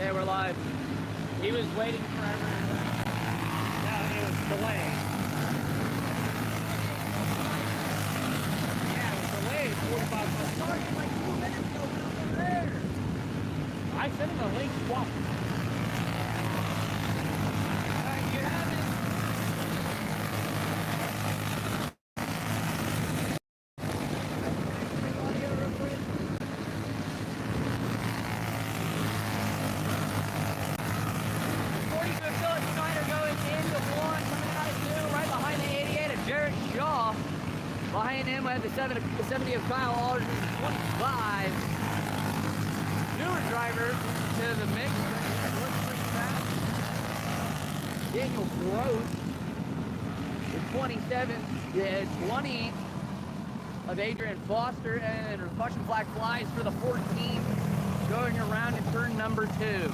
Okay, we're live. He was waiting forever. No, it was delayed. Yeah, it was delayed 45 minutes. I started like 2 minutes ago when I was there. I sent him a link twice. Alright, you have it. Behind him, we have the 70 of Kyle Aldridge, 25. Newer driver to the mix. Daniel Gross, the 27. The 20 of Adrian Foster, and a caution flag flies for the 14, going around in turn number 2.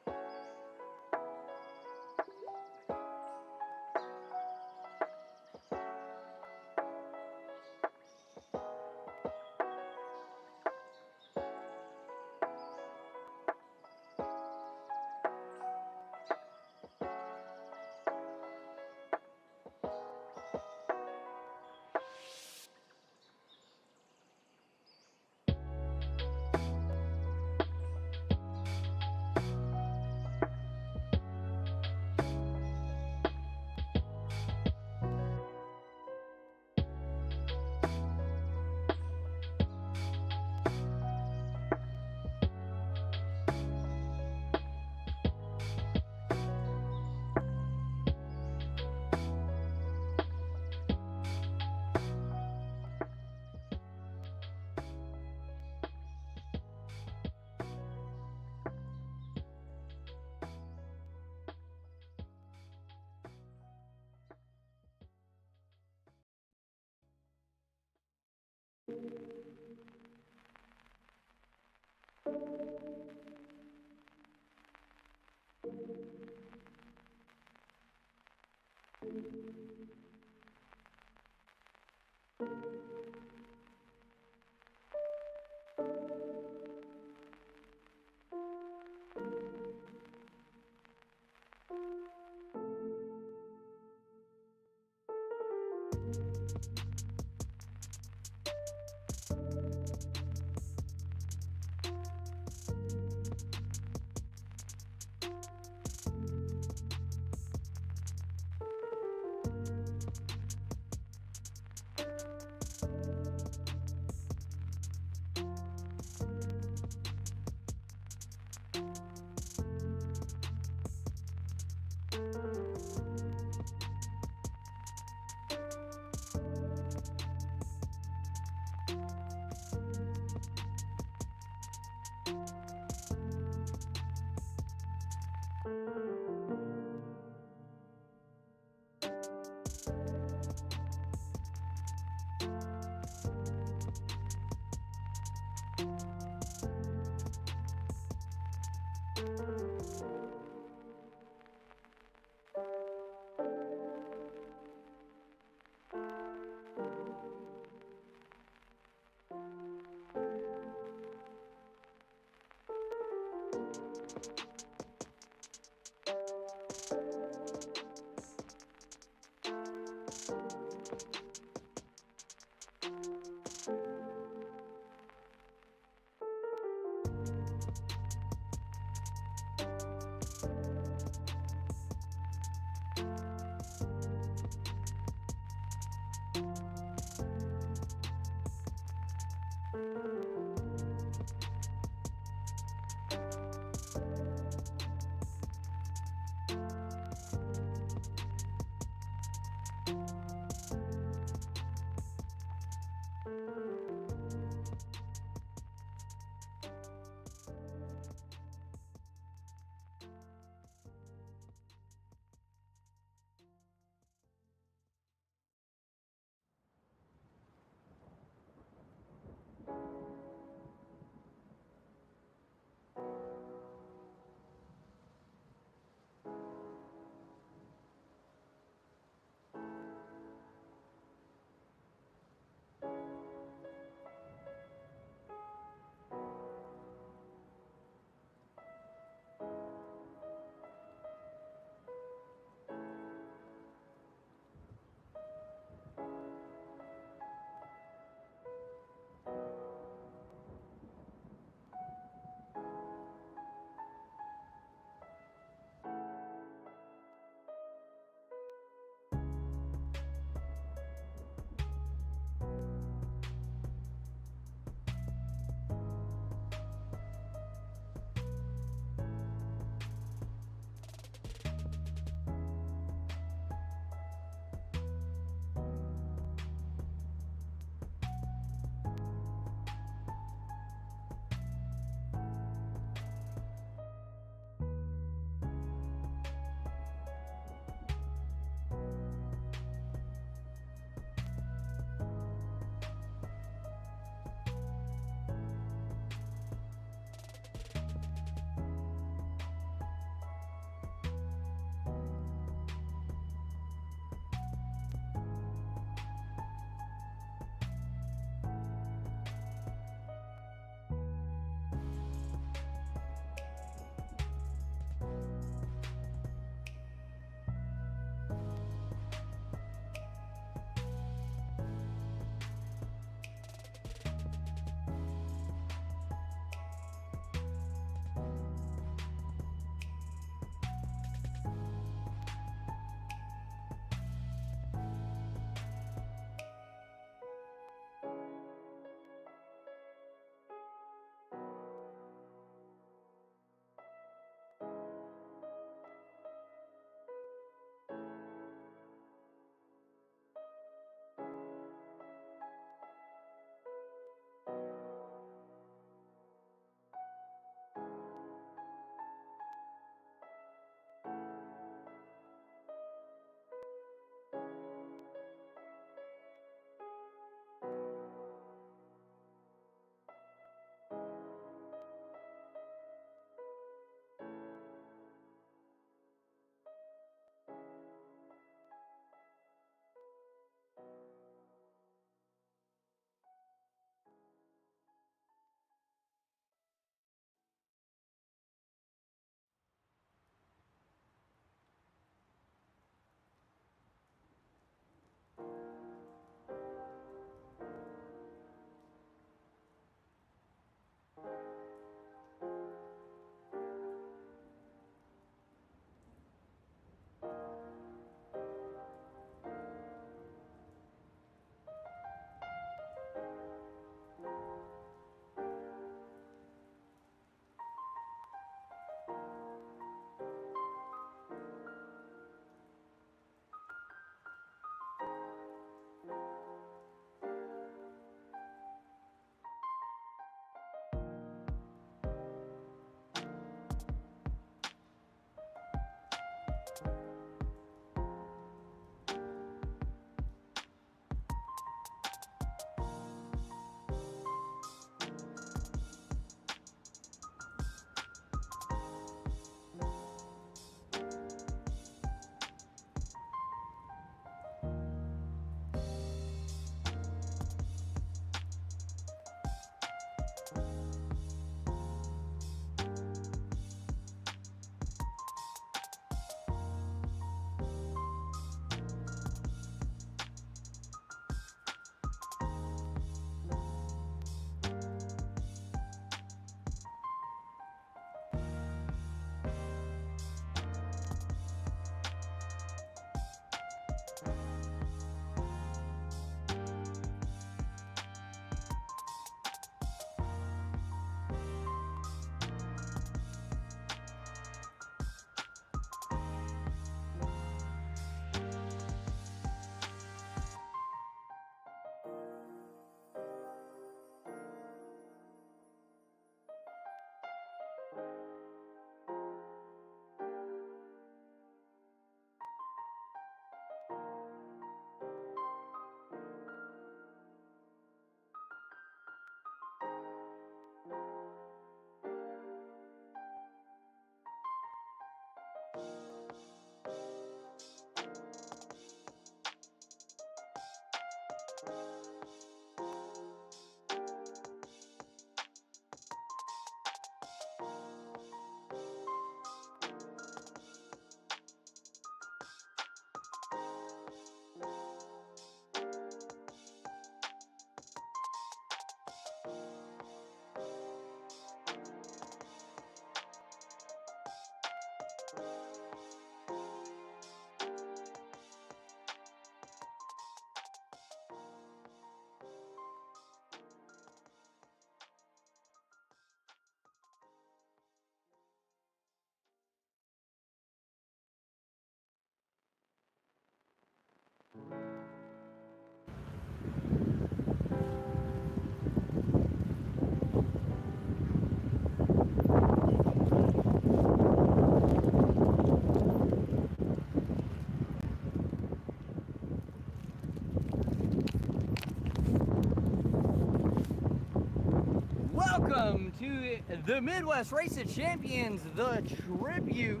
Welcome to the Midwest Race of Champions, the tribute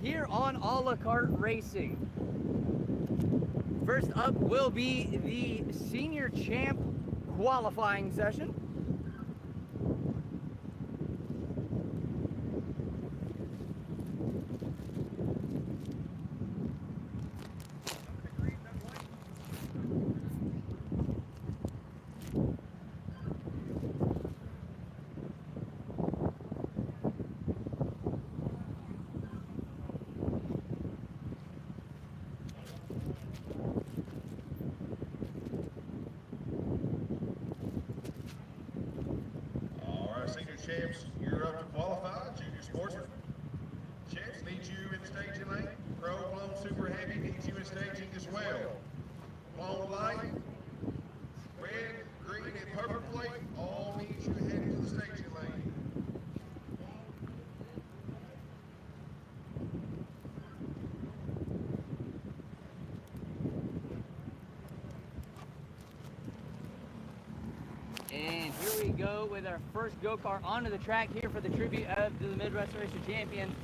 here on A La Carte Racing. First up will be the Senior Champ qualifying session. Senior champs, you're up to qualify. Junior sportsman champs need you in the staging lane. Pro, blown, super heavy needs you in staging as well. Blown light, red, green, and purple plate all need you heading to the staging lane. And here we go with our first go-kart onto the track here for the tribute of the Midwest Race of Champions.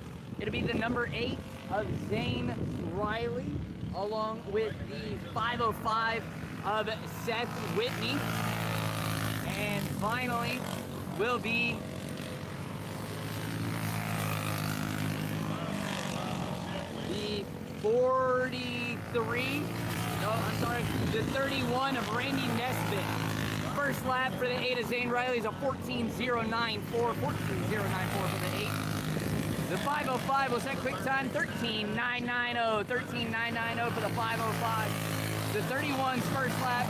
It'll be the number 8 of Zane Riley, along with the 505 of Seth Whitney. And finally will be the 31 of Randy Nesbitt. First lap for the 8 of Zane Riley is a 14.094 for the 8. The 505 will set quick time 13.990 for the 505. The 31's first lap,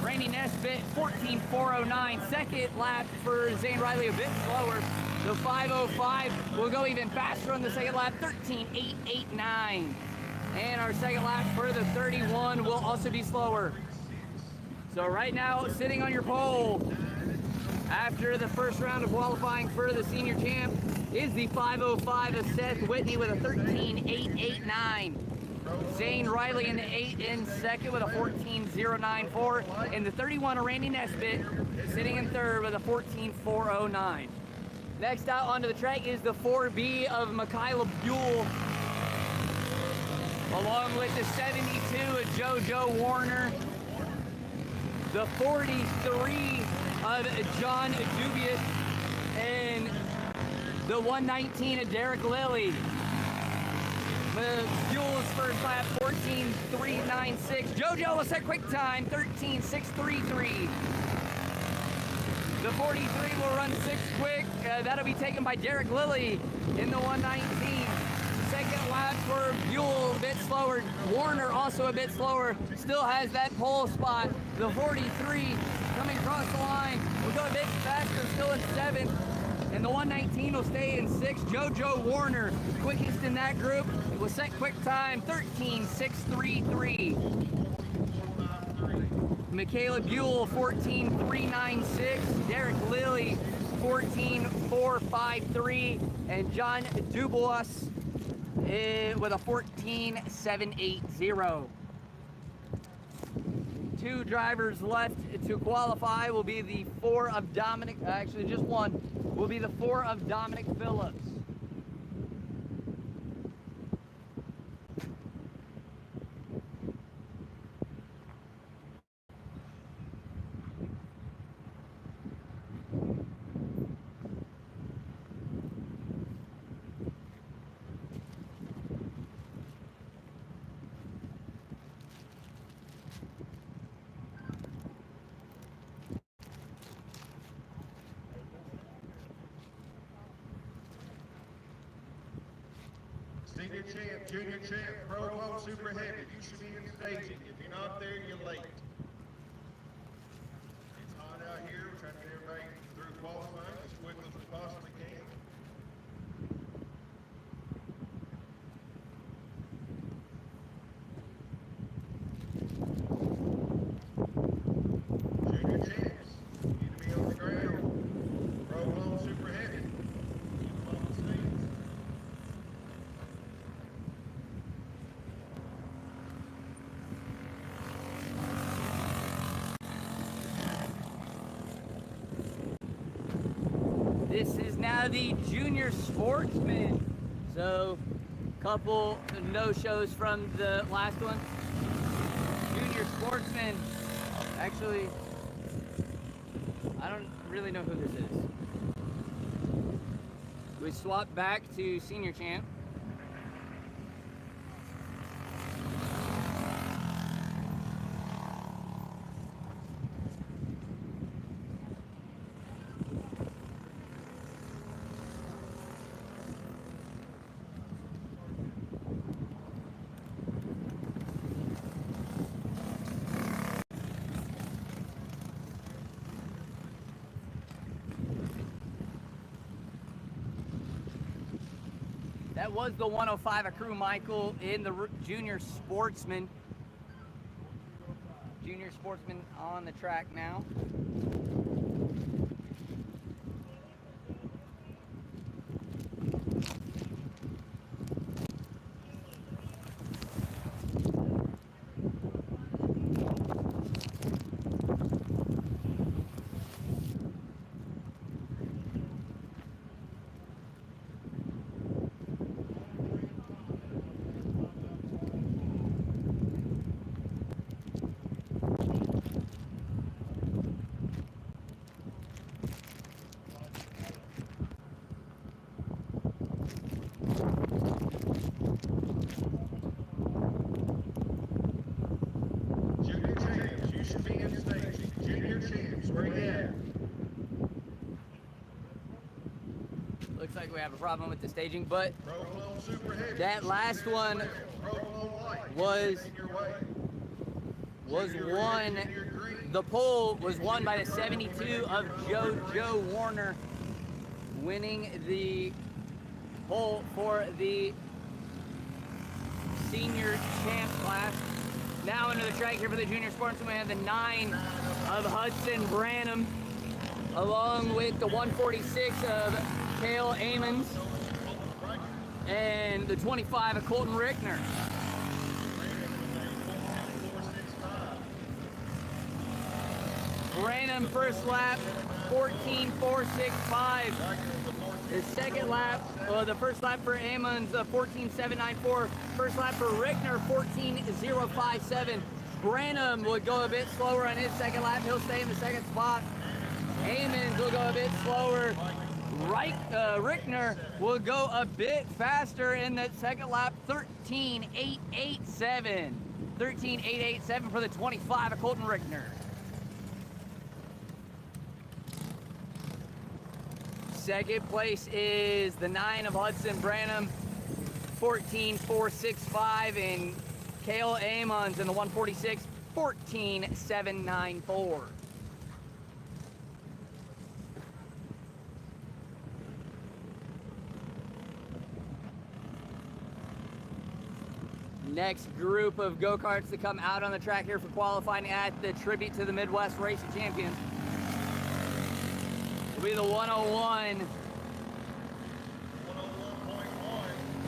Randy Nesbitt 14.409. Second lap for Zane Riley, a bit slower. The 505 will go even faster on the second lap, 13.889. And our second lap for the 31 will also be slower. So right now, sitting on your pole after the first round of qualifying for the senior champ is the 505 of Seth Whitney with a 13.889. Zane Riley in the 8 in second with a 14.094. And the 31 of Randy Nesbitt sitting in third with a 14.409. Next out onto the track is the 4B of Michaela Buell, along with the 72 of JoJo Warner, the 43 of John Dubious, and the 119 of Derek Lilly. The Buell's first lap, 14.396. JoJo will set quick time, 13.633. The 43 will run 6 quick. That'll be taken by Derek Lilly in the 119. Second lap for Buell, a bit slower. Warner also a bit slower. Still has that pole spot. The 43 coming across the line will go a bit faster, still in 7th. And the 119 will stay in 6th. JoJo Warner, quickest in that group, will set quick time, 13.633. Michaela Buell, 14.396. Derek Lilly, 14.453. And John Dubois with a 14.780. 2 drivers left to qualify will be the 4 of Dominic, actually just one, will be the 4 of Dominic Phillips. Senior champ, junior champ, pro, blown, super heavy. You should be in staging. If you're not there, you're late. It's hot out here. We're trying to get everybody through qualifying as quickly as we possibly can. Junior champs, you need to be on the ground. Pro, blown, super heavy. Keep on the stands. This is now the Junior Sportsman. So, couple no-shows from the last one. Junior Sportsman. Actually, I don't really know who this is. We swap back to Senior Champ. That was the 105 of Crew Michael in the Junior Sportsman. Junior Sportsman on the track now. Junior champs, you should be in staging. Junior champs, where you at? Looks like we have a problem with the staging, but Pro Clone Super Heavy. that last one Pro Clone Light. was Your way. was Junior won. red, junior green. The pole was won by the 72 of Joe Warner, winning the pole for the senior champ class. Now into the track here for the junior sportsman, we have the 9 of Hudson Branham, along with the 146 of Cale Amons, and the 25 of Colton Rickner. Branham first lap, 14.465. The second lap, the first lap for Ammons, 14.794. First lap for Rickner, 14.057. Branham would go a bit slower on his second lap. He'll stay in the second spot. Ammons will go a bit slower. Rickner will go a bit faster in that second lap, 13.887. 13.887 for the 25 of Colton Rickner. Second place is the 9 of Hudson Branham, 14.465, and Cale Amons in the 146, 14.794. Next group of go-karts to come out on the track here for qualifying at the Tribute to the Midwest Racing Champions will be the 101.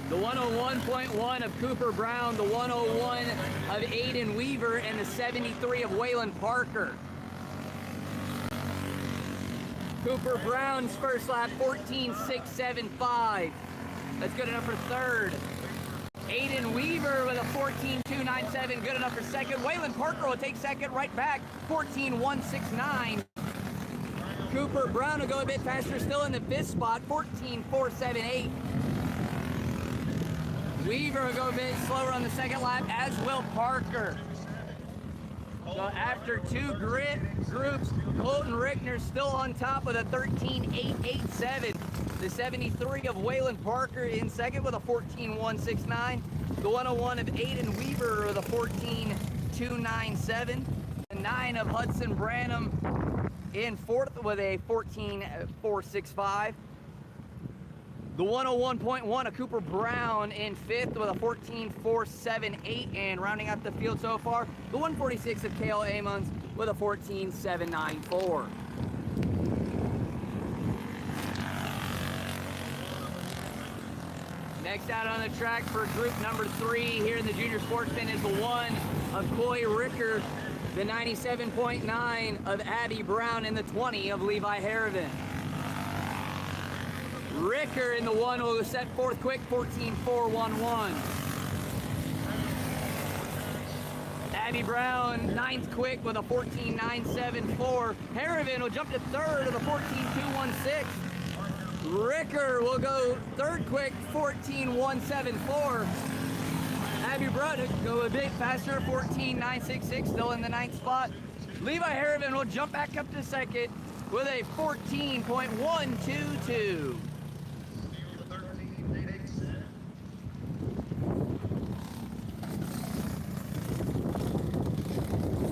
The 101.1 of Cooper Brown, the 101 of Aiden Weaver, and the 73 of Waylon Parker. Cooper Brown's first lap, 14.675. That's good enough for third. Aiden Weaver with a 14.297, good enough for second. Waylon Parker will take second right back, 14.169. Cooper Brown will go a bit faster, still in the fifth spot, 14.478. Weaver will go a bit slower on the second lap, as will Parker. So after two groups, Colton Rickner still on top with a 13.887. The 73 of Waylon Parker in second with a 14.169. The 101 of Aiden Weaver with a 14.297. The 9 of Hudson Branham in fourth with a 14.465. The 101.1 of Cooper Brown in fifth with a 14.478, and rounding out the field so far, the 146 of Cale Amons with a 14.794. Next out on the track for group number 3 here in the Junior Sportsman is the 1 of Coy Ricker, the 97.9 of Abby Brown, and the 20 of Levi Harrivan. Ricker in the 1 will set fourth quick, 14.411. Abby Brown, 9th quick with a 14.974. Harrivan will jump to 3rd with a 14.216. Ricker will go 3rd quick, 14.174. Abby Brown will go a bit faster, 14.966, still in the 9th spot. Levi Harrivan will jump back up to 2nd with a 14.122.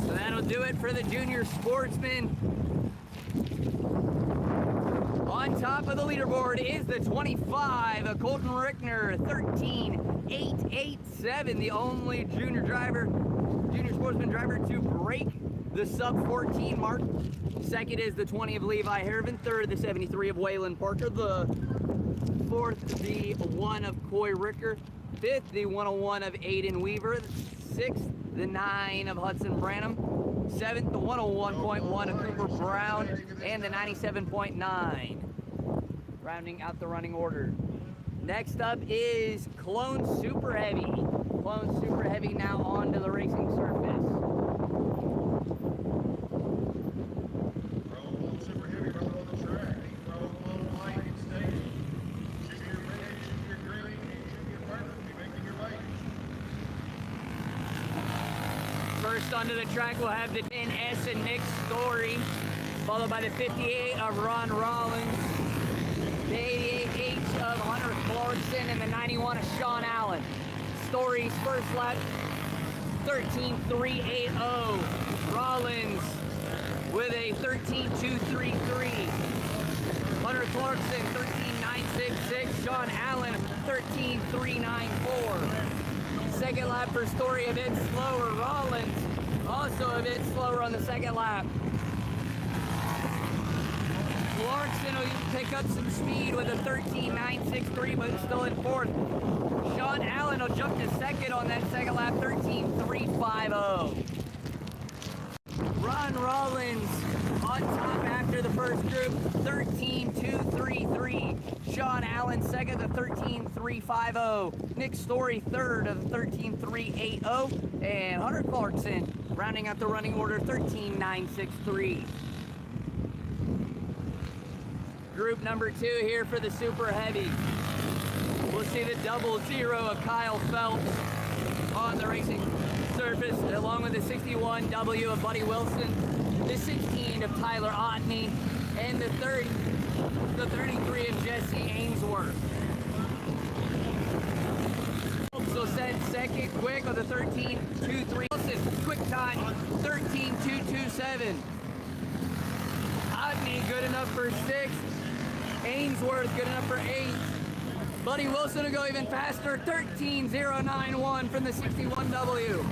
So that'll do it for the junior sportsmen. On top of the leaderboard is the 25 of Colton Rickner, 13.887, the only junior sportsman driver to break the sub 14 mark. Second is the 20 of Levi Harrivan, third the 73 of Waylon Parker, the fourth the 1 of Coy Ricker, fifth the 101 of Aiden Weaver, sixth the 9 of Hudson Branham, seventh the 101.1 of Cooper Brown, and the 97.9. Rounding out the running order. Next up is Clone Super Heavy. Clone Super Heavy now onto the racing surface. Clone Super Heavy rolling on the track. Clone White and State. Junior Red, Junior Green, and Junior Purple. Be making your way. First onto the track we'll have the 10S and Nick Story, followed by the 58 of Ron Rollins, the 88H of Hunter Clarkson, and the 91 of Sean Allen. Story's first lap, 13.380. Rollins with a 13.233. Hunter Clarkson, 13.966. Sean Allen, 13.394. Second lap for Story a bit slower. Rollins also a bit slower on the second lap. Clarkson will pick up some speed with a 13.963, but still in fourth. Sean Allen will jump to second on that second lap, 13.350. Ron Rollins on top after the first group, 13.233. Sean Allen second, the 13.350. Nick Story third of the 13.380. And Hunter Clarkson rounding out the running order, 13.963. Group number 2 here for the Super Heavy. We'll see the 00 of Kyle Phelps on the racing surface, along with the 61W of Buddy Wilson, the 16 of Tyler Otney, and the 33 of Jesse Ainsworth. Also set second quick with a 13.23. Wilson, quick time, 13.227. Otney good enough for 6th. Ainsworth good enough for 8th. Buddy Wilson will go even faster, 13.091 from the 61W.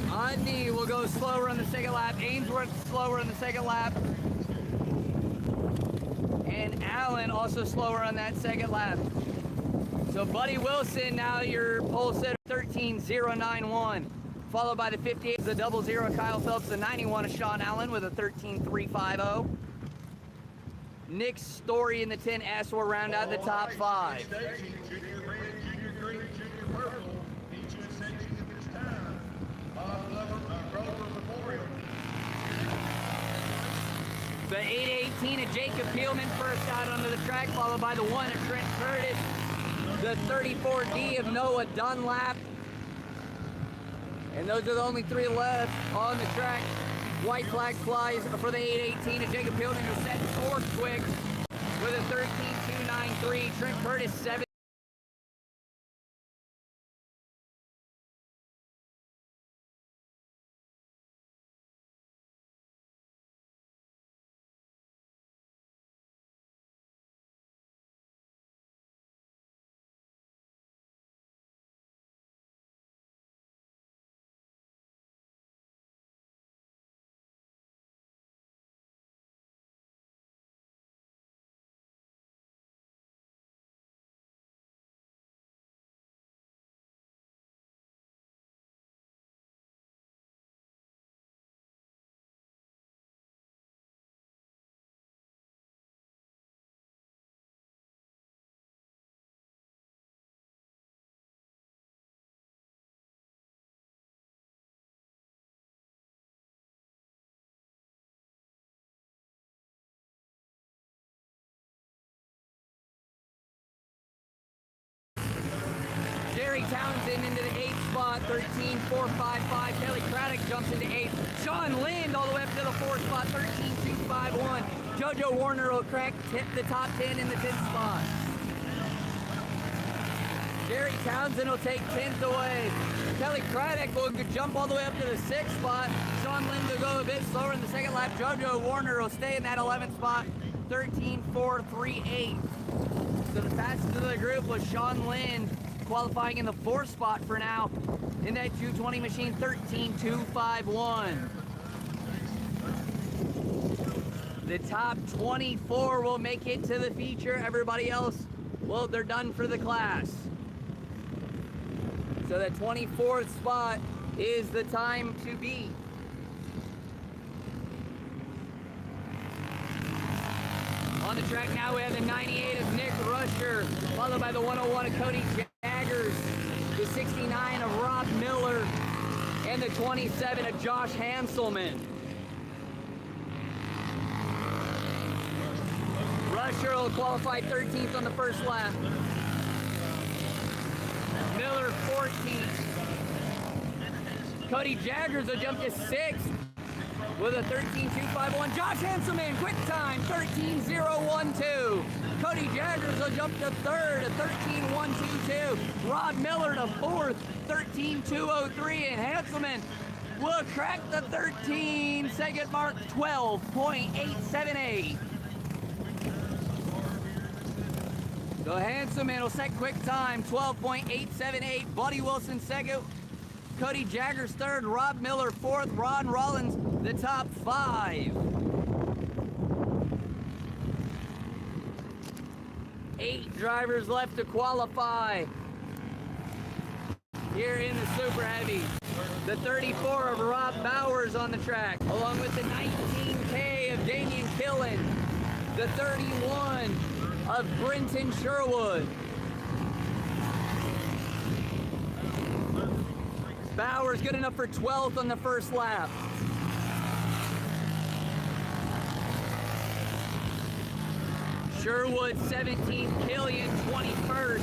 Otney will go slower on the second lap. Ainsworth slower on the second lap. And Allen also slower on that second lap. So Buddy Wilson, now your pole setter, 13.091. Followed by the 58, the 00 Kyle Phelps, the 91 of Sean Allen with a 13.350. Nick Story in the 10S will round out the top 5. Junior Red, Junior Green, Junior Purple. Each in staging at this time. Grover Memorial. The 818 of Jacob Peelman first out onto the track, followed by the 1 of Trent Curtis. The 34D of Noah Dunlap. And those are the only 3 left on the track. White flag flies for the 818 of Jacob Peelman, who set 4th quick with a 13.293. Trent Curtis 7. Townsend into the 8th spot, 13.455. Kelly Craddock jumps into 8th. Sean Lind all the way up to the 4th spot, 13.251. JoJo Warner will crack the top 10 in the 10th spot. Jerry Townsend will take 10th away. Kelly Craddock will jump all the way up to the 6th spot. Sean Lind will go a bit slower in the second lap. JoJo Warner will stay in that 11th spot, 13.438. So the fastest of the group was Sean Lind, qualifying in the 4th spot for now in that 220 machine, 13.251. The top 24 will make it to the feature. Everybody else, well, they're done for the class. So the 24th spot is the time to beat. On the track now, we have the 98 of Nick Rusher, followed by the 101 of Cody Jaggers, the 69 of Rob Miller, and the 27 of Josh Hanselman. Rusher will qualify 13th on the first lap. Miller 14th. Cody Jaggers will jump to 6th with a 13.251. Josh Hanselman, quick time, 13.012. Cody Jaggers will jump to 3rd at 13.122. Rob Miller to 4th, 13.203. And Hanselman will crack the 13-second mark, 12.878. So Hanselman will set quick time, 12.878. Buddy Wilson second. Cody Jaggers third. Rob Miller fourth. Ron Rollins the top 5. 8 drivers left to qualify here in the Super Heavy. The 34 of Rob Bowers on the track, along with the 19K of Damian Killen. The 31 of Brenton Sherwood. Bowers good enough for 12th on the first lap. Sherwood 17th, Killian 21st.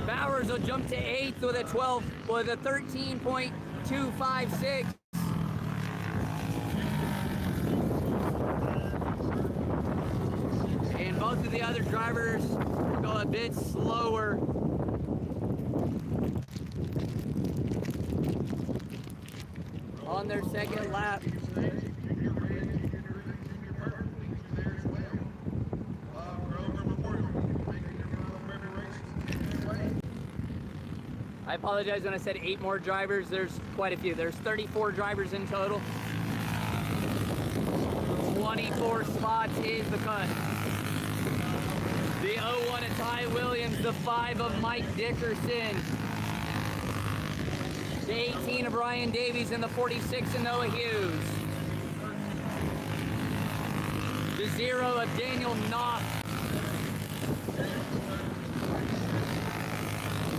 Bowers will jump to 8th with a 13.256. And both of the other drivers go a bit slower. On their second lap. I apologize when I said 8 more drivers. There's quite a few. There's 34 drivers in total. 24 spots is the cut. The 01 of Ty Williams, the 5 of Mike Dickerson, the 18 of Ryan Davies, and the 46 of Noah Hughes. The 0 of Daniel Knopf.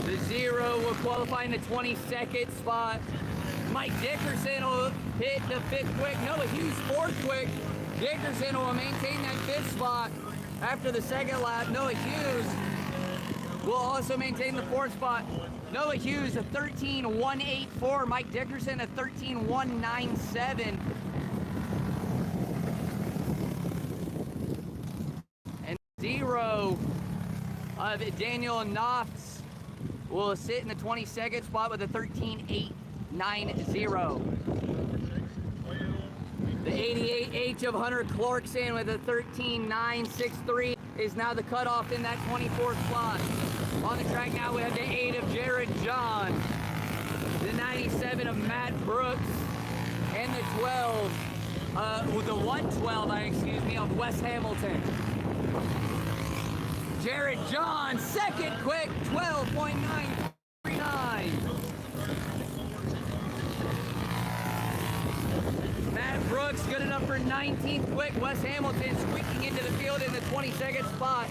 The 0 will qualify in the 22nd spot. Mike Dickerson will hit the 5th quick. Noah Hughes 4th quick. Dickerson will maintain that 5th spot after the second lap. Noah Hughes will also maintain the 4th spot. Noah Hughes a 13.184. Mike Dickerson a 13.197. And 0 of Daniel Knopf will sit in the 22nd spot with a 13.890. The 88H of Hunter Clarkson with a 13.963 is now the cutoff in that 24th spot. On the track now we have the 8 of Jared John, the 97 of Matt Brooks, and the 112 of Wes Hamilton. Jared John, second quick, 12.939. Matt Brooks good enough for 19th quick. Wes Hamilton squeaking into the field in the 22nd spot.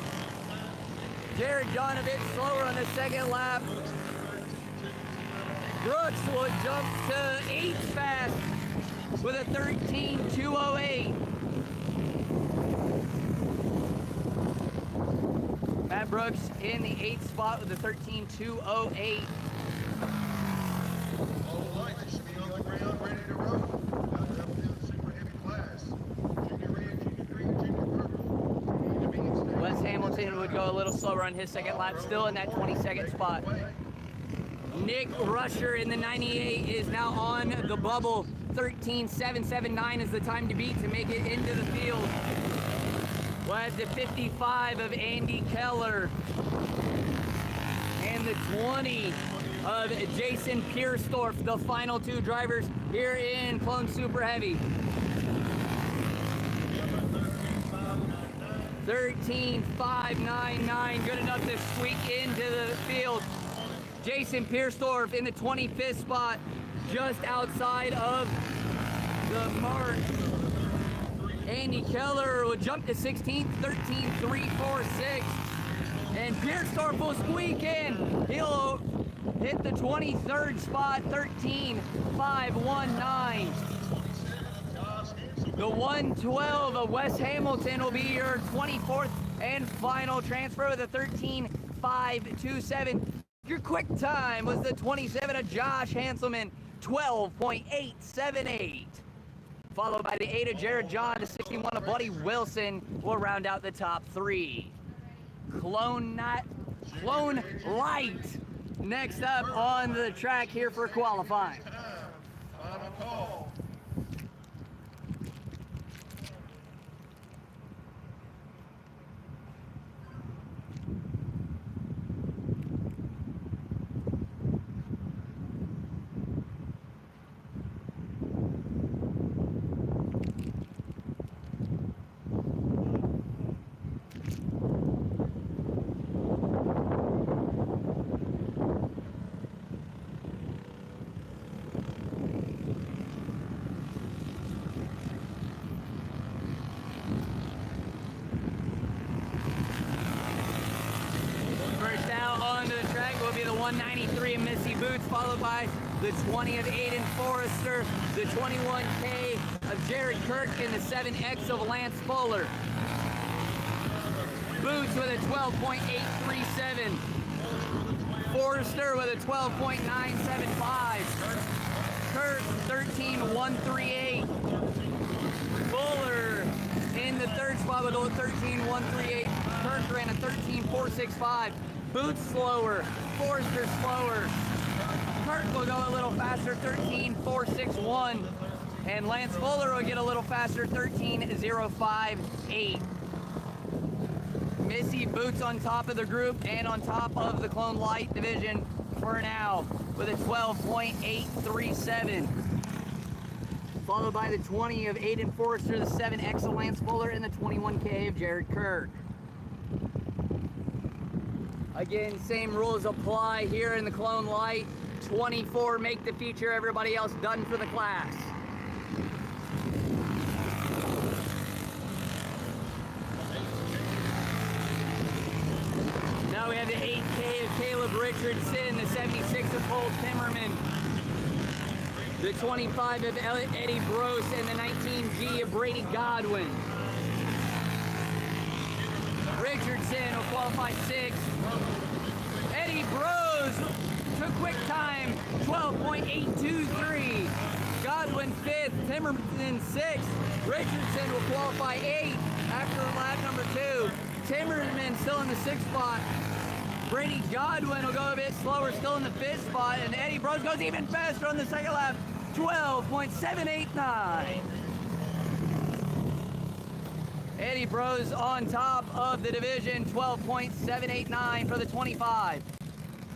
Jared John a bit slower on the second lap. Brooks will jump to 8th fast with a 13.208. Matt Brooks in the 8th spot with a 13.208. All the lights should be on the ground, ready to roll. Out there in the super heavy class. Junior red, junior green, junior purple. Need to be in stage. Wes Hamilton would go a little slower on his second lap, still in that 22nd spot. Nick Rusher in the 98 is now on the bubble. 13.779 is the time to beat to make it into the field. We'll have the 55 of Andy Keller and the 20 of Jason Pierstorff, the final two drivers here in Clone Super Heavy. 13.599, good enough to squeak into the field. Jason Pierstorff in the 25th spot, just outside of the mark. Andy Keller will jump to 16th, 13.346. And Pierstorff will squeak in. He'll hit the 23rd spot, 13.519. The 112 of Wes Hamilton will be your 24th and final transfer with a 13.527. Your quick time was the 27 of Josh Hanselman, 12.878. Followed by the 8 of Jared John, the 61 of Buddy Wilson will round out the top three. Clone Light next up on the track here for qualifying. Final call. First out onto the track will be the 193 of Missy Boots, followed by the 20 of Aiden Forrester, the 21K of Jared Kirk, and the 7X of Lance Fuller. Boots with a 12.837. Forrester with a 12.975. Kirk 13.138. Fuller in the third spot with a 13.138. Kirk ran a 13.465. Boots slower. Forrester slower. Kirk will go a little faster, 13.461. And Lance Fuller will get a little faster, 13.058. Missy Boots on top of the group and on top of the Clone Light division for now with a 12.837. Followed by the 20 of Aiden Forrester, the 7X of Lance Fuller, and the 21K of Jared Kirk. Again, same rules apply here in the Clone Light. 24 make the feature, everybody else done for the class. Now we have the 8K of Caleb Richardson, the 76 of Cole Timmerman, the 25 of Eddie Brose, and the 19G of Brady Godwin. Richardson will qualify 6th. Eddie Brose took quick time, 12.823. Godwin 5th, Timmerman 6th. Richardson will qualify 8th after lap number 2. Timmerman still in the 6th spot. Brady Godwin will go a bit slower, still in the 5th spot, and Eddie Brose goes even faster on the second lap, 12.789. Eddie Brose on top of the division, 12.789 for the 25.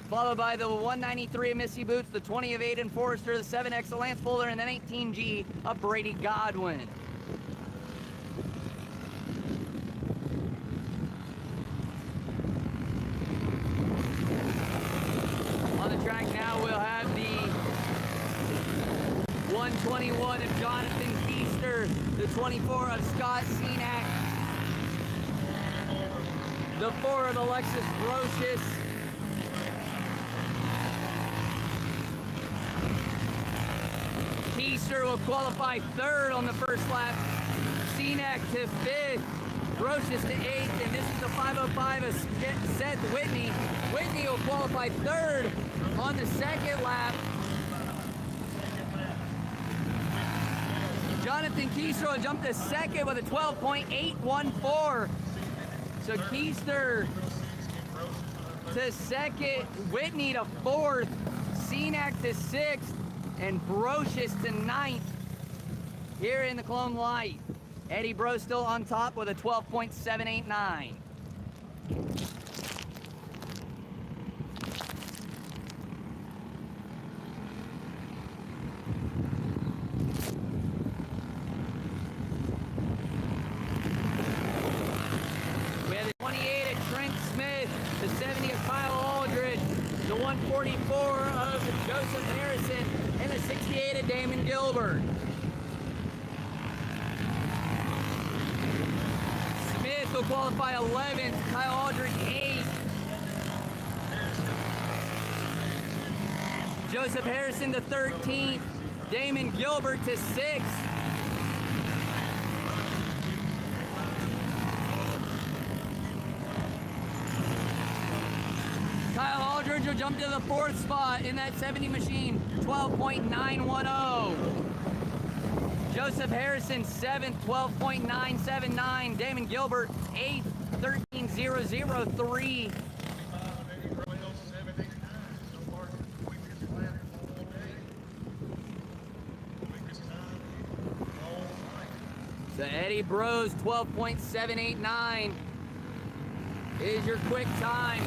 Followed by the 193 of Missy Boots, the 20 of Aiden Forrester, the 7X of Lance Fuller, and the 19G of Brady Godwin. On the track now, we'll have the 121 of Jonathan Feaster, the 24 of Scott Senack, the 4 of Alexis Brocious, Feaster will qualify 3rd on the first lap, Senack to 5th, Brocious to 8th, and this is the 5:05 of Seth Whitney. Whitney will qualify 3rd on the 2nd lap. Jonathan Keister will jump to 2nd with a 12.814. So Keister to 2nd, Whitney to 4th, Cenac to 6th, and Brocious to 9th here in the Clone Light. Eddie Bro still on top with a 12.789. We have the 28 of Trent Smith, the 70 of Kyle Aldridge, the 144 of Joseph Harrison, and the 68 of Damon Gilbert. Smith will qualify 11th, Kyle Aldridge 8th. Joseph Harrison to 13th, Damon Gilbert to 6th. Kyle Aldridge will jump to the 4th spot in that 70 machine, 12.910. Joseph Harrison 7th, 12.979. Damon Gilbert 8th, 13.003. So Eddie Bros 12.789 is your quick time.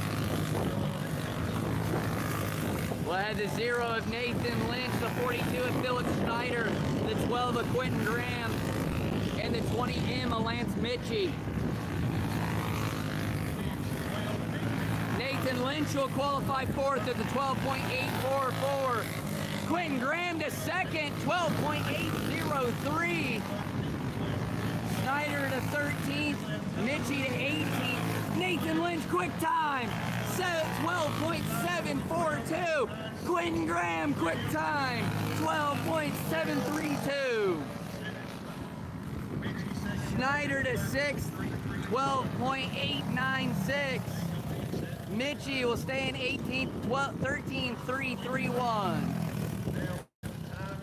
We'll have the 0 of Nathan Lynch, the 42 of Philip Schneider, the 12 of Quentin Graham, and the 20M of Lance Mitchie. Nathan Lynch will qualify 4th at the 12.844. Quentin Graham to 2nd, 12.803. Schneider to 13th, Mitchie to 18th. Nathan Lynch quick time, 12.742. Quentin Graham quick time, 12.732. Schneider to 6th, 12.896. Mitchie will stay in 18th, 13.331.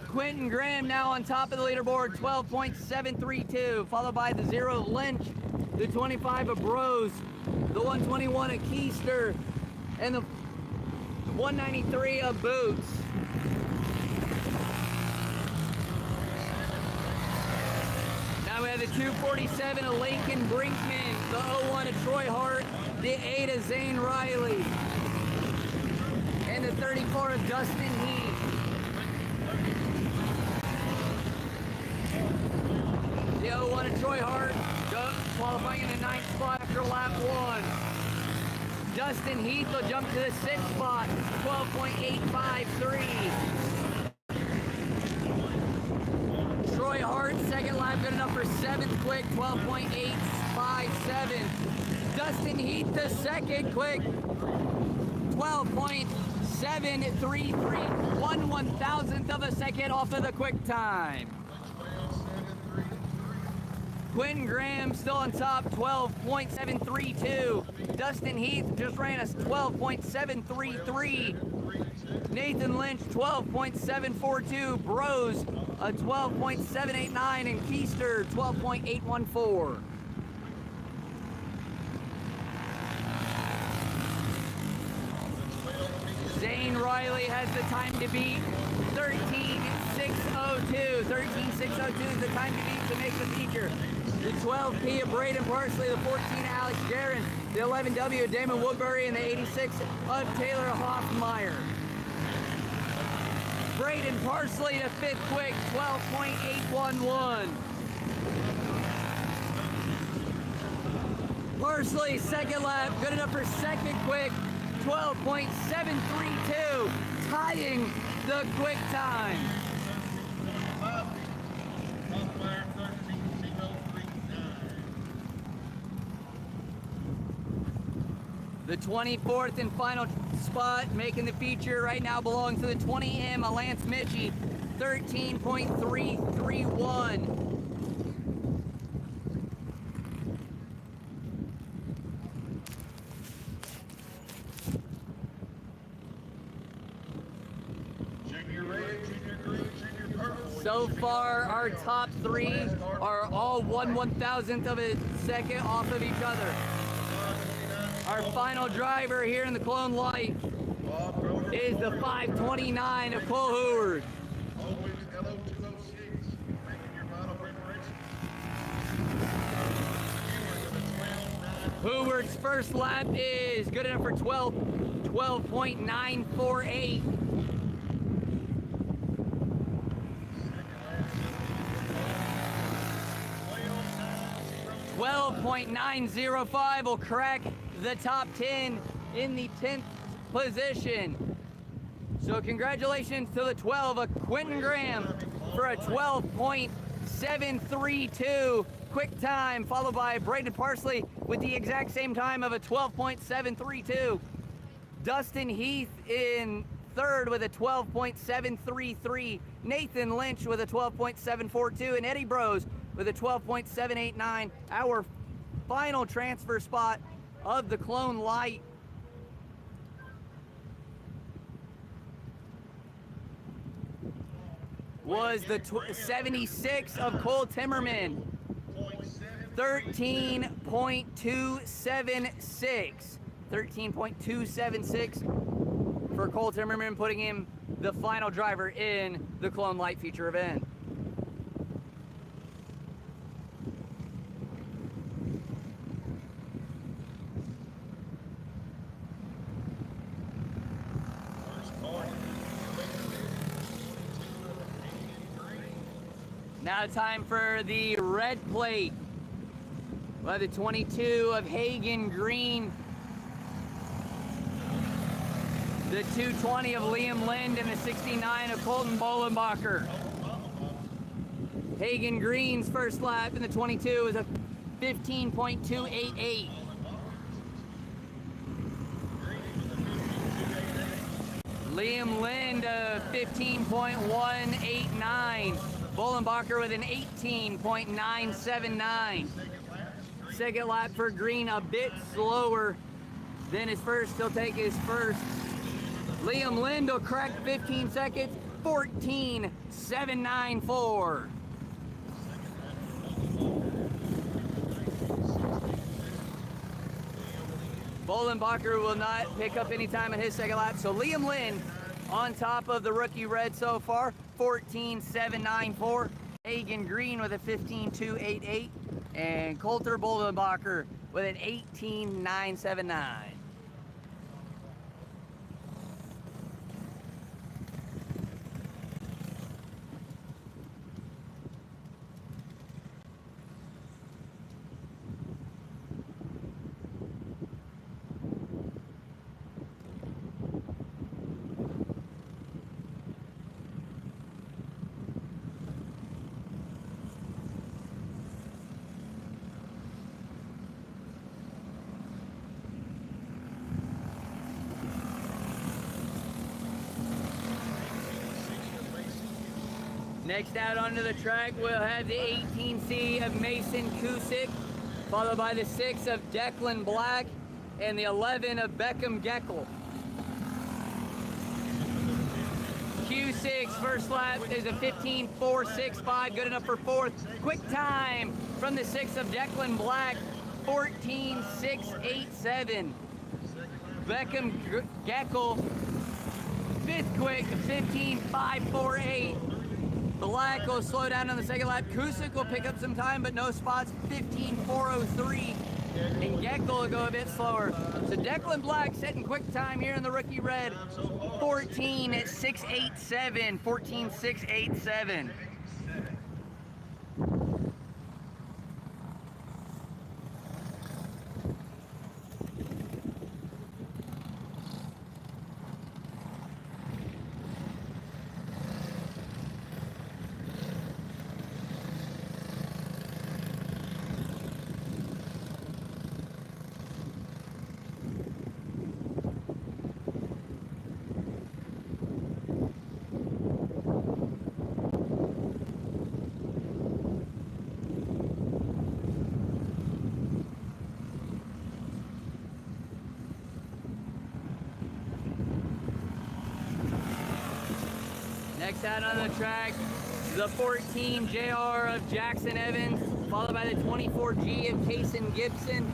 Quentin Graham now on top of the leaderboard, 12.732, followed by the 0 Lynch, the 25 of Bros, the 121 of Keister, and the 193 of Boots. Now we have the 247 of Lincoln Brinkman, the 01 of Troy Hart, the 8 of Zane Riley, and the 34 of Dustin Heath. The 01 of Troy Hart qualifying in the 9th spot after lap 1. Dustin Heath will jump to the 6th spot, 12.853. Troy Hart, 2nd lap, good enough for 7th quick, 12.857. Dustin Heath, the 2nd quick, 12.733, 1/1000th of a second off of the quick time. Quentin Graham still on top, 12.732. Dustin Heath just ran us 12.733. Nathan Lynch, 12.742. Bros, a 12.789. And Keister, 12.814. Zane Riley has the time to beat, 13.602. 13.602 is the time to beat to make the feature. The 12P of Braden Parsley, the 14 of Alex Guerin, the 11W of Damon Woodbury, and the 86 of Taylor Hoffmeyer. Braden Parsley to 5th quick, 12.811. Parsley, 2nd lap, good enough for 2nd quick, 12.732, tying the quick time. The 24th and final spot making the feature right now belongs to the 20M of Lance Mitchie, 13.331. Junior red, junior green, junior purple. So far, our top three are all 1/1000th of a second off of each other. Our final driver here in the Clone Light is the 529 of Cole Hoover. Always LO206. Making your final preparation. Hoover's first lap is good enough for 12.948. 12.905 will crack the top 10 in the 10th position. So congratulations to the 12 of Quentin Graham for a 12.732 quick time, followed by Braden Parsley with the exact same time of a 12.732. Dustin Heath in third with a 12.733. Nathan Lynch with a 12.742, and Eddie Bros with a 12.789. Our final transfer spot of the Clone Light was the 76 of Cole Timmerman. 13.276. 13.276 for Cole Timmerman, putting him the final driver in the Clone Light feature event. Now time for the red plate. We'll have the 22 of Hagen Green, the 220 of Liam Lind, and the 69 of Colton Bolenbacher. Hagen Green's first lap in the 22 is a 15.288. Liam Lind, a 15.189. Bolenbacher with an 18.979. Second lap for Green, a bit slower than his first. He'll take his first. Liam Lind will crack 15 seconds, 14.794. Bolenbacher will not pick up any time in his second lap. So Liam Lind on top of the rookie red so far, 14.794. Hagen Green with a 15.288. And Coulter Bolenbacher with an 18.979. Next out onto the track, we'll have the 18C of Mason Kusick, followed by the 6 of Declan Black, and the 11 of Beckham Geckel. Q6 first lap is a 15.465, good enough for fourth. Quick time from the 6 of Declan Black, 14.687. Beckham Geckel, fifth quick, 15.548. Black will slow down on the second lap. Kusick will pick up some time, but no spots, 15.403. And Geckel will go a bit slower. So Declan Black setting quick time here in the rookie red, 14.687, 14.687. Next out on the track, the 14 JR of Jackson Evans, followed by the 24G of Kason Gibson,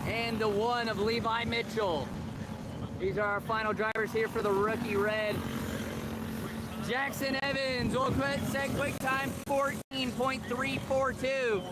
and the 1 of Levi Mitchell. These are our final drivers here for the Rookie Red. Jackson Evans will set quick time 14.342.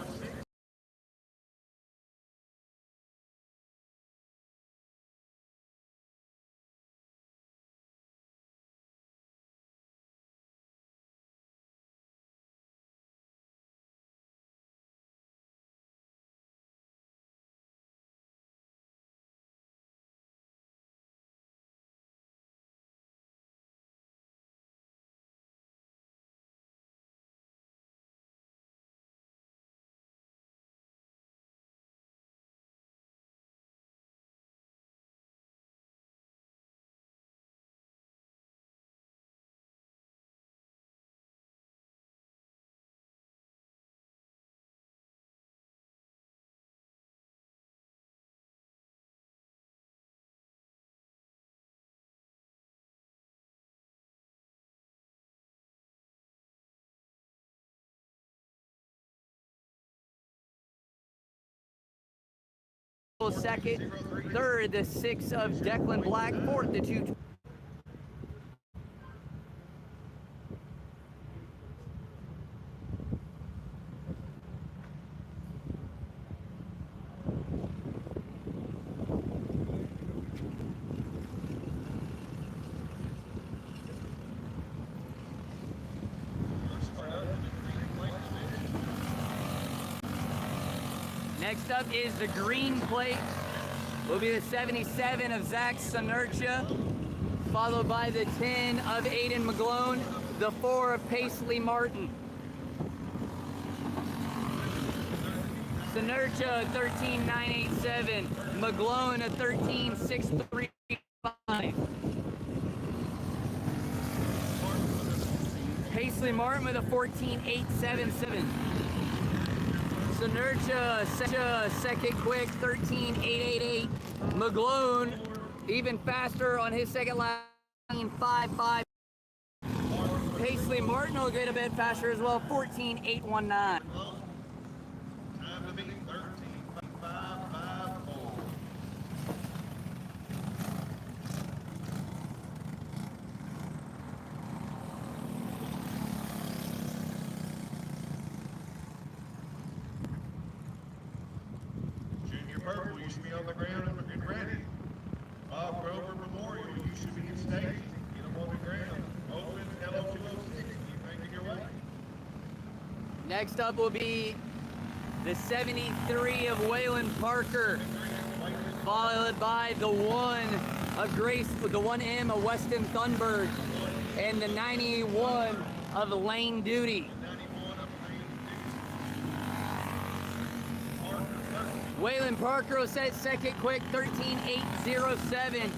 Second, third, the 6 of Declan Black, fourth, the 2. Next up is the green plate. Will be the 77 of Zach Sonercha, followed by the 10 of Aiden McGlone, the 4 of Paisley Martin. Sonercha 13.987, McGlone a 13.635. Paisley Martin with a 14.877. Sonercha second quick 13.888. McGlone even faster on his second lap 13.55. Paisley Martin will get a bit faster as well 14.819. Time to beat 13.554. Junior Purple, you should be on the ground and ready. Bob Grover Memorial, you should be in staging. Get them on the ground. Open LO206, keep making your way. Next up will be the 73 of Waylon Parker, followed by the 1 of Grace, the 1M of Weston Thunberg, and the 91 of Lane Duty. Waylon Parker will set second quick 13.807.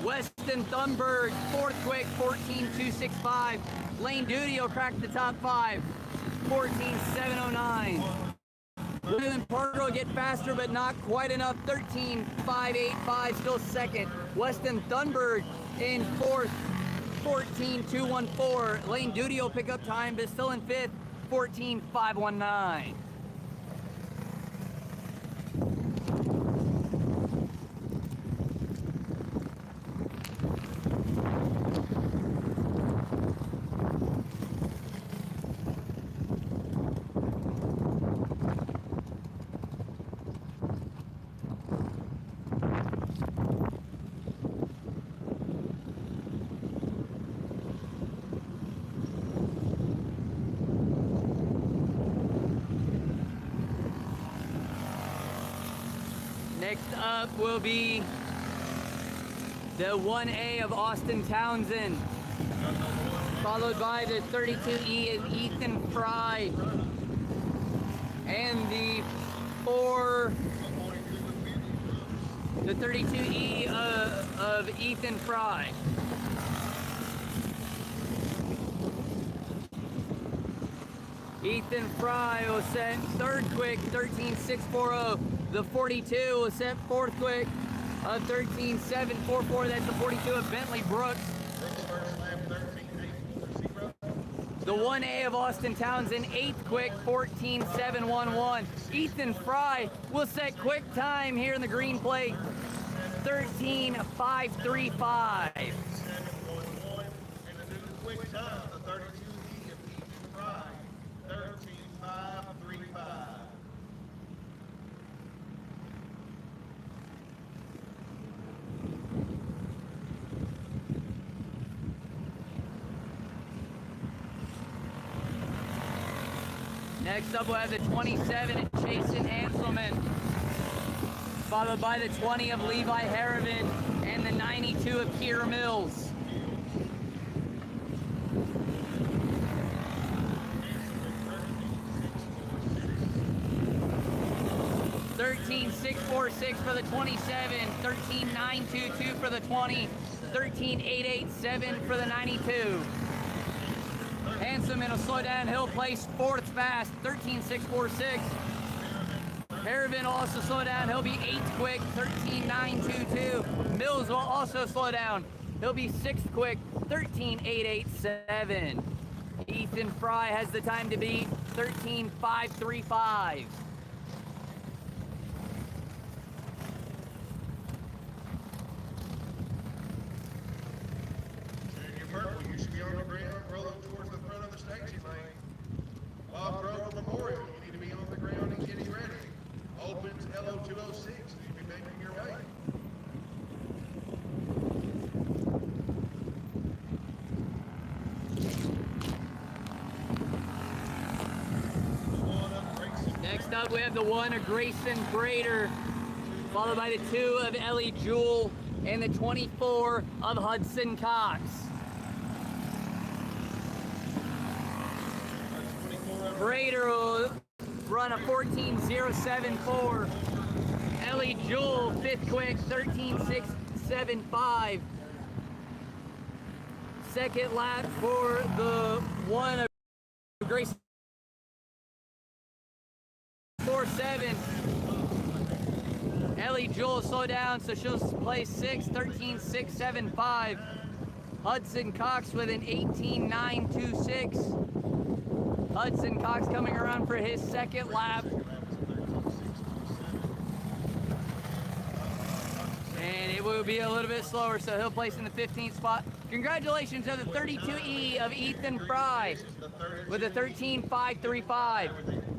Weston Thunberg fourth quick 14.265. Lane Duty will crack the top 5 14.709. Waylon Parker will get faster but not quite enough 13.585, still second. Weston Thunberg in fourth 14.214. Lane Duty will pick up time but still in fifth 14.519. Next up will be the 1A of Austin Townsend, followed by the 32E of Ethan Fry, and the 32E of Ethan Fry. Ethan Fry will set third quick 13.640. The 42 will set fourth quick 13.744. That's the 42 of Bentley Brooks. First lap 13.840. The 1A of Austin Townsend, 8th quick, 14.711. Ethan Fry will set quick time here in the green plate, 13.535. 711. And the new quick time, the 32E of Ethan Fry, 13.535. Next up, we'll have the 27 of Jason Hanselman, followed by the 20 of Levi Harriman and the 92 of Kiera Mills. $13,646 for the 27, $13,922 for the 20, $13,887 for the 92. Hanselman will slow down. He'll place 4th fast, 13.646. Harriman will also slow down. He'll be 8th quick, 13.922. Mills will also slow down. He'll be 6th quick, 13.887. Ethan Fry has the time to beat, 13.535. Junior purple, you should be on the ground, rolling towards the front of the staging lane. Bob Grover Memorial, you need to be on the ground and getting ready. Opens LO206, you need to be making your way. Next up, we have the 1 of Grayson Brader, followed by the 2 of Ellie Jewell and the 24 of Hudson Cox. Brader will run a 14.074. Ellie Jewell, 5th quick, 13.675. Second lap for the 1 of Grayson 4.7. Ellie Jewell slow down, so she'll place 6th, 13.675. Hudson Cox with an 18.926. Hudson Cox coming around for his second lap. And it will be a little bit slower, so he'll place in the 15th spot. Congratulations to the 32E of Ethan Fry with a 13.535.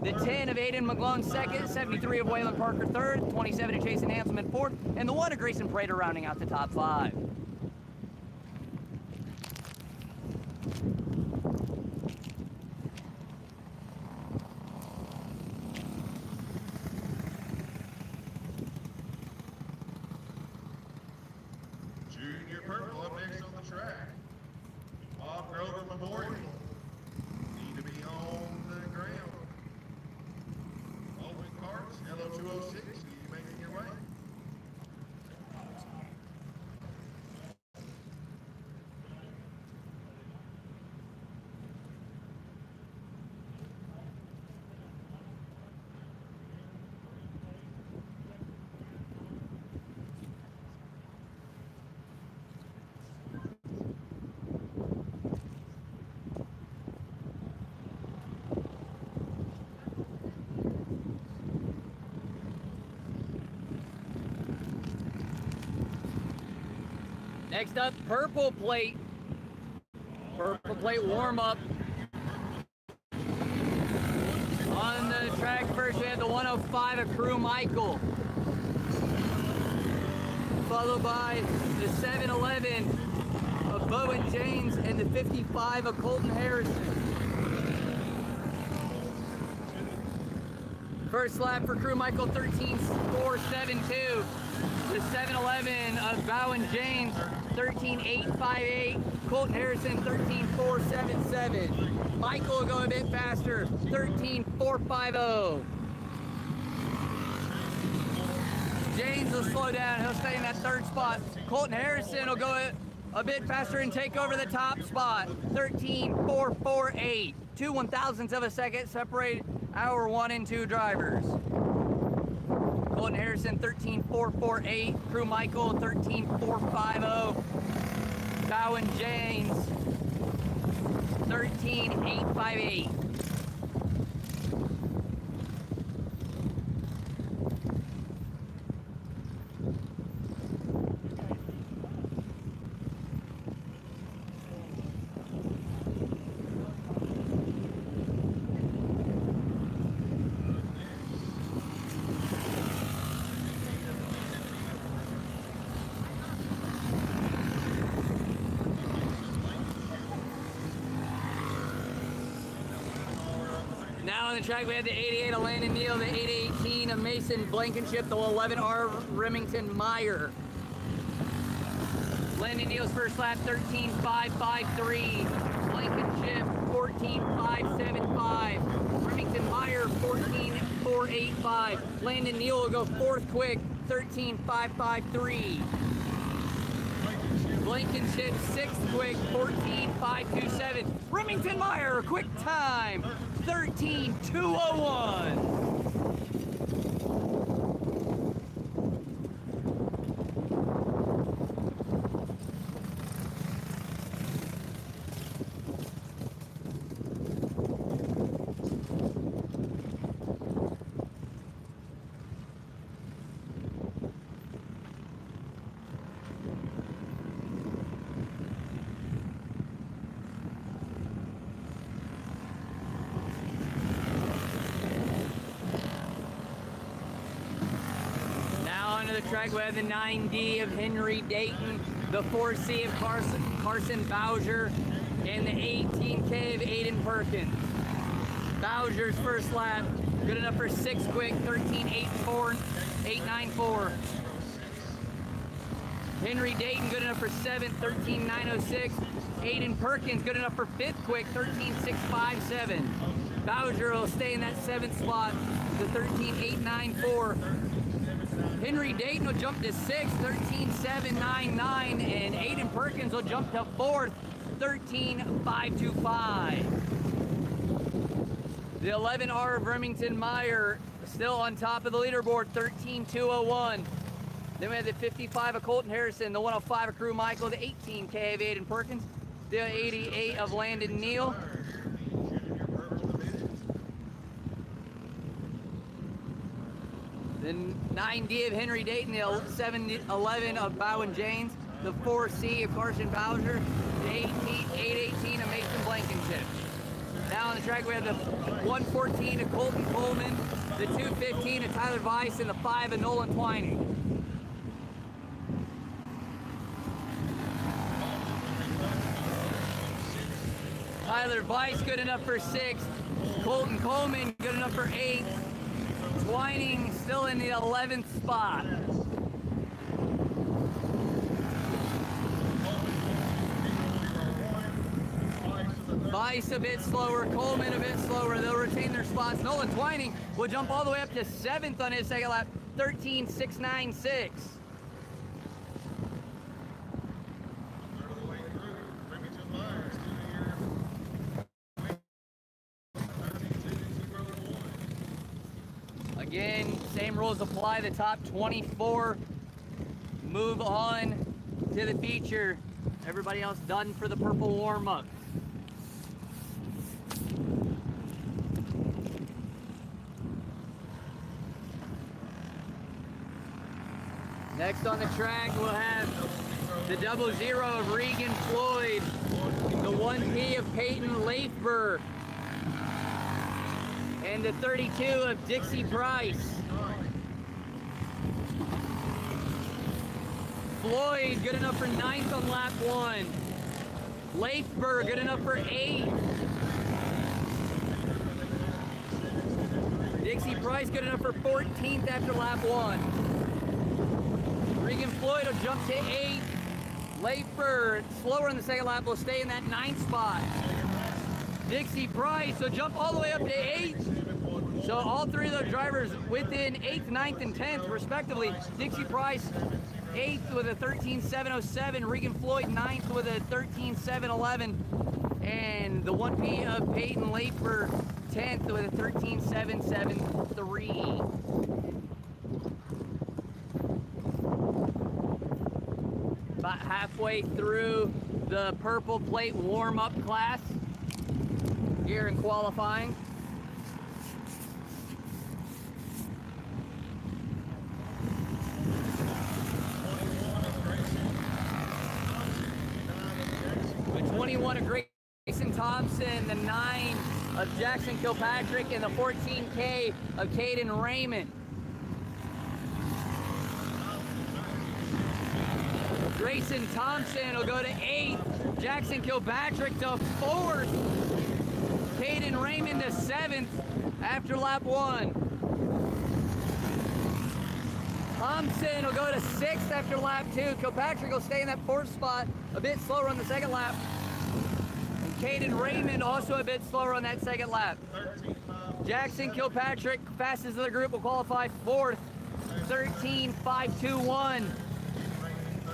The 10 of Aiden McGlone, 2nd, 73 of Waylon Parker, 3rd, 27 of Jason Hanselman, 4th, and the 1 of Grayson Prater rounding out the top 5. Junior purple up next on the track. Bob Grover Memorial, need to be on the ground. Open carts, LO206, need to be making your way. Next up, purple plate. Purple plate warm up. On the track first, we have the 105 of Crew Michael, followed by the 711 of Bowen James and the 55 of Colton Harrison. First lap for Crew Michael, 13.472. The 711 of Bowen James, 13.858. Colton Harrison, 13.477. Michael will go a bit faster, 13.450. James will slow down. He'll stay in that 3rd spot. Colton Harrison will go a bit faster and take over the top spot, 13.448. 2 1,000ths of a second separate our 1 and 2 drivers. Colton Harrison, 13.448. Crew Michael, 13.450. Bowen James, 13.858. 13.858. Now on the track we have the 88 of Landon Neal, the 818 of Mason Blankenship, the 11R Remington Meyer. Landon Neal's first lap 13.553, Blankenship 14.575, Remington Meyer 14.485. Landon Neal will go fourth quick 13.553. Blankenship sixth quick 14.527. Remington Meyer quick time 13.201. The track we have the 9D of Henry Dayton, the 4C of Carson Bowser, and the 18K of Aiden Perkins. Bowser's first lap, good enough for sixth quick, 13.894. Henry Dayton, good enough for seventh, 13.906. Aiden Perkins, good enough for fifth quick, 13.657. Bowser will stay in that seventh spot, the 13.894. Henry Dayton will jump to sixth, 13.799, and Aiden Perkins will jump to fourth, 13.525. The 11R of Remington Meyer still on top of the leaderboard, 13.201. Then we have the 55 of Colton Harrison, the 105 of Crew Michael, the 18K of Aiden Perkins, the 88 of Landon Neal. The 9D of Henry Dayton, the 711 of Bowen James, the 4C of Carson Bowser, the 818 of Mason Blankenship. Now on the track we have the 114 of Colton Coleman, the 215 of Tyler Weiss, and the 5 of Nolan Twining. Tyler Weiss good enough for sixth, Colton Coleman good enough for eighth. Twining still in the 11th spot. Weiss a bit slower, Coleman a bit slower. They'll retain their spots. Nolan Twining will jump all the way up to seventh on his second lap, 13.696. Again, same rules apply. The top 24 move on to the feature. Everybody else done for the purple warm-up. Next on the track, we'll have the 00 of Regan Floyd, the 1P of Peyton Leifberg, and the 32 of Dixie Price. Floyd, good enough for 9th on lap 1. Leifberg, good enough for 8th. Dixie Price, good enough for 14th after lap 1. Regan Floyd will jump to 8th. Leifberg, slower in the second lap, will stay in that 9th spot. Dixie Price will jump all the way up to 8th. So all three of those drivers within 8th, 9th, and 10th, respectively. Dixie Price, 8th with a 13.707. Regan Floyd, 9th with a 13.711. And the 1P of Peyton Leifberg, 10th with a 13.773. About halfway through the purple plate warm-up class. here in qualifying. The 21 of Grayson Thompson, the 9 of Jackson Kilpatrick, and the 14K of Caden Raymond. Grayson Thompson will go to 8th, Jackson Kilpatrick to 4th, Caden Raymond to 7th after lap 1. Thompson will go to 6th after lap 2. Kilpatrick will stay in that 4th spot, a bit slower on the second lap. And Caden Raymond also a bit slower on that second lap. Jackson Kilpatrick, fastest of the group, will qualify 4th, 13.521.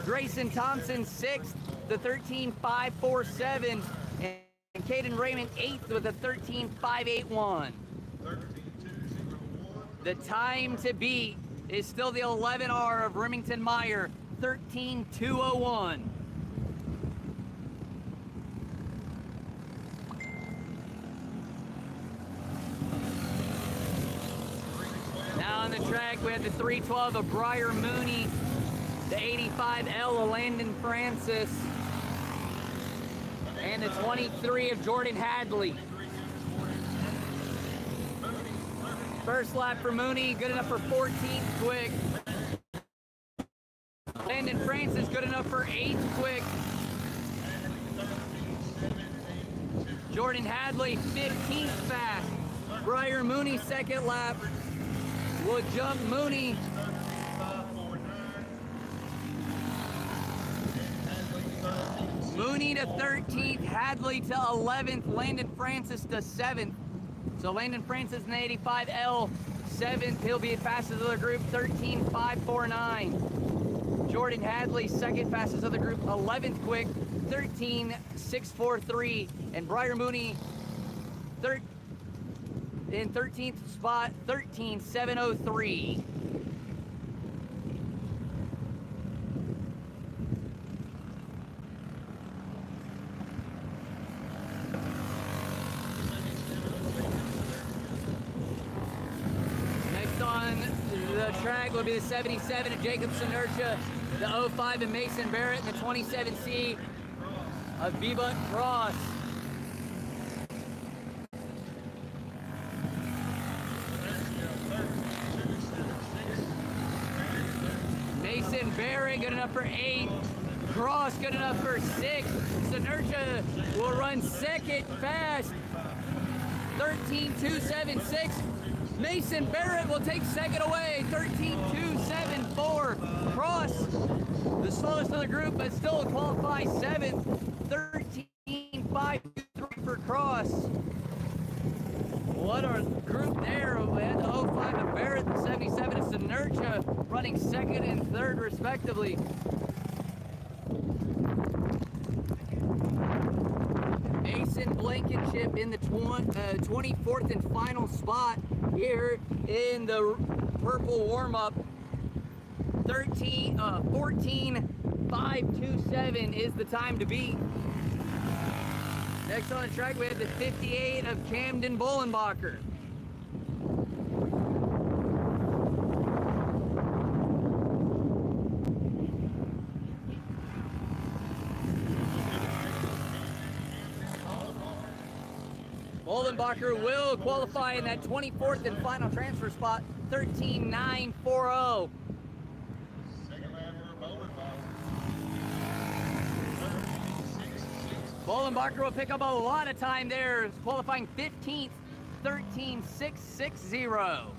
Grayson Thompson 6th, the 13.547, and Caden Raymond 8th with a 13.581. The time to beat is still the 11R of Remington Meyer, 13.201. Now on the track we have the 312 of Briar Mooney, the 85L of Landon Francis, and the 23 of Jordan Hadley. First lap for Mooney, good enough for 14th quick. Landon Francis, good enough for 8th quick. Jordan Hadley, 15th fast. Briar Mooney, second lap, will jump Mooney. Mooney to 13th, Hadley to 11th, Landon Francis to 7th. So Landon Francis in the 85L, 7th. He'll be fastest of the group, 13.549. Jordan Hadley, second fastest of the group, 11th quick, 13.643. And Briar Mooney, in 13th spot, 13.703. The track will be the 77 of Jacob Sinertia, the 05 of Mason Barrett, and the 27C of Bebut Cross. Mason Barrett good enough for 8. Cross good enough for 6. Sinertia will run second fast, 13.276. Mason Barrett will take second away, 13.274. Cross, the slowest of the group, but still will qualify 7th, 13.523 for Cross. What a group there. We had the 05 of Barrett, the 77 of Sinertia, running second and third respectively. Mason Blankenship in the 24th and final spot here in the purple warm-up. 14.527 is the time to beat. Next on the track we have the 58 of Camden Bollenbacher. Bollenbacher will qualify in that 24th and final transfer spot, 13.940. Bollenbacher will pick up a lot of time there, qualifying 15th, 13.660.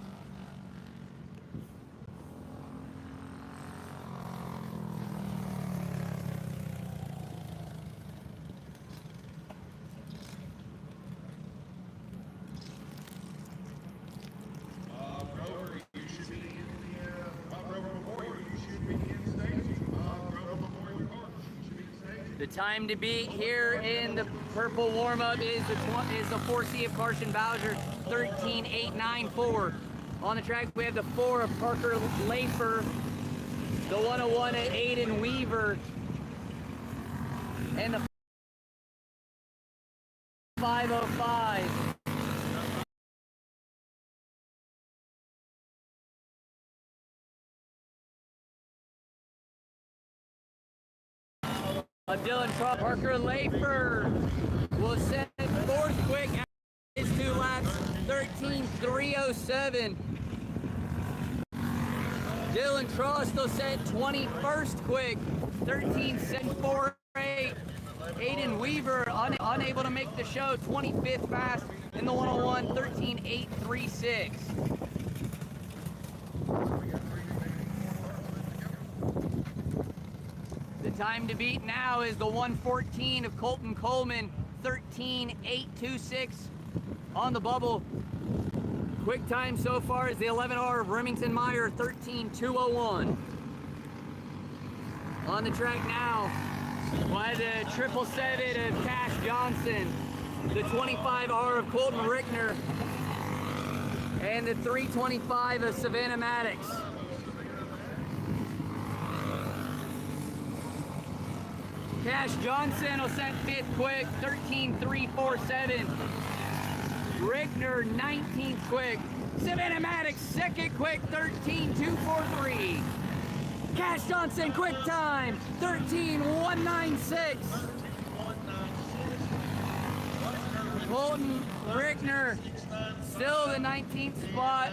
The time to beat here in the purple warm-up is the 4C of Carson Bowser, 13.894. On the track we have the 4 of Parker Lafer, the 101 of Aiden Weaver, and the 5:05. Dylan Trump, Parker Lafer will set fourth quick after his 2 laps, 13:307. Dylan Trost will set 21st quick, 13:748. Aiden Weaver unable to make the show, 25th fast in the 101, 13:836. The time to beat now is the 1:14 of Colton Coleman, 13:826 on the bubble. Quick time so far is the 11R of Remington Meyer, 13:201. On the track now, by the 777 of Cash Johnson, the 25R of Colton Rickner, and the 325 of Savannah Maddox. Cash Johnson will set 5th quick, 13:347. Rickner 19th quick. Savannah Maddox 2nd quick, 13:243. Cash Johnson quick time, 13:196. Colton Rickner still the 19th spot.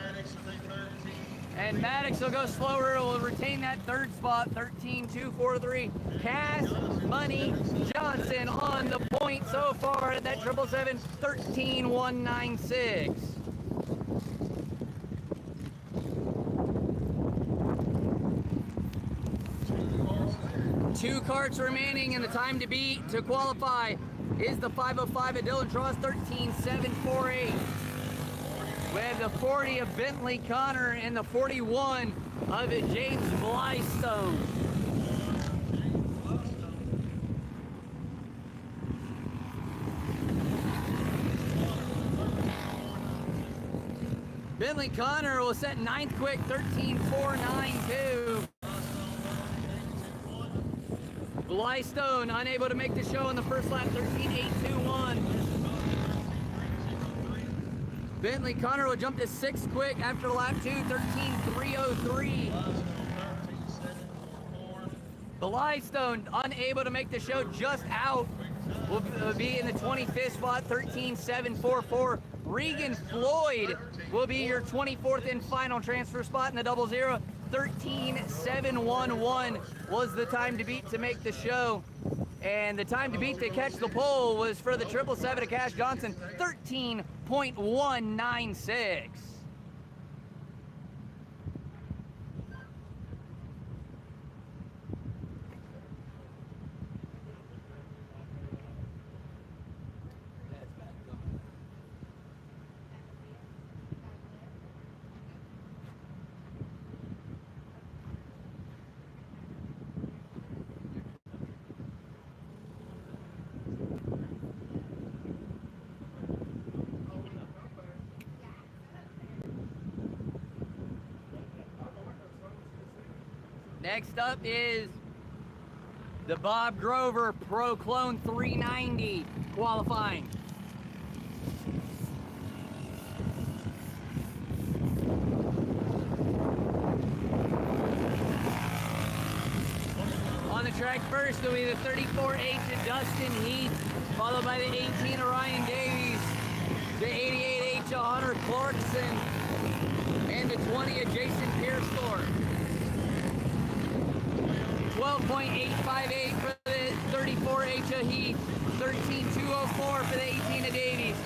And Maddox will go slower, will retain that 3rd spot, 13:243. Cash Money Johnson on the point so far at that 777, 13:196. Two carts remaining, and the time to beat to qualify is the 5:05 of Dylan Trost, 13:748. We have the 40 of Bentley Connor and the 41 of James Blystone. Bentley Connor will set 9th quick, 13:492. Blystone unable to make the show in the first lap, 13:821. Bentley Connor will jump to 6th quick after lap 2, 13:303. Blystone unable to make the show, just out, will be in the 25th spot, 13:744. Regan Floyd will be your 24th and final transfer spot in the 00. 13:711 was the time to beat to make the show. And the time to beat to catch the pole was for the 777 of Cash Johnson, 13:196. Next up is the Bob Grover Pro Clone 390 qualifying. On the track first will be the 34H of Dustin Heath, followed by the 18 of Ryan Davies, the 88H of Hunter Clarkson, and the 20 of Jason Piersthorpe. 12.858 for the 34H of Heath, 13.204 for the 18 of Davies,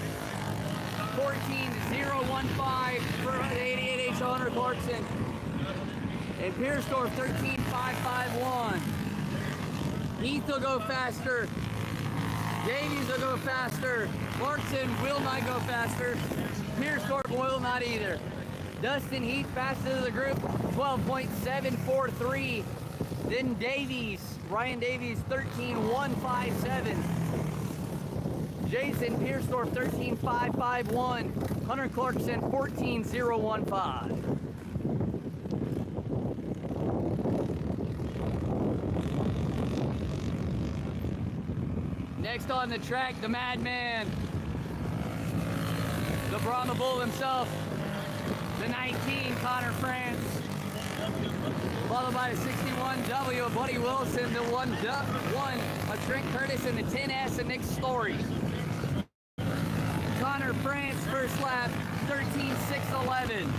14.015 for the 88H of Hunter Clarkson, and Piersthorpe 13.551. Heath will go faster, Davies will go faster, Clarkson will not go faster, Piersthorpe will not either. Dustin Heath fastest of the group, 12.743. Then Davies, Ryan Davies, 13.157. Jason Piersthorpe, 13.551. Hunter Clarkson, 14.015. Next on the track, the Madman, the Brahma Bull himself, the 19, Connor France, followed by the 61W, Buddy Wilson, the 1, of Trent Curtis, and the 10S of Nick Story. Connor France, first lap, 13.611.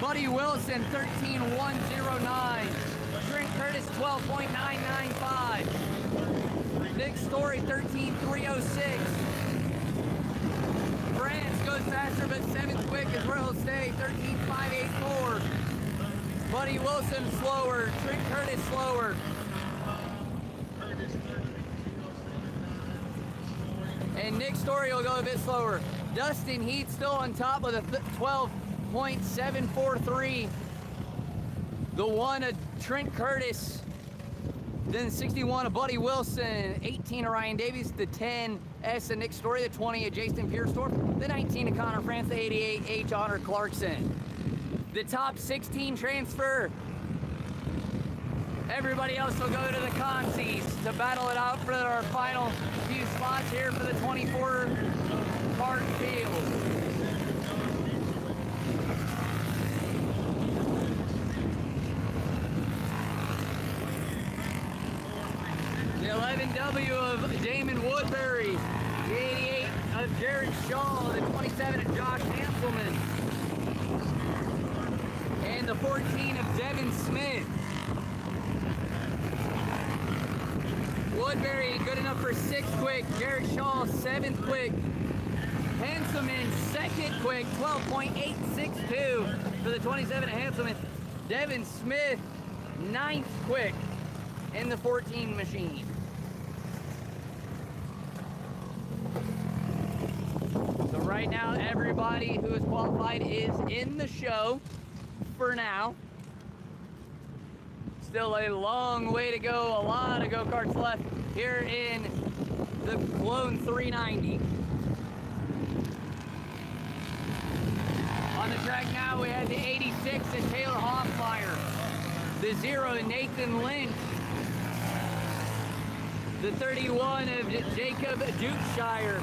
Buddy Wilson, 13.109. Trent Curtis, 12.995. Nick Story, 13.306. France goes faster, but 7th quick is where he'll stay, 13.584. Buddy Wilson slower, Trent Curtis slower. And Nick Story will go a bit slower. Dustin Heath still on top with a 12.743. The 1 of Trent Curtis. Then 61 of Buddy Wilson, 18 of Ryan Davies, the 10S of Nick Story, the 20 of Jason Pierstorff, the 19 of Connor France, the 88 H. Honor Clarkson. The top 16 transfer. Everybody else will go to the consies to battle it out for our final few spots here for the 24 cart field. The 11W of Damon Woodbury, the 88 of Jared Shaw, the 27 of Josh Hanselman, and the 14 of Devin Smith. Woodbury good enough for 6th quick, Jared Shaw 7th quick, Hanselman 2nd quick, 12.862 for the 27 of Hanselman. Devin Smith 9th quick in the 14 machine. So right now everybody who is qualified is in the show for now. Still a long way to go, a lot of go-karts left here in the Clone 390. On the track now we have the 86 of Taylor Hoffmeyer, the 0 of Nathan Lynch, the 31 of Jacob Dukeshire,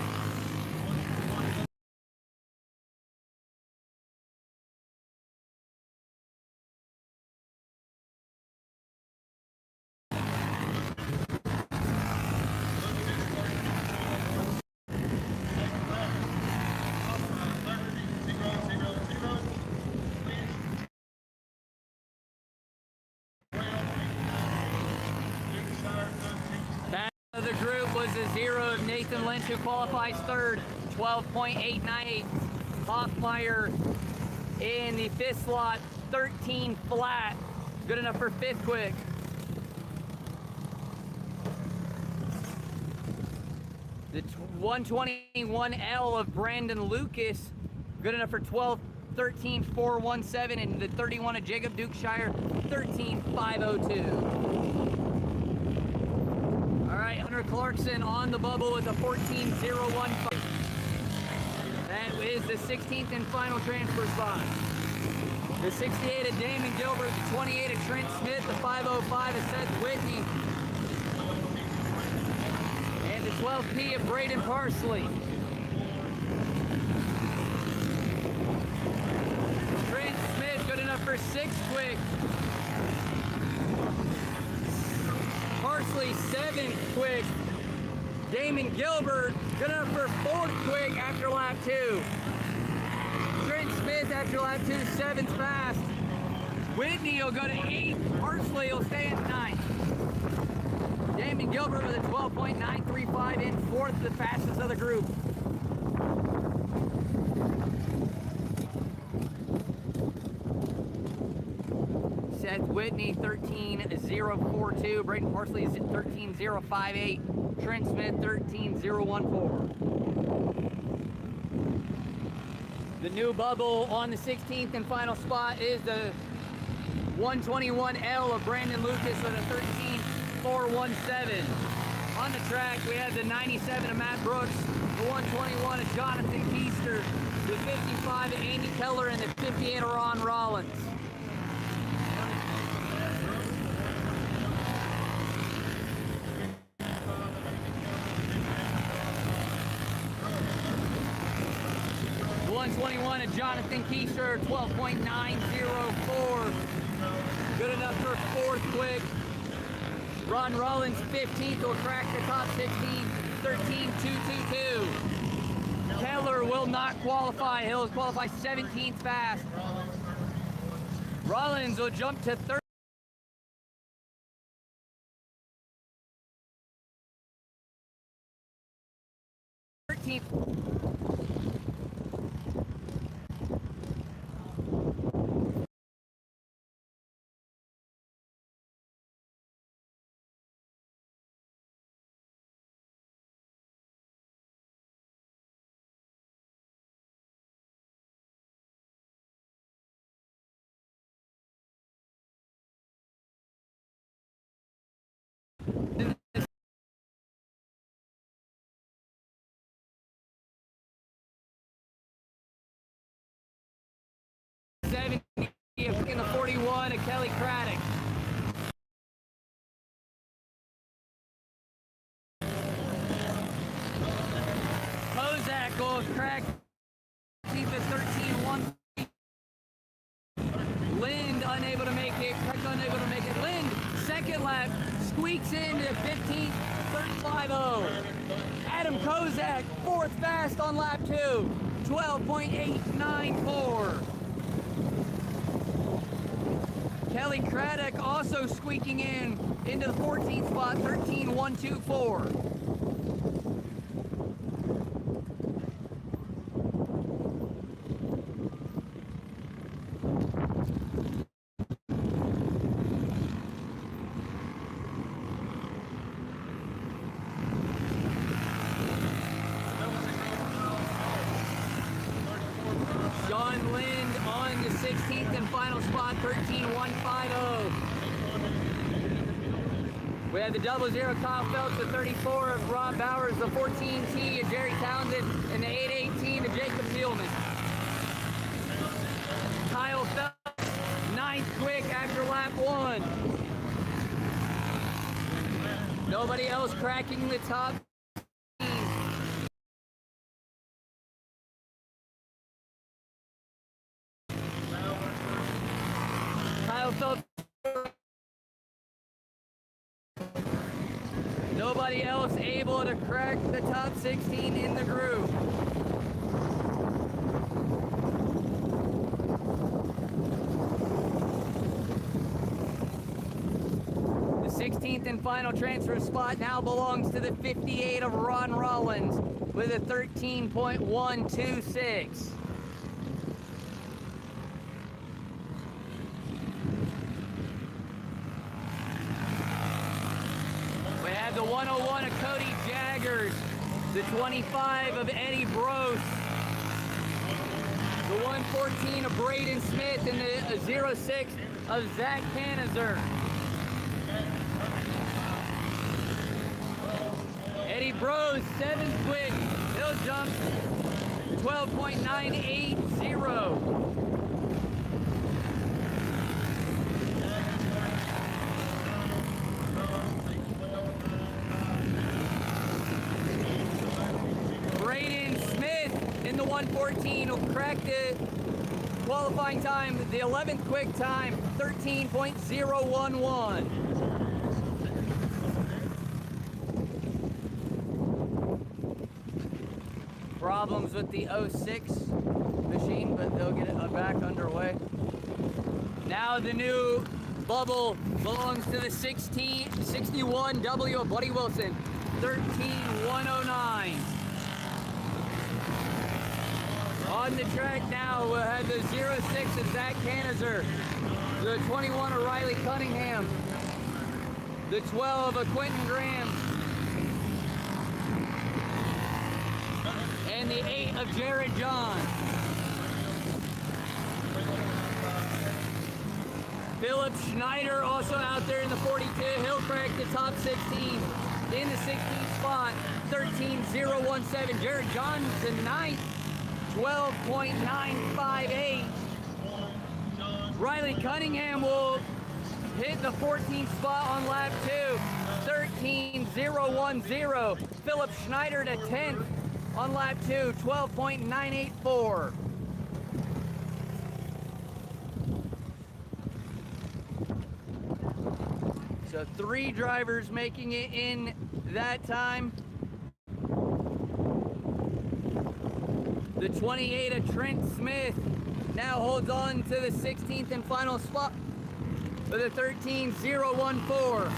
the group was a 0 of Nathan Lynch, who qualifies 3rd, 12.898. Hoffmeyer in the 5th slot, 13 flat, good enough for 5th quick. The 121L of Brandon Lucas, good enough for 12, 13.417, and the 31 of Jacob Dukeshire, 13.502. All right, Hunter Clarkson on the bubble with a 14.015. That is the 16th and final transfer spot. The 68 of Damon Gilbert, the 28 of Trent Smith, the 505 of Seth Whitney, and the 12P of Braden Parsley. Trent Smith, good enough for 6th quick. Parsley 7th quick. Damon Gilbert good enough for 4th quick after lap 2. Trent Smith after lap 2, 7th fast. Whitney will go to 8th. Parsley will stay at 9th. Damon Gilbert with a 12.935 in 4th, the fastest of the group. Seth Whitney, 13.042. Braden Parsley is at 13.058. Trent Smith, 13.014. The new bubble on the 16th and final spot is the 121L of Brandon Lucas with a 13.417. On the track, we have the 97 of Matt Brooks, the 121 of Jonathan Keister, the 55 of Andy Keller, and the 58 of Ron Rollins. The 1:21 of Jonathan Keisher, 12.904. Good enough for fourth quick. Ron Rollins, 15th, will crack the top 16, 13.222. Keller will not qualify. He'll qualify 17th fast. Rollins will jump to 13th. In the 41 of Kelly Craddock. Kozak will crack the 13.1. Lind unable to make it. Craig unable to make it. Lind, second lap, squeaks into 15th, 35.0. Adam Kozak, fourth fast on lap 2, 12.894. Kelly Craddock also squeaking into the 14th spot, 13.124. John Lind on the 16th and final spot, 13.150. We have the 00 Kyle Phelps, the 34 of Rob Bowers, the 14T of Jerry Townsend, and the 818 of Jacob Thielman. Kyle Phelps, 9th quick after lap 1. Nobody else cracking the top. Kyle Phelps. Nobody else able to crack the top 16 in the group. The 16th and final transfer spot now belongs to the 58 of Ron Rollins with a 13.126. The 101 of Cody Jaggers, the 25 of Eddie Brose, the 114 of Braden Smith, and the 06 of Zach Canizer. Eddie Brose, 7th quick, he'll jump 12.980. In the 114 will crack the qualifying time, the 11th quick time, 13.011. Problems with the 06 machine, but they'll get it back underway. Now the new bubble belongs to the 61 W of Buddy Wilson, 13.109. On the track now, we'll have the 06 of Zach Canizer, the 21 of Riley Cunningham, the 12 of Quentin Graham, and the 8 of Jared John. Philip Schneider also out there in the 42. He'll crack the top 16 in the 16th spot, 13.017. Jared Johnson, 9th. 12.958. Riley Cunningham will hit the 14th spot on lap 2, 13.010. Philip Schneider to 10th on lap 2, 12.984. So 3 drivers making it in that time. The 28 of Trent Smith now holds on to the 16th and final spot with a 13.014.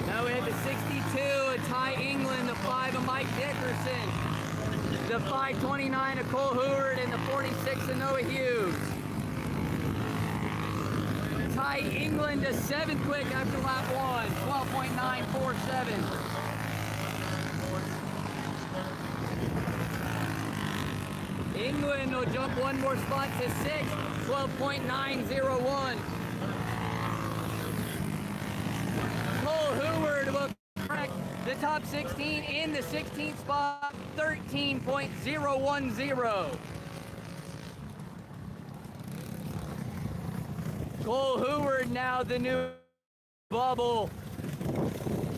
Now we have the 62 of Ty England, the 5 of Mike Dickerson, the 5.29 of Cole Heward, and the 46 of Noah Hughes. Ty England to 7th quick after lap 1, 12.947. England will jump 1 more spot to 6th, 12.901. Cole Heward will crack the top 16 in the 16th spot, 13.010. Cole Heward now the new bubble,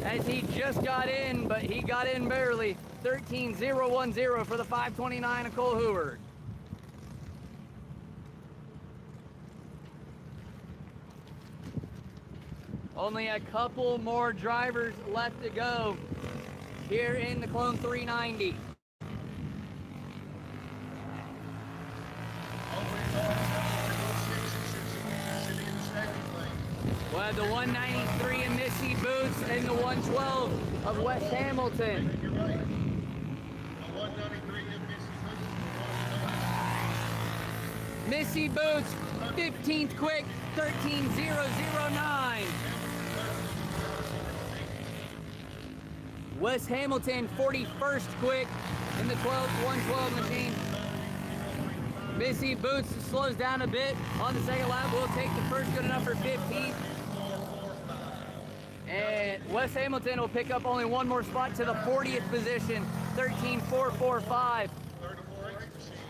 as he just got in, but he got in barely. 13.010 for the 5.29 of Cole Heward. Only a couple more drivers left to go here in the Clone 390. We'll have the 193 of Missy Boots and the 112 of Wes Hamilton. Missy Boots, 15th quick, 13.009. Wes Hamilton, 41st quick in the 112 machine. Missy Boots slows down a bit on the second lap. We'll take the first, good enough for 15th. And Wes Hamilton will pick up only 1 more spot to the 40th position, 13.445.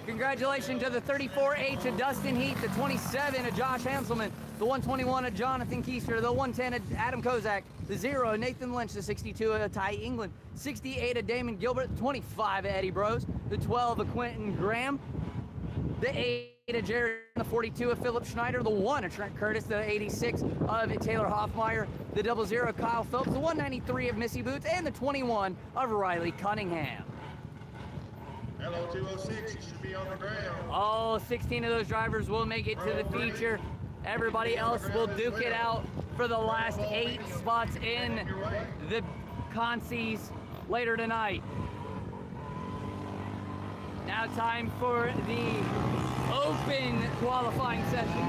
Congratulations to the 34H of Dustin Heath, the 27 of Josh Hanselman, the 121 of Jonathan Keister, the 110 of Adam Kozak, the 0 of Nathan Lynch, the 62 of Ty England, 68 of Damon Gilbert, the 25 of Eddie Brose, the 12 of Quentin Graham, the 8 of Jared, the 42 of Philip Schneider, the 1 of Trent Curtis, the 86 of Taylor Hoffmeyer, the 00 of Kyle Phillips, the 193 of Missy Boots, and the 21 of Riley Cunningham. Hello, 206, you should be on the ground. All 16 of those drivers will make it to the feature. Everybody else will duke it out for the last 8 spots in the consies later tonight. Now time for the open qualifying session.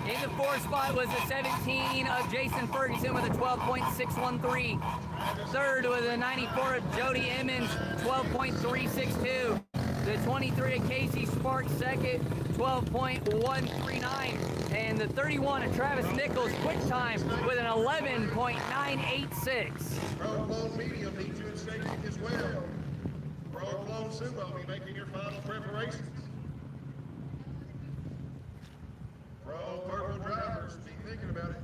In the 4th spot was the 17 of Jason Ferguson with a 12.613. 3rd was the 94 of Jody Emmons, 12.362. The 23 of Casey Sparks, 2nd, 12.139. And the 31 of Travis Nichols, quick time with an 11.986. Pro Clone Medium needs you in staging as well. Pro Clone Sumo, be making your final preparations. Pro Purple drivers, be thinking about it.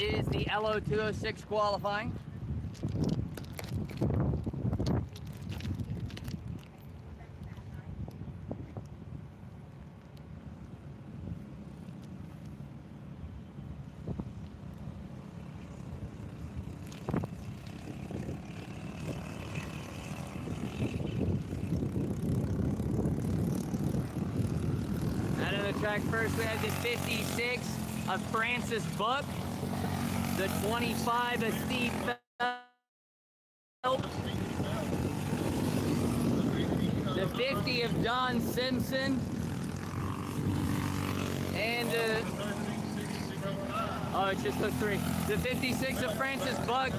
Is the LO206 qualifying. track first, we have the 56 of Francis Buck, the 25 of Steve Phelps, the 50 of Don Simpson, and it's just those three. The 56 of Francis Buck,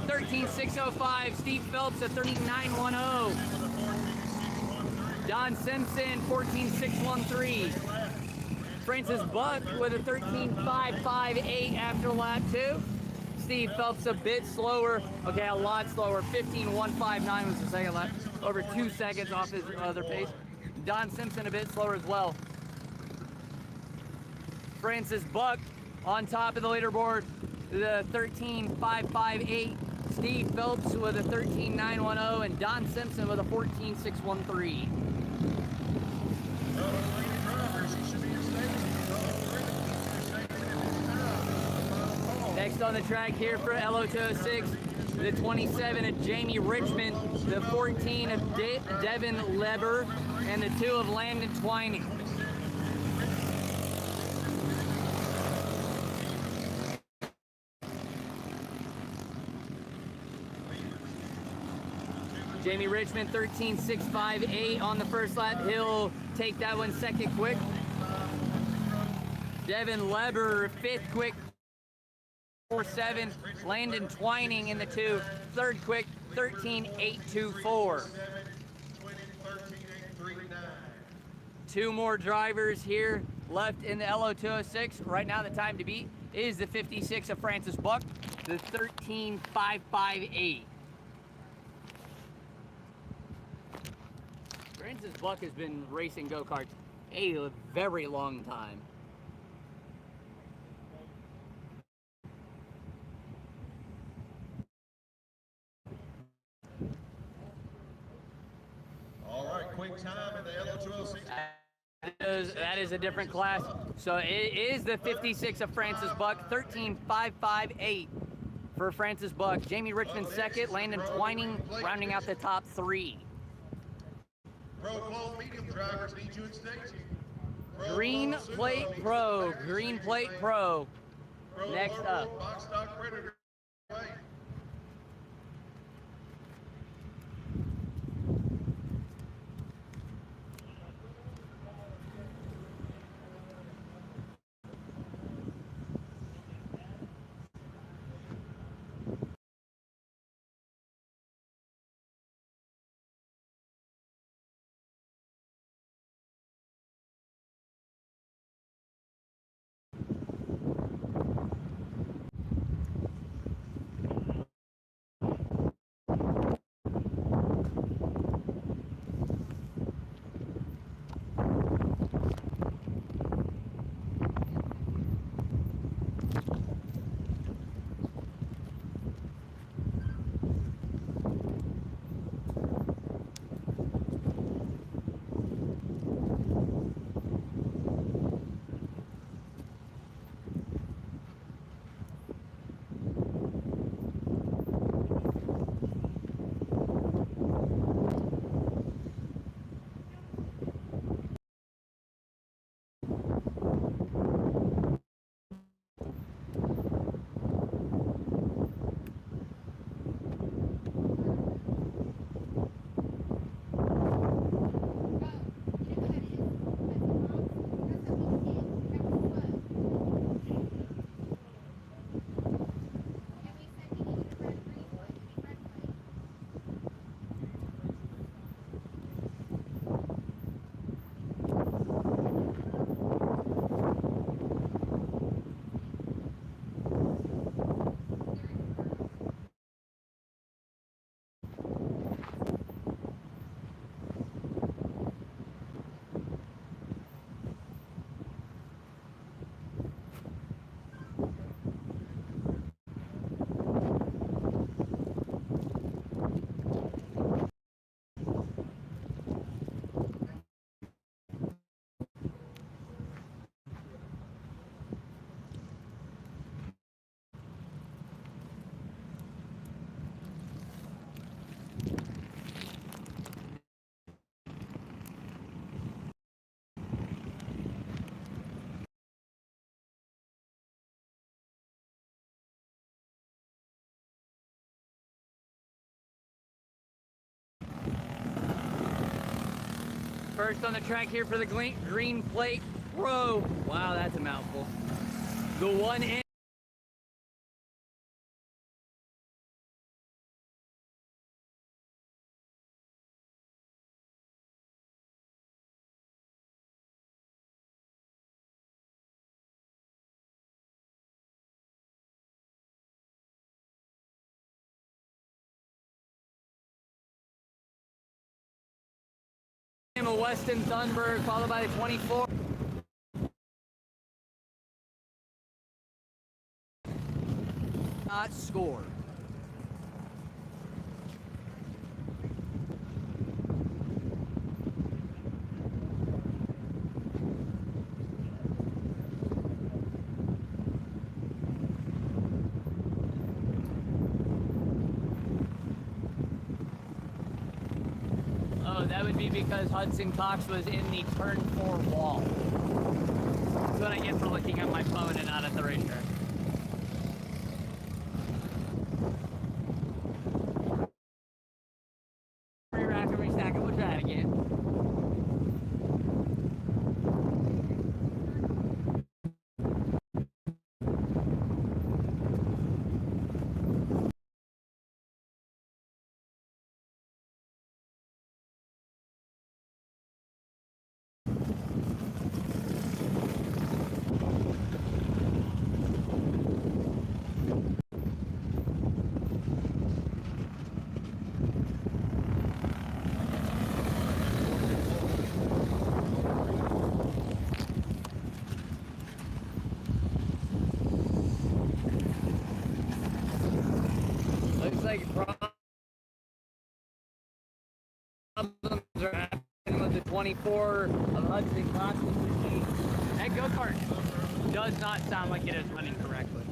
13.605. Steve Phelps at 13.910. Don Simpson, 14.613. Francis Buck with a 13.558 after lap 2. Steve Phelps a bit slower. Okay, a lot slower. 15.159 was the second lap. Over 2 seconds off his other pace. Don Simpson a bit slower as well. Francis Buck on top of the leaderboard, the 13.558. Steve Phelps with a 13.910, and Don Simpson with a 14.613. Next on the track here for L206, the 27 of Jamie Richmond, the 14 of Devin Leber, and the 2 of Landon Twining. Jamie Richmond, 13.658 on the first lap. He'll take that one second quick. Devin Leber, 5th quick, 4.7. Landon Twining in the 2, 3rd quick, 13.824. 2 more drivers here left in the LO206. Right now the time to beat is the 56 of Francis Buck, the 13.558. Francis Buck has been racing go-karts a very long time. All right, quick time in the LO206. That is a different class. So it is the 56 of Francis Buck, 13.558 for Francis Buck. Jamie Richmond second, Landon Twining rounding out the top 3. Pro clone medium drivers need you in staging. Green Plate Pro, Green Plate Pro. Next up. Box stock predator. First on the track here for the green plate pro. Wow, that's a mouthful. The 1M. A Weston Thunberg, followed by the 24. Not score. Oh, that would be because Hudson Cox was in the turn 4 wall. That's what I get for looking at my phone and not at the racetrack. Re-rack and restack it, we'll try it again. Looks like problems are happening with the 24 of Hudson Cox. That go-kart does not sound like it is running correctly.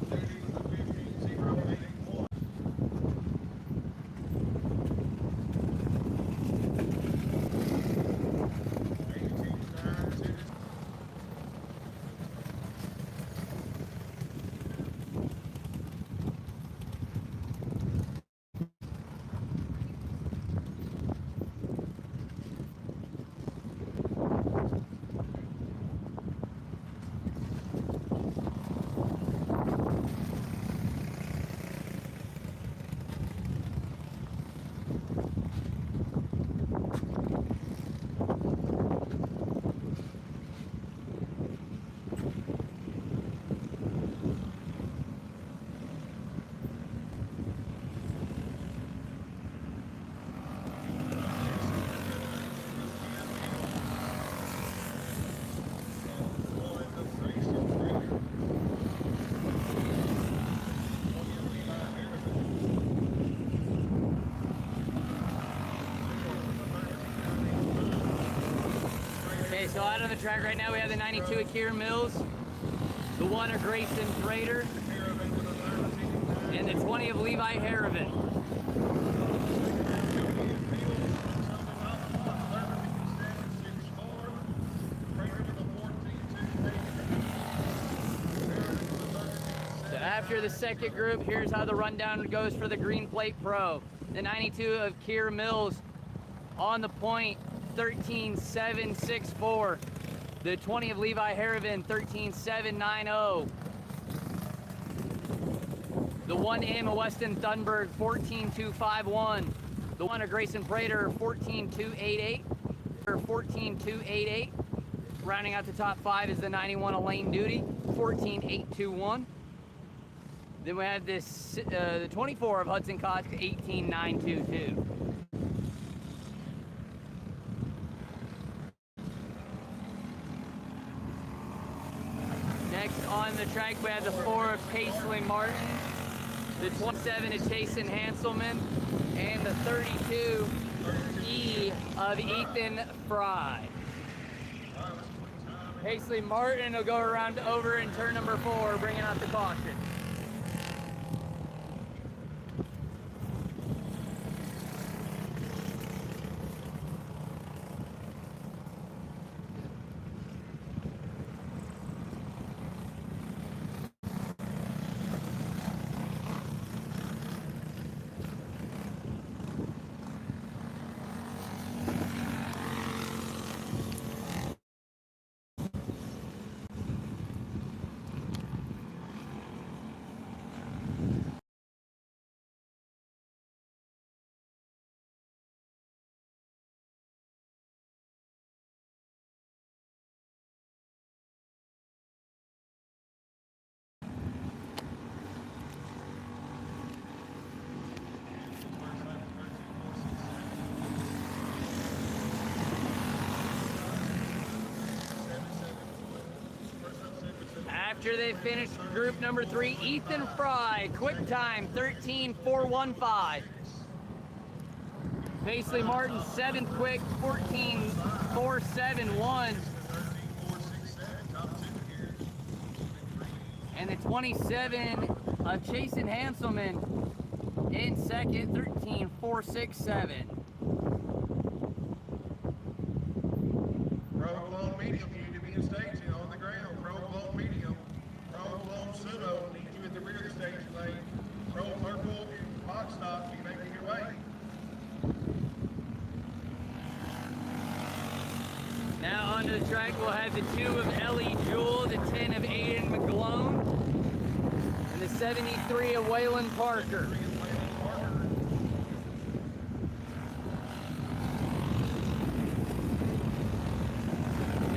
Okay, so out on the track right now we have the 92 Akira Mills, the 1 of Grayson Prater, and the 20 of Levi Harrivan. So after the second group, here's how the rundown goes for the Green Plate Pro. The 92 of Akira Mills on the point, 13.764. The 20 of Levi Harrivan, 13.790. The 1M of Weston Thunberg, 14.251. The 1 of Grayson Prater, 14.288. Or 14.288. Rounding out the top 5 is the 91 of Lane Duty, 14.821. Then we have this the 24 of Hudson Cox, 18.922. Next on the track, we have the 4 of Paisley Martin, the 27 of Jason Hanselman, and the 32 E of Ethan Fry. Paisley Martin will go around over in turn number 4, bringing out the caution. After they finished group number 3, Ethan Fry, quick time 13.415. Paisley Martin, 7th quick, 14.471. And the 27 of Chasen Hanselman in second, 13.467. Provolone medium, you need to be in staging on the ground. Provolone medium. Provolone sumo, need you at the rear of the staging lane. Pro purple and box stop, you making your way. Now onto the track, we'll have the 2 of Ellie Jewell, the 10 of Aiden McGlone, and the 73 of Waylon Parker.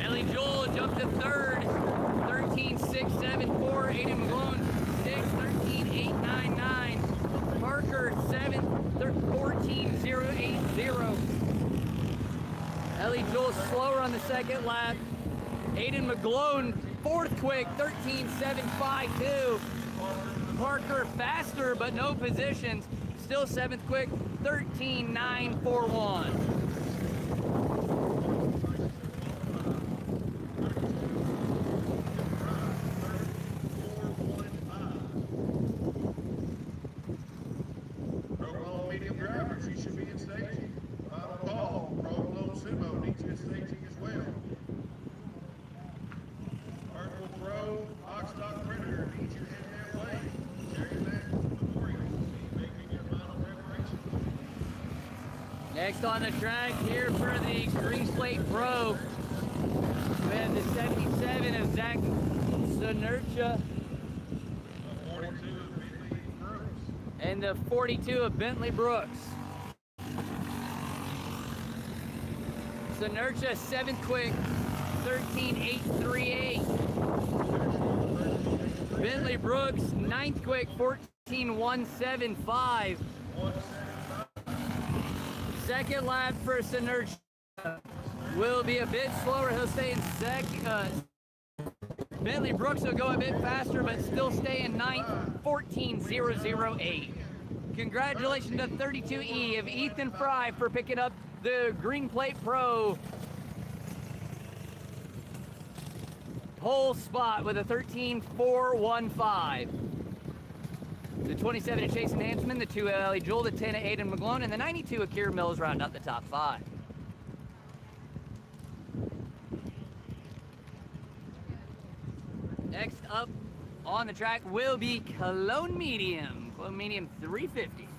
Ellie Jewell jumped to 3rd, 13.674. Aiden McGlone, 6th, 13.899. Parker, 7th, 14.080. Ellie Jewell slower on the second lap. Aiden McGlone, 4th quick, 13.752. Parker faster, but no positions. Still 7th quick, 13.941. Provolone medium drivers, you should be in staging. Final call, Provolone sumo needs you in staging as well. Purple pro, box stock predator needs you in that way. Carry that before you making your final preparation. Next on the track here for the Green Plate Pro, we have the 77 of Zach Sonercha 42 of Bentley Brooks. and the 42 of Bentley Brooks. Sonercha, 7th quick, 13.838. Bentley Brooks, 9th quick, 14.175. Second lap for Sonercha will be a bit slower. He'll stay in second. Bentley Brooks will go a bit faster, but still stay in 9th, 14.008. Congratulations to 32E of Ethan Fry for picking up the Green Plate Pro pole spot with a 13.415. The 27 of Chasen Hanselman, the 2 of Ellie Jewell, the 10 of Aiden McGlone, and the 92 of Kieran Mills round out the top 5. Next up on the track will be Cologne Medium. Cologne Medium 350.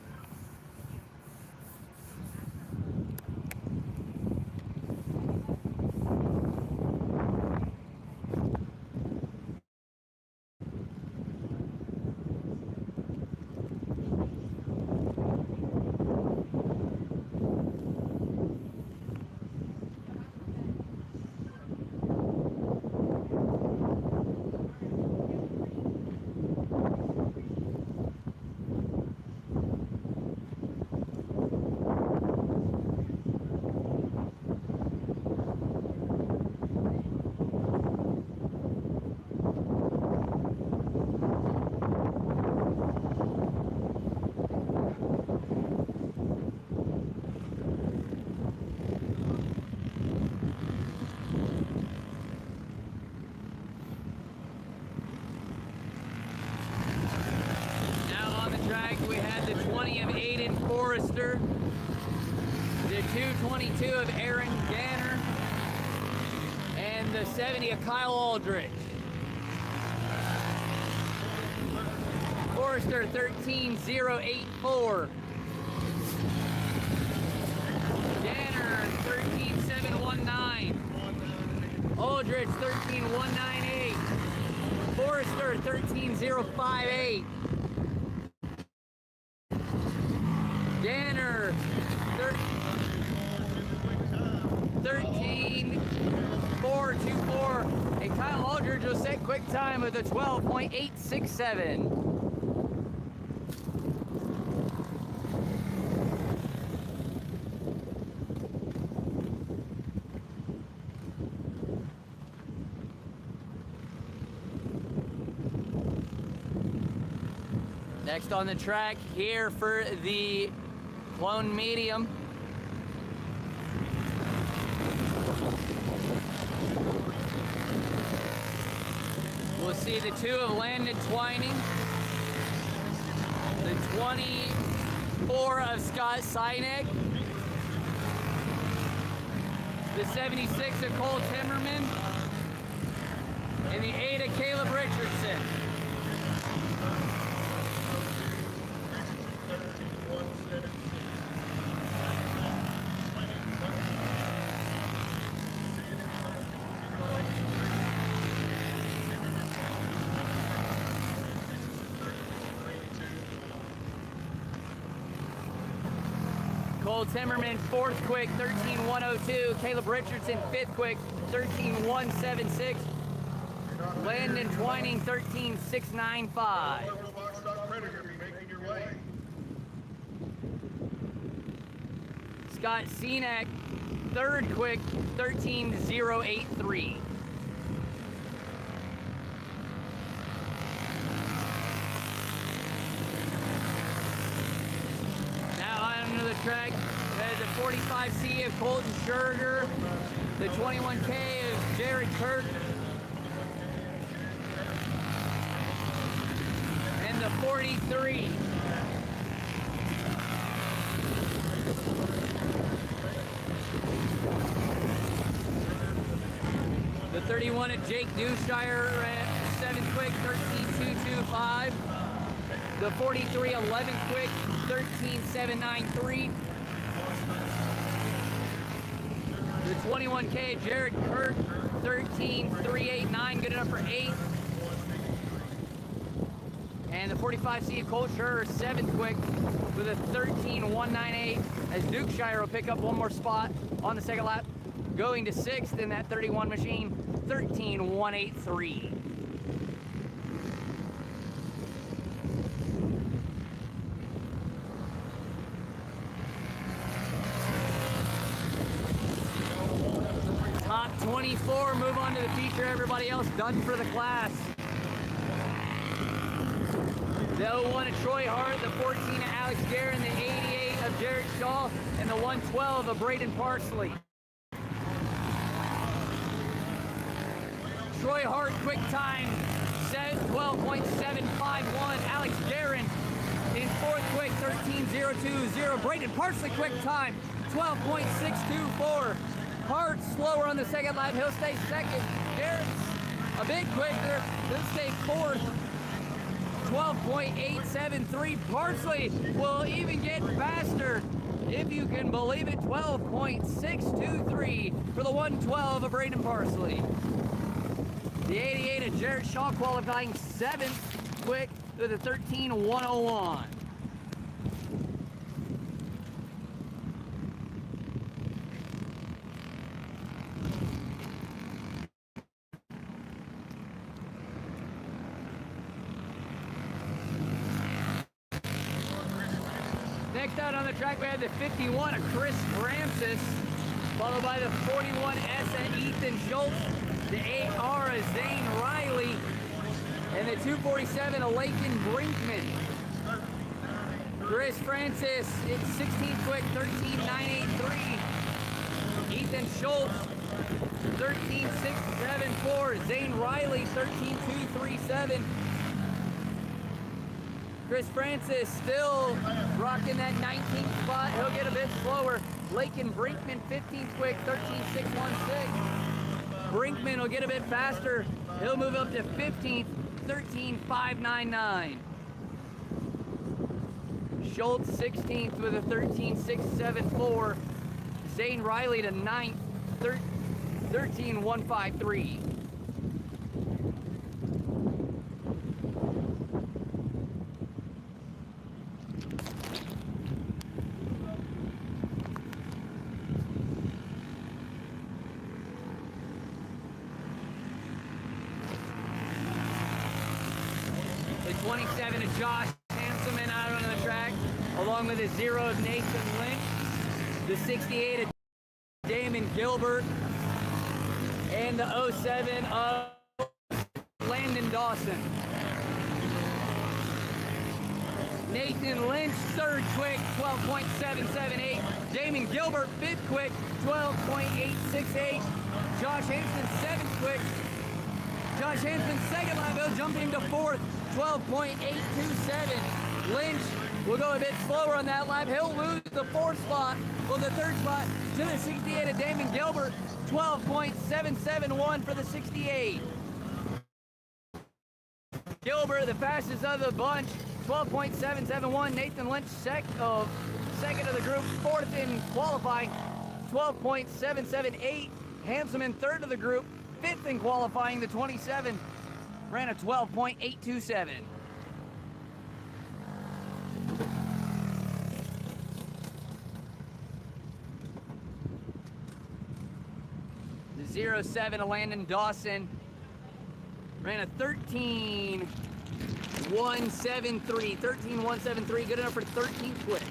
We had the 20 of Aiden Forrester, the 222 of Aaron Ganner, and the 70 of Kyle Aldrich. Forrester 13.084. Ganner 13.719. Aldrich 13.198. Forrester 13.058. Danner, 13.424, and Kyle Aldridge will set quick time with a 12.867. Next on the track here for the Clone Medium. We'll see the 2 of Landon Twining, the 24 of Scott Sinek, the 76 of Cole Timmerman, and the 8 of Caleb Richardson. Cole Timmerman, 4th quick, 13.102. Caleb Richardson, 5th quick, 13.176. Landon Twining, 13.695. Scott Sinek, 3rd quick, 13.083. Track has the 45C of Colton Scherger, the 21K of Jared Kirk, and the 43. The 31 of Jake Dewshire, 7th quick, 13.225. The 43, 11th quick, 13.793. The 21K, Jared Kirk, 13.389, good enough for 8th. And the 45C of Colt Scherger, 7th quick, with a 13.198, as Dukeshire will pick up one more spot on the second lap, going to 6th in that 31 machine, 13.183. Top 24, move on to the feature. Everybody else done for the class. The 01 of Troy Hart, the 14 of Alex Guerin, the 88 of Jared Shaw, and the 112 of Braden Parsley. Troy Hart, quick time, 12.751. Alex Guerin in 4th quick, 13.020. Braden Parsley, quick time, 12.624. Hart slower on the second lap, he'll stay 2nd. Guerin's a bit quicker, he'll stay 4th. 12.873. Parsley will even get faster, if you can believe it. 12.623 for the 112 of Braden Parsley. The 88 of Jared Shaw qualifying 7th quick with a 13.101. Next out on the track, we have the 51 of Chris Francis, followed by the 41S of Ethan Schultz, the 8R of Zane Riley, and the 247 of Lakin Brinkman. Chris Francis, it's 16th quick, 13.983. Ethan Schultz, 13.674. Zane Riley, 13.237. Chris Francis still rocking that 19th spot. He'll get a bit slower. Lakin Brinkman, 15th quick, 13.616. Brinkman will get a bit faster. He'll move up to 15th, 13.599. Schultz, 16th with a 13.674. Zane Riley to 9th, 13.153. The 27 of Josh Hanselman out on the track, along with the 0 of Nathan Lynch. The 68 of Damon Gilbert, and the 07 of Landon Dawson. Nathan Lynch, third quick, 12.778. Damon Gilbert, fifth quick, 12.868. Josh Hansen, seventh quick. Josh Hansen, second lap, he'll jump into fourth, 12.827. Lynch will go a bit slower on that lap. He'll lose the fourth spot, well, the third spot, to the 68 of Damon Gilbert, 12.771 for the 68. Gilbert, the fastest of the bunch, 12.771. Nathan Lynch, second of the group, fourth in qualifying, 12.778. Hanselman, third of the group, fifth in qualifying, the 27, ran a 12.827. The 07 of Landon Dawson ran a 13.173. 13.173, good enough for 13th quick.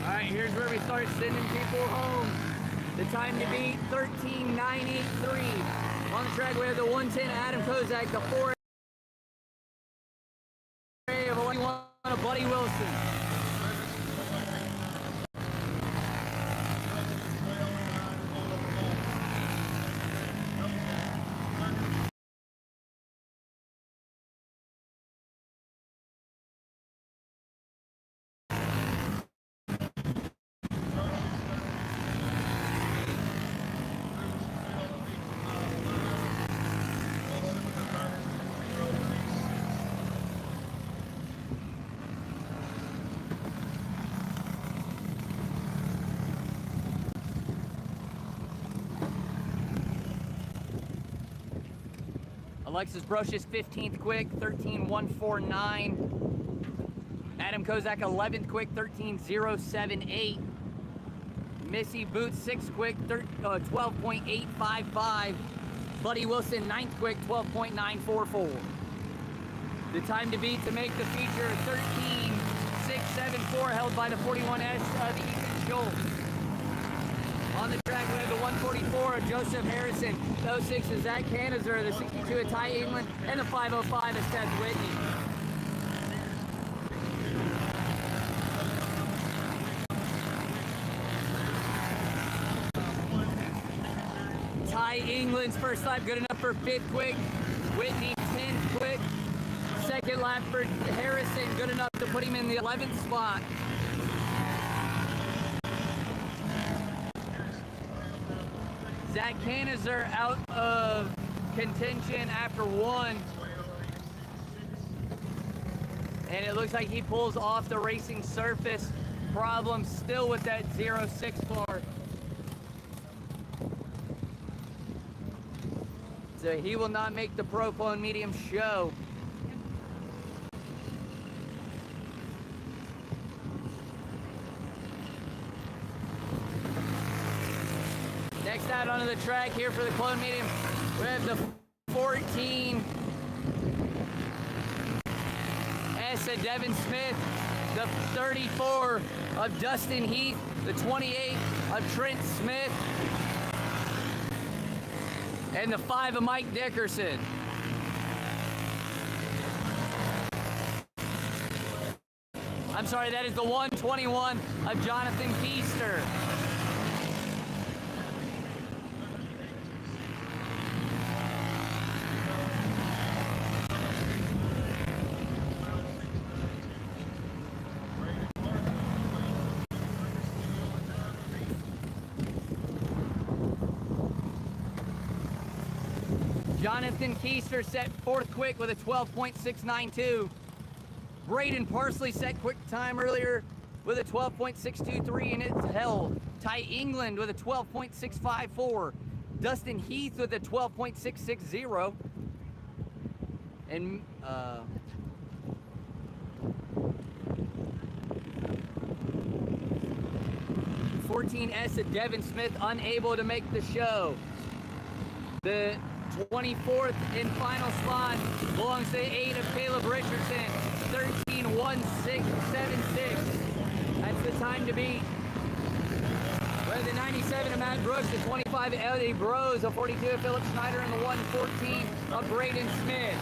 All right, here's where we start sending people home. The time to beat, 13.983. On the track, we have the 110 Adam Kozak, the 4 of 11 of Buddy Wilson. Alexis Brocious, 15th quick, 13.149. Adam Kozak, 11th quick, 13.078. Missy Boots, 6th quick, 12.855. Buddy Wilson, 9th quick, 12.944. The time to beat to make the feature, 13.674, held by the 41S of Ethan Schultz. On the track, we have the 144 of Joseph Harrison, the 06 of Zach Canizer, the 62 of Ty England, and the 505 of Seth Whitney. Ty England's first lap, good enough for 5th quick. Whitney, 10th quick. Second lap for Harrison, good enough to put him in the 11th spot. Zach Canizer out of contention after one. And it looks like he pulls off the racing surface. Problem still with that 06 car. So he will not make the Pro Clone Medium show. Next out onto the track here for the Clone Medium, we have the 14 S of Devin Smith, the 34 of Dustin Heath, the 28 of Trent Smith, and the 5 of Mike Dickerson. I'm sorry, that is the 121 of Jonathan Keister. Jonathan Keister set 4th quick with a 12.692. Braden Parsley set quick time earlier with a 12.623, and it's held. Ty England with a 12.654. Dustin Heath with a 12.660. And 14S of Devin Smith unable to make the show. The 24th and final slot belongs to 8 of Caleb Richardson, 13.1676. That's the time to beat. Where the 97 27 of Matt Brooks, the 25 of Eddie Bros, a 42 of Philip Schneider, and the 114 of Braden Smith.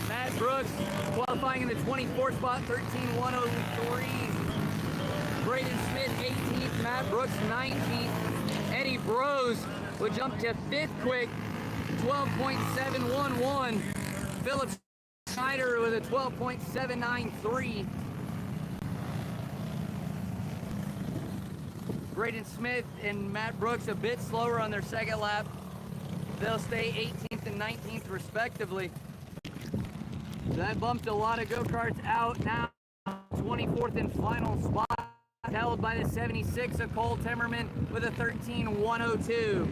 Matt Brooks qualifying in the 24th spot, 13-103. Braden Smith 18th, Matt Brooks 19th. Eddie Bros would jump to 5th quick, 12.711. Philip Schneider with a 12.793. Braden Smith and Matt Brooks a bit slower on their second lap. They'll stay 18th and 19th respectively. That bumped a lot of go-karts out. Now 24th and final spot held by the 76 of Cole Timmerman with a 13-102.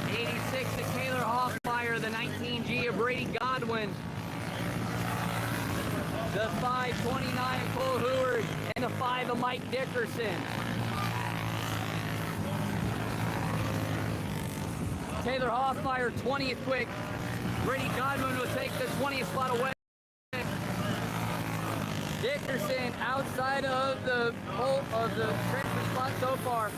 86 of Taylor Hoffmeyer, the 19G of Brady Godwin. The 529 of Cole Heward and the 5 of Mike Dickerson. Taylor Hoffmeyer 20th quick. Brady Godwin will take the 20th spot away. Dickerson outside of the transfer spot so far.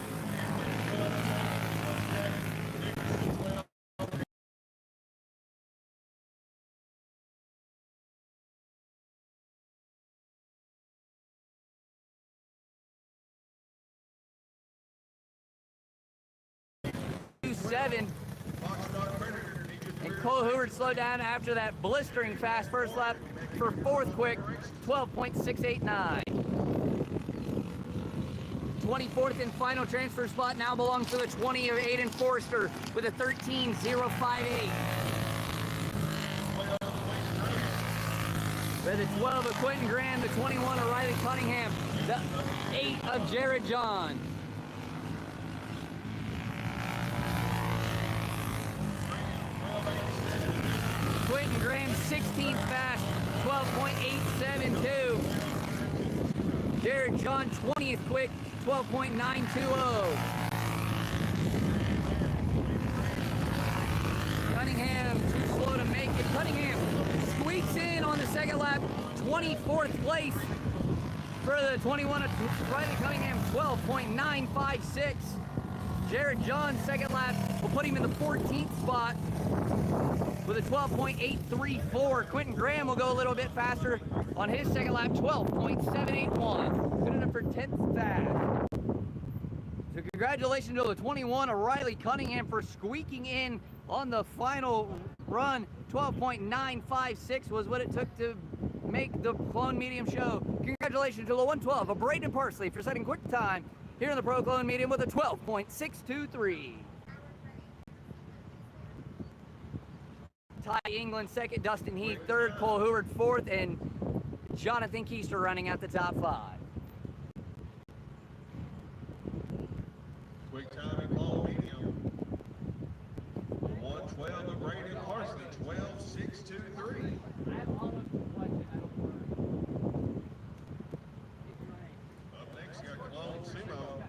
Seven. And Cole Heward slowed down after that blistering fast first lap for 4th quick, 12.689. 24th and final transfer spot now belongs to the 20 of Aiden Forster with a 13.058. For the 12 of Quentin Graham, the 21 of Riley Cunningham, the 8 of Jared John. Quentin Graham 16th fast, 12.872. Jared John 20th quick, 12.920. Cunningham too slow to make it. Cunningham squeaks in on the second lap, 24th place for the 21 of Riley Cunningham, 12.956. Jared John's second lap will put him in the 14th spot with a 12.834. Quentin Graham will go a little bit faster on his second lap, 12.781. Good enough for 10th fast. So congratulations to the 21 of Riley Cunningham for squeaking in on the final run. 12.956 was what it took to make the Clone Medium show. Congratulations to the 112 of Braden Parsley for setting quick time here in the Pro Clone Medium with a 12.623. Ty England second, Dustin Heath third, Cole Heward fourth, and Jonathan Keister running out the top 5. Quick time in Clone Medium. 112 of Braden Parsley, 12.623. Up next, you got Clone Sumo.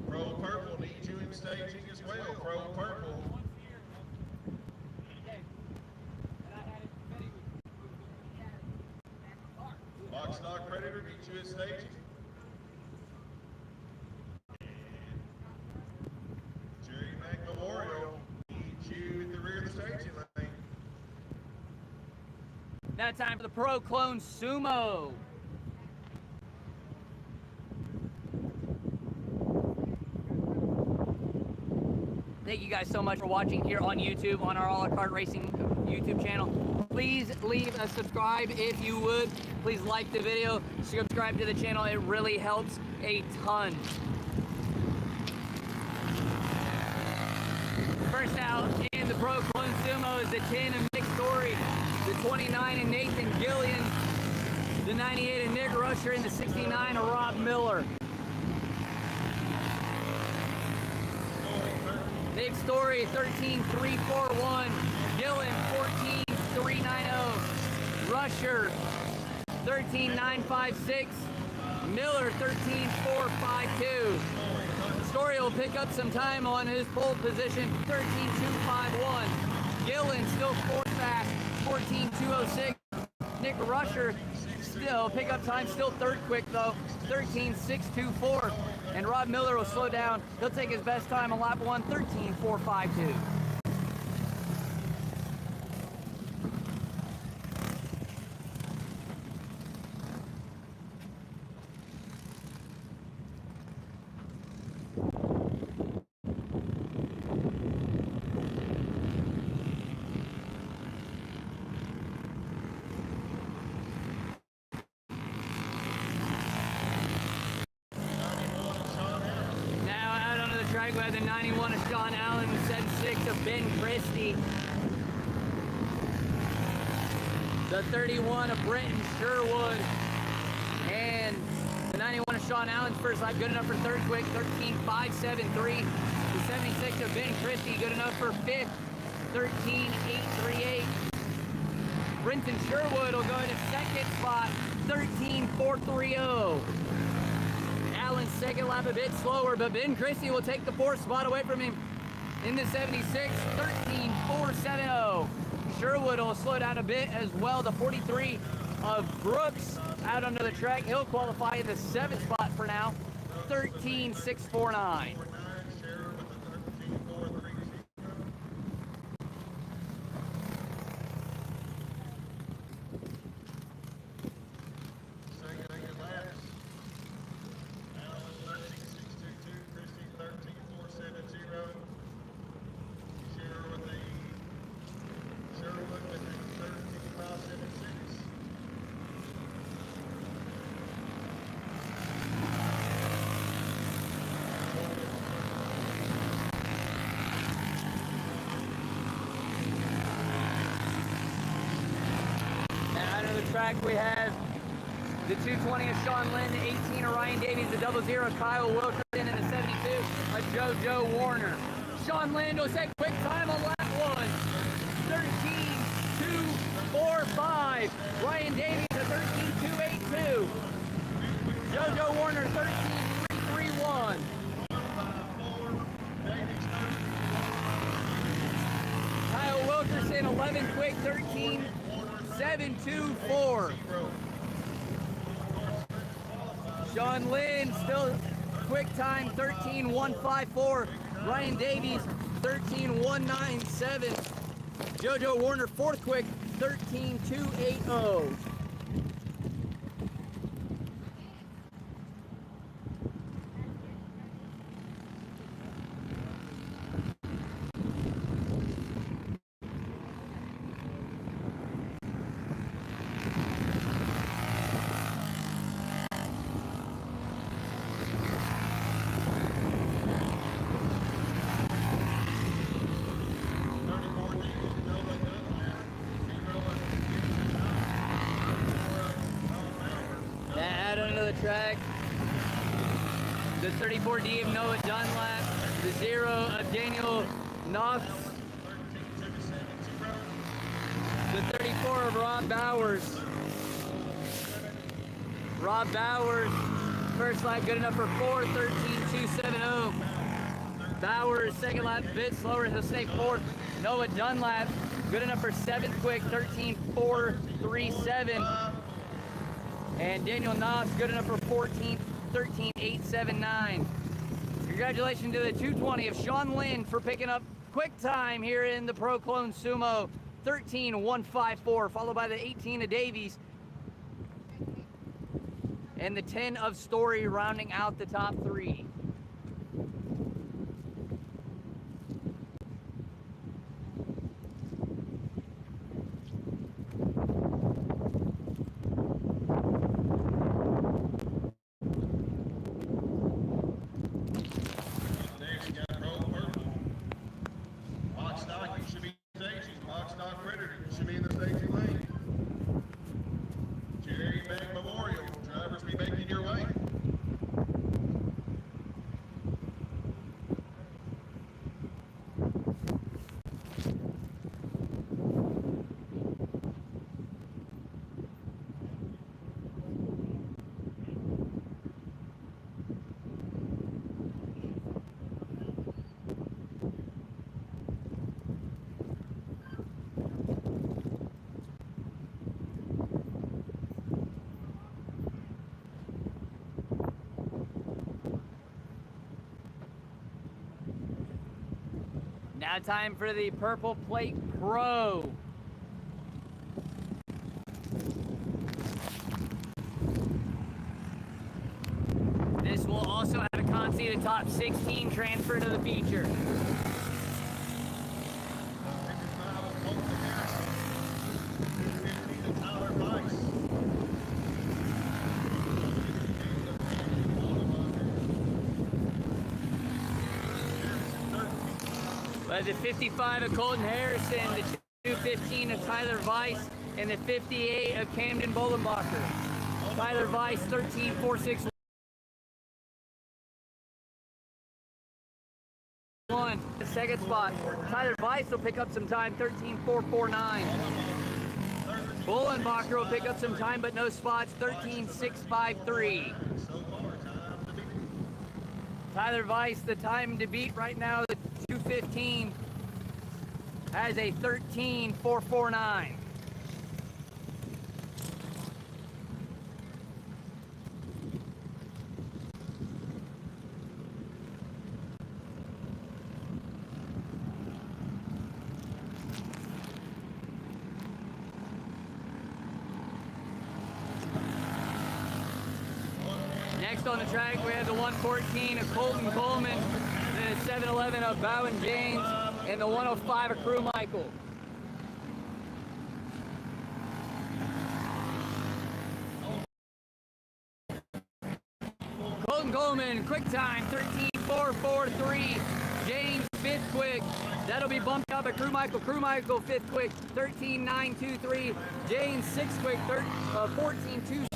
Pro Purple needs you in staging as well. Pro Purple. Box Stock Predator needs you in staging. Jerry Mack Memorial needs you in the rear of the staging lane. Now time for the Pro Clone Sumo. Thank you guys so much for watching here on YouTube, on our All Kart Racing YouTube channel. Please leave a subscribe if you would. Please like the video, subscribe to the channel. It really helps a ton. First out in the Pro Clone Sumo is the 10 of Nick Story, the 29 of Nathan Gillian, the 98 of Nick Rusher, and the 69 of Rob Miller. Nick Story 13.341, Gillen 14.390, Rusher 13.956, Miller 13.452. Story will pick up some time on his pole position, 13.251. Gillen still fourth fast, 14.206. Nick Rusher still pick up time, still third quick though, 13.624. And Rob Miller will slow down. He'll take his best time on lap 1, 13.452. We have the 91 of Sean Allen, the 76 of Ben Christie, the 31 of Brenton Sherwood, and the 91 of Sean Allen's first lap, good enough for third quick, 13.573. The 76 of Ben Christie, good enough for fifth, 13.838. Brenton Sherwood will go to second spot, 13.430. Allen's second lap a bit slower, but Ben Christie will take the fourth spot away from him in the 76, 13.470. Sherwood will slow down a bit as well. The 43 of Brooks out onto the track. He'll qualify in the seventh spot for now, 13.649. Track we have the 220 of Sean Lynn, the 18 of Ryan Davies, the 00 Kyle Wilkerson, and the 72 of JoJo Warner. Sean Lynn will take quick time on lap 1, 13.245. Ryan Davies at 13.282. JoJo Warner 13.331. Kyle Wilkerson 11 quick, 13.724. Sean Lynn still quick time, 13.154. Ryan Davies 13.197. JoJo Warner fourth quick, 13.280. Track, the 34D of Noah Dunlap, the 0 of Daniel Knox, the 34 of Rob Bowers. Rob Bowers, first lap good enough for 4, 13.270. Bowers, second lap a bit slower, he'll stay fourth. Noah Dunlap, good enough for seventh quick, 13.437. And Daniel Knox, good enough for 14th, 13.879. Congratulations to the 220 of Sean Lynn for picking up quick time here in the Pro Clone Sumo, 13.154, followed by the 18 of Davies. And the 10 of Story rounding out the top three. Now time for the Purple Plate Pro. This will also have a Consolation top 16 transfer to the feature. The 55 of Colton Harrison, the 215 of Tyler Weiss, and the 58 of Camden Bolenbacher. Tyler Weiss, 13.461. The second spot. Tyler Weiss will pick up some time, 13.449. Bolenbacher will pick up some time, but no spots, 13.653. Tyler Weiss, the time to beat right now, the 215 has a 13.449. Next on the track, we have the 114 of Colton Coleman, the 711 of Bowen James, and the 105 of Crew Michael. Colton Coleman, quick time, 13.443. James, fifth quick. That'll be bumped up at Crew Michael. Crew Michael, fifth quick, 13.923. James, sixth quick, 14.2.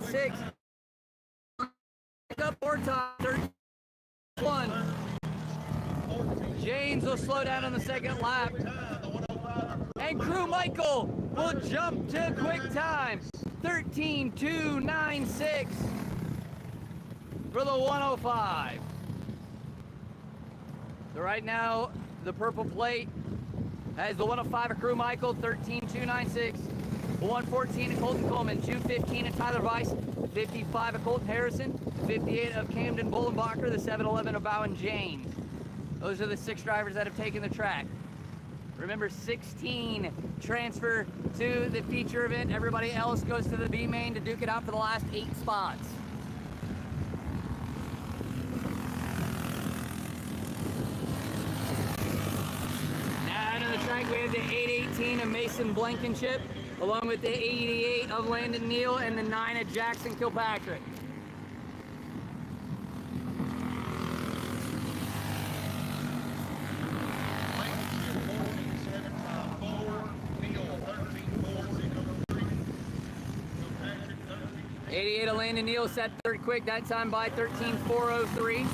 6. Up more time. 31. James will slow down on the second lap. And Crew Michael will jump to quick time. 13.296 for the 105. So right now, the Purple Plate has the 105 of Crew Michael, 13.296. 114 of Colton Coleman, 215 of Tyler Weiss, 55 of Colton Harrison, 58 of Camden Bolenbacher, the 711 of Bowen James. Those are the 6 drivers that have taken the track. Remember, 16 transfer to the feature event. Everybody else goes to the B main to duke it out for the last 8 spots. Now out on the track, we have the 818 of Mason Blankenship, along with the 88 of Landon Neal and the 9 of Jackson Kilpatrick. '88 of Landon Neal set third quick, that time by 13.403.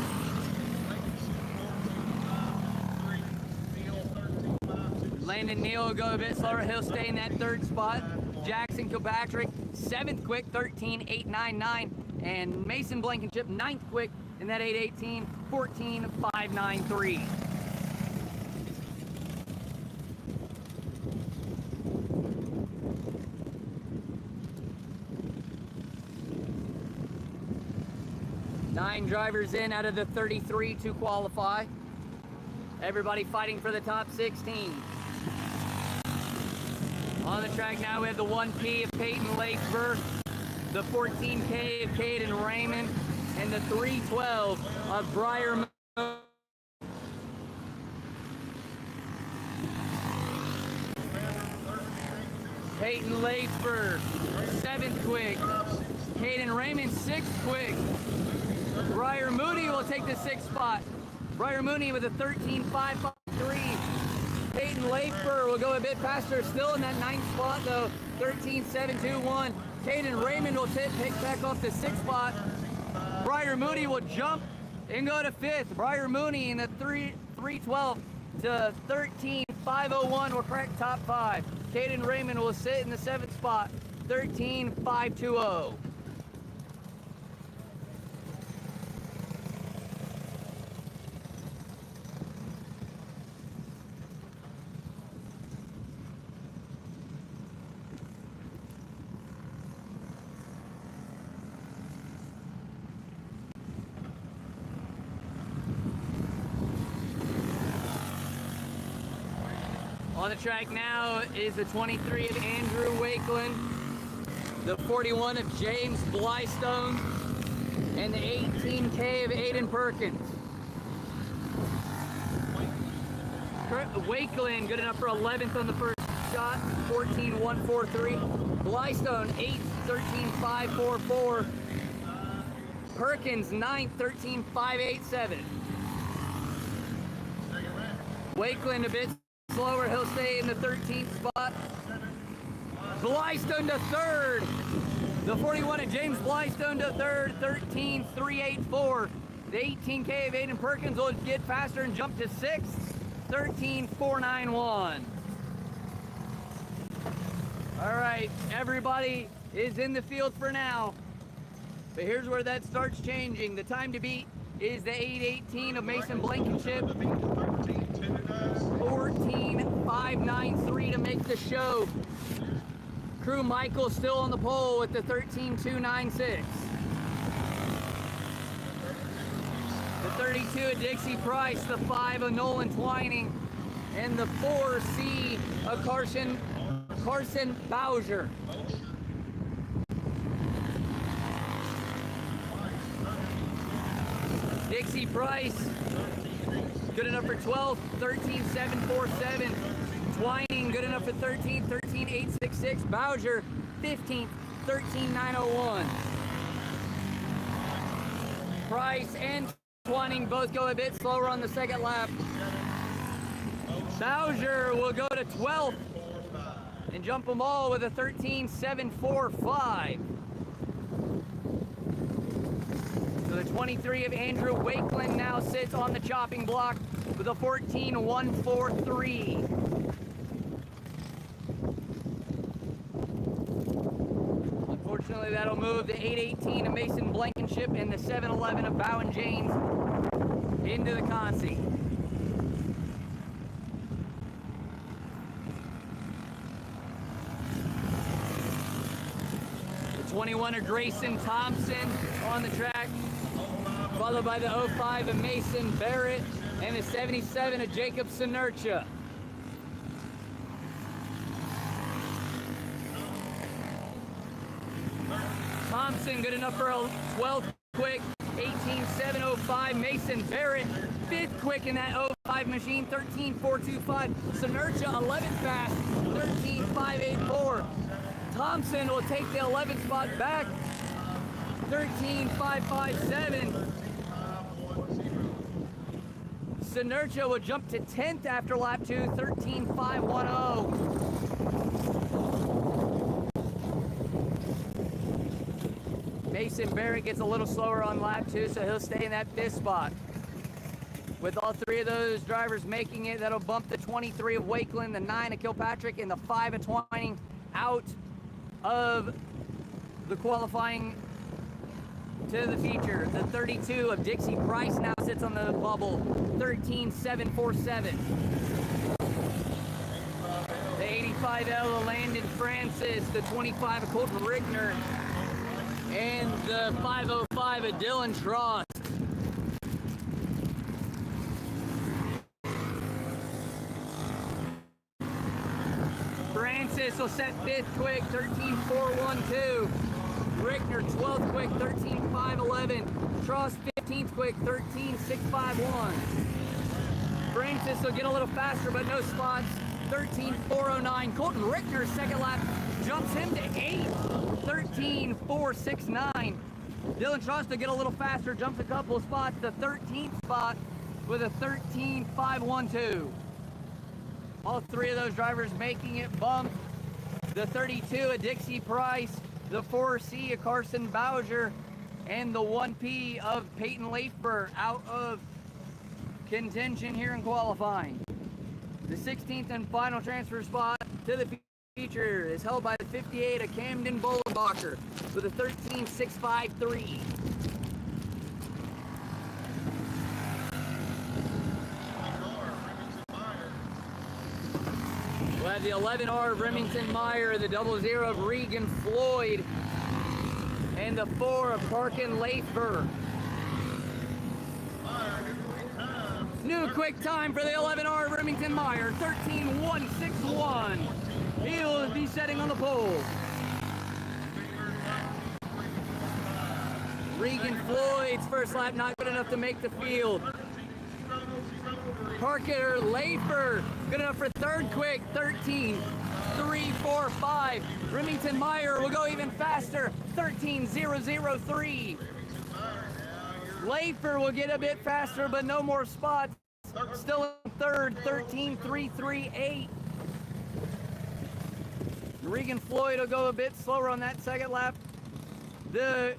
Landon Neal will go a bit slower. He'll stay in that third spot. Jackson Kilpatrick, 7th quick, 13.899. And Mason Blankenship, 9th quick in that 818, 14.593. Nine drivers in out of the 33 to qualify. Everybody fighting for the top 16. On the track now, we have the 1P of Peyton Lakesburg, the 14K of Caden Raymond, and the 312 of Briar. Peyton Lakesburg, 7th quick. Caden Raymond, 6th quick. Briar Mooney will take the 6th spot. Briar Mooney with a 13.553. Peyton Lafer will go a bit faster, still in that 9th spot though, 13.721. Caden Raymond will pick back off the 6th spot. Briar Mooney will jump and go to 5th. Briar Mooney in the 312 to 13.501 will crack top 5. Caden Raymond will sit in the 7th spot, 13.520. On the track now is the 23 of Andrew Wakeland, the 41 of James Blystone, and the 18K of Aiden Perkins. Wakeland good enough for 11th on the first shot, 14.143. Blystone 8th, 13.544. Perkins 9th, 13.587. Wakeland a bit slower, he'll stay in the 13th spot. Blystone to 3rd. The 41 of James Blystone to 3rd, 13.384. The 18K of Aiden Perkins will get faster and jump to 6th, 13.491. All right, everybody is in the field for now. But here's where that starts changing. The time to beat is the 8:18 of Mason Blankenship. 14.593 to make the show. Crew Michael still on the pole with the 13.296. The 32 of Dixie Price, the 5 of Nolan Twining, and the 4C of Carson Bowser. Dixie Price, good enough for 12th, 13.747. Twining, good enough for 13th, 13.866. Bowser, 15th, 13.901. Price and Twining both go a bit slower on the second lap. Bowser will go to 12th and jump them all with a 13.745. So the 23 of Andrew Wakeland now sits on the chopping block with a 14.143. Unfortunately, that'll move the 8:18 of Mason Blankenship and the 7:11 of Bowen James into the Consi. The 21 of Grayson Thompson on the track, followed by the 05 of Mason Barrett and the 77 of Jacob Sinercha. Thompson good enough for a 12th quick, 18.705. Mason Barrett 5th quick in that 05 machine, 13.425. Sinercha 11th fast, 13.584. Thompson will take the 11th spot back, 13.557. Sinercha will jump to 10th after lap 2, 13.510. Mason Barrett gets a little slower on lap 2, so he'll stay in that 5th spot. With all 3 of those drivers making it, that'll bump the 23 of Wakeland, the 9 of Kilpatrick, and the 5 of Twining out of the qualifying to the feature. The 32 of Dixie Price now sits on the bubble, 13.747. The 85L of Landon Francis, the 25 of Colton Rickner, and the 505 of Dylan Trost. Francis will set 5th quick, 13.412. Rickner 12th quick, 13.511. Trost 15th quick, 13.651. Francis will get a little faster, but no spots, 13.409. Colton Rickner, second lap, jumps him to 8th, 13.469. Dylan Trost will get a little faster, jumps a couple of spots, the 13th spot with a 13.512. All 3 of those drivers making it bump. The 32 of Dixie Price, the 4C of Carson Bowser, and the 1P of Peyton Leifber out of contention here in qualifying. The 16th and final transfer spot to the feature is held by the 58 of Camden Bollenbacher with a 13.653. We'll have the 11R of Remington Meyer, the 00 of Regan Floyd, and the 4 of Parkin Leifber. New quick time for the 11R Remington Meyer, 13.161. He will be setting on the pole. Regan Floyd's first lap not good enough to make the field. Parker Lafer good enough for third quick, 13.345. Remington Meyer will go even faster, 13.003. Lafer will get a bit faster, but no more spots. Still in third, 13.338. Regan Floyd will go a bit slower on that second lap. They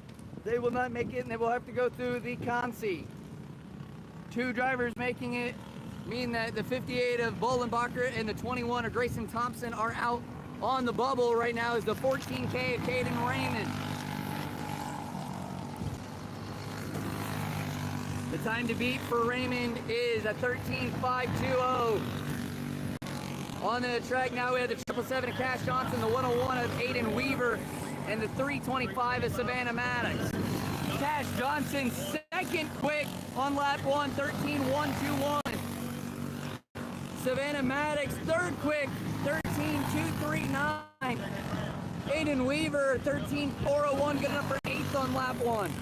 will not make it, and they will have to go through the Consi. Two drivers making it mean that the 58 of Bolenbacher and the 21 of Grayson Thompson are out on the bubble right now is the 14K of Caden Raymond. The time to beat for Raymond is a 13.520. On the track now we have the 777 of Cash Johnson, the 101 of Aiden Weaver, and the 325 of Savannah Maddox. Cash Johnson second quick on lap 1, 13.121. Savannah Maddox third quick, 13.239. Aiden Weaver, 13.401, good enough for 8th on lap 1.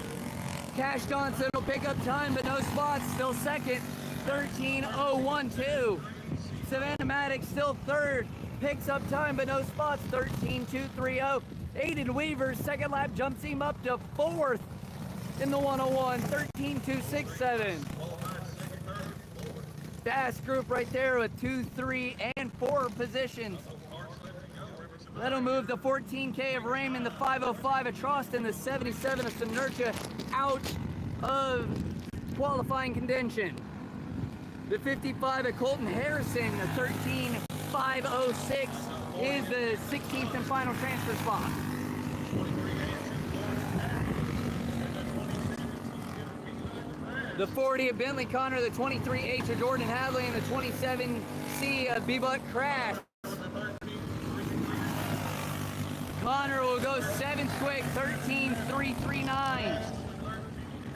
Cash Johnson will pick up time, but no spots, still second, 13.012. Savannah Maddox still third, picks up time, but no spots, 13.230. Aiden Weaver, second lap, jumps him up to 4th in the 101, 13.267. Fast group right there with 2, 3, and 4 positions. That'll move the 14K of Raymond, the 505 of Troston, the 77 of Sonurcha out of qualifying contention. The 55 of Colton Harrison, the 13.506 is the 16th and final transfer spot. The 40 of Bentley Connor, the 23H of Jordan Hadley, and the 27C of B-Buck Crash. Connor will go 7th quick, 13.339.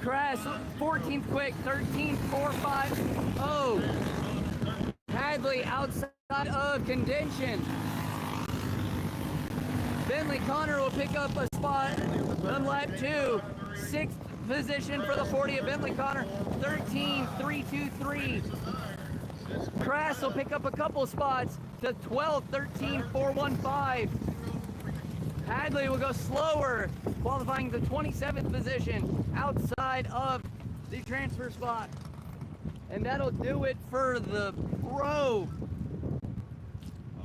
Crash 14th quick, 13.450. Hadley outside of contention. Bentley Connor will pick up a spot on lap 2. 6th position for the 40 of Bentley Connor, 13.323. Crash will pick up a couple spots to 12th, 13.415. Hadley will go slower, qualifying the 27th position outside of the transfer spot. And that'll do it for the pro.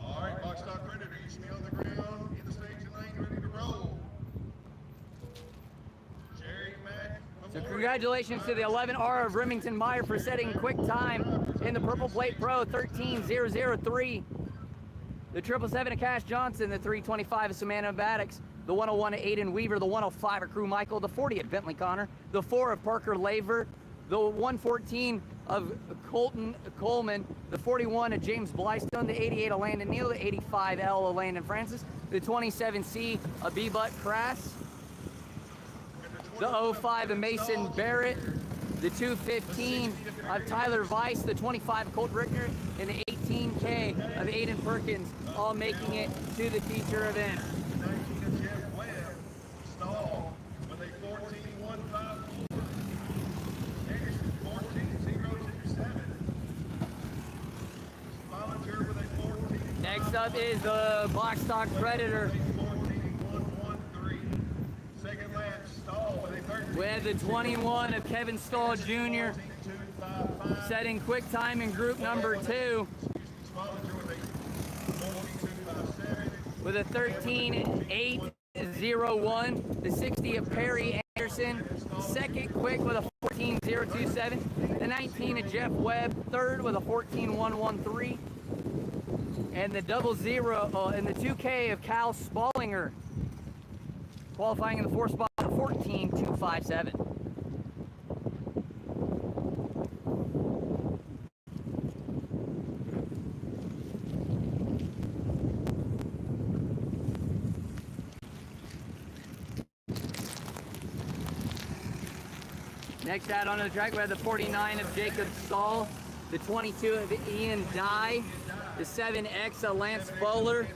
All right, box stock ready. You should be on the ground, in the staging lane, ready to roll. Jerry, Matt. So congratulations to the 11R of Remington Meyer for setting quick time in the Purple Plate Pro, 13.003. The 777 of Cash Johnson, the 325 of Savannah Maddox, the 101 of Aiden Weaver, the 105 of Crew Michael, the 40 of Bentley Connor, the 4 of Parker Laver, the 114 of Colton Coleman, the 41 of James Blystone, the 88 of Landon Neal, the 85L of Landon Francis, the 27C of B-Butt Crass, the 05 of Mason Barrett, the 215 of Tyler Weiss, the 25 of Colt Rickner, and the 18K of Aiden Perkins, all making it to the feature event. 19 of Jeff Webb, stall with a 14.154. Anderson 14.027. Volunteer with a 14. Next up is the Box Stock Predator. 14.113. Second lap, stall with a 13. We have the 21 of Kevin Stahl Jr. setting quick time in group number 2 with a 13.801. The 60 of Perry Anderson second quick with a 14.027. The 19 of Jeff Webb third with a 14.113. And the 00 and the 2K of Cal Spallinger qualifying in the 4th spot, 14.257. Next out onto the track, we have the 49 of Jacob Stahl, the 22 of Ian Dye, the 7X of Lance Fuller,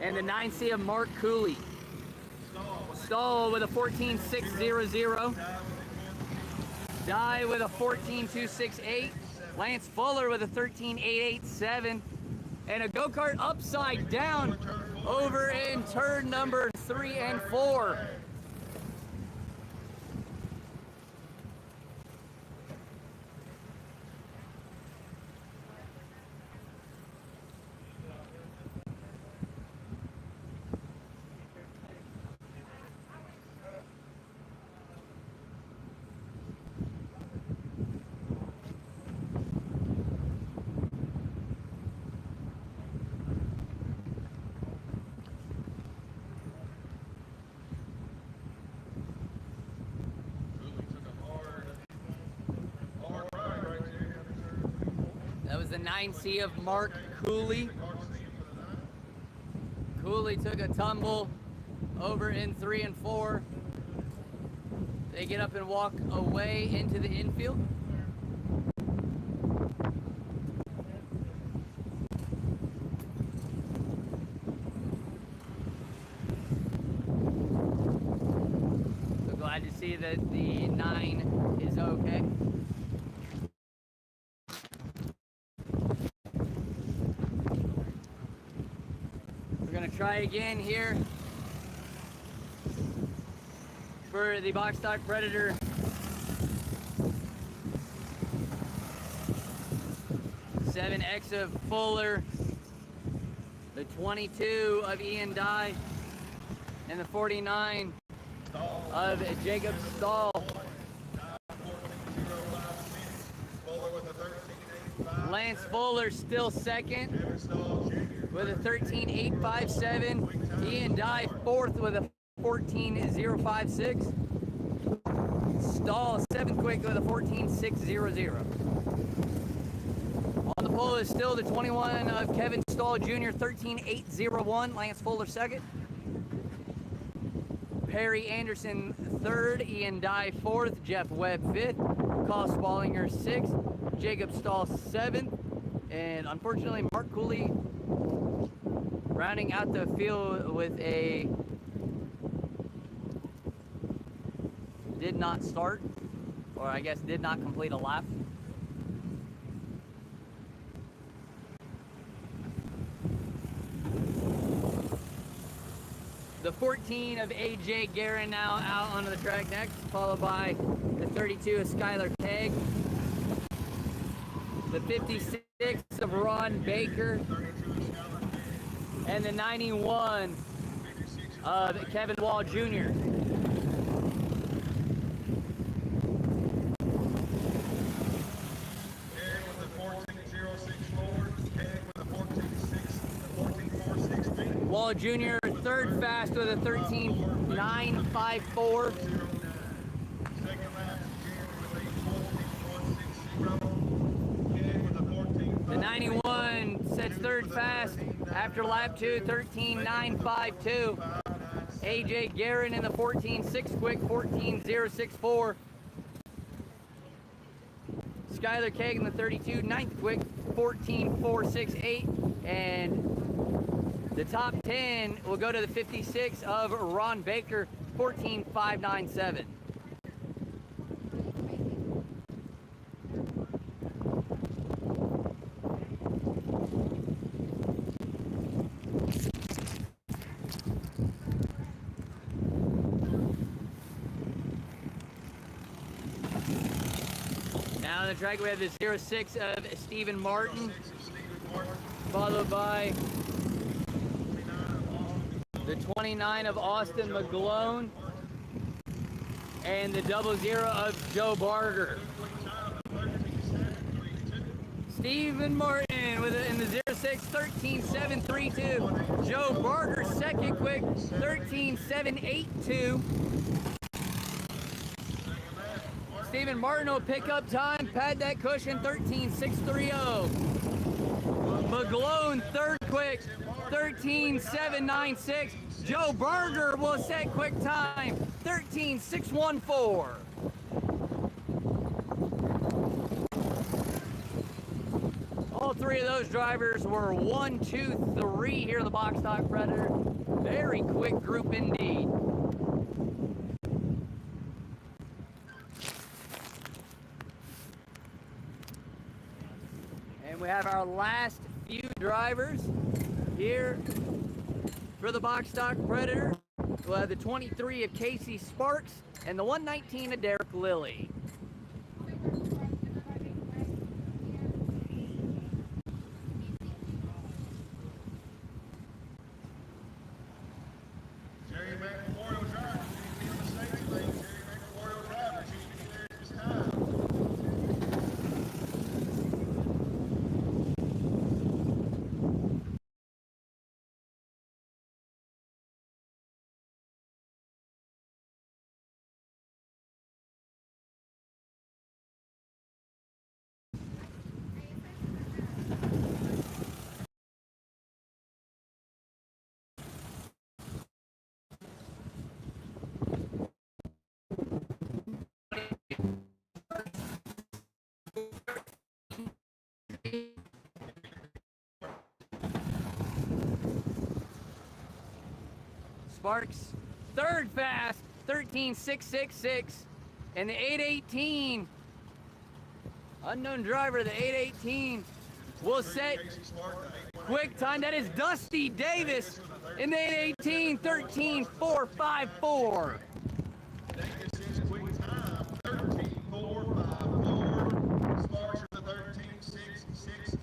and the 9C of Mark Cooley. Stahl with a 14.600. Dye with a 14.268. Lance Fuller with a 13.887. And a go-kart upside down over in turn number 3 and 4. That was the 9C of Mark Cooley. Cooley took a tumble over in 3 and 4. They get up and walk away into the infield. So glad to see that the 9 is okay. Try again here for the box stock Predator. .7X of Fuller, the 22 of Ian Dye, and the 49 of Jacob Stahl. Lance Fuller still second with a 13.857. Ian Dye fourth with a 14.056. Stahl seventh quick with a 14.600. On the pole is still the 21 of Kevin Stahl Jr., 13.801. Lance Fuller second. Perry Anderson third. Ian Dye fourth. Jeff Webb fifth. Carl Spallinger sixth. Jacob Stahl seventh. And unfortunately, Mark Cooley rounding out the field with a did not start, or I guess did not complete a lap. The 14 of AJ Guerin now out onto the track next, followed by the 32 of Skylar Kegg, the 56 of Ron Baker, and the 91 of Kevin Wall Jr. Wall Jr. third fast with a 13.954. The 91 sets third fast after lap 2, 13.952. AJ Guerin in the 14.6 quick, 14.064. Skylar Kegg in the 32, 9th quick, 14.468. And the top 10 will go to the 56 of Ron Baker, 14.597. Now on the track we have the 06 of Stephen Martin, followed by the 29 of Austin McGlone, and the 00 of Joe Barger. Stephen Martin with it in the 06, 13.732. Joe Barger second quick, 13.782. Stephen Martin will pick up time, pad that cushion, 13.630. McGlone third quick, 13.796. Joe Barger will set quick time, 13.614. three of those drivers were 1, 2, 3 here in the Box Stock Predator. Very quick group indeed. And we have our last few drivers here for the Box Stock Predator. We'll have the 23 of Casey Sparks and the 119 of Derek Lilly. Sparks, third fast, 13.666, and the 818, unknown driver, the 818 will set quick time. That is Dusty Davis in the 818, 13.454. Davis is quick time, 13.454. Sparks are the 13.666.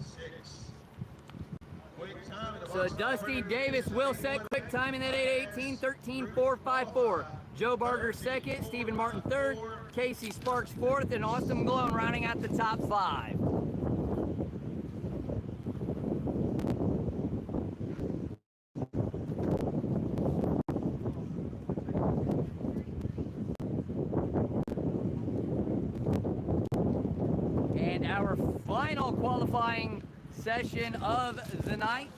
So Dusty Davis will set quick time in that 818, 13.454. Joe Barger second, Stephen Martin third, Casey Sparks fourth, and Austin Malone rounding out the top 5. And our final qualifying session of the night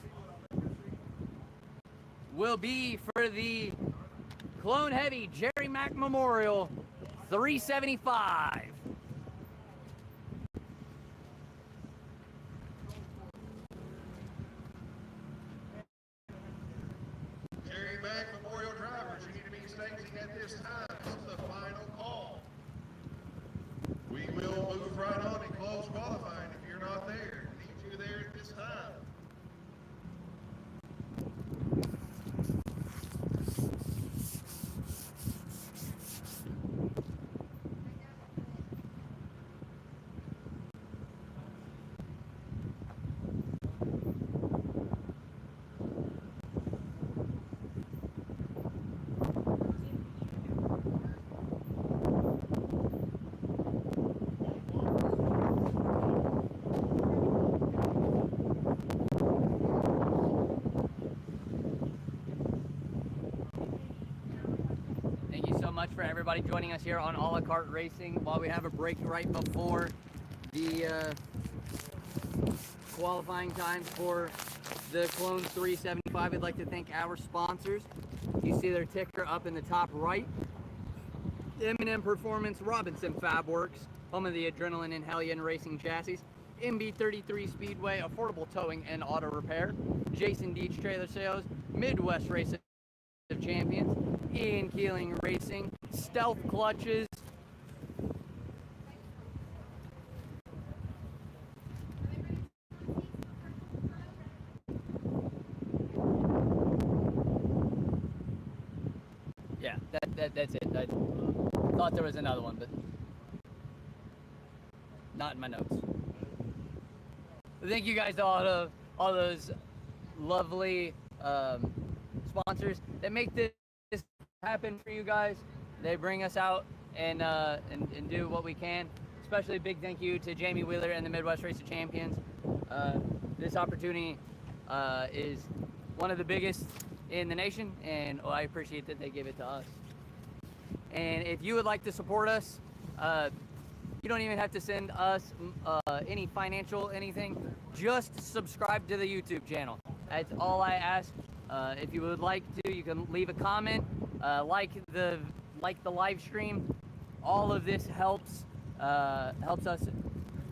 will be for the Clone Heavy Jerry Mack Memorial 375. Jerry Mack Memorial drivers, you need to be staging at this time. This is the final call. We will move right on and close qualifying if you're not there. Need you there at this time. Much for everybody joining us here on A La Carte Racing while we have a break right before the qualifying times for the Clone 375. I'd like to thank our sponsors. You see their ticker up in the top right. M&M Performance, Robinson Fabworks, home of the Adrenaline and Hellion Racing Chassis, MB33 Speedway, Affordable Towing and Auto Repair, Jason Deach Trailer Sales, Midwest Race of Champions, Ian Keeling Racing, Stealth Clutches, yeah, that's it. I thought there was another one, but not in my notes. Thank you guys to all those lovely sponsors that make this happen for you guys. They bring us out and do what we can. Especially a big thank you to Jamie Wheeler and the Midwest Race of Champions. This opportunity is one of the biggest in the nation, and I appreciate that they give it to us. And if you would like to support us, you don't even have to send us any financial anything. Just subscribe to the YouTube channel. That's all I ask. If you would like to, you can leave a comment, like the live stream. All of this helps us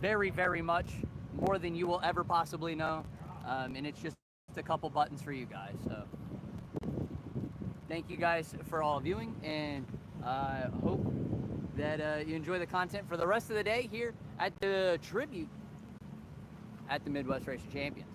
very, very much more than you will ever possibly know, and it's just a couple buttons for you guys. So thank you guys for all viewing, and hope that you enjoy the content for the rest of the day here at the tribute at the Midwest Racing Champions.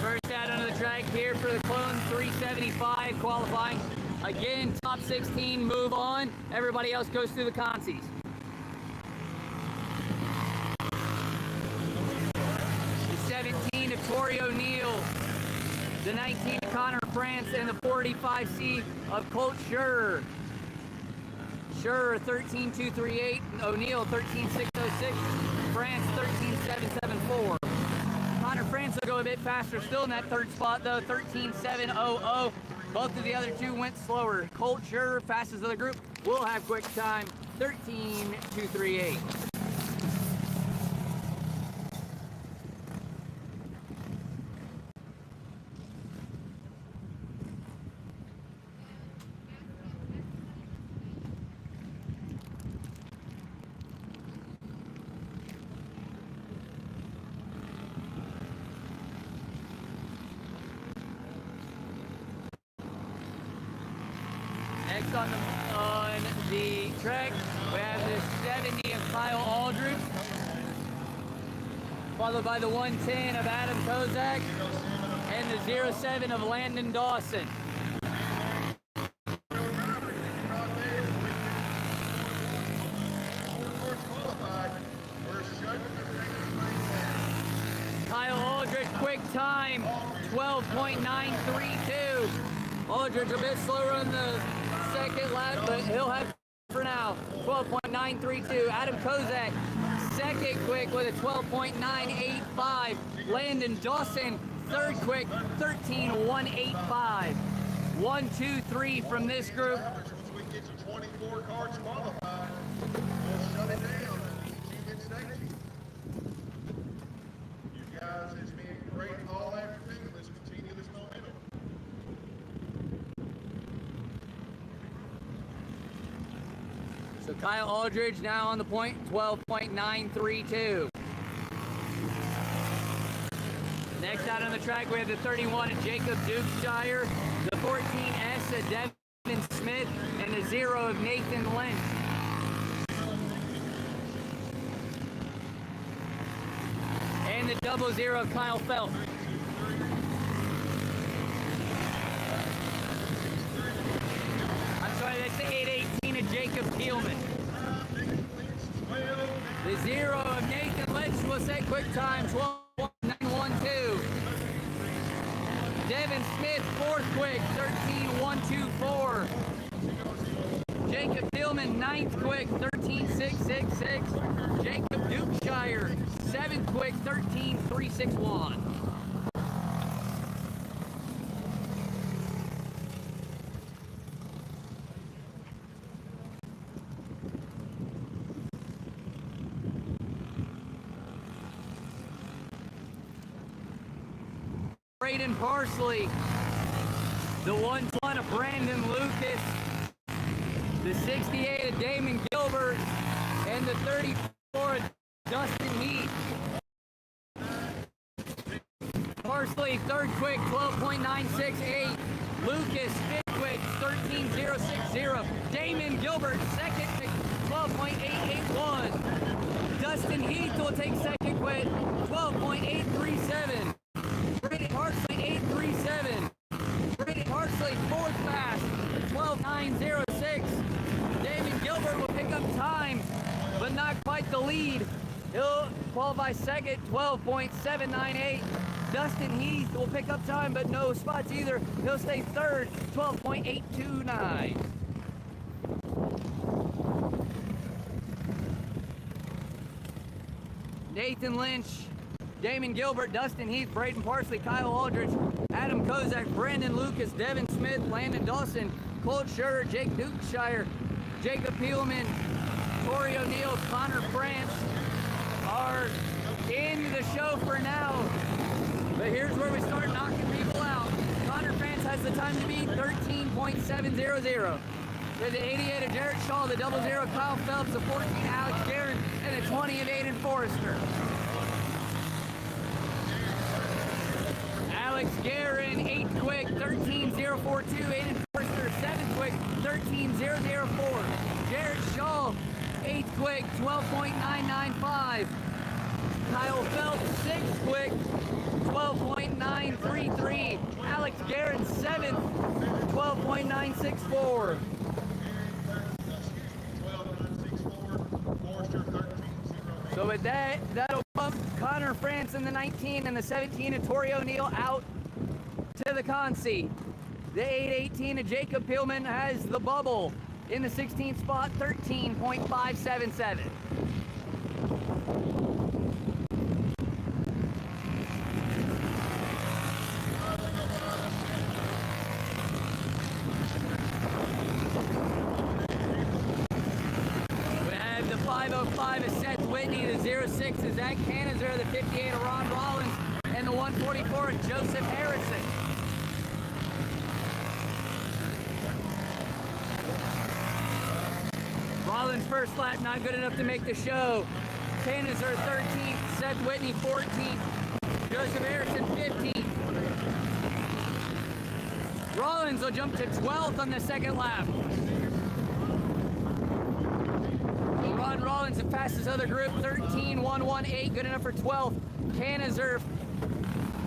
First out onto the track here for the Clone 375 qualifying. Again, top 16 move on. Everybody else goes through the consies. The 17 of Tori O'Neill. The 19 of Connor France, and the 45C of Colt Scherer. Scherer 13.238, O'Neill 13.606, France 13.774. Connor France will go a bit faster still in that third spot though, 13.700. Both of the other two went slower. Colt Scherer, fastest of the group, will have quick time, 13.238. Next on the track, we have the 70 of Kyle Aldridge, followed by the 110 of Adam Kozak, and the 07 of Landon Dawson. Kyle Aldridge, quick time, 12.932. Aldridge a bit slower on the second lap, but he'll have for now, 12.932. Adam Kozak, second quick with a 12.985. Landon Dawson, third quick, 13.185. 1, 2, 3 from this group. Once we get to 24 cars qualified, we'll shut it down and stage. You guys, it's been great all afternoon. Let's continue this momentum. So Kyle Aldridge now on the point, 12.932. Next out on the track, we have the 31 of Jacob Dukeshire, the 14S of Devin Smith, and the 0 of Nathan Lynch. And the 00 of Kyle Phelps. I'm sorry, that's the 818 of Jacob Thielman. The 0 of Nathan Lynch will set quick time, 12.912. Devin Smith, fourth quick, 13.124. Jacob Thielman, ninth quick, 13.666. Jacob Dukeshire, seventh quick, 13.361. Braden Parsley, the 120 of Brandon Lucas, the 68 of Damon Gilbert, and the 34 of Dustin Heath. Parsley, third quick, 12.968. Lucas, fifth quick, 13.060. Damon Gilbert, second quick, 12.881. Dustin Heath will take second quick, 12.837. Brady Parsley, 837. Brady Parsley, fourth fast, 12.906. Damon Gilbert will pick up time, but not quite the lead. He'll qualify second, 12.798. Dustin Heath will pick up time, but no spots either. He'll stay third, 12.829. Nathan Lynch, Damon Gilbert, Dustin Heath, Braden Parsley, Kyle Aldridge, Adam Kozak, Brandon Lucas, Devin Smith, Landon Dawson, Colt Scherer, Jake Dukeshire, Jacob Peelman, Tori O'Neill, Connor France are in the show for now. But here's where we start knocking people out. Connor France has the time to beat 13.700. There's the 88 of Jarrett Shaw, the 00 Kyle Phelps, the 14 Alex Guerin, and the 20 of Aiden Forrester. Alex Guerin, 8th quick, 13.042. Aiden Forrester, 7th quick, 13.004. Jarrett Shaw, 8th quick, 12.995. Kyle Phelps, 6th quick, 12.933. Alex Guerin, 7th, 12.964. So with that, that'll bump Connor France in the 19 and the 17 of Tori O'Neill out to the consi. The 818 of Jacob Peelman has the bubble in the 16th spot, 13.577. We have the 505 of Seth Whitney, the 06 of Zach Canizer, the 58 of Ron Rollins, and the 144 of Joseph Harrison. Rollins first lap, not good enough to make the show. Canizer 13th, Seth Whitney 14th, Joseph Harrison 15th. Rollins will jump to 12th on the second lap. Ron Rollins, the fastest other group, 13.118, good enough for 12th. Canizer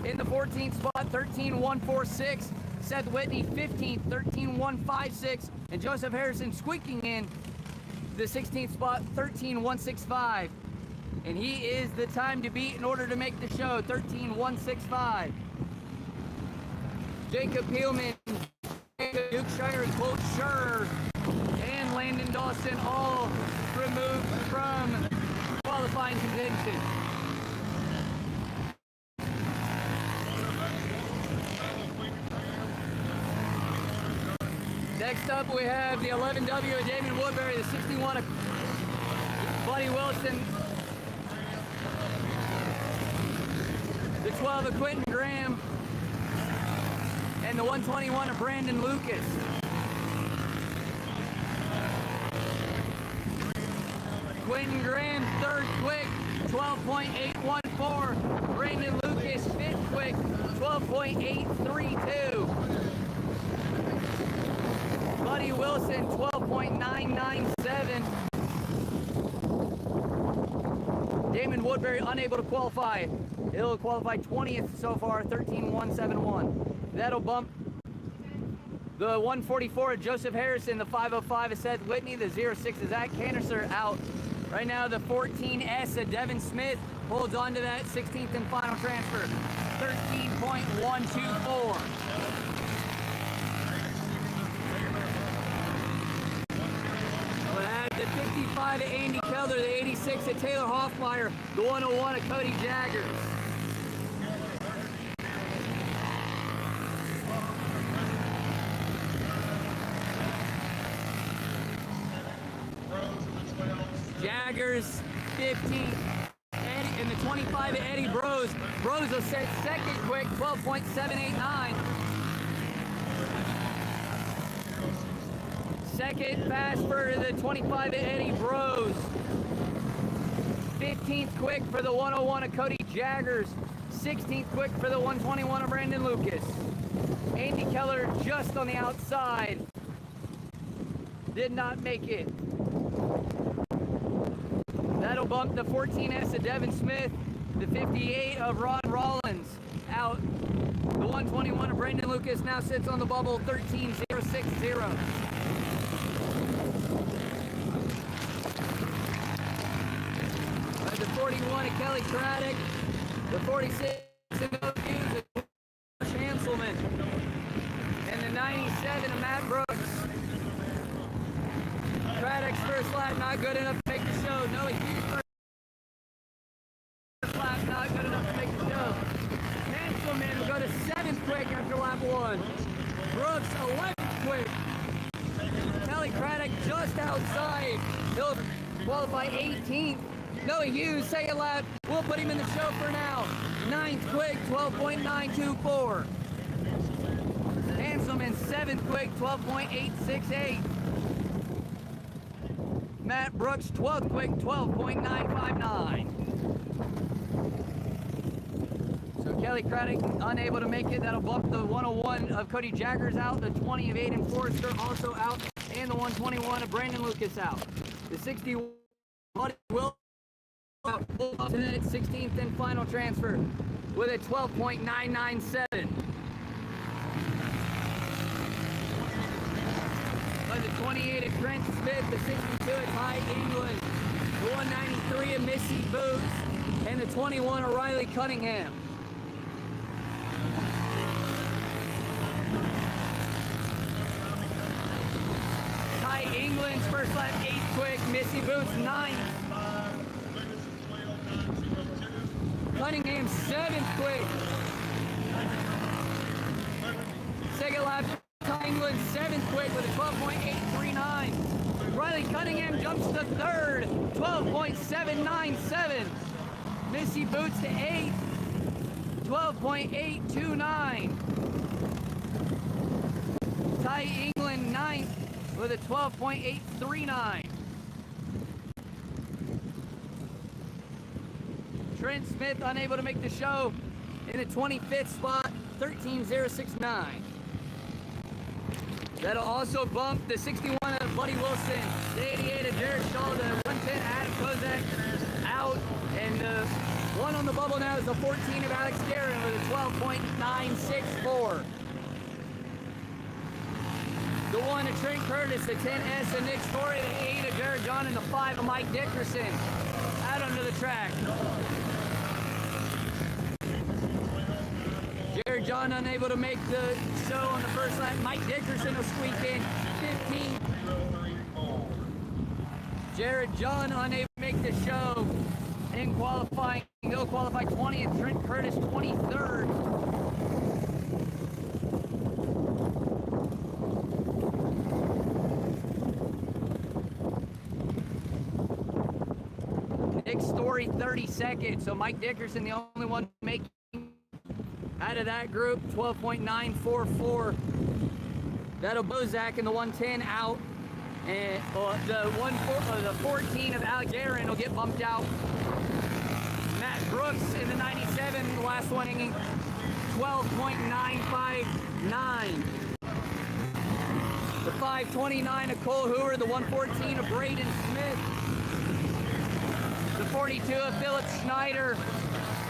in the 14th spot, 13.146. Seth Whitney 15th, 13.156. And Joseph Harrison squeaking in the 16th spot, 13.165. And he is the time to beat in order to make the show, 13.165. Jacob Peelman, Duke Shire, and Colt Scherr, and Landon Dawson all removed from qualifying contention. Next up, we have the 11W of Damon Woodbury, the 61 of Buddy Wilson, the 12 of Quentin Graham, and the 121 of Brandon Lucas. Quentin Graham, 3rd quick, 12.814. Brandon Lucas, 5th quick, 12.832. Buddy Wilson, 12.997. Damon Woodbury unable to qualify. He'll qualify 20th so far, 13.171. That'll bump the 144 of Joseph Harrison, the 505 of Seth Whitney, the 06 of Zach Canister out. Right now, the 14S of Devin Smith holds on to that 16th and final transfer, 13.124. We'll have the 55 of Andy Keller, the 86 of Taylor Hoffmeyer, the 101 of Cody Jaggers. Jaggers, 15th, and the 25 of Eddie Brose. Brose will set 2nd quick, 12.789. Second pass for the 25 of Eddie Brose. 15th quick for the 101 of Cody Jaggers. 16th quick for the 121 of Brandon Lucas. Andy Keller just on the outside. Did not make it. That'll bump the 14S of Devin Smith, the 58 of Ron Rollins out. The 121 of Brandon Lucas now sits on the bubble, 13.060. The 41 of Kelly Craddock, the 46 of Hughes of Hanselman, and the 97 of Matt Brooks. Craddock's first lap not good enough to make the show. No, Hughes first lap not good enough to make the show. Hanselman will go to 7th quick after lap 1. Brooks 11th quick. Kelly Craddock just out outside. He'll qualify 18th. Noah Hughes, second lap. We'll put him in the show for now. 9th quick, 12.924. Hanselman, 7th quick, 12.868. Matt Brooks, 12th quick, 12.959. So Kelly Craddock unable to make it. That'll bump the 101 of Cody Jaggers out, the 20 of Aiden Forrester also out, and the 121 of Brandon Lucas out. The 61 Buddy Will out to that 16th and final transfer with a 12.997. By the 28 of Trent Smith, the 62 of Ty England, the 193 of Missy Boots, and the 21 of Riley Cunningham. Ty England's first lap 8th quick, Missy Boots 9th. Cunningham 7th quick. Second lap, Ty England 7th quick with a 12.839. Riley Cunningham jumps to 3rd, 12.797. Missy Boots to 8th, 12.829. Ty England 9th with a 12.839. Trent Smith unable to make the show in the 25th spot, 13.069. That'll also bump the 61 of Buddy Wilson, the 88 of Jared Shaw, the 110 Adam Kozak out, and the one on the bubble now is the 14 of Alex Guerin with a 12.964. The 1 of Trent Curtis, the 10S of Nick Story, the 8 of Jared John, and the 5 of Mike Dickerson out onto the track. Jared John unable to make the show on the first lap. Mike Dickerson will squeak in 15. Jared John unable to make the show in qualifying. He'll qualify 20th. Trent Curtis 23rd. Nick Story 32nd. So Mike Dickerson the only one making out of that group, 12.944. That'll Bozak in the 110 out. And the 14 of Alex Aaron will get bumped out. Matt Brooks in the 97, the last one hanging 12.959. The 529 of Cole Hoover, the 114 of Braden Smith. The 42 of Philip Schneider,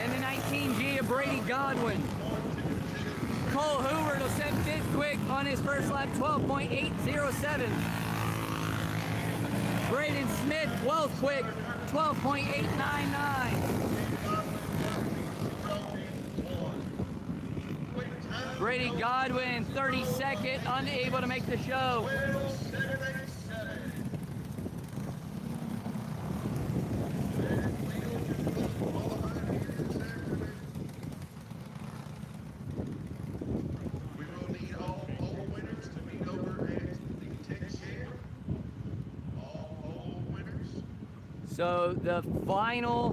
and the 19G of Brady Godwin. Cole Hoover will send 5th quick on his first lap, 12.807. Braden Smith, 12th quick, 12.899. Brady Godwin, 32nd, unable to make the show. So the final,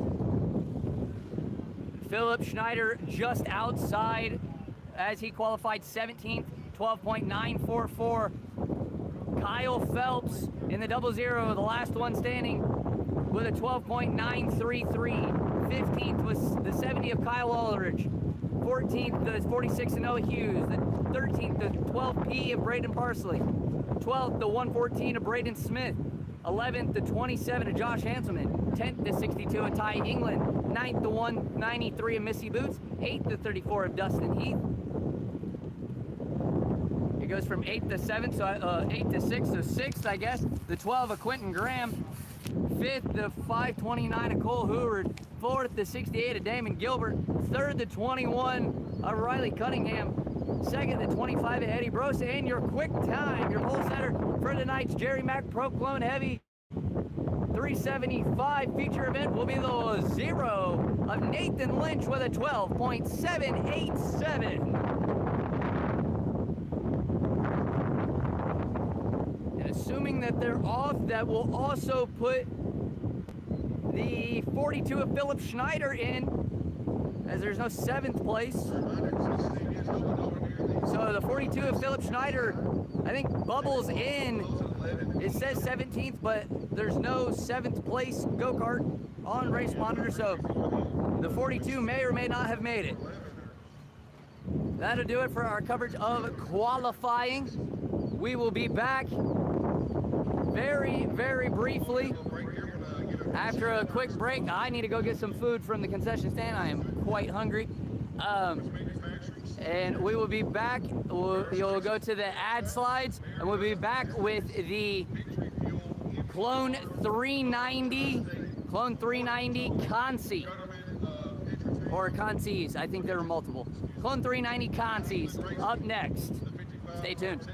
Philip Schneider just outside as he qualified 17th, 12.944. Kyle Phelps in the 00, the last one standing, with a 12.933. 15th was the 70 of Kyle Aldridge. 14th, the 46 of Noah Hughes. The 13th, the 12P of Braden Parsley. 12th, the 114 of Braden Smith. 11th, the 27 of Josh Hanselman. 10th, the 62 of Ty England. 9th, the 193 of Missy Boots. 8th, the 34 of Dustin Heath. It goes from 8th to 7th, so 8th to 6th, so 6th, I guess. The 12 of Quentin Graham. 5th, the 529 of Cole Hoover. 4th, the 68 of Damon Gilbert. 3rd, the 21 of Riley Cunningham. 2nd, the 25 of Eddie Brosa. And your quick time, your pole setter for tonight's Jerry Mack Pro Clone Heavy 375 feature event will be the 0 of Nathan Lynch with a 12.787. And And assuming that they're off, that will also put the 42 of Philip Schneider in, as there's no 7th place. So the 42 of Philip Schneider, I think, bubbles in. It says 17th, but there's no 7th place go-kart on Race Monitor, so the 42 may or may not have made it. That'll do it for our coverage of qualifying. We will be back very, very briefly after a quick break. I need to go get some food from the concession stand. I am quite hungry. And we will be back. You'll go to the ad slides, and we'll be back with the Clone 390 Consi, or Consis. I think there were multiple. Clone 390 Consis up next. Stay tuned.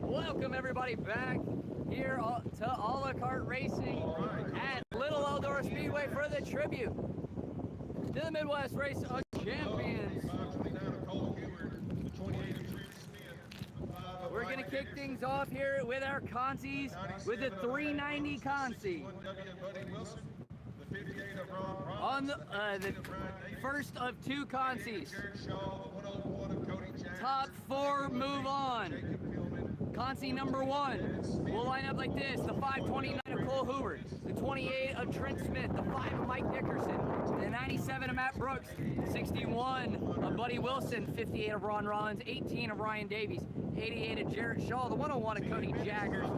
Welcome everybody back here to a la carte racing at Little Eldora Speedway for the tribute to the Midwest Race of Champions. We're going to kick things off here with our consies with the 390 consi. On the first of two consies. Top four move on. Consi number one will line up like this: the 529 of Cole Hoover, the 28 of Trent Smith, the 5 of Mike Dickerson, the 97 of Matt Brooks, 61 of Buddy Wilson, 58 of Ron Rollins, 18 of Ryan Davies, 88 of Jarrett Shaw, the 101 of Cody Jaggers,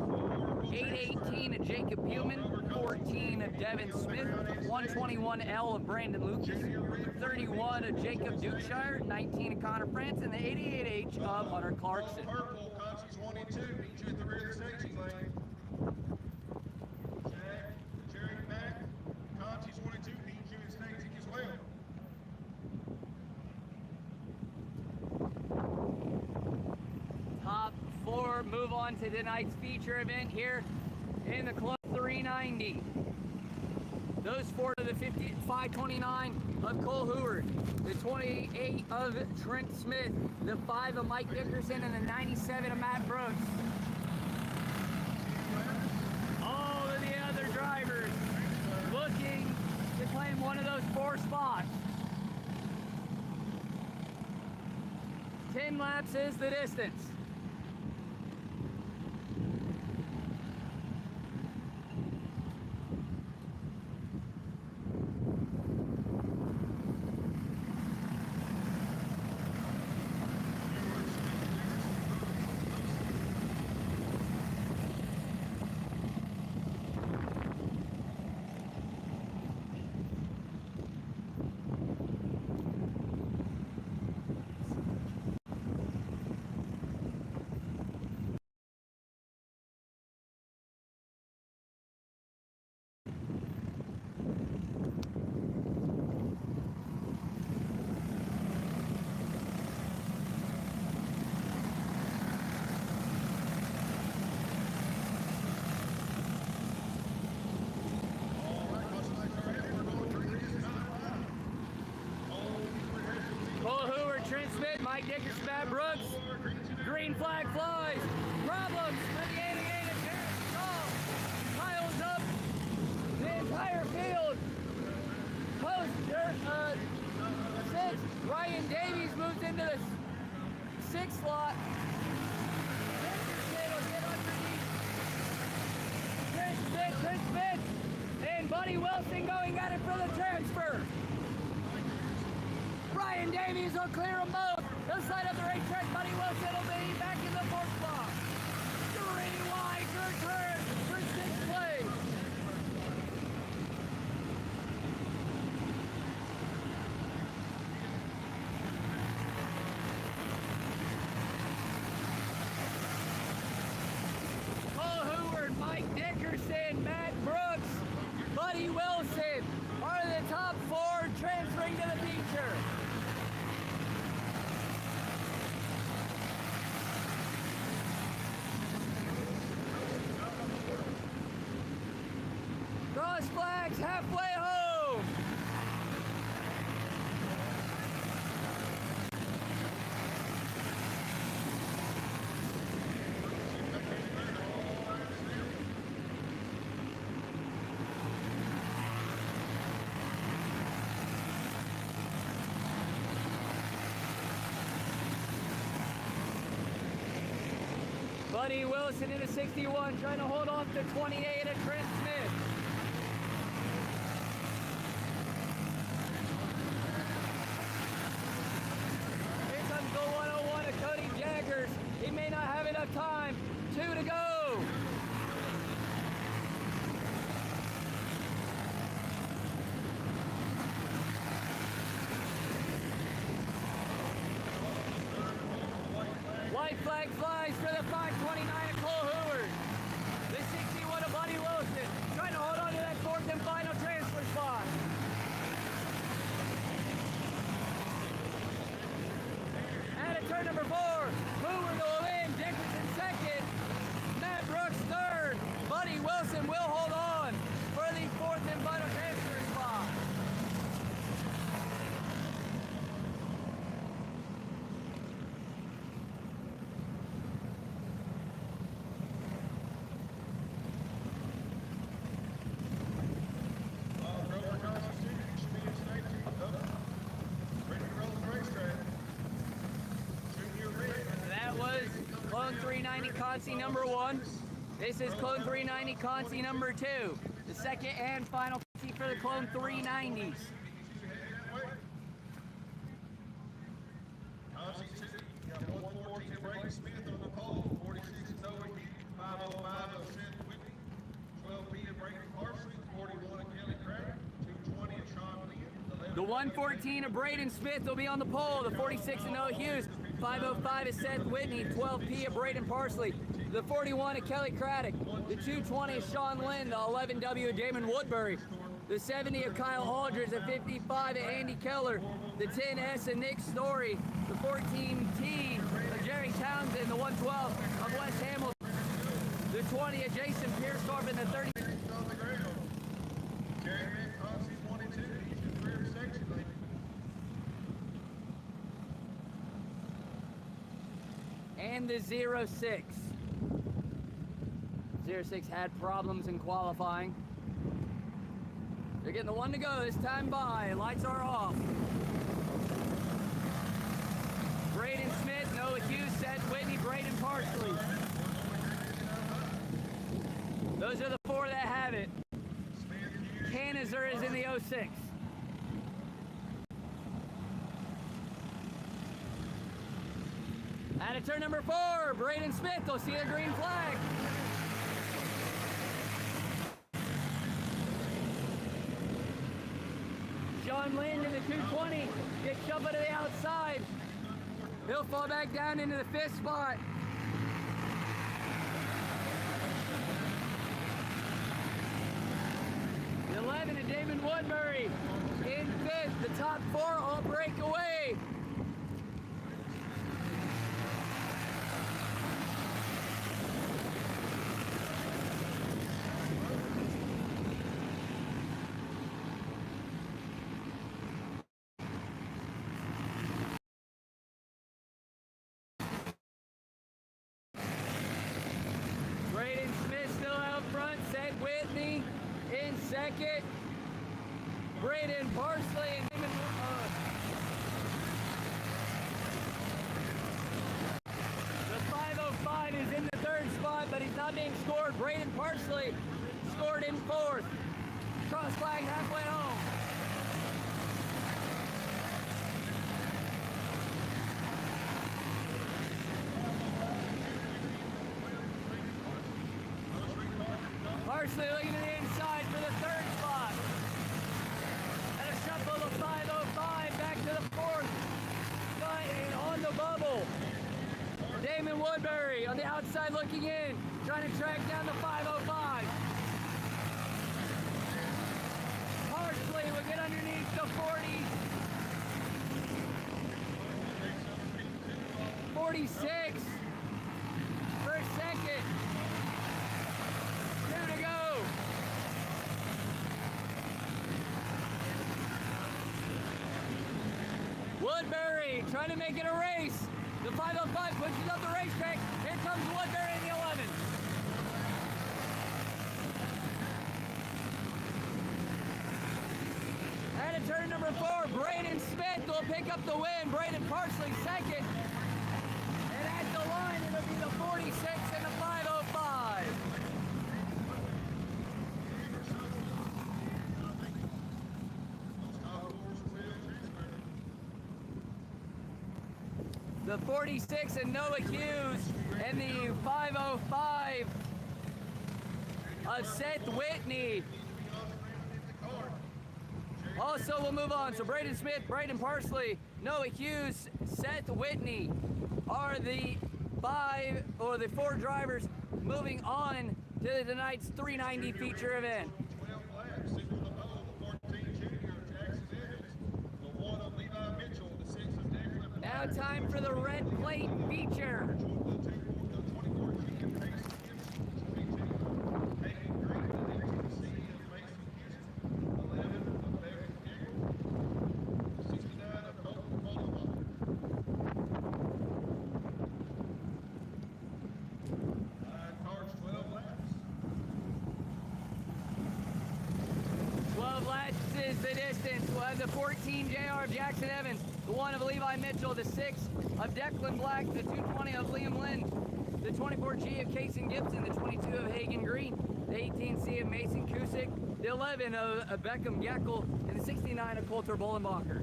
818 of Jacob Buhlman, 14 of Devin Smith, 121L of Brandon Lucas, 31 of Jacob Dukeshire, 19 of Connor France, and the 88H of Hunter Clarkson. Purple, Consi's 1 and 2, meet you at the rear of the staging lane. Jerry Mack, Consi's 1 and 2, meet you at staging as well. Top four move on to tonight's feature event here in the Club 390. Those four to the 529 of Cole Hoover, the 28 of Trent Smith, the 5 of Mike Dickerson, and the 97 of Matt Brooks. All of the other drivers looking to claim one of those 4 spots. 10 laps is the distance. Trent Smith, Mike Dickerson, Matt Brooks. Green flag flies. Problems with the 88 of Jarrett Shaw. Piles up the entire field. Post 6. Ryan Davies moves into the 6th slot. Dickerson will get underneath. Trent Smith, and Buddy Wilson going at it for the transfer. Ryan Davies will clear them both. They'll slide up the racetrack. Buddy Wilson will be back in the 4th spot. 3 wide for turn for 6th place. Cole Hoover, Mike Dickerson, Matt Brooks, Buddy Wilson are the top 4 transferring to the feature. Cross flags halfway home. Buddy Wilson in a 61, trying to hold off the 28 of Trent Smith. Here comes the 101 of Cody Jaggers. He may not have enough time white flag flies for the 529 of Cole Hoover. The 61 of Buddy Wilson trying to hold on to that fourth and final transfer spot. And at turn number 4, Hoover will win, Dickerson second, Matt Brooks third. Buddy Wilson will hold on for the fourth and final transfer spot. That was Clone 390 Consi number 1. This is Clone 390 Consi number 2. The second and final Consi for the Clone 390s. Consi 2, you got 114 Brady Smith on the pole, 46 Noah Hughes, 505 of Seth Whitney, 12 Peter Brady Parsley, 41 of Kelly Craig, 220 of Sean Lynn, The 114 of Braden Smith will be on the pole. The 46 of Noah Hughes. 505 is Seth Whitney. 12P of Braden Parsley. The 41 of Kelly Craddock. The 220 is Sean Lynn. The 11W of Damon Woodbury. The 70 of Kyle Aldridge. The 55 of Andy Keller. The 10S of Nick Story. The 14T of Jerry Townsend. The 112 of Wes Hamilton. The 20 of Jason Pierstorff. And the 30. on the ground. Jerry Van Consi 22, he's in the rear section, lady. And the 06. 06 had problems in qualifying. They're getting the one to go this time by. Lights are off. Braden Smith, Noah Hughes, Seth Whitney, Braden Parsley. Those are the 4 that have it. Canizer is in the 06. And at turn number 4, Braden Smith will see the green flag. Sean Lynn in the 220 gets shuffled to the outside. He'll fall back down into the 5th spot. The 11 of Damon Woodbury in 5th. The top 4 all break away. Braden Smith still out front. Seth Whitney in second. Braden Parsley and Damon. The 505 is in the 3rd spot, but he's not being scored. Braden Parsley scored in 4th. Cross flag halfway home. Parsley looking to the inside for the 3rd spot. And a shuffle of 505 back to the 4th spot and on the bubble. Damon Woodbury on the outside looking in, trying to track down the 505. Parsley will get underneath the 40. 46 for 2nd. 2 to go. Woodbury trying to make it a race. The 505 pushes up the racetrack. Here comes Woodbury in the 11. And at turn number 4, Braden Smith will pick up the win. Braden Parsley second. And at the line, it'll be the 46 and the 505. The 46 and Noah Hughes and the 505 of Seth Whitney. Also, we'll move on. So Braden Smith, Braden Parsley, Noah Hughes, Seth Whitney are the the 4 drivers moving on to tonight's 390 feature event. 12 laps, single the pole, the 14 junior, Jackson Evans, the 1 of Levi Mitchell, the 6 of Declan Black. Now time for the red plate feature. The 24 junior, Mason Gibson, 22 of Hayden Green, the 18C of Mason Houston, 11 of Bevan Giggle, 69 of Colton Boulevard. Cars 12 laps. 12 laps is the distance. We'll have the 14 JR of Jackson Evans, the 1 of Levi Mitchell, the 6 of Declan Black, the 220 of Liam Lynn, the 24G of Kason Gibson, the 22 of Hagen Green, the 18C of Mason Kusick, the 11 of Beckham Geckel, and the 69 of Coulter Bollenbacher.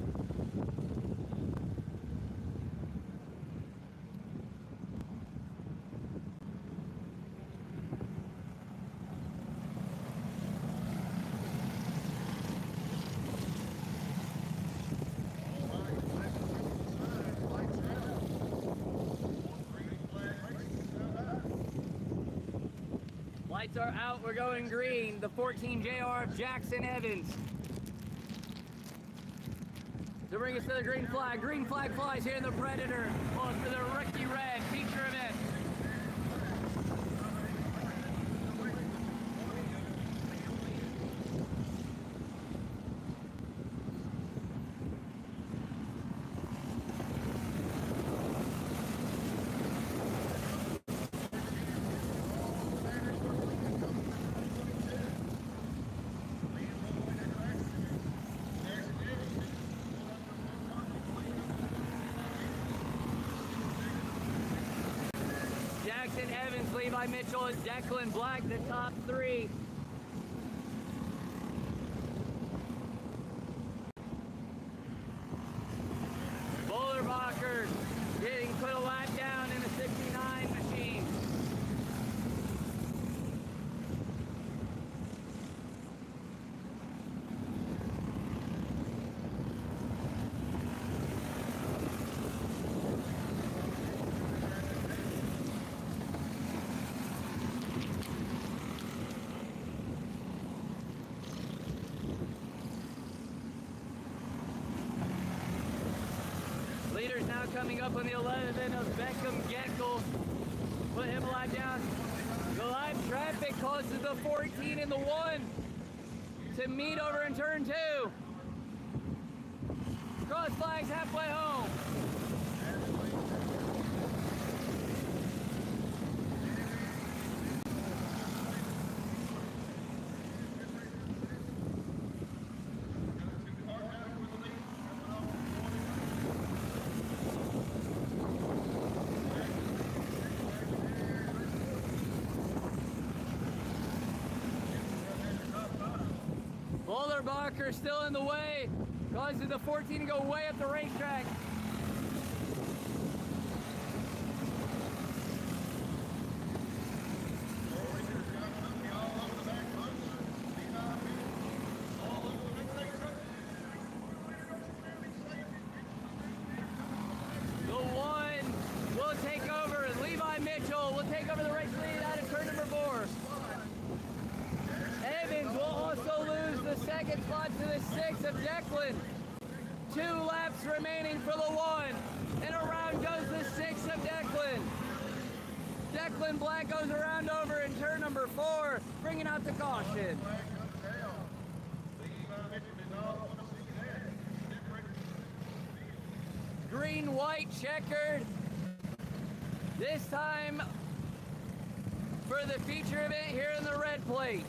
Lights are out, we're going green. The 14 JR of Jackson Evans. To bring us to the green flag. Green flag flies here in the Predator. On to the Rookie Red feature event. Jackson Evans, Levi Mitchell, and Declan Black, the top 3. Bollenbacher getting put a lap down in the 69 machine. Leaders now coming up on the 11 of Beckham Geckel. Put him a lap down. The live traffic causes the 14 and the 1 to meet over in turn 2. Cross flags halfway home. Bollenbacher still in the way, causing the 14 to go way up the racetrack. The 1 will take over, and Levi Mitchell will take over the race lead out of turn number 4. Evans will also lose the second spot to the 6 of Declan. 2 laps remaining for the 1. And around goes the 6 of Declan. Declan Black goes around over in turn number 4, bringing out the caution. Green, white, checkered. This time for the feature event here in the red plate.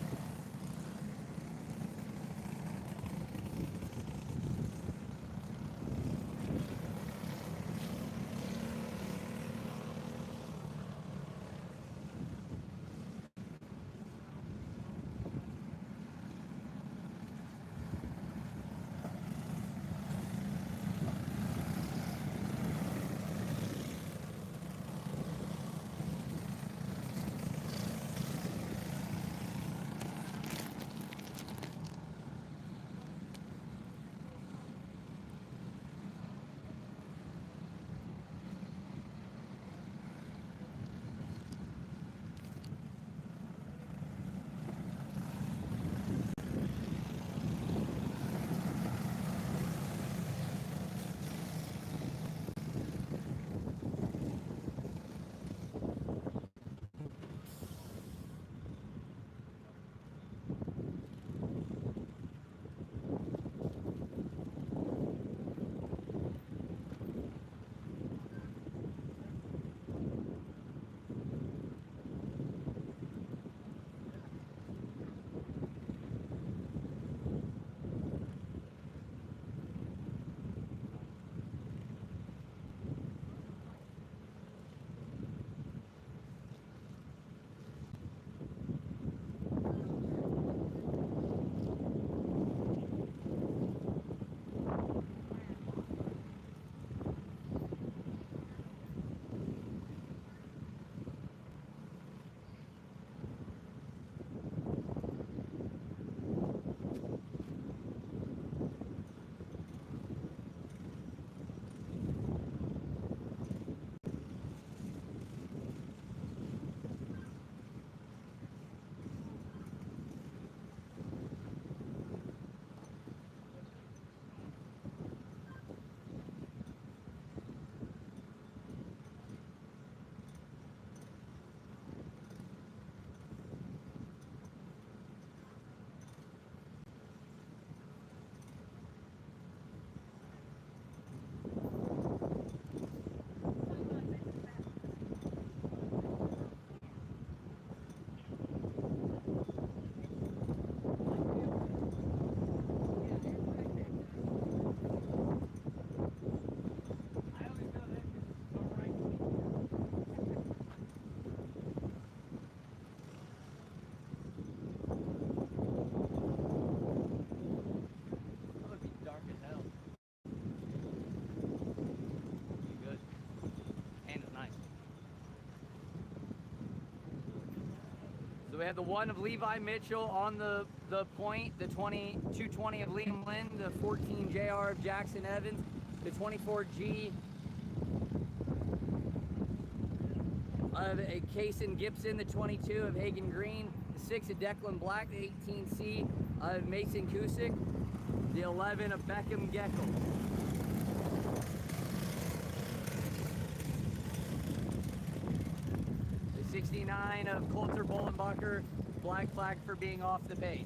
So we have the 1 of Levi Mitchell on the point, the 220 of Liam Lynn, the 14 JR of Jackson Evans, the 24G of a Kaysen Gibson, the 22 of Hagen Green, the 6 of Declan Black, the 18C of Mason Kusick, the 11 of Beckham Geckel. The 69 of Coulter Bollenbacher, black flag for being off the pace.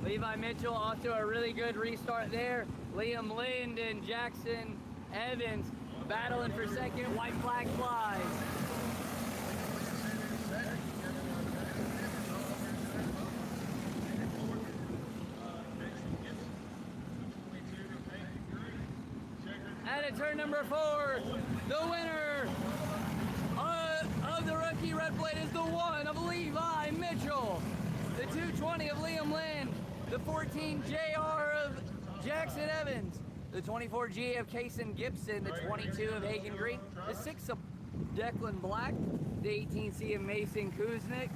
Levi Mitchell off to a really good restart there. Liam Lind and Jackson Evans battling for second. White flag flies. And at turn number 4, the winner of the rookie red plate is the 1 of Levi Mitchell, the 220 of Liam Lind, the 14 JR of Jackson Evans, the 24G of Kaysen Gibson, the 22 of Hagen Green, the 6 of Declan Black, the 18C of Mason Kuznick,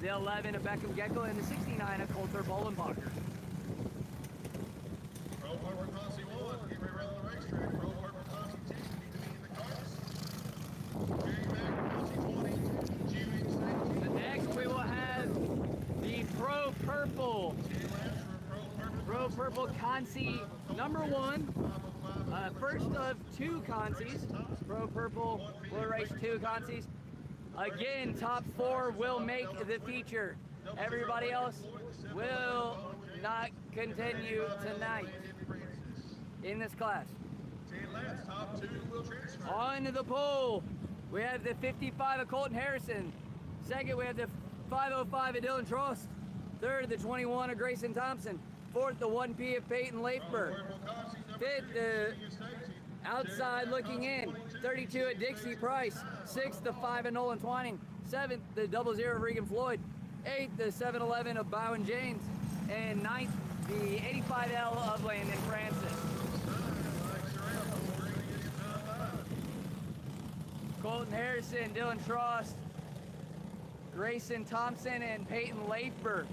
the 11 of Beckham Geckel, and the 69 of Coulter Bollenbacher. Pro Purple Posse 1, get ready around the racetrack. Pro Purple Posse 2, need to be in the cars. Jerry Mack, Posse 20, Jimmy St. The next we will have the Pro Purple Consi number 1. First of 2 Consis. Pro Purple will race 2 Consis. Again, top 4 will make the feature. Everybody else will not continue tonight in this class. 10 laps, top 2 will transfer. On to the pole, we have the 55 of Colton Harrison. Second, we have the 505 of Dylan Trost. Third, the 21 of Grayson Thompson. Fourth, the 1P of Peyton Leifberg. Fifth, the outside looking in, 32 of Dixie Price. Sixth, the 5 of Nolan Twining. Seventh, the 00 of Regan Floyd. Eighth, the 711 of Bowen James. And ninth, the 85L of Landon Francis. Colton Harrison, Dylan Trost, Grayson Thompson, and Peyton Leifberg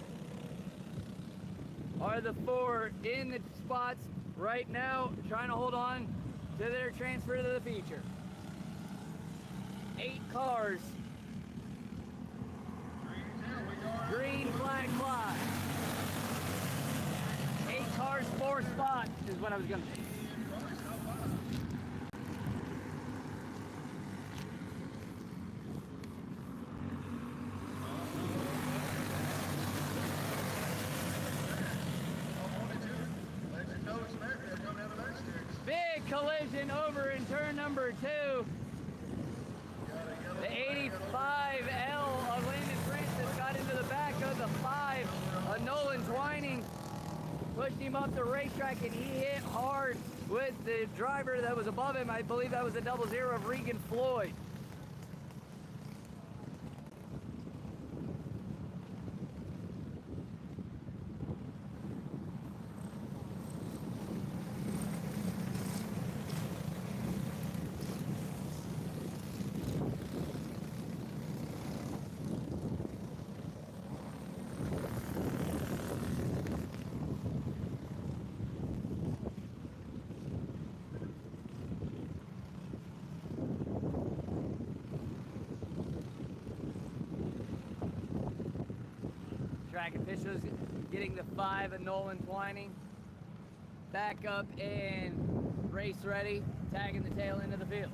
are the 4 in the spots right now, trying to hold on to their transfer to the feature. 8 cars. Green flag fly. 8 cars, 4 spots is what I was gonna say. Big collision over in turn number 2. The 85L of Landon Francis got into the back of the 5 of Nolan Twining. Pushed him up the racetrack and he hit hard with the driver that was above him. I believe that was the 00 of Regan Floyd. Track officials getting the 5 of Nolan Twining back up and race ready, tagging the tail end of the field.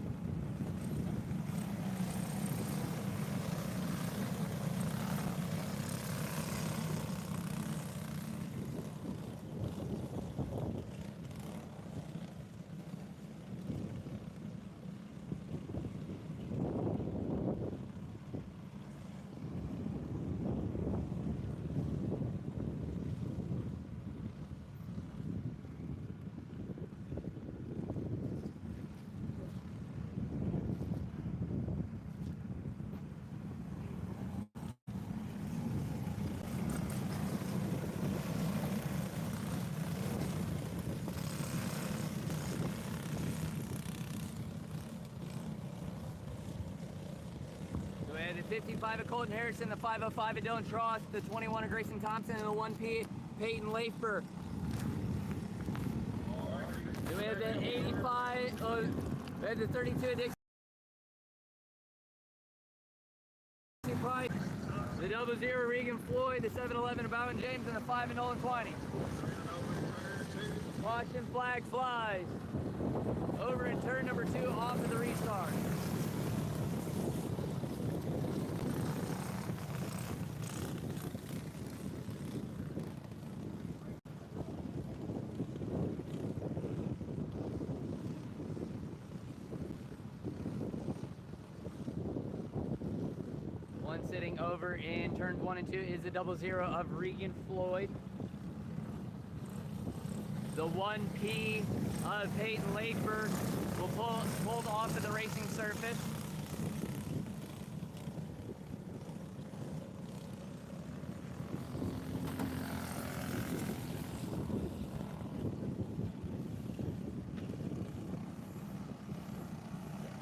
55 of Colton Harrison, the 505 of Dylan Tross, the 21 of Grayson Thompson, and the 1P Peyton Leifberg. Then we have the 85, we have the 32 of Dixie Price, the 00 Regan Floyd, the 711 of Bowen James, and the 5 of Nolan Twining. Caution flag flies. Over in turn number 2 off of the restart. One sitting over in turns 1 and 2 is the 00 of Regan Floyd. The 1P of Peyton Leifberg will pulled off of the racing surface.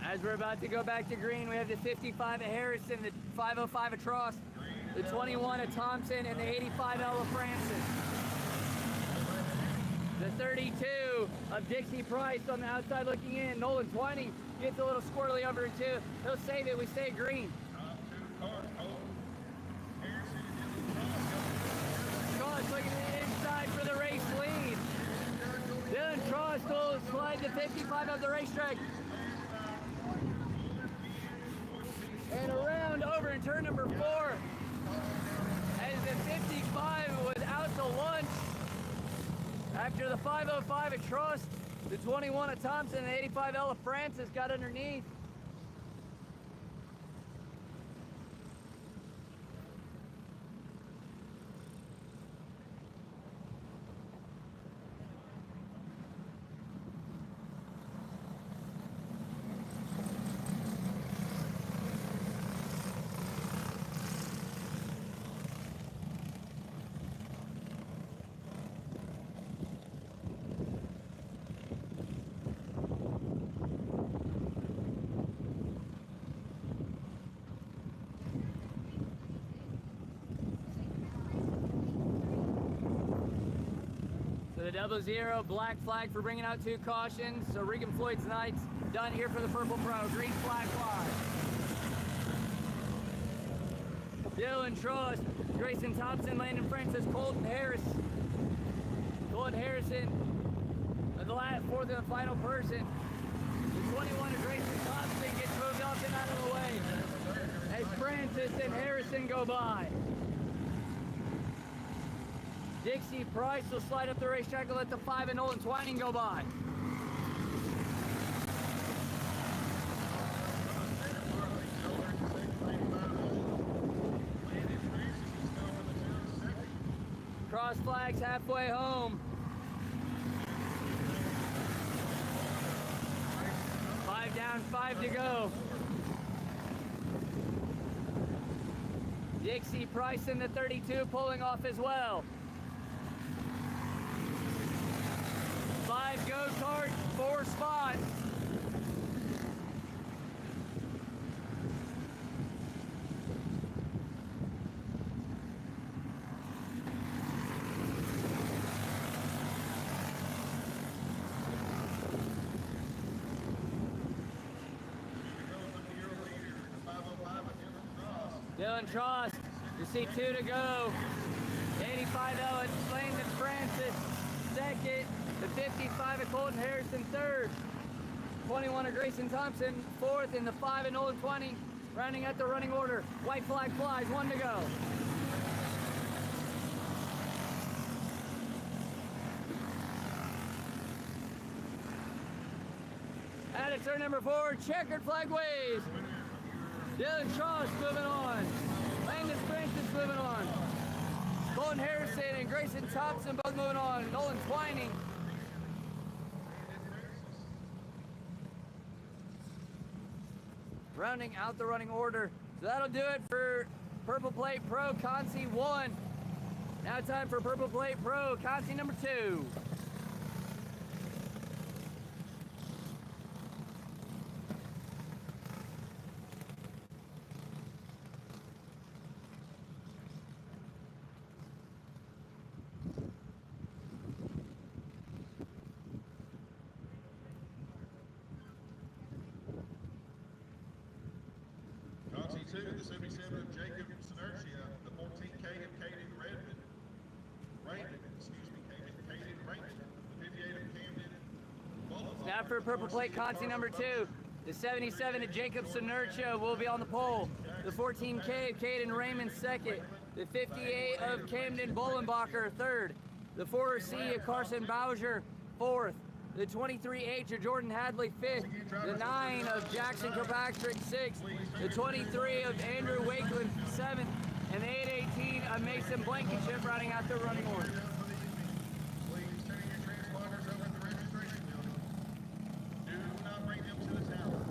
As we're about to go back to green, we have the 55 of Harrison, the 505 of Tross, the 21 of Thompson, and the 85 of Francis. The 32 of Dixie Price on the outside looking in. Nolan Twining gets a little squirrely over in 2. He'll save it. We stay green. Tross looking to the inside for the race lead. Dylan Tross will slide the 55 of the racetrack. And around over in turn number 4 as the 55 was out to lunch. After the 505 of Trust, the 21 of Thompson, and the 85 Ella Francis got underneath. The 00 black flag for bringing out 2 cautions. So Regan Floyd's night's done here for the Purple Pro. Green flag flies. Dylan Trost, Grayson Thompson, Landon Francis, Colton Harris. Colton Harrison, the last 4th and final person. The 21 of Grayson Thompson gets moved off and out of the way as Francis and Harrison go by. Dixie Price will slide up the racetrack and let the 5 of Nolan Twining go by. Cross flags halfway home. 5 down, 5 to go. Dixie Price in the 32 pulling off as well. 5 go-karts, 4 spots. Dylan Trost, you see 2 to go. 85 Ellen, Landon Francis, second. The 55 of Colton Harrison, third. 21 of Grayson Thompson, fourth. And the 5 of Nolan Twining, rounding out the running order. White flag flies, 1 to go. Out of turn number 4, checkered flag waves. Dylan Trost moving on. Landon Francis moving on. Colton Harrison and Grayson Thompson both moving on. Nolan Twining. Rounding out the running order. So that'll do it for Purple Plate Pro Consi 1. Now time for Purple Plate Pro Consi number 2. After purple plate Conti number 2, the 77 of Jacob Sinertia will be on the pole. The 14K of Caden Raymond second. The 58 of Camden Bullenbacher third. The 4C of Carson Bowser fourth. The 23H of Jordan Hadley fifth. The 9 of Jackson Kirkpatrick sixth. The 23 of Andrew Wakeland seventh. And the 818 of Mason Blankenship rounding out the running order. Please turn your transponders over at the registration building. Do not bring them to the tower.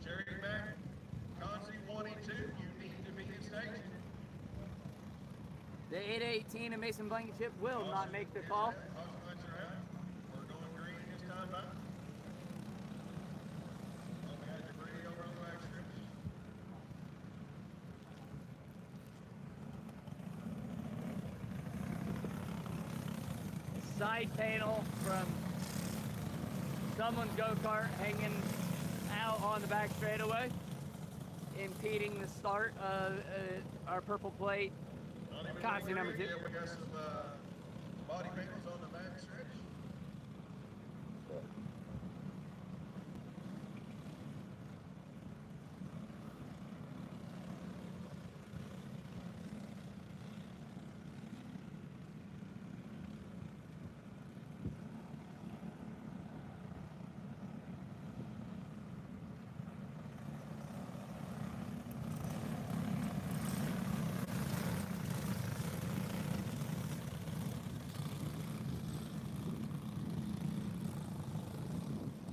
Cherry back, Consi 1 and 2, you need to be in station. The 818 of Mason Blankenship will not make the call. Consequences are out. We're going green this time back. Oh, we got debris over on the back stretch. Side panel from someone's go-kart hanging out on the back straightaway, impeding the start of our purple plate Consi number 2. Yeah, we got some body panels on the back stretch.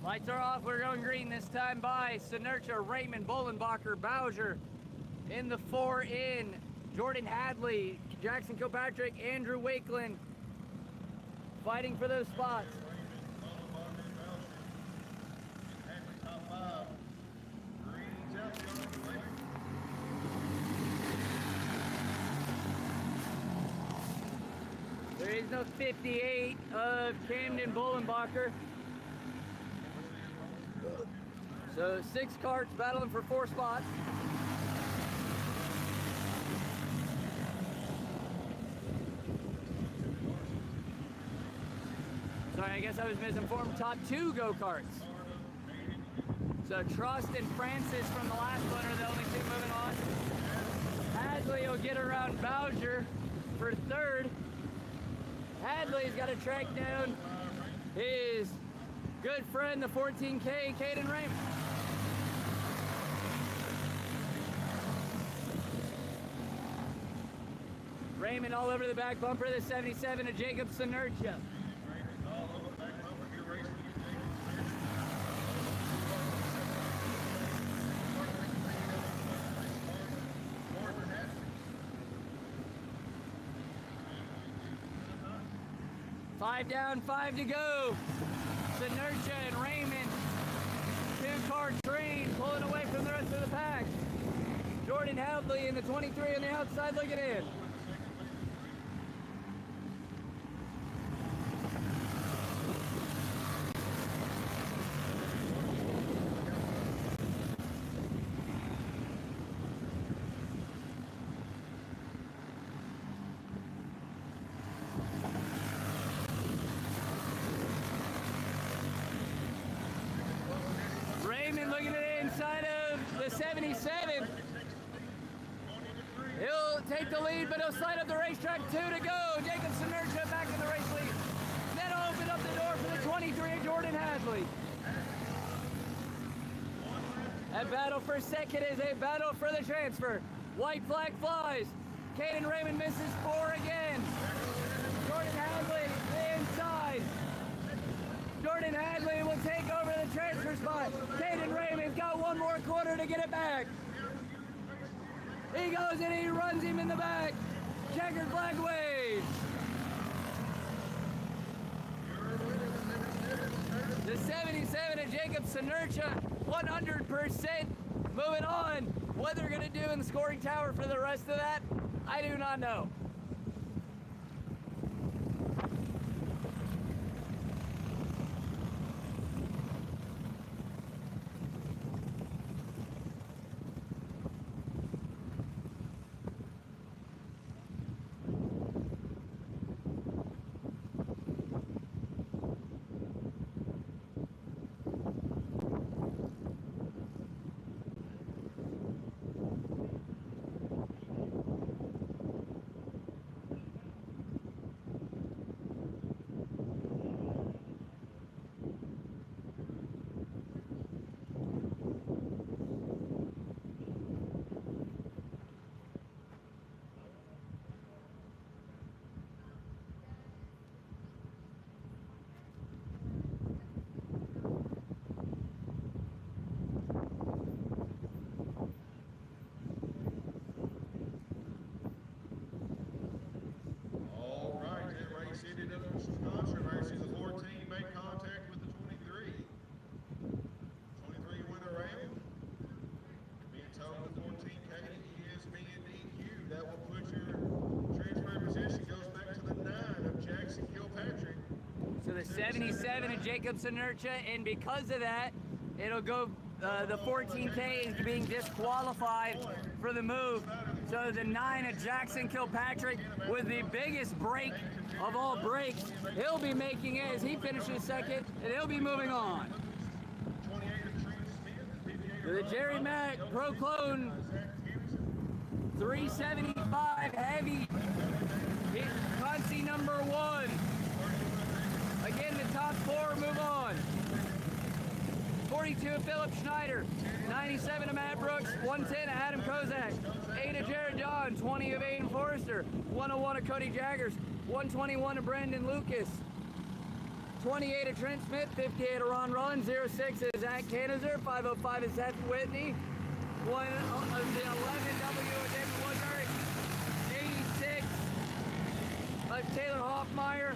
Lights are off, we're going green this time by Sinertia, Raymond, Bullenbacher, Bowser. In the 4 in, Jordan Hadley, Jackson Kilpatrick, Andrew Wakeland fighting for those spots. Top 5. Green's out there on the way. There is no 58 of Camden Bullenbacher. So 6 carts battling for 4 spots. Sorry, I guess I was misinformed. Top 2 go-karts. So Trust and Francis from the last one are the only 2 moving on. Hadley will get around Bowser for 3rd. Hadley's got to track down his good friend, the 14K, Caden Raymond. Raymond all over the back bumper, the 77 of Jacob Sinertia. All over the back bumper. You're racing against Jacob. 5 down, 5 to go. Sinertia and Raymond, 2-car train pulling away from the rest of the pack. Jordan Hadley in the 23 on the outside looking in. Raymond looking at the inside of the 77. He'll take the lead, but he'll slide up the racetrack. 2 to go. Jacob Sinertia back in the race lead. Then he'll open up the door for the 23 Jordan Hadley. That battle for second is a battle for the transfer. White flag flies. Caden Raymond misses 4 again. Jordan Hadley inside. Jordan Hadley will take over the transfer spot. Caden Raymond's got 1 more quarter to get it back. He goes and he runs him in the back. Checkered flag waves. The 77 of Jacob Sinertia, 100% moving on. What they're going to do in the scoring tower for the rest of that, I do not know. the 77 of Jacobson Nurture, and because of that, it'll go, the 14K is being disqualified for the move. So the 9 of Jackson Kilpatrick with the biggest break of all breaks, he'll be making it as he finishes second, and he'll be moving on. The Jerry Mack Pro Clone 375 heavy, Consi number 1. Again, the top 4 move on. 42 of Philip Schneider, 97 of Matt Brooks, 110 of Adam Kozak, 8 of Jared John, 20 of Aiden Forrester, 101 of Cody Jaggers, 121 of Brendan Lucas, 28 of Trent Smith, 58 of Ron Rollins, 06 of Zach Kanizer, 505 of Seth Whitney, 1 of the 11W of David Woodbury, 86 of Taylor Hoffmeyer,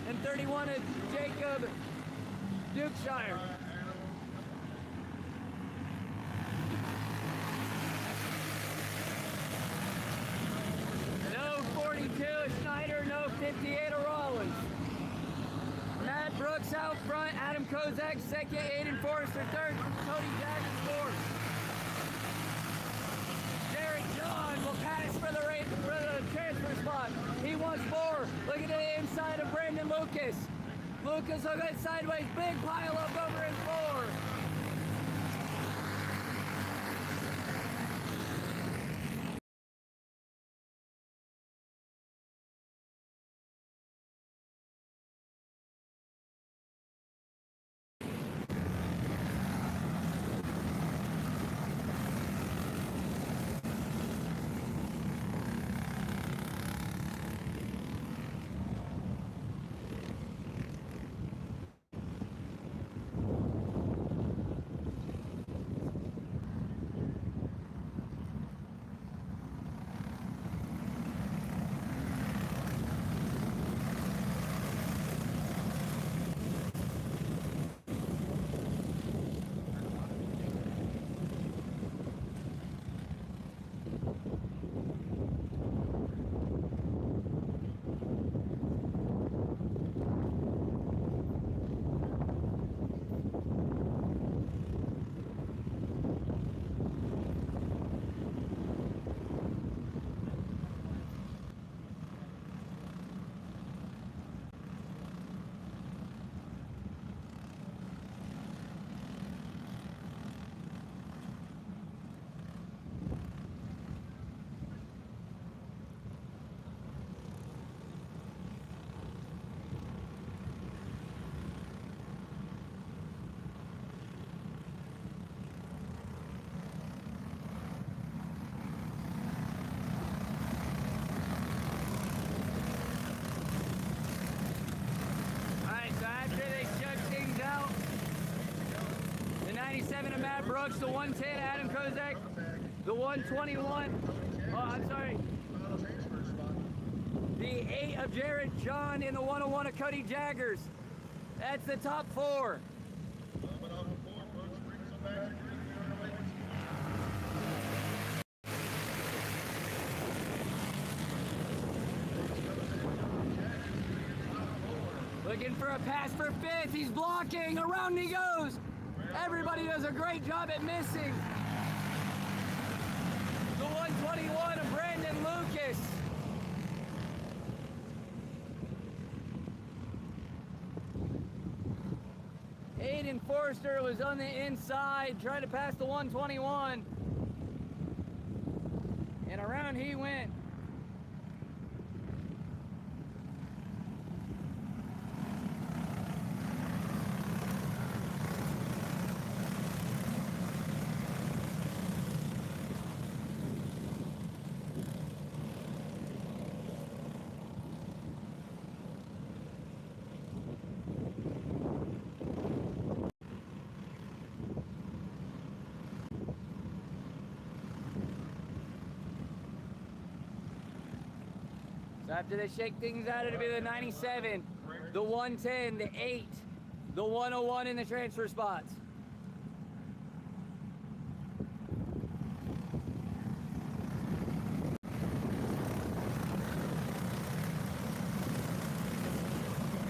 and 31 of Jacob Dukeshire. No 42 of Schneider, no 58 of Rollins. Matt Brooks out front, Adam Kozak second, Aiden Forrester third, Cody Jackson fourth. Jared John will pass for the transfer spot. He wants 4. Look at the inside of Brandon Lucas. Lucas will go sideways, big pile up over in 4. The 97 of Matt Brooks, the 110 Adam Kozak, the 121, the 8 of Jared John, and the 101 of Cody Jaggers. That's the top 4. Looking for a pass for 5th. He's blocking. Around he goes. Everybody does a great job at missing. The 121 of Brandon Lucas. Aiden Forrester was on the inside trying to pass the 121. And around he went. So after they shake things out, it'll be the 97, the 110, the 8, the 101 in the transfer spots.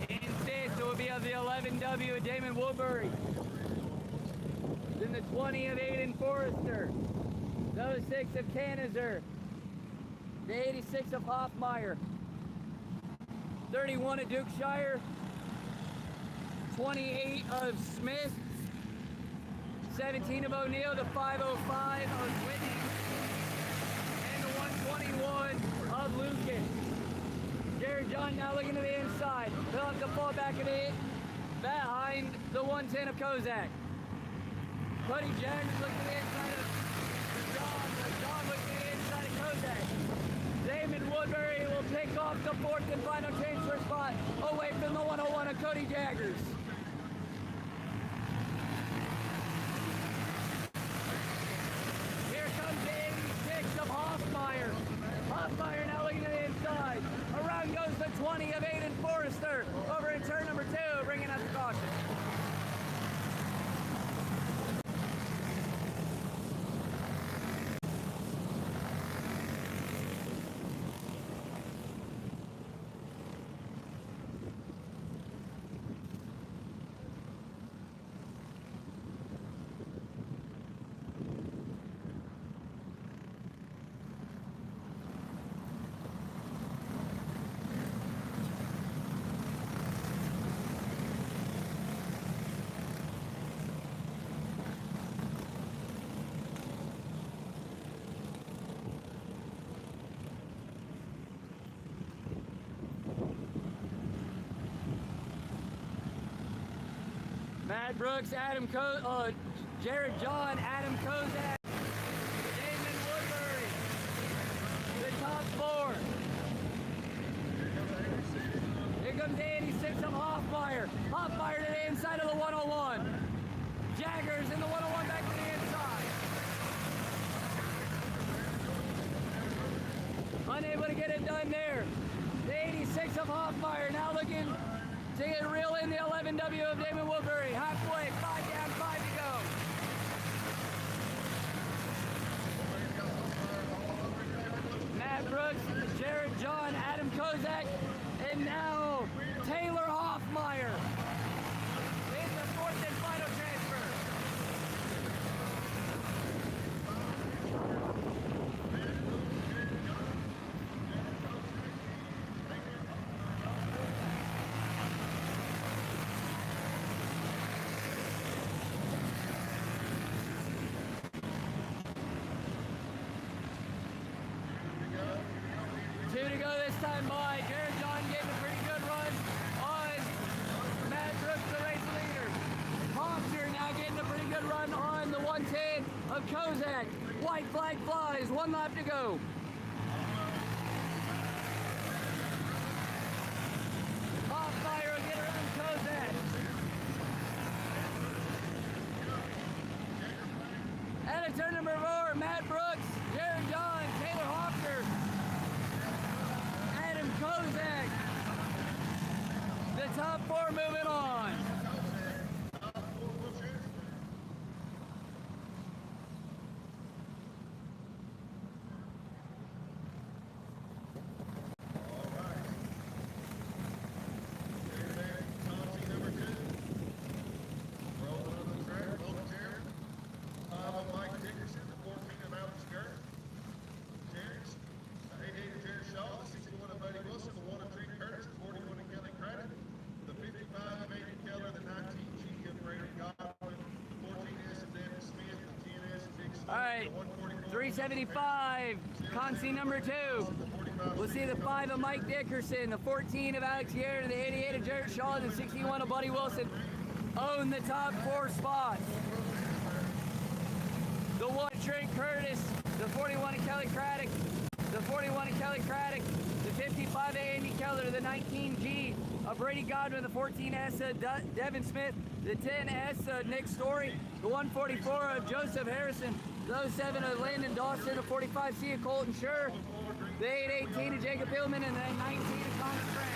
In 5th, it will be a 11W of Damon Woodbury. Then the 20 of Aiden Forrester. The 06 of Canizer. The 86 of Hoffmeyer. 31 of Dukeshire. 28 of Smith. 17 of O'Neill. The 505 of Whitney. And the 121 of Lucas. Jared John now looking to the inside. He'll have to fall back of it behind the 110 of Kozak. Cody Jaggers looking to the inside of John. John looking to the inside of Kozak. Damon Woodbury will pick off the fourth and final transfer spot away from the 101 of Cody Jaggers. Here comes the 86 of Hoffmeyer. Hoffmeyer now looking to the inside. Around goes the 20 of Aiden Forrester over in turn number 2, bringing up the caution. Matt Brooks, Jared John, Adam Kozak, Damon Woodbury, the top 4. Here comes the 86 of Hoffmeyer. Hoffmeyer to the inside of the 101. Jaggers in the 101 back to the inside. Unable to get it done there. The 86 of Hoffmeyer now looking to get reel in the 11W of Damon Woodbury. Halfway, 5 down, 5 to go. Matt Brooks, Jared John, Adam Kozak, and now Taylor Hoffmeyer in the fourth and final transfer. Two to go this time by. Jared John gave a pretty good run on Matt Brooks, the race leader. Hoffmeyer now getting a pretty good run on the 110 of Kozak. White flag flies, 1 lap to go. Hoffmeyer will get around Kozak. And a turn number 4, Matt Brooks, Jared John, Taylor Hoffmeyer, Adam Kozak. The top 4 moving on. All right, 375, Consi number 2. We'll see the 5 of Mike Dickerson, the 14 of Alex Guerra, the 88 of Jarrett Shaw, and the 61 of Buddy Wilson own the top 4 spots. The 1 of Trent Curtis, the 41 of Kelly Craddock, the 41 of Kelly Craddock, the 55 of Andy Keller, the 19G of Brady Godwin, the 14S of Devin Smith, the 10S of Nick Story, the 144 of Joseph Harrison, the 07 of Landon Dawson, the 45C of Colton Schur, the 818 of Jacob Hillman, and the 19 of Connor Frank.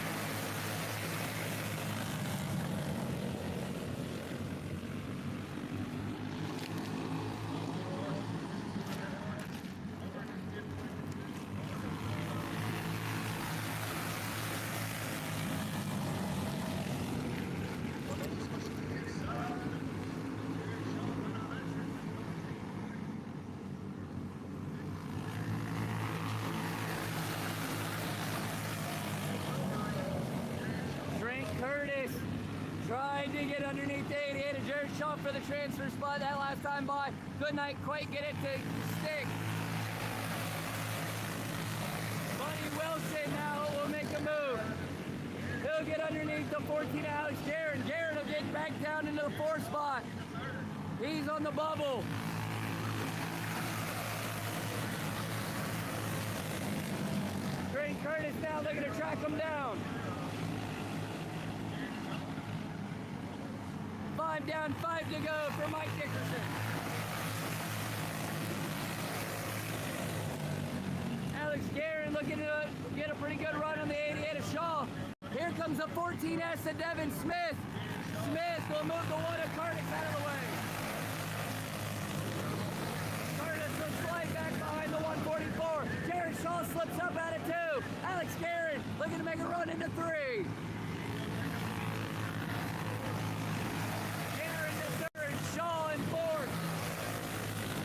Trying to get underneath the 88 of Jared Shaw for the transfer spot that last time by. Couldn't quite get it to stick. Buddy Wilson now will make a move. He'll get underneath the 14 of Alex Garrett. Garrett will get back down into the 4 spot. He's on the bubble. Trey Curtis now looking to track him down. 5 down, 5 to go for Mike Dickerson. Alex Guerin looking to get a pretty good run on the 88 of Shaw. Here comes the 14S of Devin Smith. Smith will move the 1 of Curtis out of the way. Curtis will slide back behind the 144. Jared Shaw slips up out of 2. Alex Guerin looking to make a run into 3. Shaw in 4th.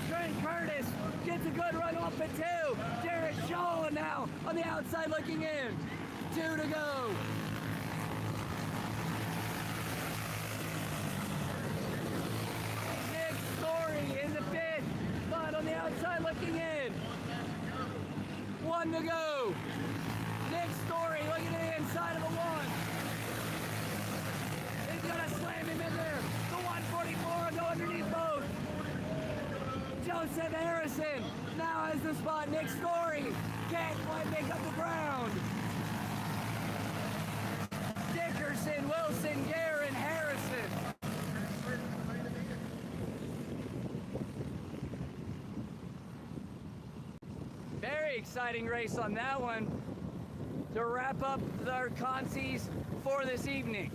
Trent Curtis gets a good run off at 2. Jared Shaw now on the outside looking in. 2 to go. Nick Story in the 5th, but on the outside looking in. 1 to go. Nick Story looking at the inside of the 1. He's gonna slam him in there. The 144 go underneath both. Joseph Harrison now has the spot. Nick Story can't quite make up the ground. Dickerson, Wilson, Guerin, Harrison. Very exciting race on that one to wrap up our consies for this evening.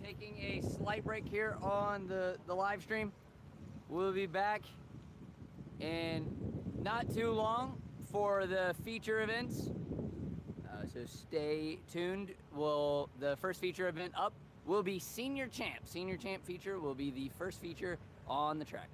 Taking a slight break here on the live stream. We'll be back in not too long for the feature events. So stay tuned. The first feature event up will be Senior Champ. Senior Champ feature will be the first feature on the track.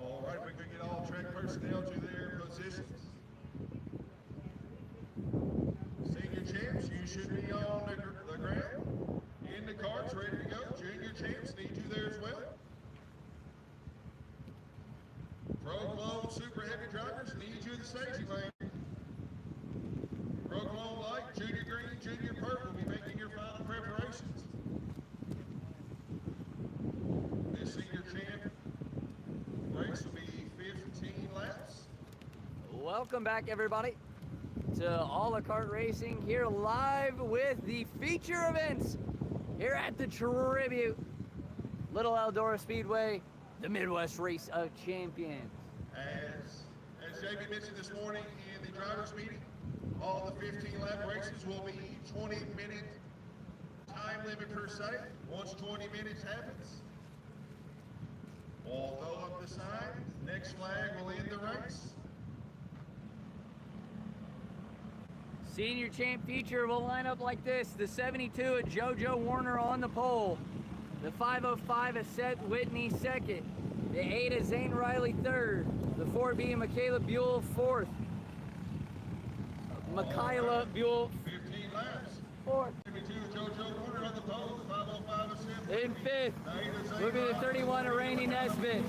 All right, we can get all track personnel to their positions. Senior champs, you should be on the ground, in the carts, ready to go. Junior champs, need you there as well. Pro Clone Super Heavy drivers, need you in the staging lane. Pro Clone Light, Junior Green, Junior Purple will be making your final preparations. This senior champ race will be 15 laps. Welcome back, everybody, to All the Kart Racing, here live with the feature events here at the Tribute Little Eldora Speedway, the Midwest Race of Champions. As JB mentioned this morning in the drivers meeting, all the 15 lap races will be 20-minute time limit per se. Once 20 minutes happens, we'll throw up the sign. Next flag will end the race. Senior champ feature will line up like this: the 72 of JoJo Warner on the pole, the 505 of Seth Whitney second, the 8 of Zane Riley third, the 4B of Michaela Buell fourth, Michaela Buell 15 laps. fourth. 72 JoJo Warner on the pole, the 505 of Seth. In fifth will be the 31 of Randy Nesbitt,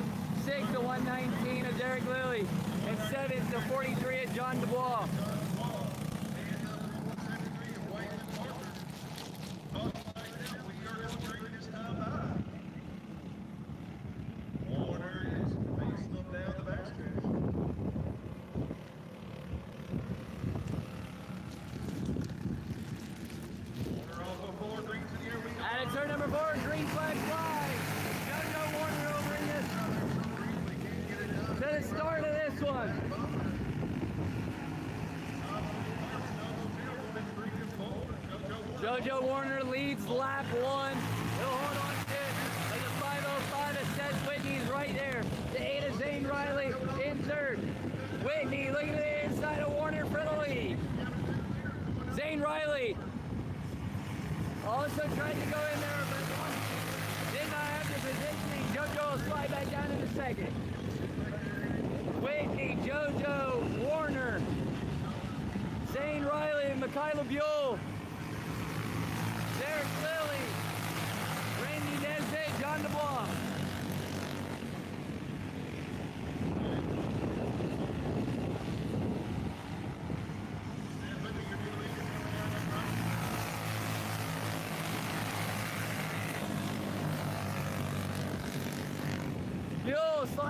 sixth the 119 of Derek Lilly, and seventh the 43 of John Dubois. Warner is facing them down the backstretch. Warner off of 4, green to the air. And turn number 4, green flag flies. JoJo Warner over in this to the start of this one. JoJo Warner leads lap 1. He'll hold on to it. And the 505 of Seth Whitney's right there. The 8 of Zane Riley in third. Whitney looking to the inside of Warner for the lead. Zane Riley also tried to go in there, but did not have the positioning. JoJo will slide back down into second. Whitney, JoJo, Warner, Zane Riley, and Michaela Buell. Derek Lilly, Randy Nesbitt, John Dubois.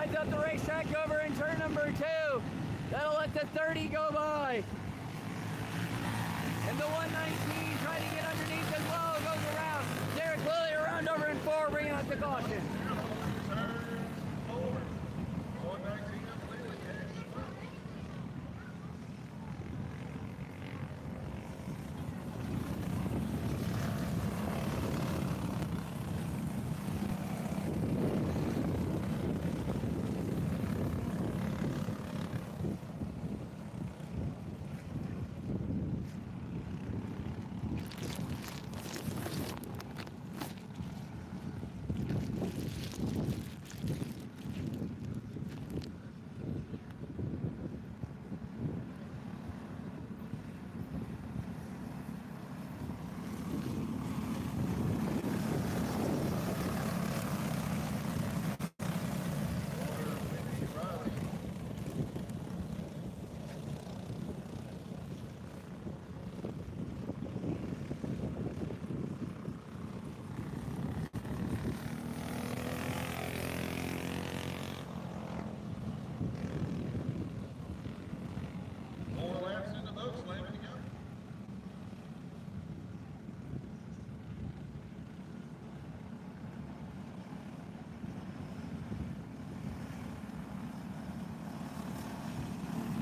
Lines up the racetrack over in turn number 2. That'll let the 30 go by. And the 119 trying to get underneath as well. Goes around. Derek Lilly around over in 4, bringing up the caution. Turn 4. 119 up Lilly.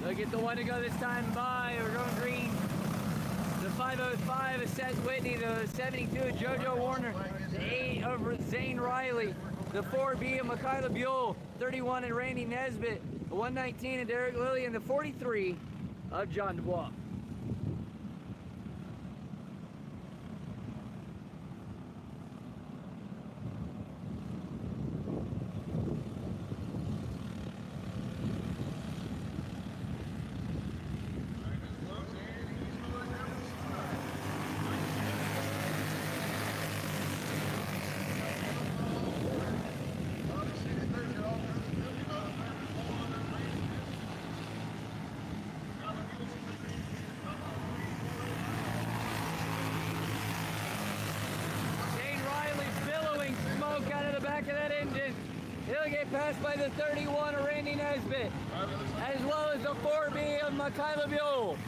Look at the one to go this time by. We're going green. The 505 is Seth Whitney. The 72 of JoJo Warner. The 8 of Zane Riley. The 4B of Michaela Buell. 31 and Randy Nesbitt. The 119 of Derek Lilly. And the 43 of John Dubois. He'll get passed by the 31 of Randy Nesbitt, as well as the 4B of Michaela Buell.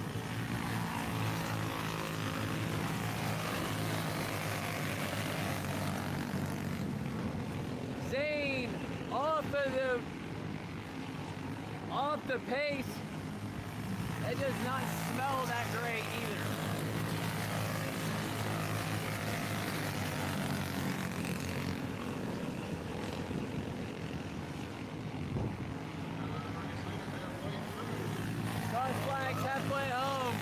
Zane off the pace. It does not smell that great either. Cross flags halfway home.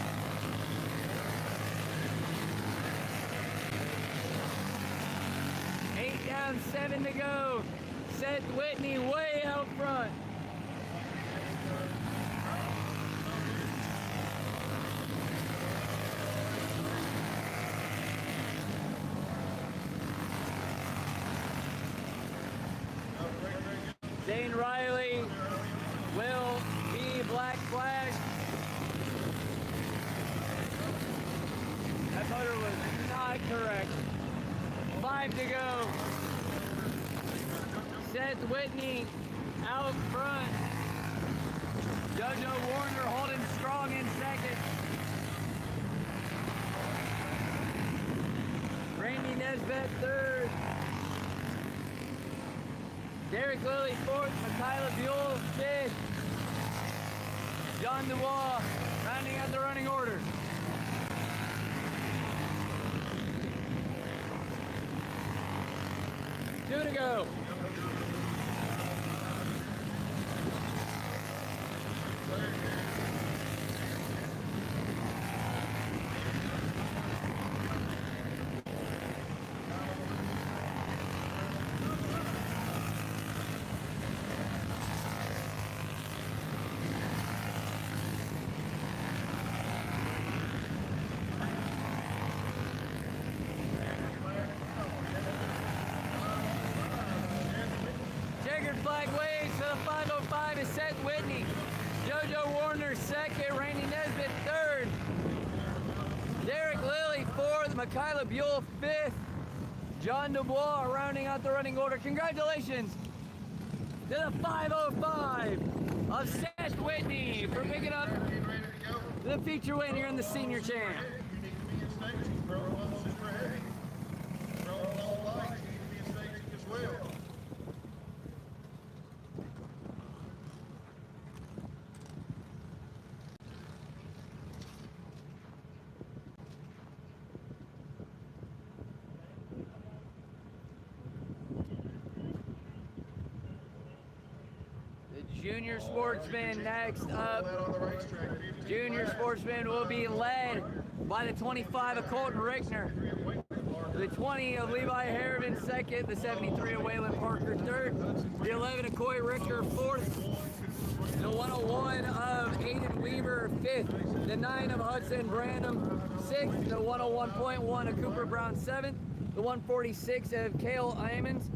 Eight down, 7 to go. Seth Whitney way out front. Zane Riley will be black flag. That motor was not correct. 5 to go. Seth Whitney out front. JoJo Warner holding strong in second. Randy Nesbitt third. Derek Lilly fourth. Michaela Buell fifth. John Dubois rounding out the running order. Two to go. Flag waves for the 505 is Seth Whitney. JoJo Warner second, Randy Nesbitt third. Derek Lilly fourth, Michaela Buell fifth. John Dubois rounding out the running order. Congratulations. to the 505 of Seth Whitney for picking up Get ready to go. the feature win here in the senior champ. You need to be in staging. Pro Club Super Heavy. Pro Club Lights, you need to be in staging as well. The junior sportsman next Out up. on the racetrack. 15 Junior laps. sportsman will be led by the 25 of Colton Rickner, the 20 of Levi Harriman second, the 73 of Waylon Parker third, the 11 of Coy Richter fourth, the 101 of Aiden Weaver fifth, the 9 of Hudson Brandom sixth, the 101.1 of Cooper Brown seventh, the 146 of Cale Amons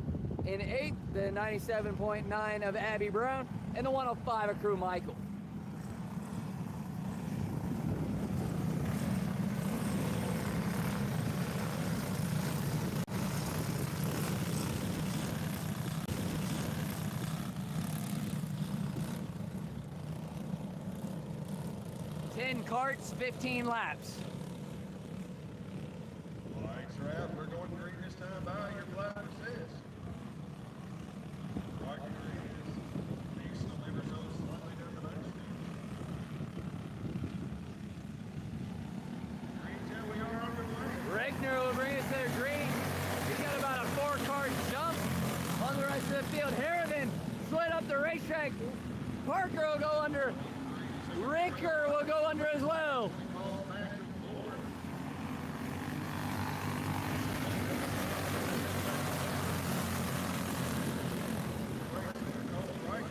in eighth, the 97.9 of Abby Brown, and the 105 of Crew Michael. Carts, 15 laps. Lights are out. We're going green this time by your flag says. Right green is east of Liverpool, slightly down the main street. Green till we are underway. Rickner will bring us to the green. He's got about a 4-car jump on the rest of the field. Harriman slid up the racetrack. Parker will go under. Ricker will go under as well. Ball back and forward. Right.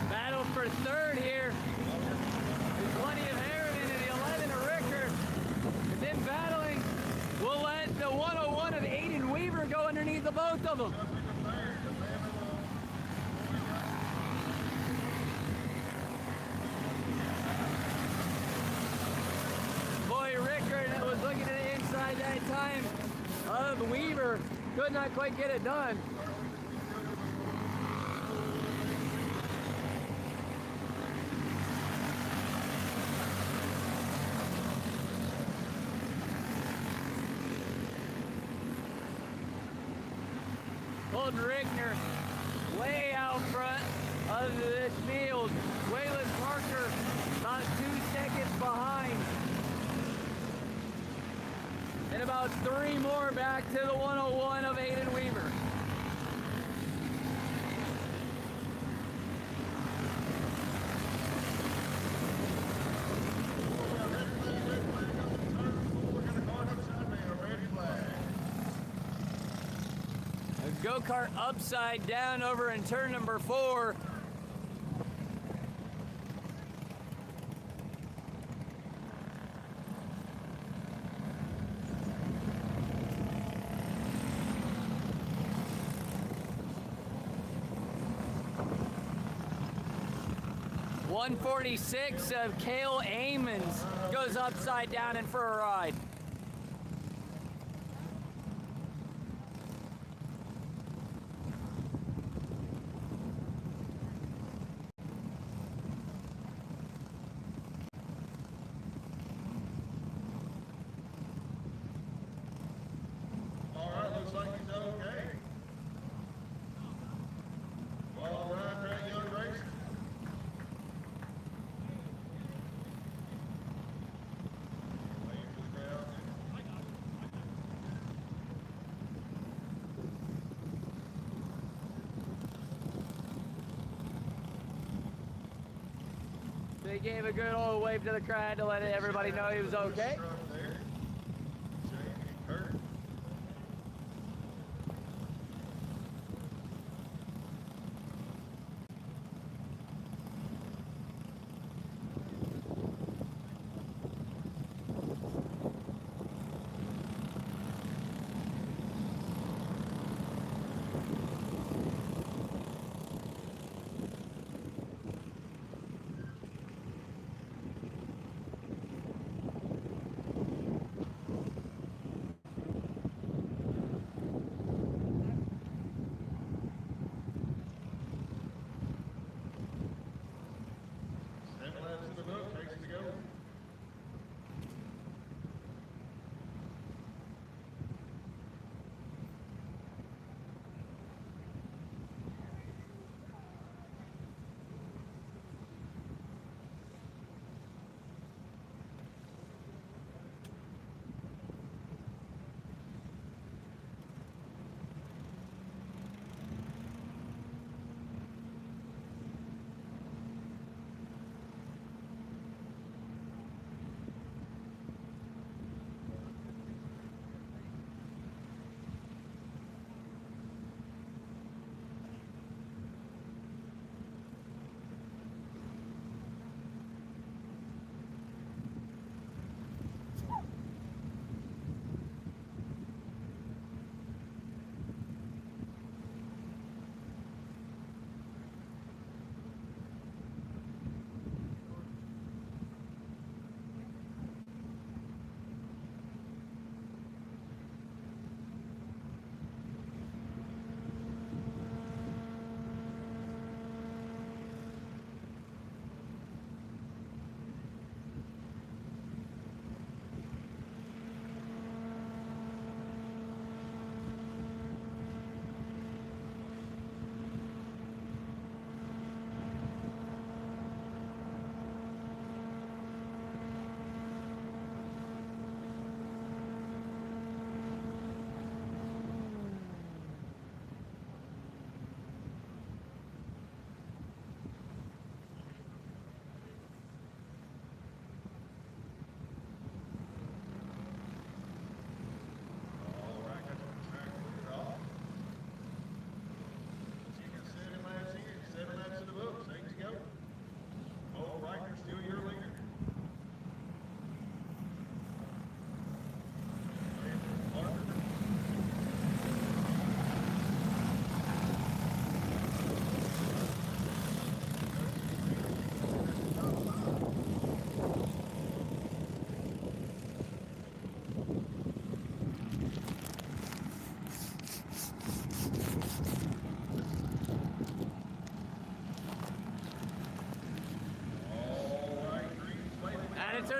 Battle for third here. The 20 of Harriman and the 11 of Ricker. And then battling, we'll let the 101 of Aiden Weaver go underneath the both of them. Boy, Ricker that was looking at the inside that time of Weaver could not quite get it done. Colton Rickner way out front of this field. Waylon Parker about 2 seconds behind. And about 3 more back to the 101 of Aiden Weaver. Go-kart upside down over in turn number 4. .146 of Cale Amons goes upside down and for a ride. Looks like he's okay. Well, Ryan Craig Young Racing. Waiting for the crowd. They gave a good old wave to the crowd to let everybody know he was okay. There. Jamie Kurt.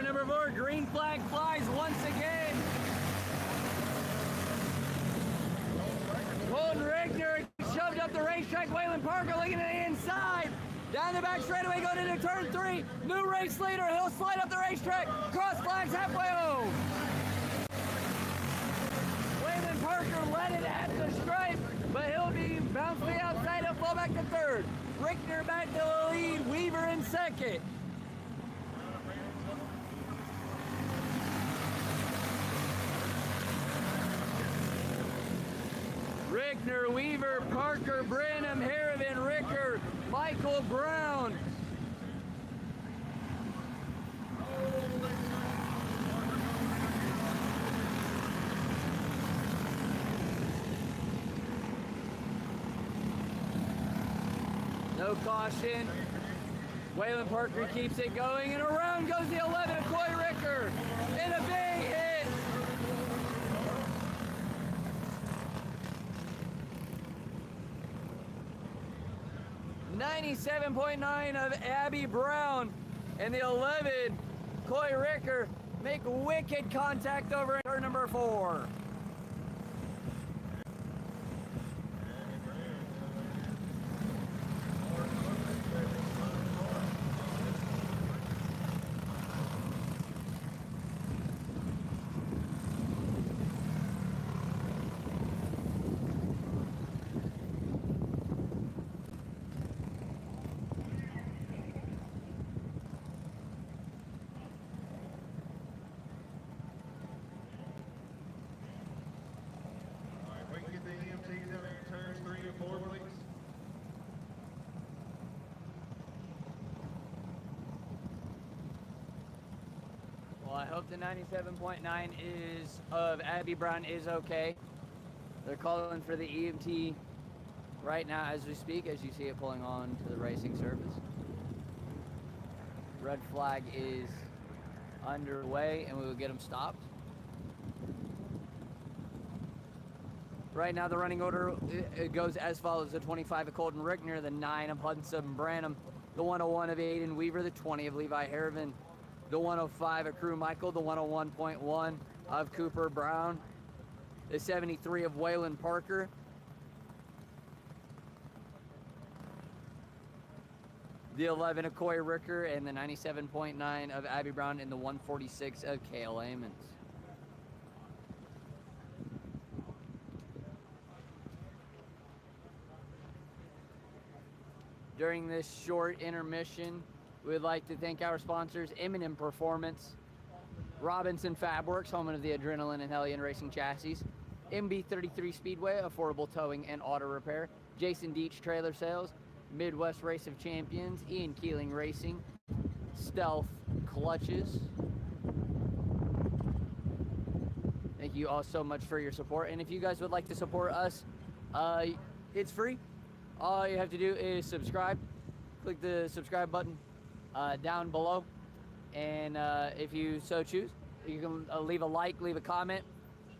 number 4, green flag flies once again. Colton Richter shoved up the racetrack. Waylon Parker looking to the inside. Down the back straightaway, going into turn 3. New race leader, he'll slide up the racetrack. Cross flags halfway home. Waylon Parker led it at the stripe, but he'll be bounced to the outside. He'll fall back to 3rd. Richter back to the lead. Weaver in 2nd. Rickner, Weaver, Parker, Branham, Harrivan, Ricker, Michael Brown. No caution. Waylon Parker keeps it going, and around goes the 11 of Coy Ricker. And a big hit. 97.9 of Abby Brown, and the 11, Coy Ricker, make wicked contact over in turn number 4. Get the EMTs out in turns 3 and 4, please. Well, I hope the 97.9 is of Abby Brown is okay. They're calling for the EMT right now as we speak, as you see it pulling on to the racing surface. Red flag is underway, and we will get them stopped. Right now, the running order it goes as follows: the 25 of Colton Rickner, the 9 of Hudson Branham, the 101 of Aiden Weaver, the 20 of Levi Harrivan, the 105 of Crew Michael, the 101.1 of Cooper Brown, the 73 of Waylon Parker, the 11 of Coy Ricker, and the 97.9 of Abby Brown, and the 146 of Cale Amons. During this short intermission, we would like to thank our sponsors, Eminem Performance, Robinson Fabworks, home of the Adrenaline and Hellion Racing Chassis, MB33 Speedway, affordable towing and auto repair, Jason Deach Trailer Sales, Midwest Race of Champions, Ian Keeling Racing, Stealth Clutches. Thank you all so much for your support. And if you guys would like to support us, it's free. All you have to do is subscribe. Click the subscribe button down below. And if you so choose, you can leave a like, leave a comment.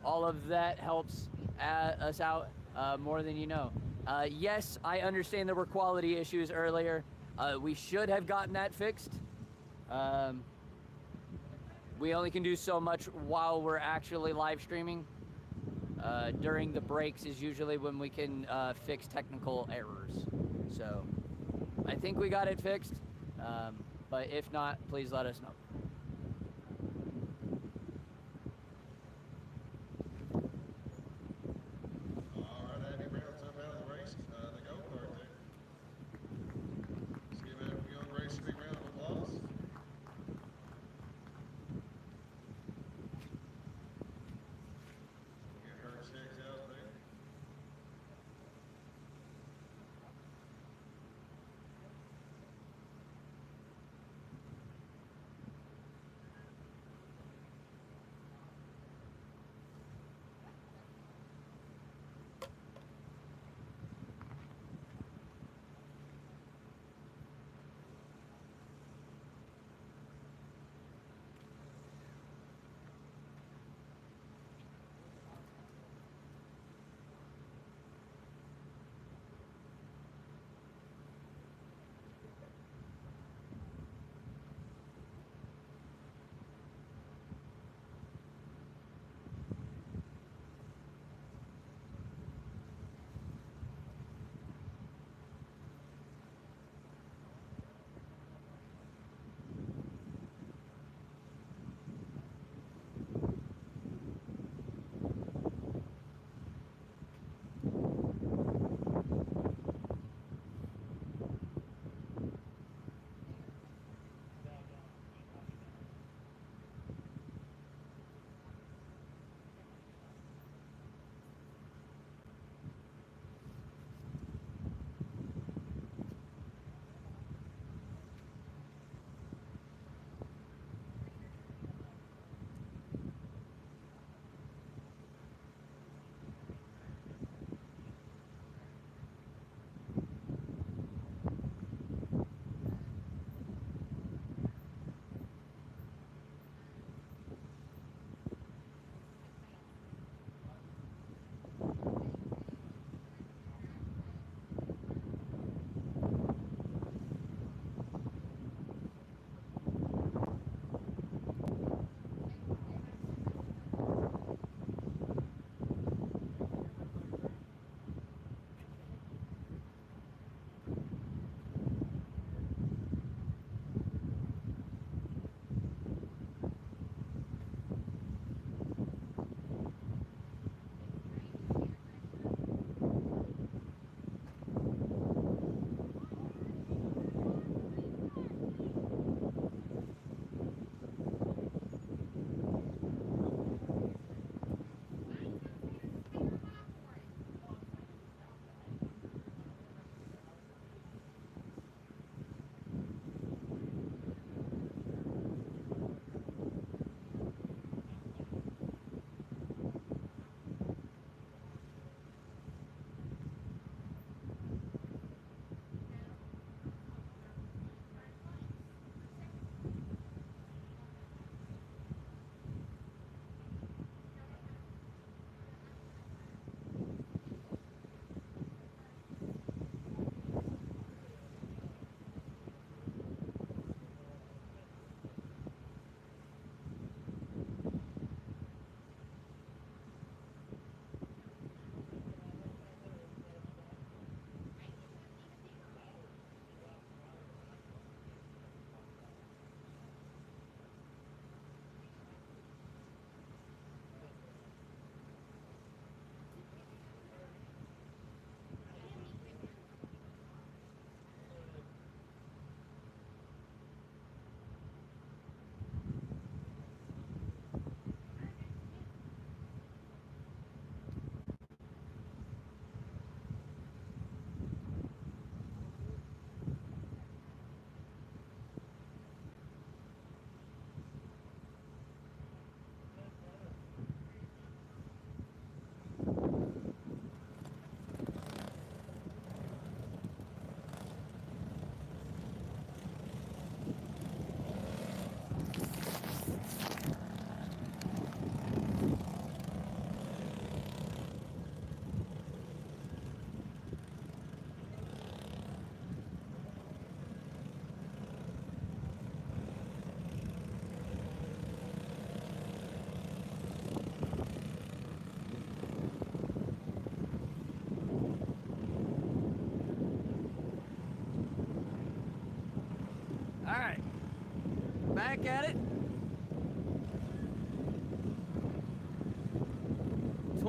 All of that helps us out more than you know. Yes, I understand there were quality issues earlier. We should have gotten that fixed. We only can do so much while we're actually live streaming. During the breaks is usually when we can fix technical errors. So I think we got it fixed, but if not, please let us know. All right, Andy Brown's up out of the race, the go-kart there. Let's give that young racer a big round of applause. Get her checks out there.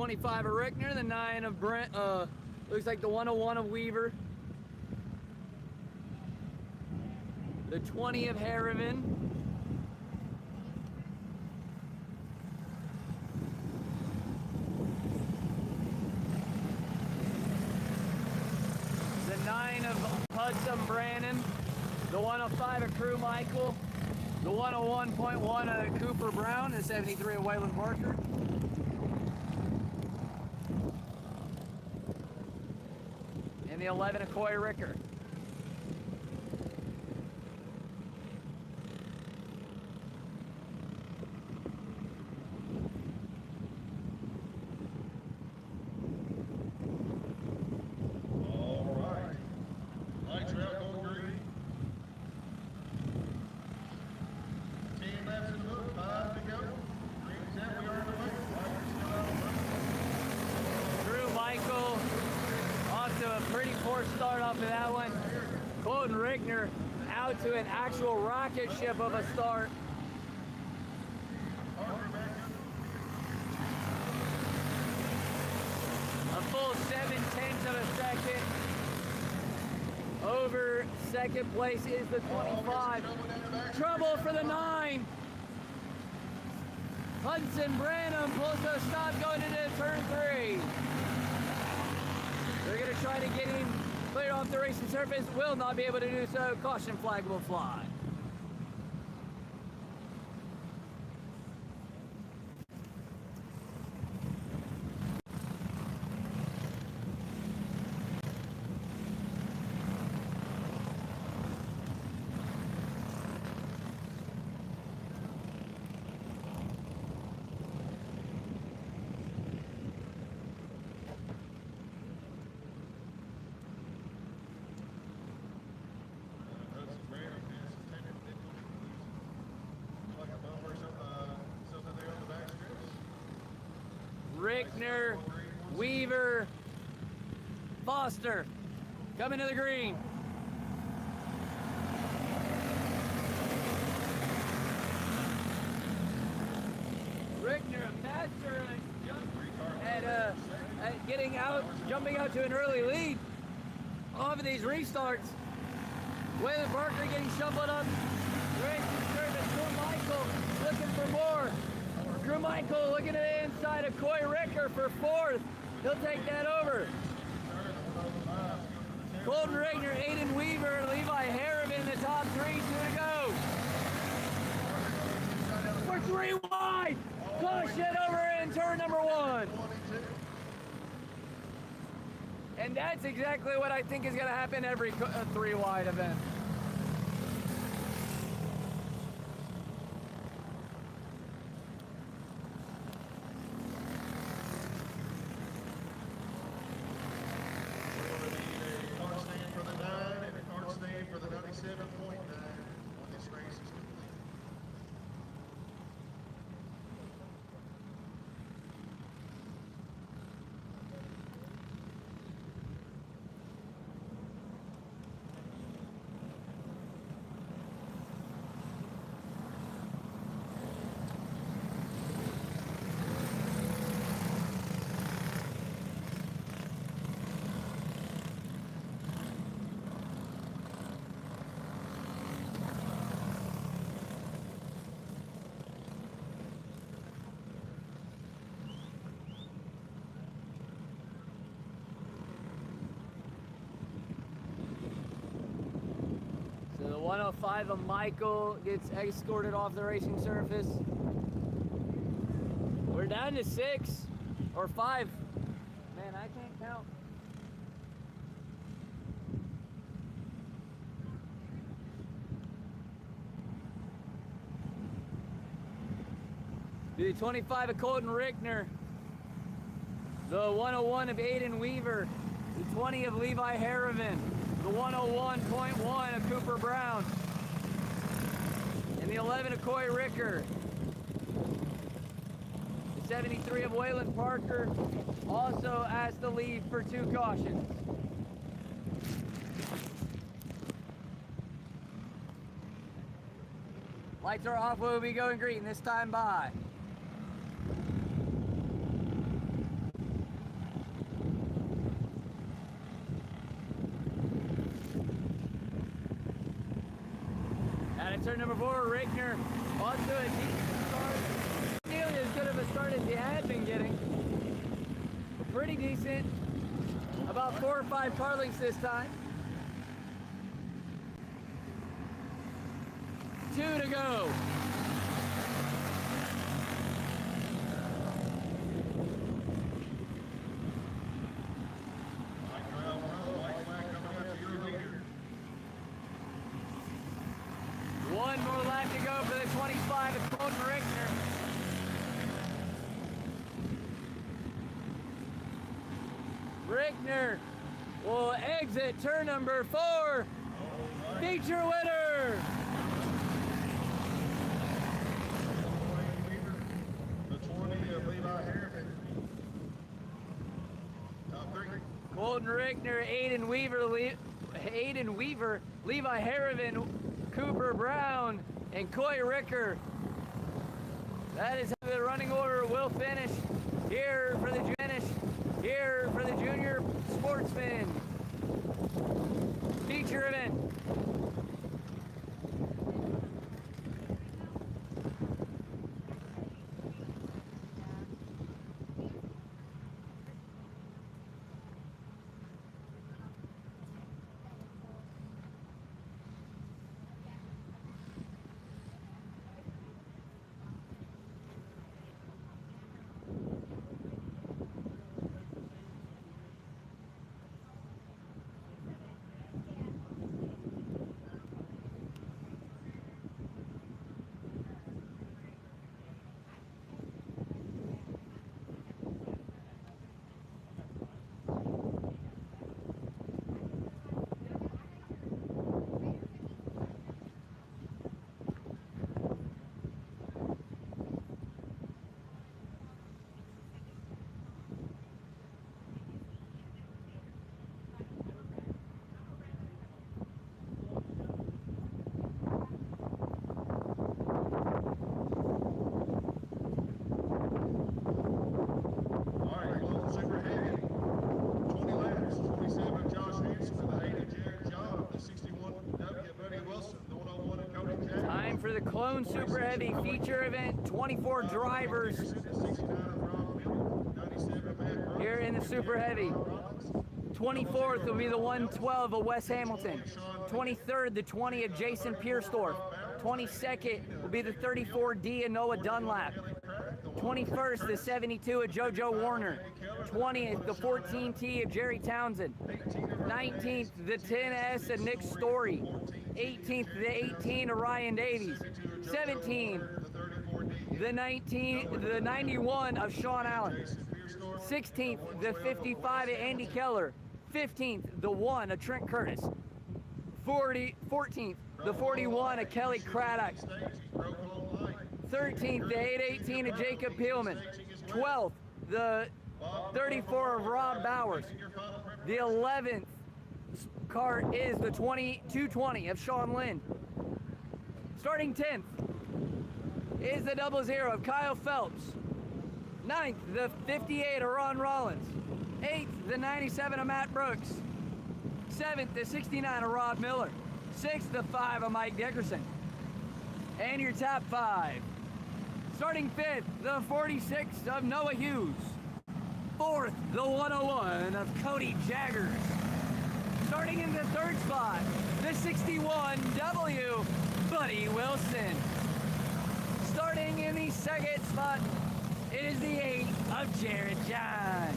25 of Rickner, the 9 of Brent, looks like the 101 of Weaver. The 20 of Harriman. The 9 of Hudson Brannon. The 105 of Crew Michael. The 101.1 of Cooper Brown. The 73 of Waylon Parker. And the 11 of Coy Ricker. All right. Lights are out, going green. 10 laps in the book, 5 to go. Green's out, we are in the way. Lights are still out. Drew Michael off to a pretty poor start off of that one. Colton Rickner out to an actual rocket ship of a start. Parker back up. A full 7/10 of a second. Over second place is the 25. Trouble for the 9. Hudson Branham pulls a stop going into turn 3. They're going to try to get him clear off the racing surface. Will not be able to do so. Caution flag will fly. Hudson Branham has suspended like a bump or something there on the back strips. Rickner, Weaver, Foster coming to the green. Rickner, a master at getting out, jumping out to an early lead off of these restarts. Waylon Parker getting shuffled up. Racing service. Drew Michael looking for more. Drew Michael looking at the inside of Coy Ricker for 4th. He'll take that over. Colton Rickner, Aiden Weaver, Levi Harriman, the top 3, 2 to go. We're 3 wide. Caution over in turn number 1. 22. And that's exactly what I think is going to happen every 3 wide event. A car stand for the 9 and a car stand for the 97.9 when this race is complete. So the 105 of Michael gets escorted off the racing surface. We're down to 6 or 5. Man, I can't count. The 25 of Colton Rickner. The 101 of Aiden Weaver. The 20 of Levi Harriman. The 101.1 of Cooper Brown. And the 11 of Coy Ricker. The 73 of Waylon Parker also asked to leave for 2 cautions. Lights are off, we'll be going green this time by. Starting number 4, Rickner, on to a decent start. Nearly as good of a start as he had been getting. But pretty decent. About 4 or 5 car lengths this time. 2 to go. One more lap to go for the 25 of Colton Rickner. Rickner will exit turn number 4. Feature winner. The 20 of Levi Harriman. Top 3. Colton Rickner, Aiden Weaver, Levi Harriman, Cooper Brown, and Coy Ricker. That is how the running order will finish here for the junior sportsman feature event. Time for the Clone Super Heavy feature event. 24 drivers here in the Super Heavy. 24th will be the 112 of Wes Hamilton. 23rd, the 20 of Jason Pierstorff. 22nd will be the 34D of Noah Dunlap. 21st, the 72 of JoJo Warner. 20th, the 14T of Jerry Townsend. 19th, the 10S of Nick Story. 18th, the 18 of Ryan Davies. 17th, the 91 of Sean Allen. 16th, the 55 of Andy Keller. 15th, the 1 of Trent Curtis. 14th, the 41 of Kelly Craddock. 13th, the 818 of Jacob Peelman. 12th, the 34 of Rob Bowers. The 11th car is the 220 of Sean Lynn. Starting 10th is the 00 of Kyle Phelps. 9th, the 58 of Ron Rollins. 8th, the 97 of Matt Brooks. 7th, the 69 of Rob Miller. 6th, the 5 of Mike Dickerson. And your top 5. Starting 5th, the 46 of Noah Hughes. 4th, the 101 of Cody Jaggers. Starting in the 3rd spot, the 61W, Buddy Wilson. Starting in the 2nd spot, it is the 8 of Jared John.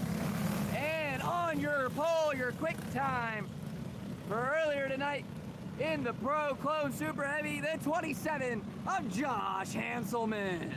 And on your pole, your quick time for earlier tonight in the Pro Clone Super Heavy, the 27 of Josh Hanselman.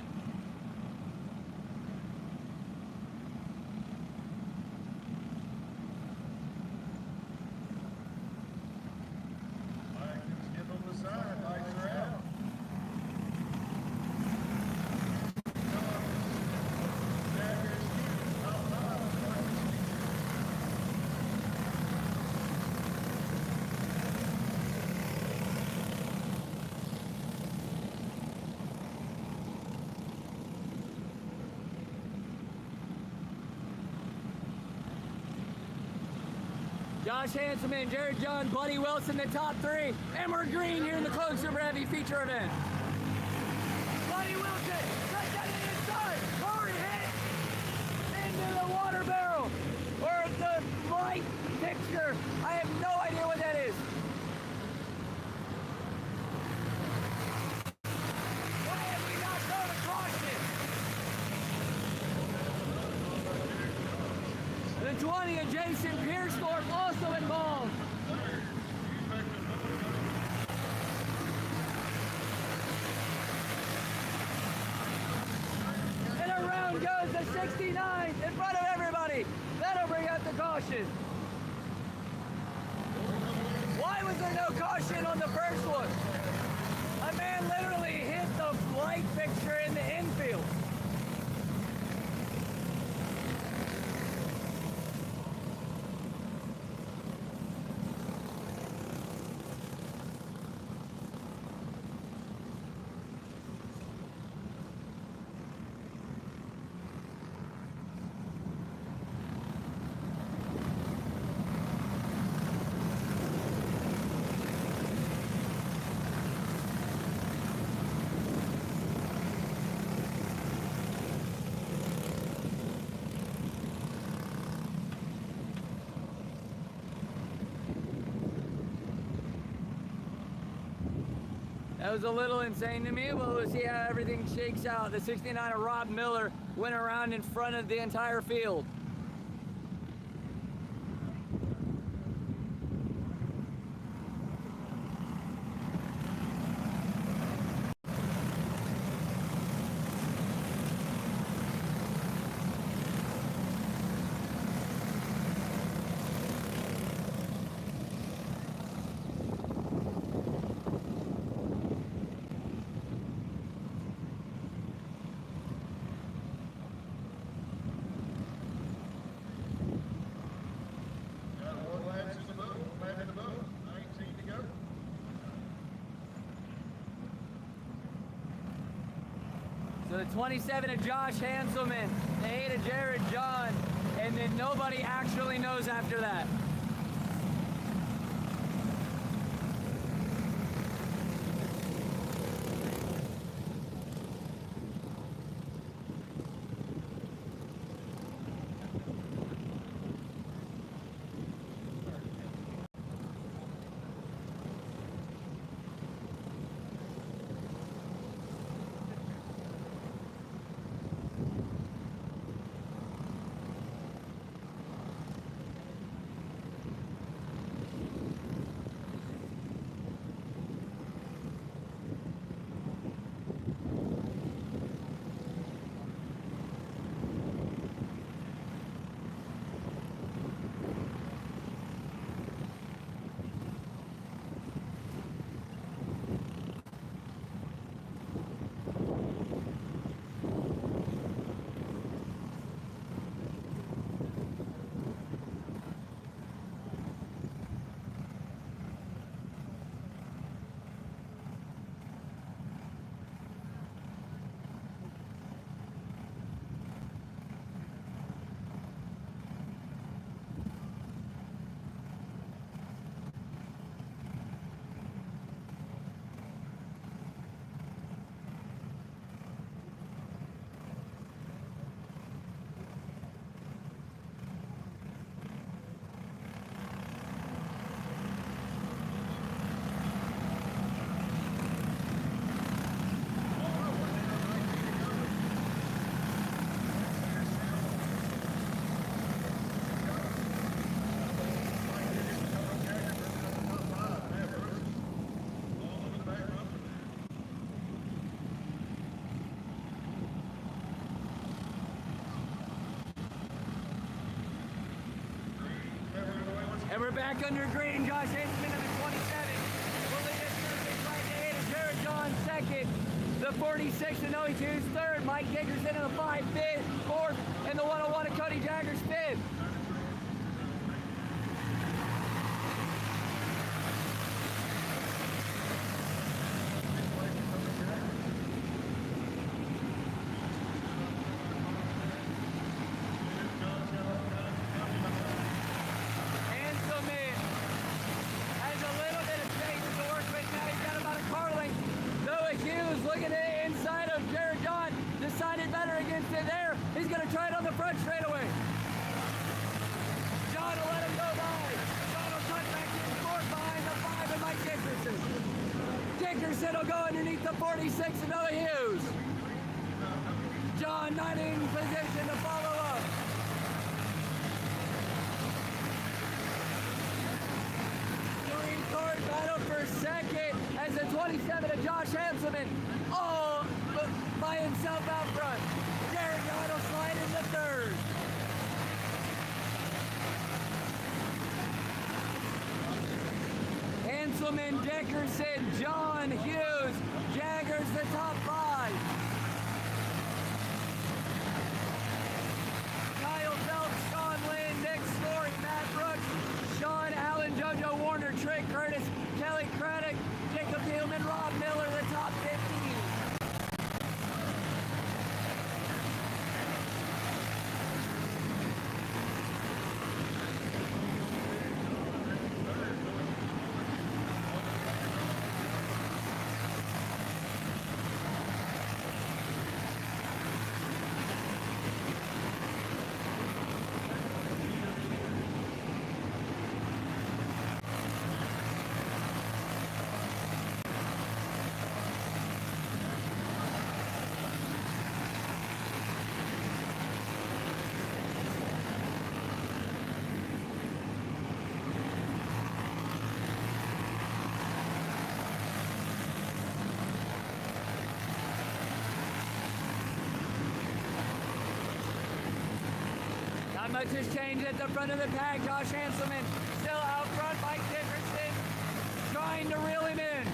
Josh Hanselman, Jared John, Buddy Wilson, the top three. And we're green here in the Clone Super Heavy feature event. Buddy Wilson, right down to the inside. Hard hit into the water barrel. Or the light picture. I have no idea what that is. Why have we not thrown a caution? The 20 of Jason Piersthorpe also involved. And around goes the 69 in front of everybody. That'll bring out the caution. Why was there no caution on the first one? A man literally hit the light fixture in the infield. That was a little insane to me, but we'll see how everything shakes out. The 69 of Rob Miller went around in front of the entire field. So the 27 of Josh Hanselman, the 8 of Jared John, and then nobody actually knows after that. And we're back under green. Josh Hanselman in the 27. Will lead us perfect right to 8 of Jared John second. The 46 of Noe 2's third. Mike Dickerson in the 5 fifth, fourth. And the 101 of Cody Jagger's fifth. Hanselman John not in position to follow up. Three-car battle for second as the 27 of Josh Hanselman all by himself out front. Jared John will slide into third. Hanselman, Dickerson, John, Hughes, Jaggers the top five. Kyle Phelps, Sean Lynn, Nick Story, Matt Brooks, Sean Allen, JoJo Warner, Trey Curtis, Kelly Craddock, Jacob Hillman, Rob Miller, the top 15. Not much has changed at the front of the pack. Josh Hanselman still out front. Mike Dickerson trying to reel him in.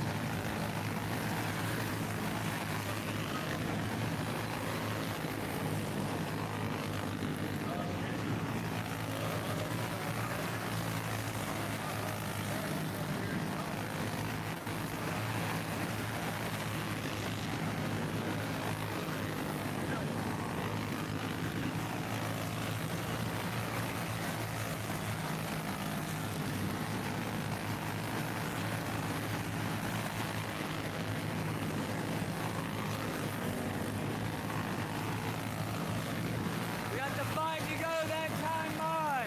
The 5 to go that time by.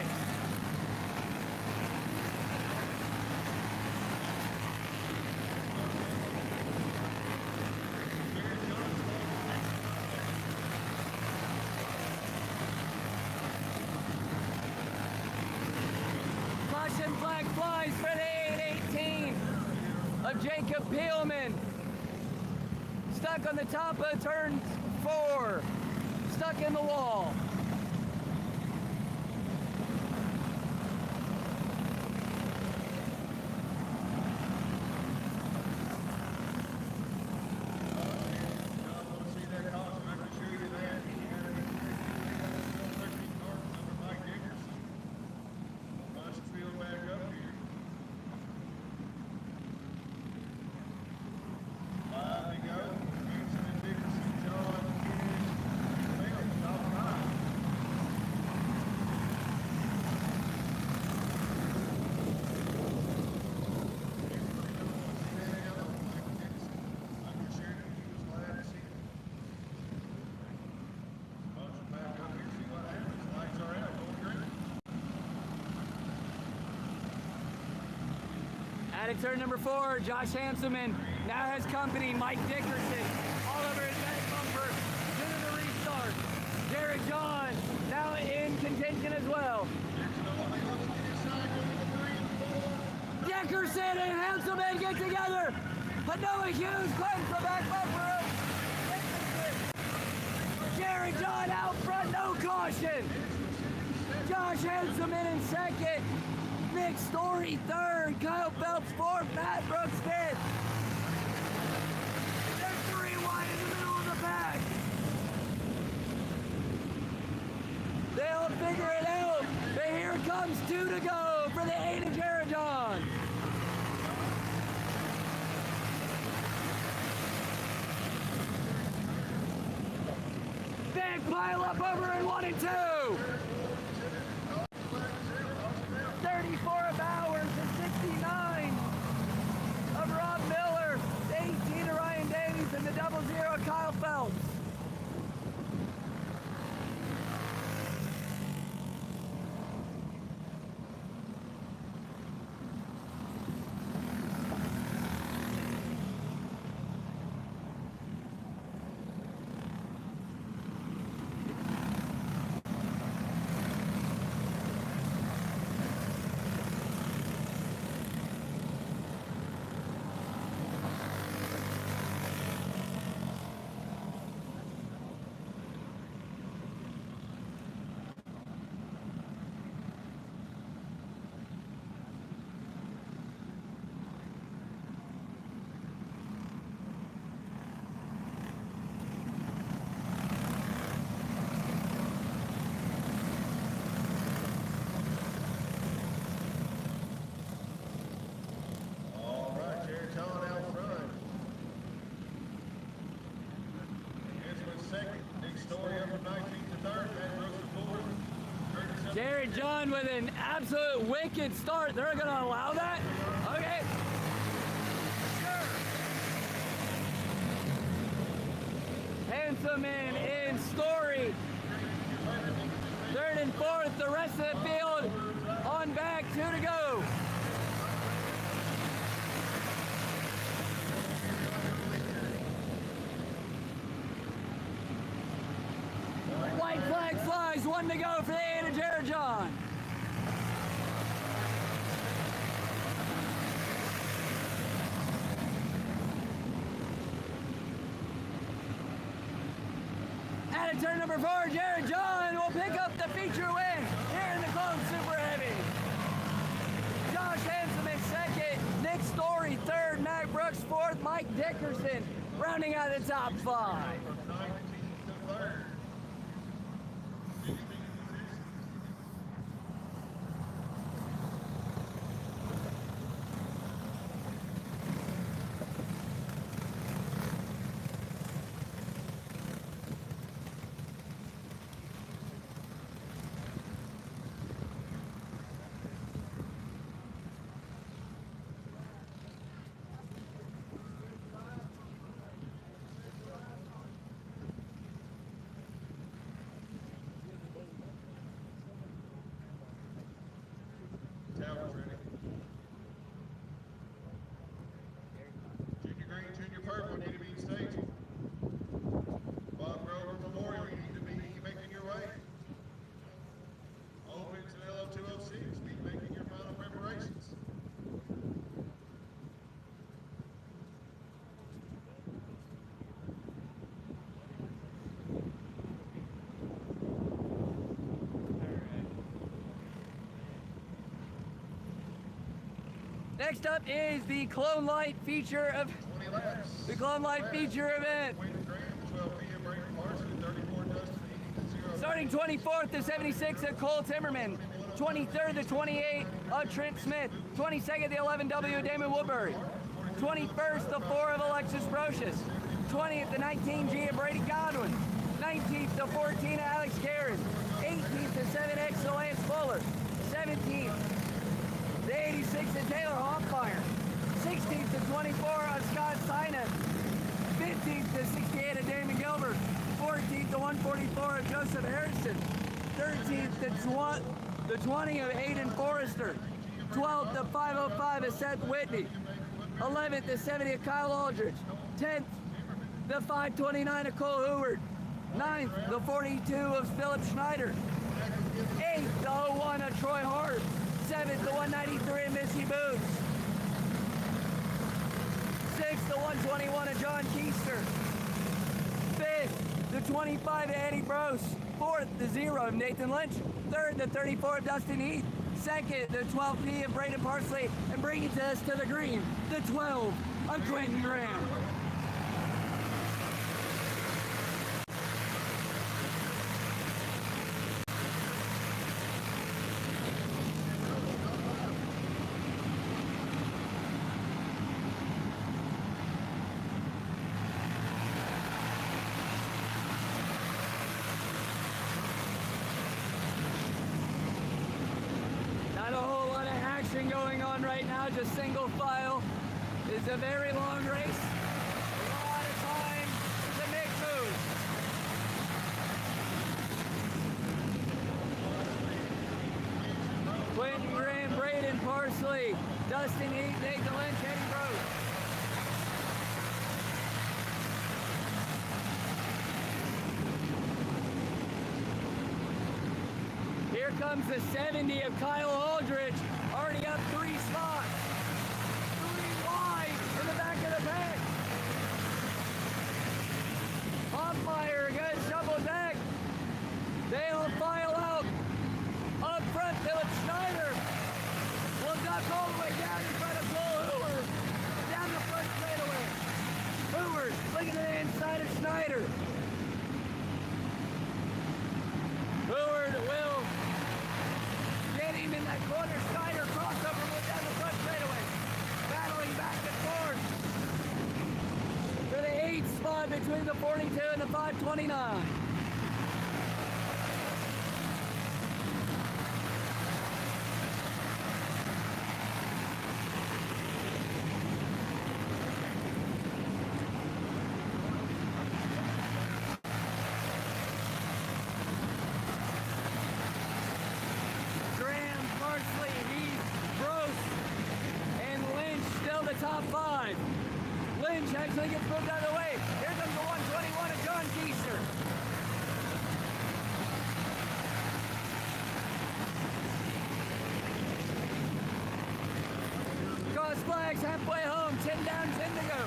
Caution flag flies for the 818 of Jacob Peelman. Stuck on the top of turn 4. Stuck in the wall. At turn number 4, Josh Hanselman now has company. Mike Dickerson, Oliver and Matt Bumper, into the restart. Jared John now in contention as well. Dickerson and Hanselman get together. But Noah Hughes claims the back bumper. Jared John out front, no caution. Josh Hanselman in second. Nick Story third, Kyle Phelps fourth, Matt Brooks fifth. They're 3 wide in the middle of the pack. They'll figure it out, but here comes 2 to go for the 8 of Jared John. Big pile up over in 1 and 2. 34 of Bowers, the 69 of Rob Miller, the 18 of Ryan Davies, and the 00 of Kyle Phelps. from 19th to 3rd. Matt Brooks to 4th. Jared John with an absolute wicked start. They're going to allow that? Okay. Sure. Handsome in Story. 3rd and 4th. The rest of the field on back. 2 to go. White flag flies, 1 to go for the 8 of Jared John. Out of turn number 4, Jared John will pick up the feature win here in the Clone Super Heavy. Josh Hanson in 2nd, Nick Story 3rd, Matt Brooks 4th, Mike Dickerson rounding out the top 5. From 19th to 3rd. Towers ready. Junior green, junior purple need to be in staging. Bob Grover Memorial, you need to be making your way. Open to LO206, be making your final preparations. Next up is the Clone Light feature of 20 laps. the Clone Light feature event. Wayne Graham, 12 p.m. Brayton Parsons, 34 Dustin Eaton, 0. Starting 24th to 76 of Cole Timmerman, 23rd to 28 of Trent Smith, 22nd to 11W of Damon Woodbury, 21st to 4 of Alexis Brocious, 20th to 19G of Brady Godwin, 19th to 14 of Alex Karen, 18th to 7X of Lance Fuller, 17th to 86 of Taylor Hoffmeyer, 16th to 24 of Scott Sinus, 15th to 68 of Damon Gilbert, 14th to 144 of Joseph Harrison, 13th to 20 of Aiden Forrester, 12th to 505 of Seth Whitney, 11th to 70 of Kyle Aldridge, 10th to 529 of Cole Howard, 9th to 42 of Philip Schneider, 8th to 01 of Troy Hart, 7th to 193 of Missy Boots, 6th to 121 of John Keister, 5th to 25 of Eddie Brose, 4th to 0 of Nathan Lynch, 3rd to 34 of Dustin Heath, 2nd to 12P of Braden Parsley, and bringing us to the green, the 12 of Quentin Graham. Not a whole lot of action going on right now, just single file. It's a very long race. A lot of time to make moves. Quentin Graham, Braden Parsley, Dustin Heath, Nathan Lynch, Eddie Brose. Here comes the 70 of Kyle Aldridge, already up 3 spots. 3 wide in the back of the pack. Hoffmeyer, good shovel deck. They'll file out. Up front, Philip Schneider will duck all the way down in front of Cole Hoover. Down the front straightaway. Hoover looking to the inside of Schneider. Hoover will get him in that corner. Schneider crossover went down the front straightaway. Battling back and forth for the 8th spot between the 42 and the 529. top 5. Lynch actually gets moved out of the way. Here comes the 121 of John Keister. Cross flags halfway home, 10 down, 10 to go.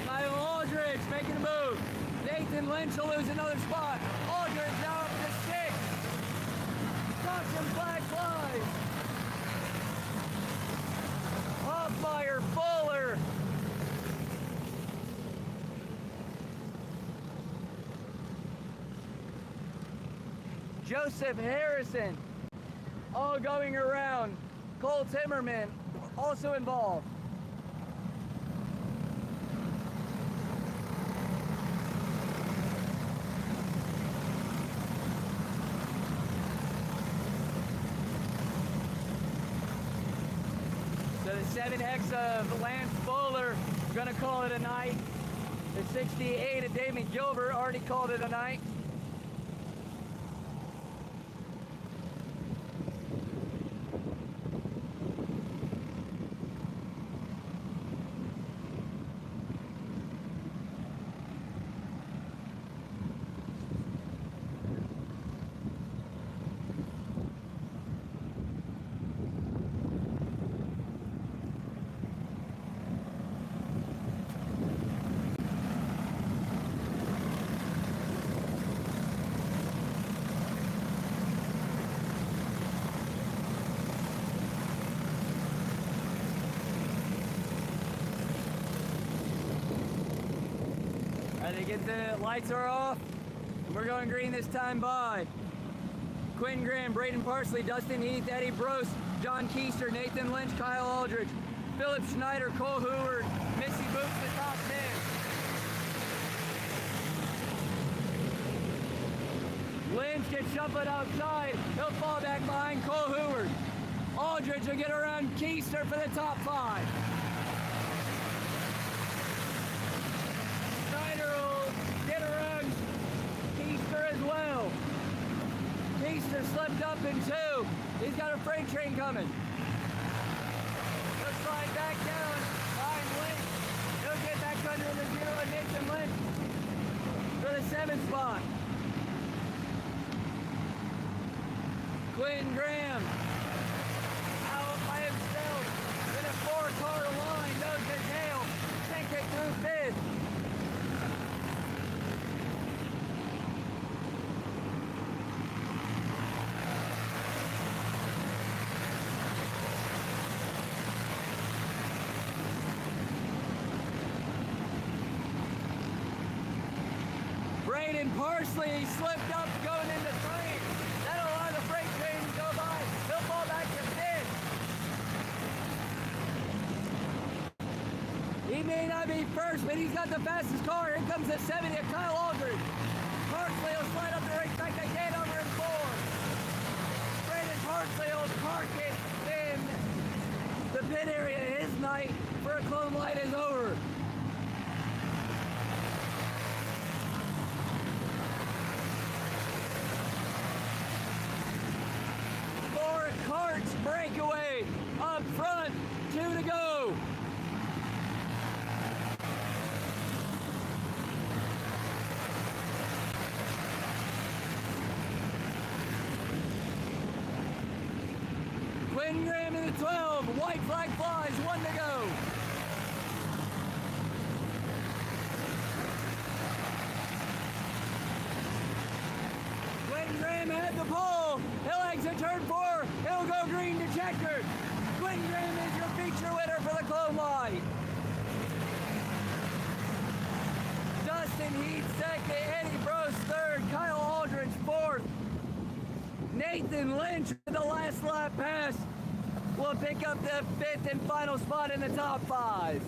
Kyle Aldridge making a move. Nathan Lynch will lose another spot. Aldridge now up to 6. Caution flag flies. Hoffmeyer, Fuller. Joseph Harrison, all going around. Cole Timmerman, also involved. So the 7X of Lance Fuller, gonna call it a night. The 68 of Damon Gilbert already called it a night. They get the lights are off, and we're going green this time by Quentin Graham, Braden Parsley, Dustin Heath, Eddie Brose, John Keister, Nathan Lynch, Kyle Aldridge, Philip Schneider, Cole Hoover, Missy Boots, the top 10. Lynch gets shuffled outside. He'll fall back behind Cole Hoover. Aldridge will get around Keister for the top 5. Get around Keister as well. Keister slipped up in 2. He's got a freight train coming. He'll slide back down behind Lynch. He'll get back under the 0 of Nathan Lynch for the 7th spot. Quentin Graham out by himself in a 4-car line. Knows his tail. Can't get through 5th. Braden Parsley slipped up going into 3. That'll allow the freight train to go by. He'll fall back to 5th. He may not be first, but he's got the fastest car. Here comes the 70 of Kyle Aldridge. Parsley will slide up the racetrack again over in 4. Braden Parsley will park it in the pit area. His night for a clone light is over. Carts breakaway up front, 2 to go. Quentin Graham in the 12, white flag flies, 1 to go. Quentin Graham at the pole. He'll exit turn 4. He'll go green to checkered. Quentin Graham is your feature winner for the clone light. Dustin Heath 2nd, Eddie Brose 3rd, Kyle Aldridge 4th. Nathan Lynch with the last lap pass will pick up the 5th and final spot in the top 5.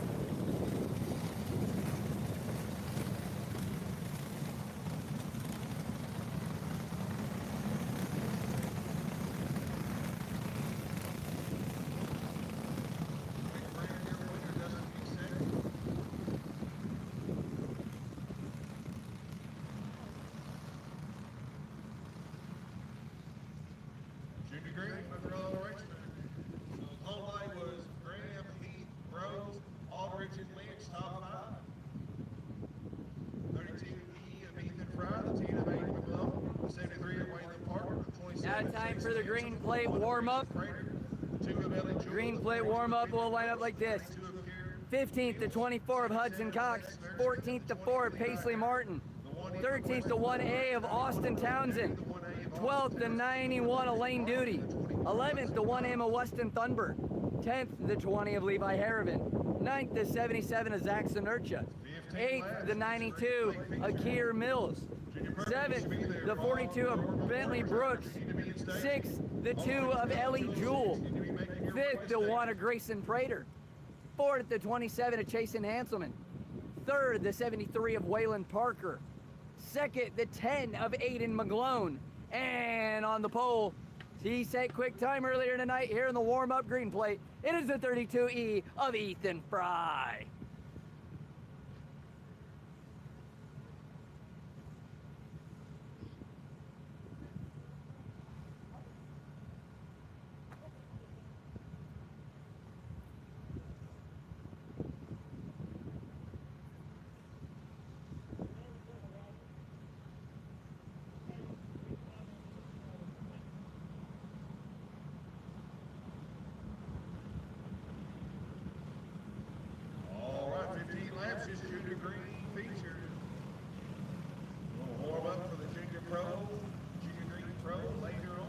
for the green plate warm-up. Green plate warm-up will line up like this. 15th to 24 of Hudson Cox. 14th to 4 of Paisley Martin. 13th to 1A of Austin Townsend. 12th to 91 of Lane Duty. 11th to 1M of Weston Thunberg. 10th to 20 of Levi Harrivan. 9th to 77 of Zach Sinertia. 8th to 92 of Keir Mills. 7th to 42 of Bentley Brooks. 6th the 2 of Ellie Jewell. 5th to 1 of Grayson Prater. 4th to 27 of Chasen Hanselman. 3rd the 73 of Waylon Parker. 2nd the 10 of Aiden McGlone. And on the pole, he set quick time earlier tonight here in the warm-up green plate. It is the 32E of Ethan Fry. All right, 15 laps is Junior Green feature. We'll warm up for the Junior Green Pro later on.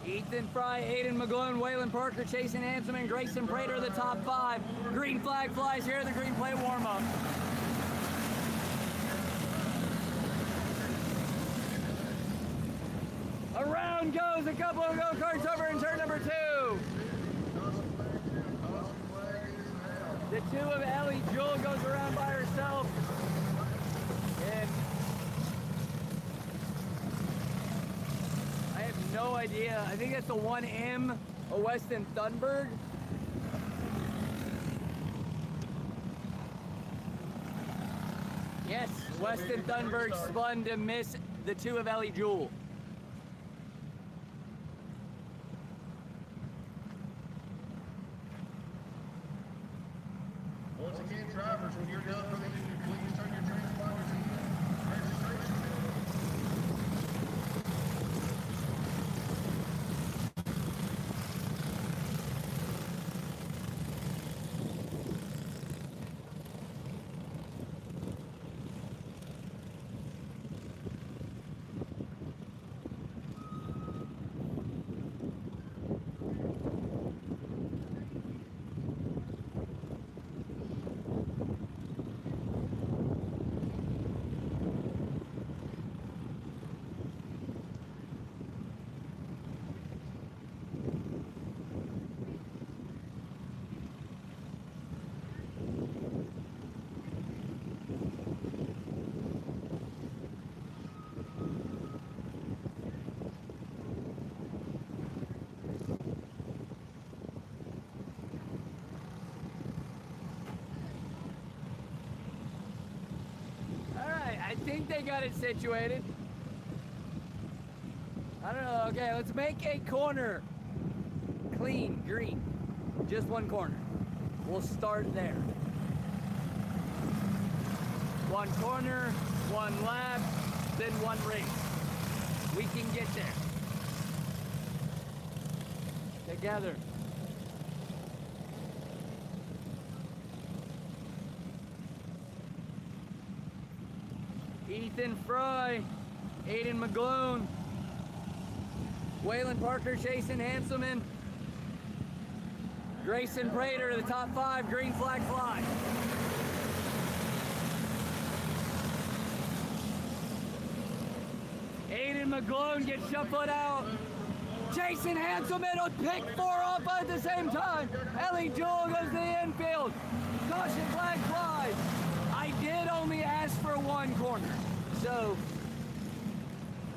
Ethan Fry, Aiden McGlone, Waylon Parker, Chasen Hanselman, Grayson Prater, the top 5. Green flag flies here at the green plate warm-up. Around goes a couple of go-karts over in turn number 2. The 2 of Ellie Jewell goes around by herself. And I have no idea. I think that's the 1M of Weston Thunberg. Yes, Weston Thunberg spun to miss the 2 of Ellie Jewell. Once again, drivers, when you're done for the evening, please turn your transponders in. Registration. I think they got it situated. I don't know. Okay, let's make a corner. Clean, green. Just one corner. We'll start there. One corner, one lap, then one race. We can get there. Together. Ethan Fry, Aiden McGlone, Waylon Parker, Jason Hanselman, Grayson Prater, the top 5, green flag fly. Aiden McGlone gets shuffled out. Jason Hanselman will pick 4 off at the same time. Ellie Jewell goes to the infield. Caution flag flies. I did only ask for one corner. So,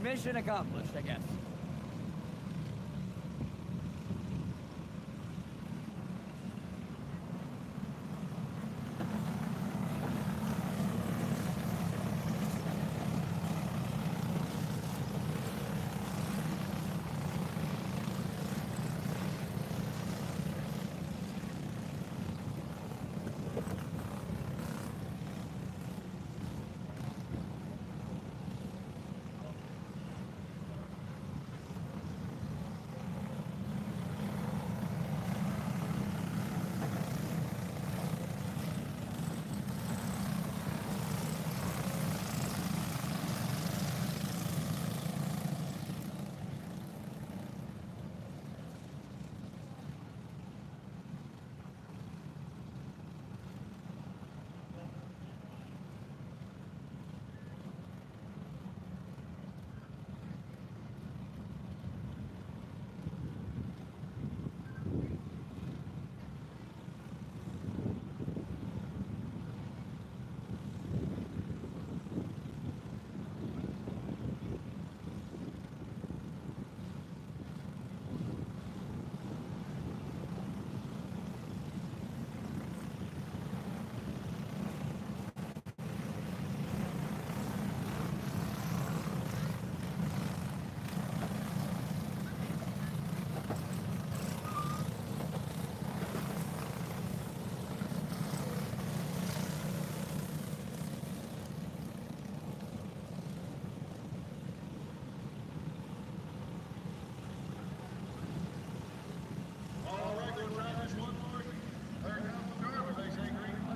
mission accomplished, I guess.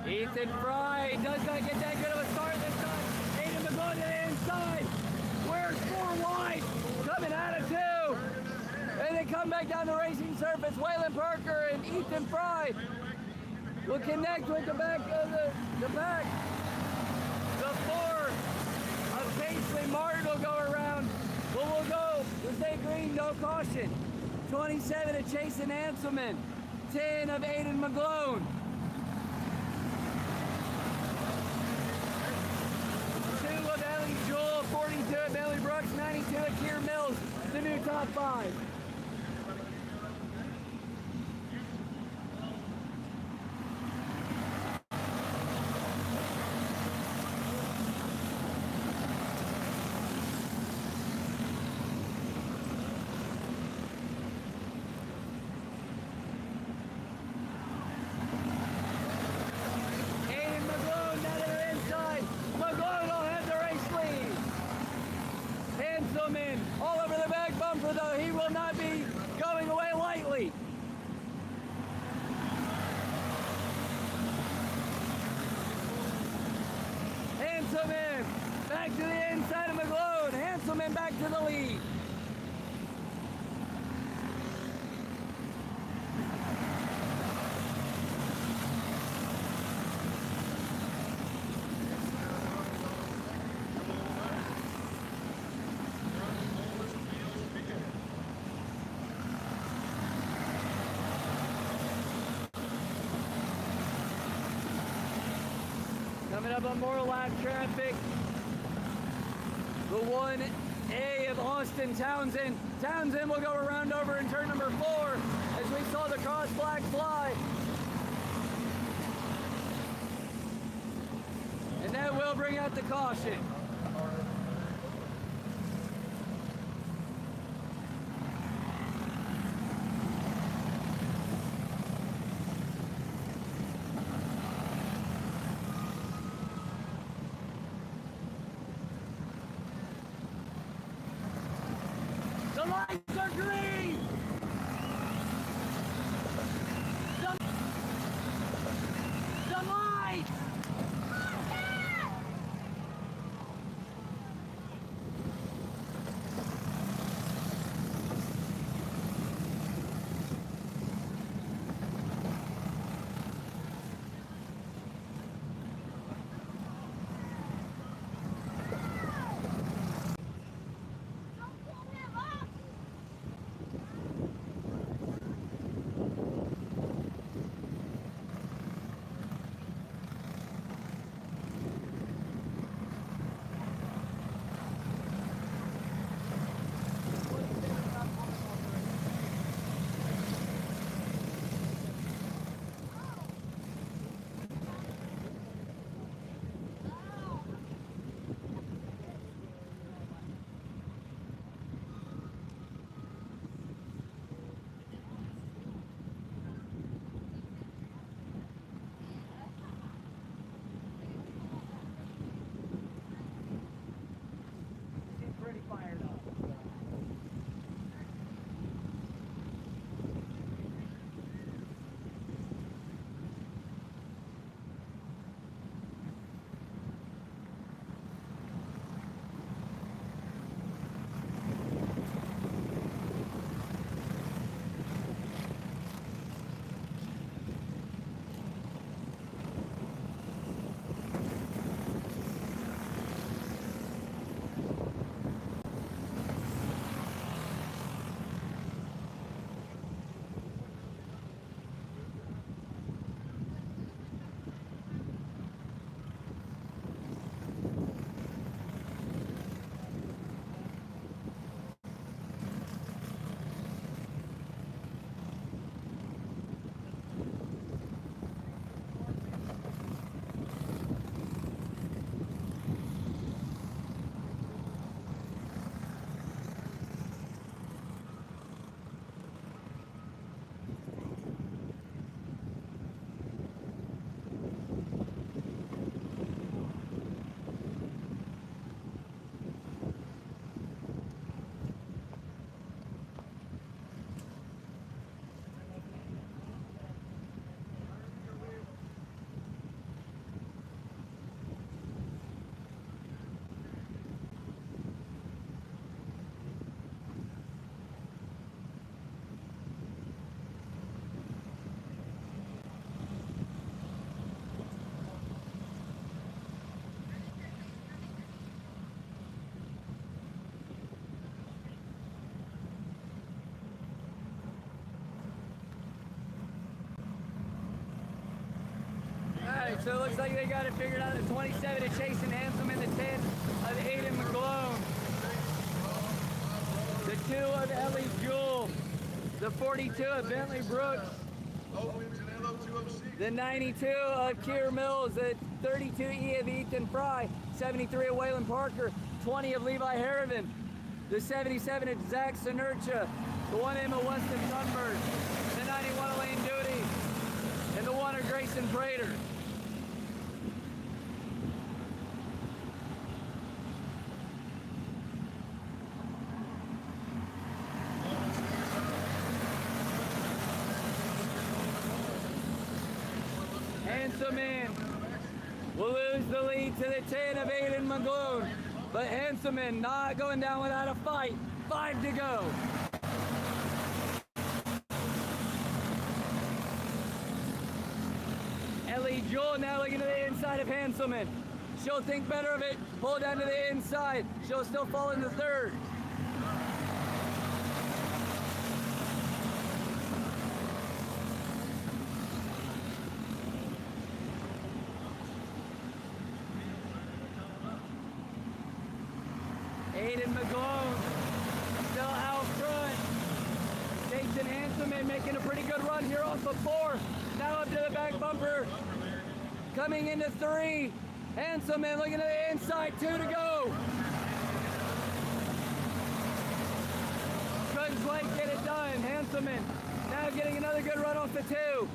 Ethan Fry does not get that good of a start this time. Aiden McGlone to the inside. Where's 4 wide? Coming out of 2. And they come back down the racing surface. Waylon Parker and Ethan Fry will connect with the back of the back. The 4 of Paisley Martin will go around. But we'll go. We'll stay green, no caution. 27 of Jason Hanselman. 10 of Aiden McGlone. 2 of Ellie Jewell, 42 at Billy Brooks, 92 at Keir Mills, the new top 5. All over the back bumper, though. He will not be going away lightly. Hanselman back to the inside of McGlone. Hanselman back to the lead. Coming up on more lap traffic, the 1A of Austin Townsend. Townsend will go around over in turn number 4 as we saw the cross flag fly. And that will bring out the caution. So it looks like they got it figured out. The 27 of Jason Hanselman, the 10 of Aiden McGlone, the 2 of Ellie Jewell, the 42 of Bentley Brooks, Opens in LO206. the 92 of Keir Mills, the 32E of Ethan Fry, 73 of Waylon Parker, 20 of Levi Harrivan, the 77 of Zach Sinercha, the 1M of Weston Thunberg, the 91 of Lane Doody, and the 1 of Grayson Prater. Hanselman will lose the lead to the 10 of Aiden McGlone, but Hanselman not going down without a fight. 5 to go. Ellie Jewell now looking to the inside of Hanselman. She'll think better of it, pull down to the inside. She'll still fall into third. Aiden McGlone still out front. Jason Hanselman making a pretty good run here off of 4. Now up to the back bumper. Coming into 3. Hanselman looking to the inside. 2 to go. Couldn't quite get it done. Hanselman now getting another good run off the 2.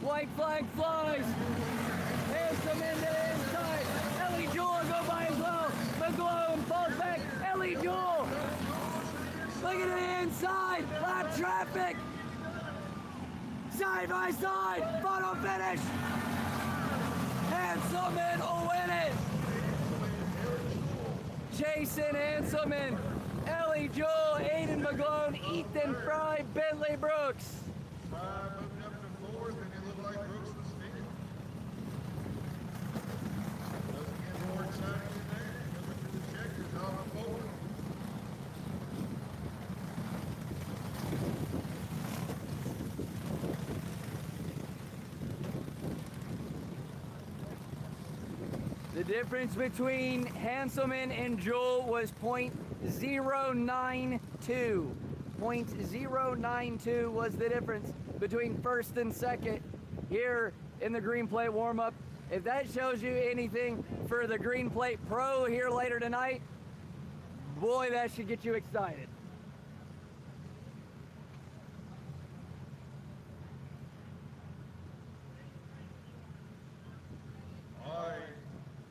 White flag flies. Hanselman to the inside. Ellie Jewell will go by as well. McGlone falls back. Ellie Jewell. Look at the inside. Lap traffic. Side by side. Photo finish. Hanselman will win it. Jason Hanselman. Ellie Jewell. Aiden McGlone. Ethan Fry. Bentley Brooks. Moving up to 4th, and it looked like Brooks was sticking. Doesn't get more exciting in there. Coming to the checkers off of 4. The difference between Hanselman and Jewell was .092. .092 was the difference between first and second here in the Green Plate warm-up. If that shows you anything for the Green Plate Pro here later tonight, boy, that should get you excited. All right,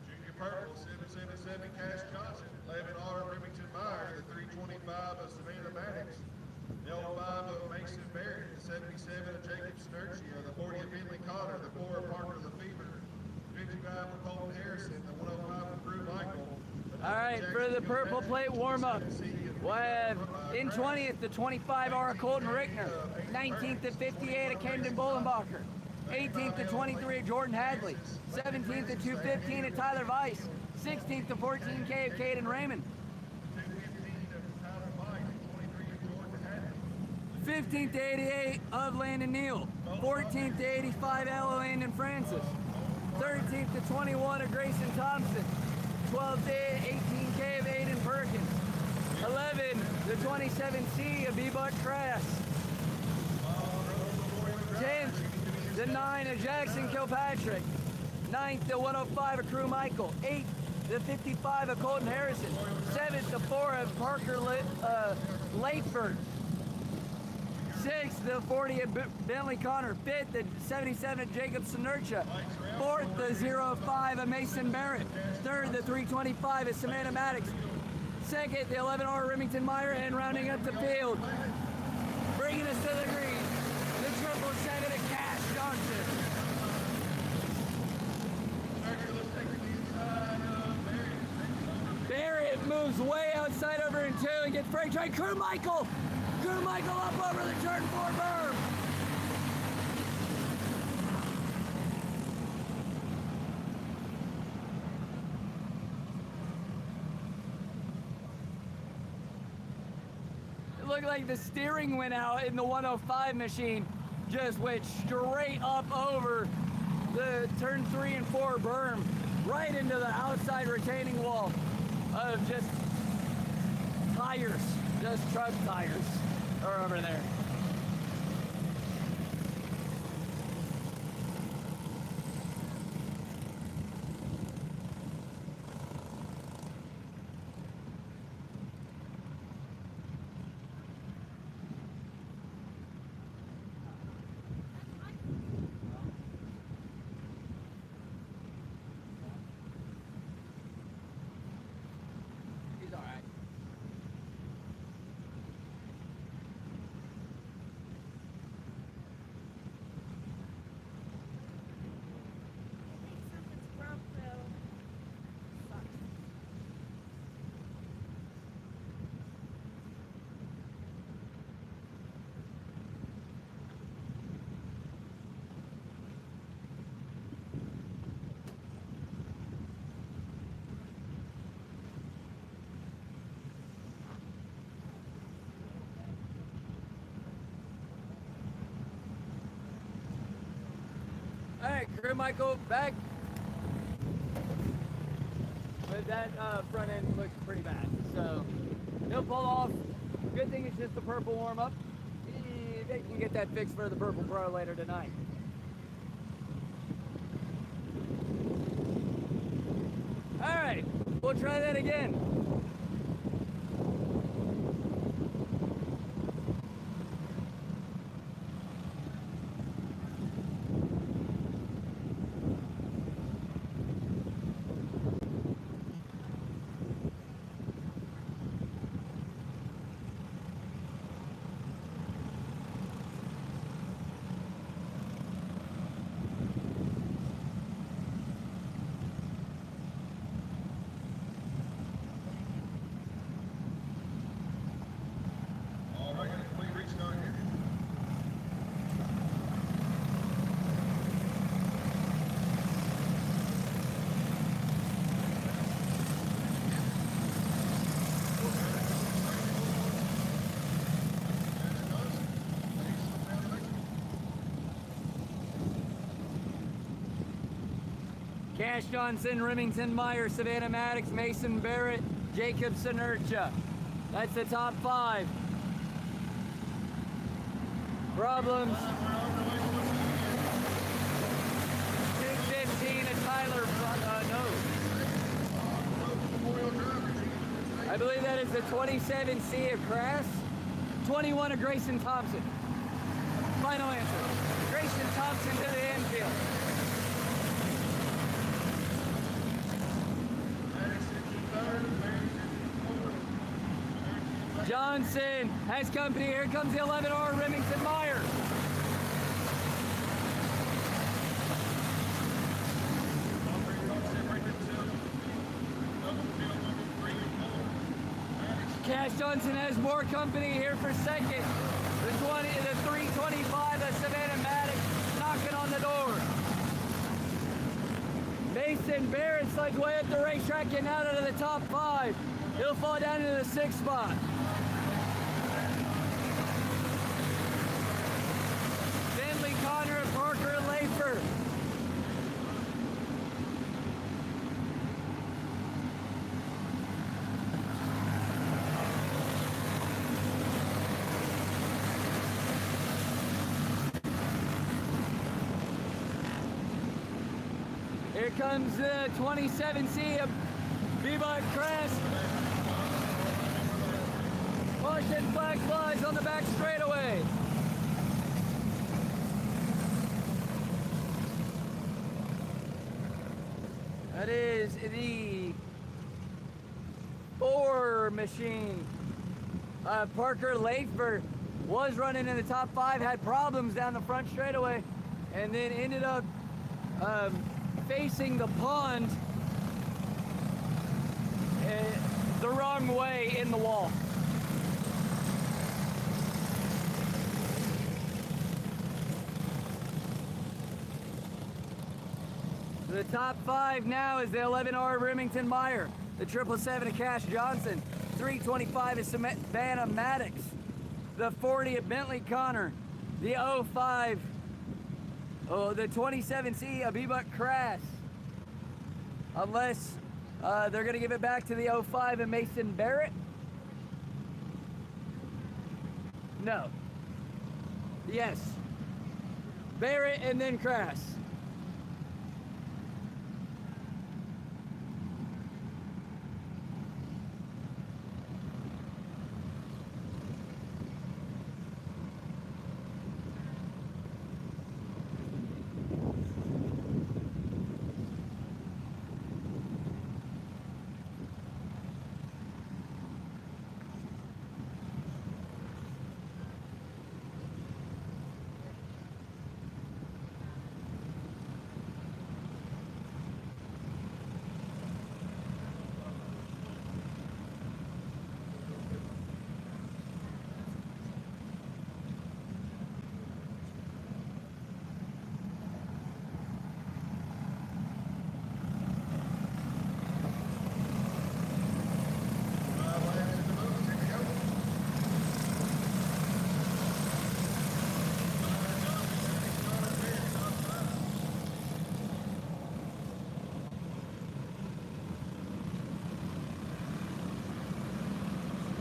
Junior Purple, 777 Cash Johnson, 11R Remington Meyer, the 325 of Savannah Maddox, the 05 of Mason Barrett, the 77 of Jacob Sturgio, the 40 of Bentley Cotter, the 4 of Parker Lefevre, 55 of Colton Harrison, the 105 of Drew Michael. All right, for the Purple Plate warm-up, we'll have in 20th to 25R Colton Rickner, 19th to 58 of Camden Bollenbacher, 18th to 23 of Jordan Hadley, 17th to 215 of Tyler Weiss, 16th to 14K of Caden Raymond, 15th to 88 of Landon Neal, 14th to 85 of Landon Francis, 13th to 21 of Grayson Thompson, 12th to 18K of Aiden Perkins, 11 to 27C of B-Buck Crass, 10th to 9 of Jackson Kilpatrick, 9th to 105 of Crew Michael, 8th to 55 of Colton Harrison, 7th to 4 of Parker Lateford, 6th to 40 of Bentley Connor, 5th to 77 of Jacob Sinercha, 4th to 05 of Mason Barrett, 3rd to 325 of Savannah Maddox, 2nd to 11R Remington Meyer, and rounding up the field, bringing us to the green, the 777 of Cash Johnson. Barrett moves way outside over in 2 and gets brake train. Crew Michael up over the turn 4 berm. It looked like the steering went out in the 105 machine. just went straight up over the turn 3 and 4 berm, right into the outside retaining wall of just tires, just truck tires are over there. He's all right. Something's broke though. Sucks. All right, crew Michael back. But that front end looks pretty bad, so he'll pull off. Good thing it's just the purple warm up. They can get that fixed for the Purple Pro later tonight. All right, we'll try that again. All right, got a complete restart here. Cash Johnson, Remington Meyer, Savannah Maddox, Mason Barrett, Jacob Sinertia. That's the top 5. Problems. 215 at Tyler I believe that is the 27C of Crass. 21 of Grayson Thompson. Final answer. Grayson Thompson to the infield. Johnson has company. Here comes the 11R Remington Meyer. Cash Johnson has more company here for second. The 325 of Savannah Maddox knocking on the door. Mason Barrett's like way up the racetrack getting out of the top 5. He'll fall down into the 6th spot. Finley, Connor, Parker, and Lafer. Here comes the 27C of Bebop Crest. Caution flag flies on the back straightaway. That is the 4 machine. Parker Lafer was running in the top 5, had problems down the front straightaway, and then ended up facing the pond the wrong way in the wall. The top 5 now is the 11R Remington Meyer, the 777 of Cash Johnson, 325 is Savannah Maddox, the 40 of Bentley Connor, The 05. Oh, the 27C, a B-Buck Crass. Unless they're going to give it back to the 05 and Mason Barrett. No. Yes. Barrett and then Crass.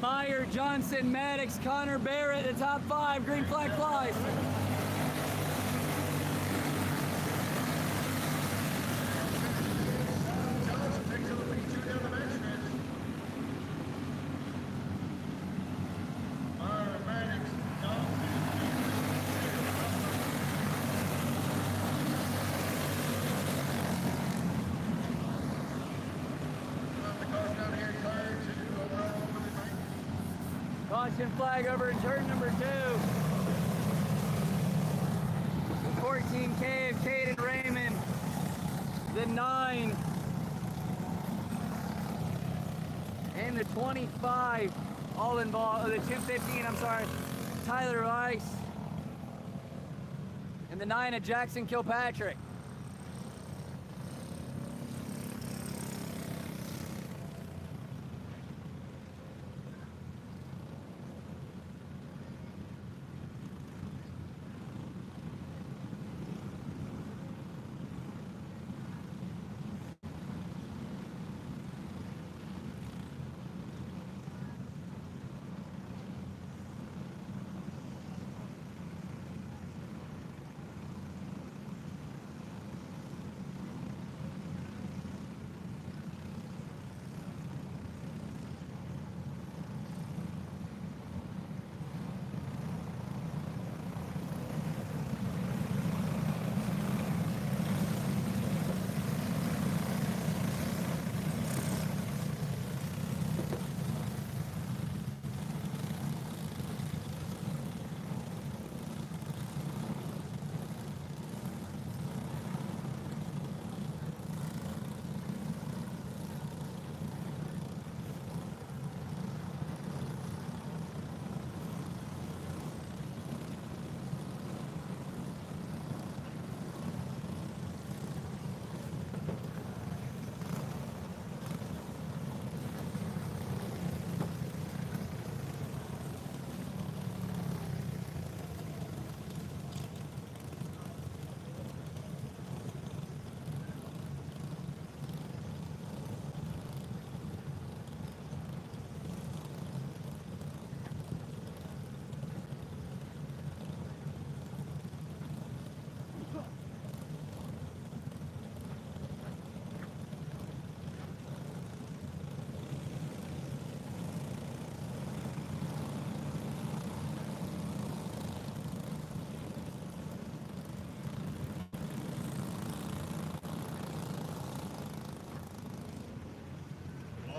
Meyer, Johnson, Maddox, Connor, Barrett, the top 5, green flag flies. Johnson takes over P2 down the backstretch. Meyer, Maddox, Johnson. The car's down here, turn 2, overall over the bank. Caution flag over in turn number 2. 14K of Caden Raymond. The 9. And the 25. All involved. The 215, I'm sorry. Tyler Rice. And the 9 of Jackson Kilpatrick.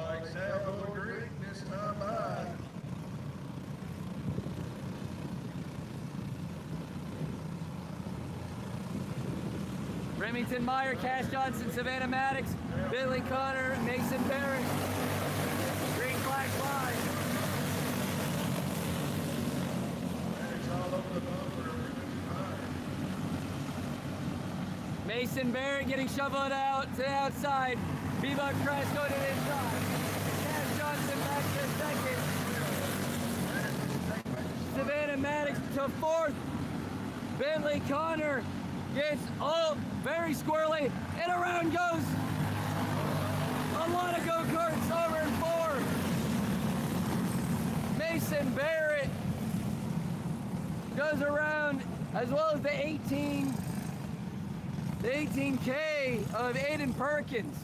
Like South over green this time by. Remington Meyer, Cash Johnson, Savannah Maddox, Billy Connor, Mason Barrett. Green flag flies. Maddox all over the bumper. Mason Barrett getting shoveled out to the outside. B-Buck Crash going to the inside. Cash Johnson back to second. Savannah Maddox to 4th. Bentley Connor gets very squirrely, and around goes a lot of go-karts over in 4. Mason Barrett goes around, as well as the 18K of Aiden Perkins.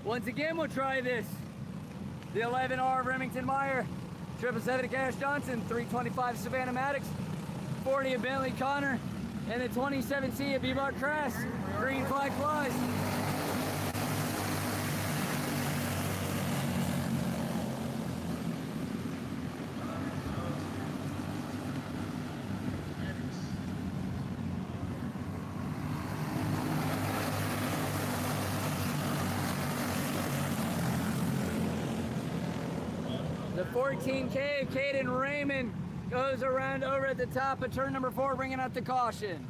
Once again, we'll try this. The 11R of Remington Meyer, 777 of Cash Johnson, 325 Savannah Maddox, 40 of Bentley Connor, and the 27C of B-Buck Crass. Green flag flies. The 14K of Caden Raymond goes around over at the top of turn number 4, bringing out the caution.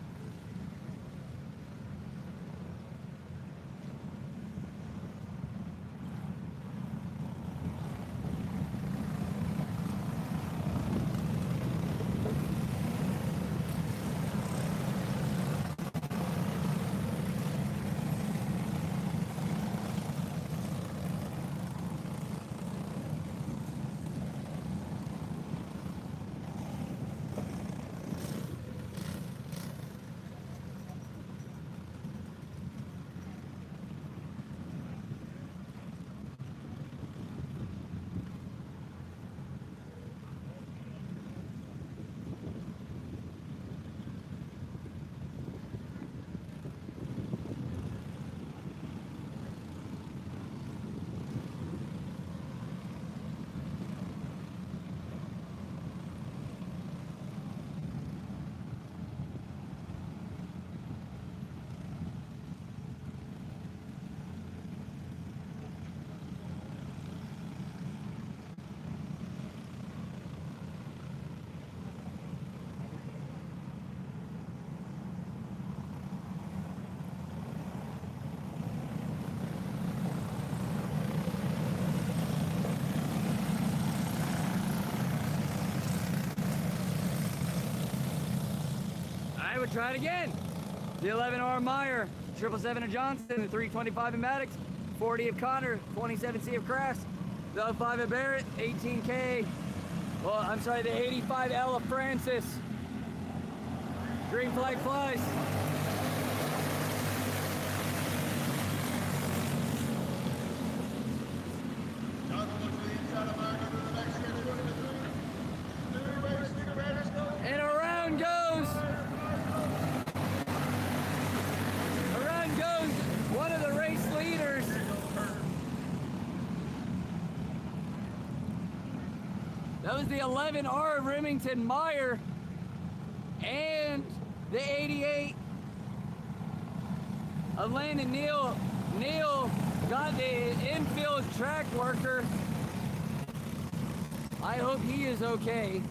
I would try it again. The 11R Meyer, 777 of Johnson, the 325 of Maddox, 40 of Connor, 27C of Crass, the 5 of Barrett, 18K. Well, I'm sorry, the 85L of Francis. Green flag flies. And around goes. Around goes one of the race leaders. That was the 11R of Remington Meyer and the 88 of Landon Neal. Neal got the infield track worker. I hope he is okay.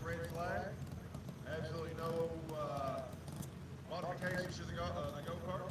red flag. Absolutely no modifications to the go-kart.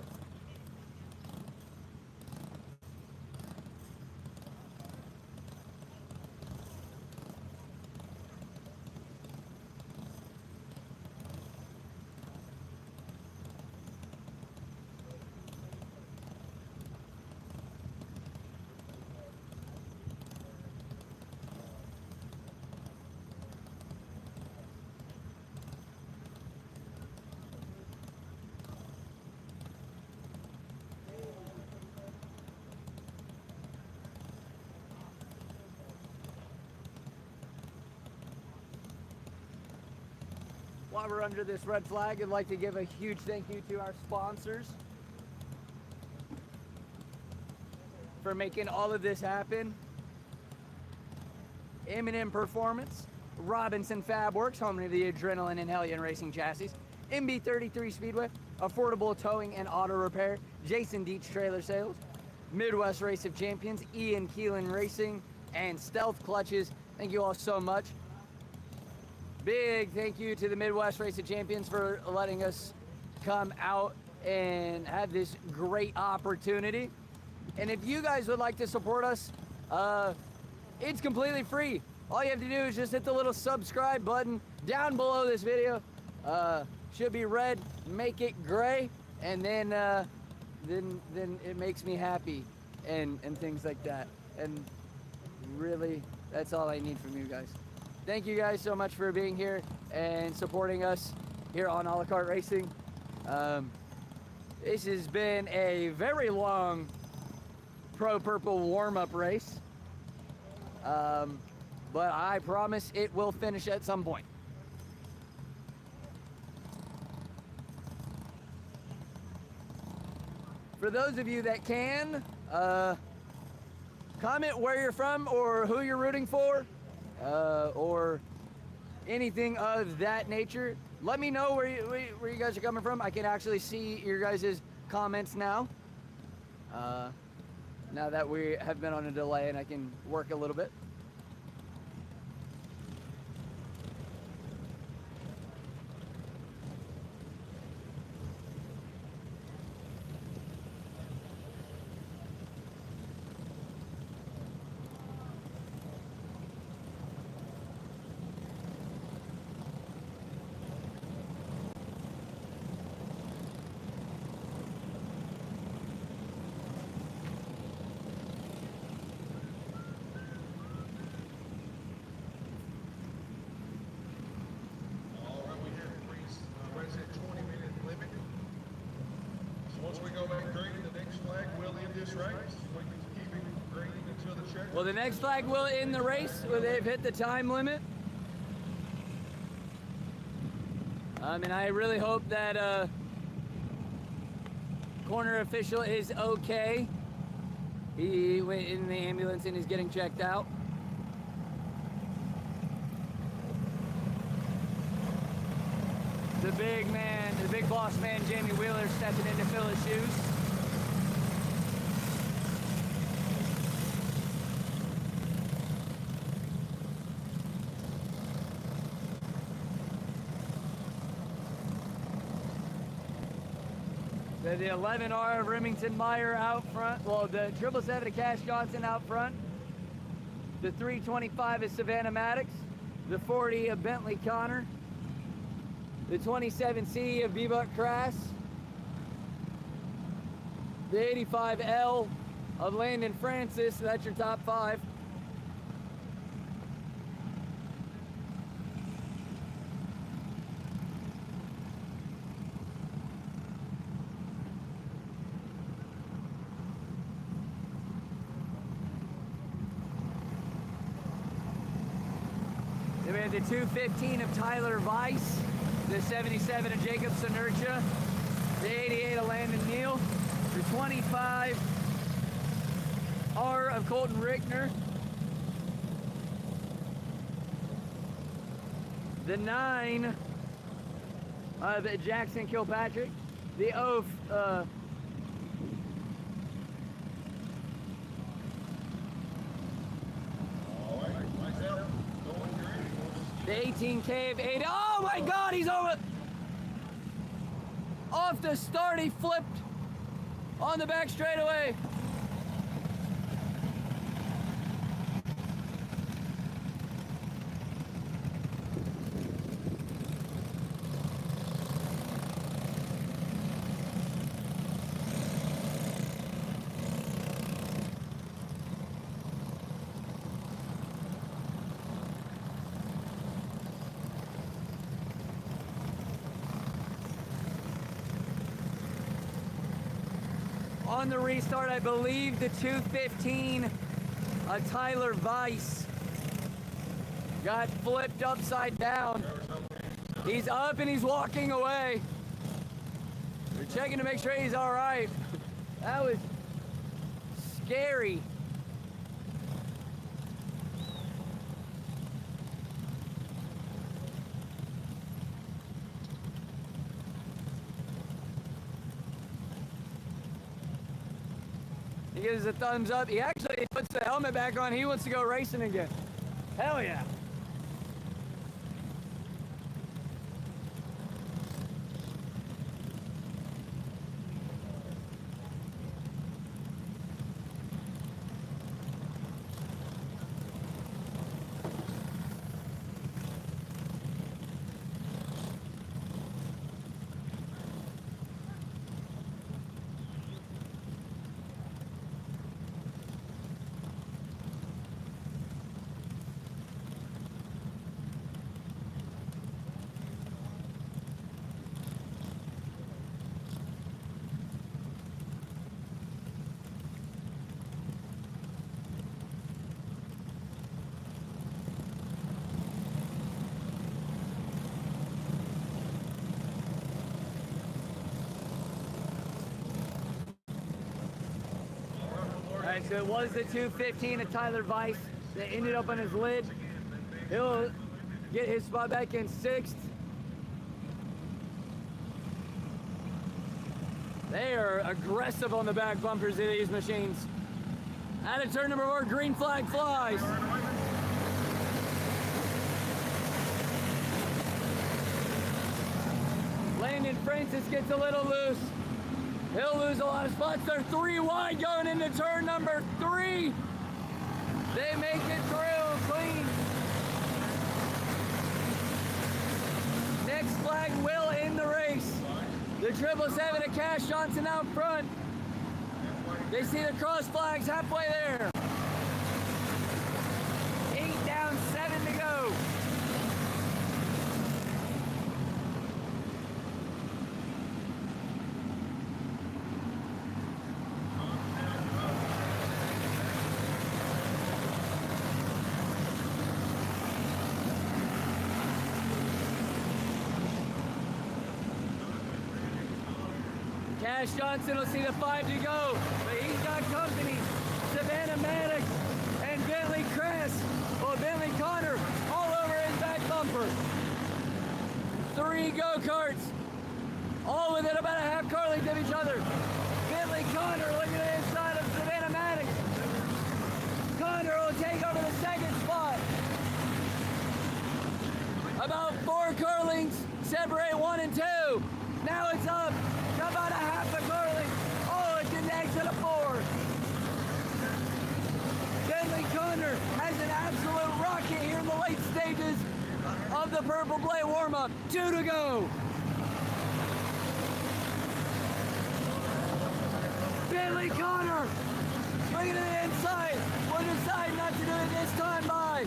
While we're under this red flag, I'd like to give a huge thank you to our sponsors for making all of this happen. M&M Performance, Robinson Fabworks, home to the Adrenaline and Hellion Racing Chassis, MB33 Speedway, Affordable Towing and Auto Repair, Jason Dietz Trailer Sales, Midwest Race of Champions, Ian Keelan Racing, and Stealth Clutches. Thank you all so much. Big thank you to the Midwest Race of Champions for letting us come out and have this great opportunity. And if you guys would like to support us, it's completely free. All you have to do is just hit the little subscribe button down below this video. Should be red, make it gray, and then it makes me happy and things like that. And really, that's all I need from you guys. Thank you guys so much for being here and supporting us here on A La Carte Racing. This has been a very long Pro Purple warm-up race, but I promise it will finish at some point. For those of you that can, comment where you're from or who you're rooting for, or anything of that nature. Let me know where you guys are coming from. I can actually see your guys' comments now. Now that we have been on a delay and I can work a little bit. Well, the next flag will end the race where they've hit the time limit. And I really hope that corner official is okay. He went in the ambulance and is getting checked out. The big man, the big boss man, Jamie Wheeler, stepping in to fill his shoes. The 11R of Remington Meyer out front. Well, the 777 of Cash Johnson out front. The 325 is Savannah Maddox. The 40 of Bentley Connor. The 27C of Bebut Crass. The 85L of Landon Francis. So that's your top 5. Then we have the 215 of Tyler Weiss, the 77 of Jacob Sonercha, the 88 of Landon Neal, the 25 R of Colton Rickner, the 9 of Jackson Kilpatrick, the Oath The 18K of 8. Oh my God, he's over. Off the start, he flipped on the back straightaway. On the restart, I believe the 215, Tyler Weiss, got flipped upside down. He's up and he's walking away. We're checking to make sure he's all right. That was scary. He gives a thumbs up. He actually puts the helmet back on. He wants to go racing again. Hell yeah. All right, so it was the 215 of Tyler Weiss that ended up on his lid. He'll get his spot back in 6th. They are aggressive on the back bumpers of these machines. Out of turn number 4, green flag flies. Landon Francis gets a little loose. He'll lose a lot of spots. They're 3 wide going into turn number 3. They make it through clean. Next flag will end the race. The 777 of Cash Johnson out front. They see the cross flags halfway there. 8 down, 7 to go. Cash Johnson will see the 5 to go, but he's got company. Savannah Maddox and Bentley Cress, or Bentley Connor, all over his back bumper. 3 go-karts, all within about a half car length of each other. Bentley Connor looking at the inside of Savannah Maddox. Connor will take over the 2nd spot. About 4 car lengths separate 1 and 2. Now it's up. About a half a car length. Oh, it's an exit of 4. Bentley Connor has an absolute rocket here in the late stages of the Purple Play warm-up. 2 to go. Bentley Connor, bring it to the inside. Will decide not to do it this time by.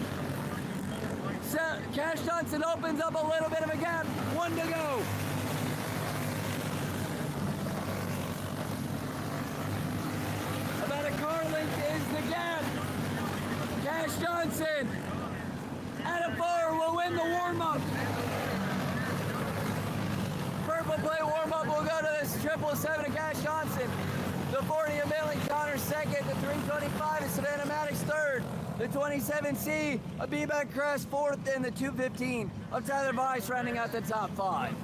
Cash Johnson opens up a little bit of a gap. 1 to go. About a car length is the gap. Cash Johnson at a 4 will win the warm-up. Purple Play warm-up will go to this 777 of Cash Johnson. The 40 of Bentley Connor 2nd. The 325 is Savannah Maddox 3rd. The 27C of B-Back Crest 4th. And the 215 of Tyler Weiss rounding out the top 5.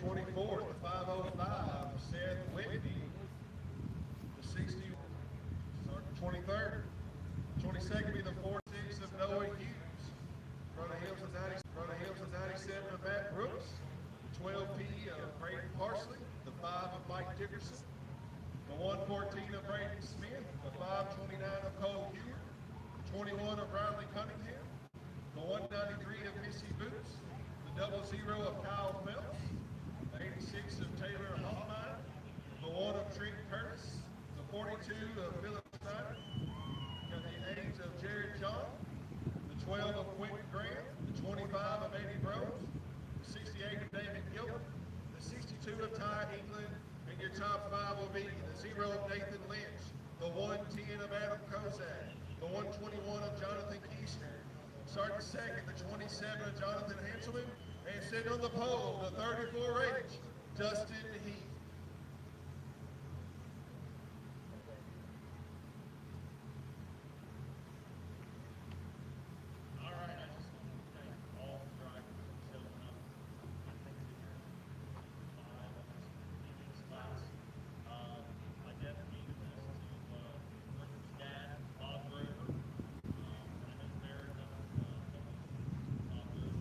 24th, the 505, Seth Whitney. The 60, start the 23rd. 22nd be the 4-6 of Noah Hughes. Front of him's the 97 of Matt Brooks. 12P of Braden Parsley. The 5 of Mike Dickerson. The 114 of Braden Smith. The 529 of Cole Hewitt. The 21 of Riley Cunningham. The 193 of Missy Boots. The 00 of Kyle Phelps. The 86 of Taylor Hoffmeyer. The 1 of Trent Curtis. The 42 of Philip Snyder. Got the 8 of Jared John. The 12 of Quentin Graham. The 25 of Eddie Rose. The 68 of David Gilbert. The 62 of Ty England. And your top 5 will be the 0 of Nathan Lynch. The 110 of Adam Kozak. The 121 of Jonathan Keister. Starting second, the 27 of Jonathan Hanselman. And sitting on the pole, the 34H, Dustin Heath. All right, I just want to thank all the drivers for showing up. I think in this class, I definitely need this to Richard's dad, Bob Grover. I know Barrett Bob Grover.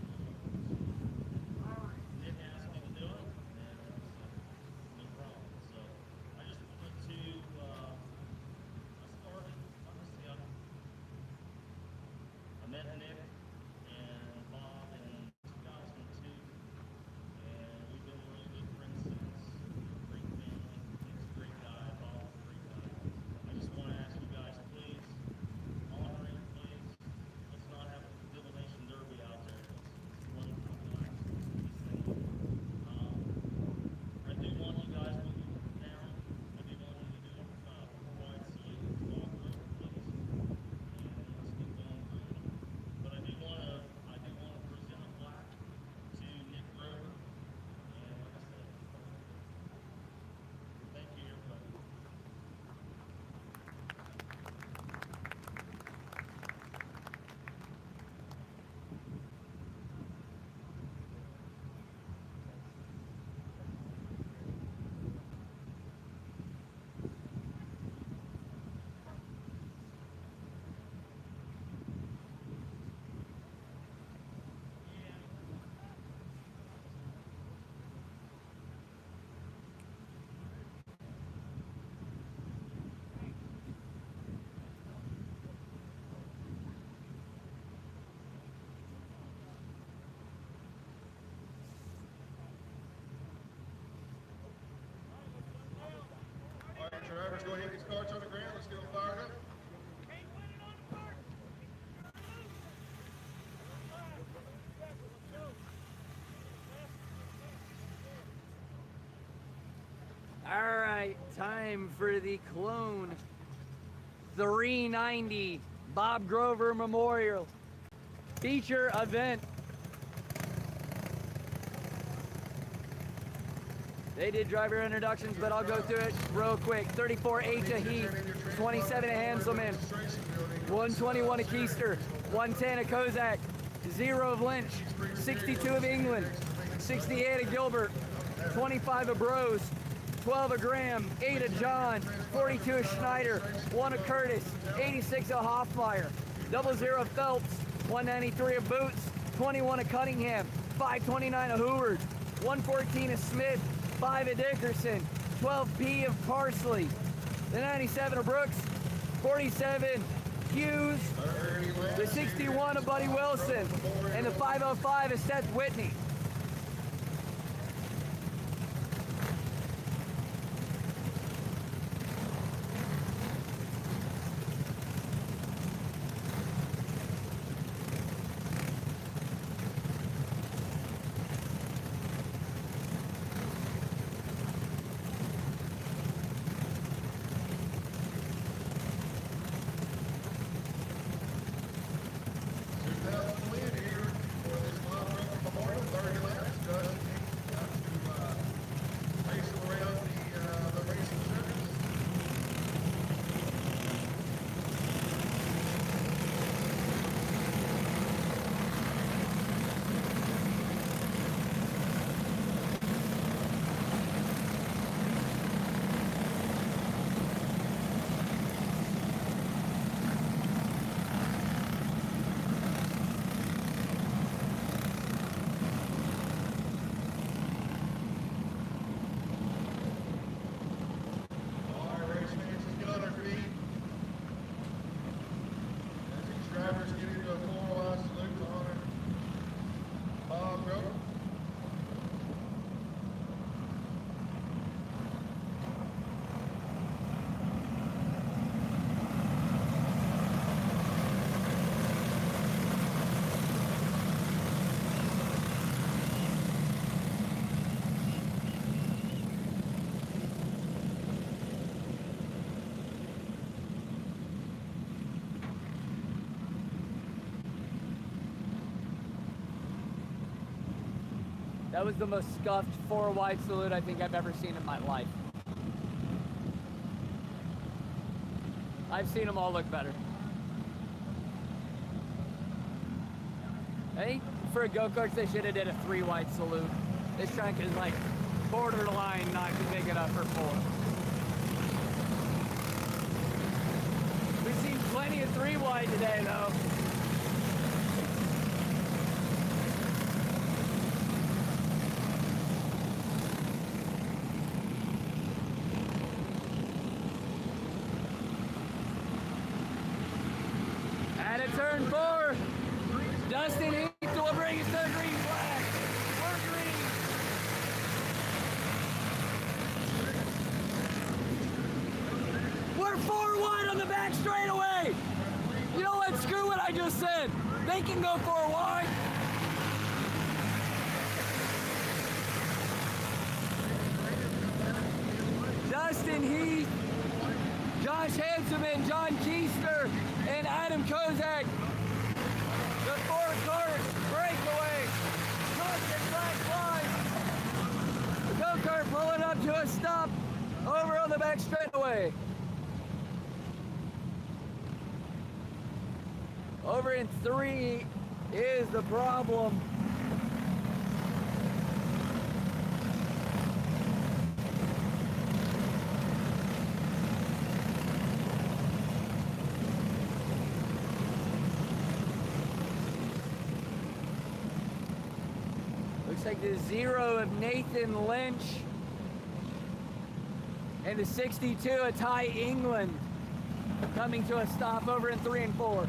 Nick asked me to do it, and no problem. So I just wanted to, I started, honestly, I met Nick and Bob in 2002, and we've been really good friends since. Great family. Nick's a great guy. Bob's a great guy. I just want to ask you guys, please, honor him, please. Let's not have a divination derby out there. Let's let him relax. He's thinking. I do want you guys moving down. I do want you to do a wide salute to Bob Grover, please. And let's keep going through it. But I do want to present a plaque to Nick Grover. And like I said, thank you, everybody. All right, drivers, go ahead and get these carts on the ground. Let's get them fired up. All right, time for the Clone 390 Bob Grover Memorial feature event. They did driver introductions, but I'll go through it real quick. 34H of Heath, 27 of Hanselman, 121 of Keister, 110 of Kozak, 0 of Lynch, 62 of England, 68 of Gilbert, 25 of Bros, 12 of Graham, 8 of John, 42 of Schneider, 1 of Curtis, 86 of Hoffmeyer, 00 of Phelps, 193 of Boots, 21 of Cunningham, 529 of Hoover, 114 of Smith, 5 of Dickerson, 12P of Parsley, the 97 of Brooks, 47 Hughes, the 61 of Buddy Wilson, and the 505 of Seth Whitney. Win here for this Bob Grover Memorial That was the most scuffed 4 wide salute I think I've ever seen in my life. I've seen them all look better. I think for go-karts they should have did a 3 wide salute. This trunk is like borderline not big enough for 4. We've seen plenty of 3 wide today though. At a turn 4, Dustin Heath will bring us to the green flag. We're green. We're 4 wide on the back straightaway. You know what? Screw what I just said. They can go 4 wide. Dustin Heath, Josh Hanselman, John Keister, and Adam Kozak. The 4-cart breakaway. Constant flag flies. The go-kart pulling up to a stop over on the back straightaway. Over in 3 is the problem. Looks like the 0 of Nathan Lynch and the 62 of Ty England coming to a stop over in 3 and 4.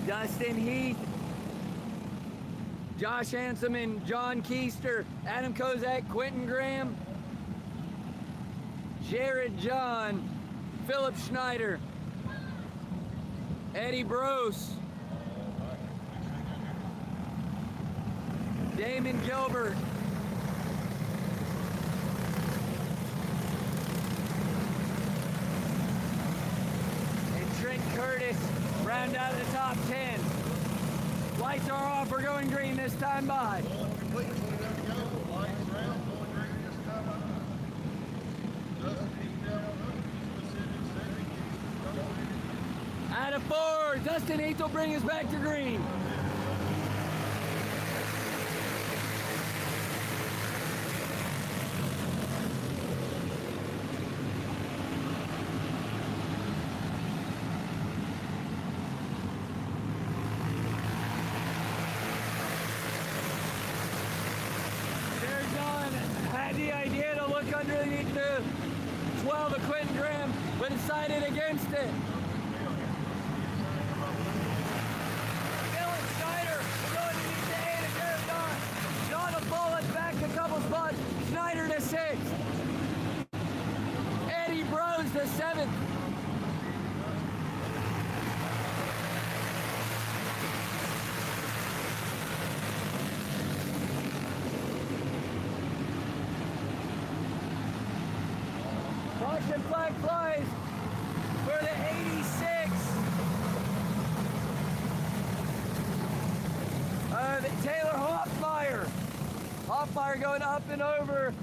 Dustin Heath, Josh Hanselman, John Keister, Adam Kozak, Quentin Graham, Jared John, Philip Schneider, Eddie Brose, Damon Gilbert, and Trent Curtis round out of the top 10. Lights are off, we're going green this time by. Complete, 20 left to go. Lights are out, going green this time by. Dustin Heath down Pacific 7. Out of 4, Dustin Heath will bring us back to green. Had the idea to look underneath the 12 of Quentin Graham, but decided against it. Dylan Schneider will go underneath the 8 of Jared Don. John will pull us back a couple spots. Schneider to 6. Eddie Brose to 7th. Caution flag flies for the 86 of Taylor Hoffmeyer. Hoffmeyer going up and over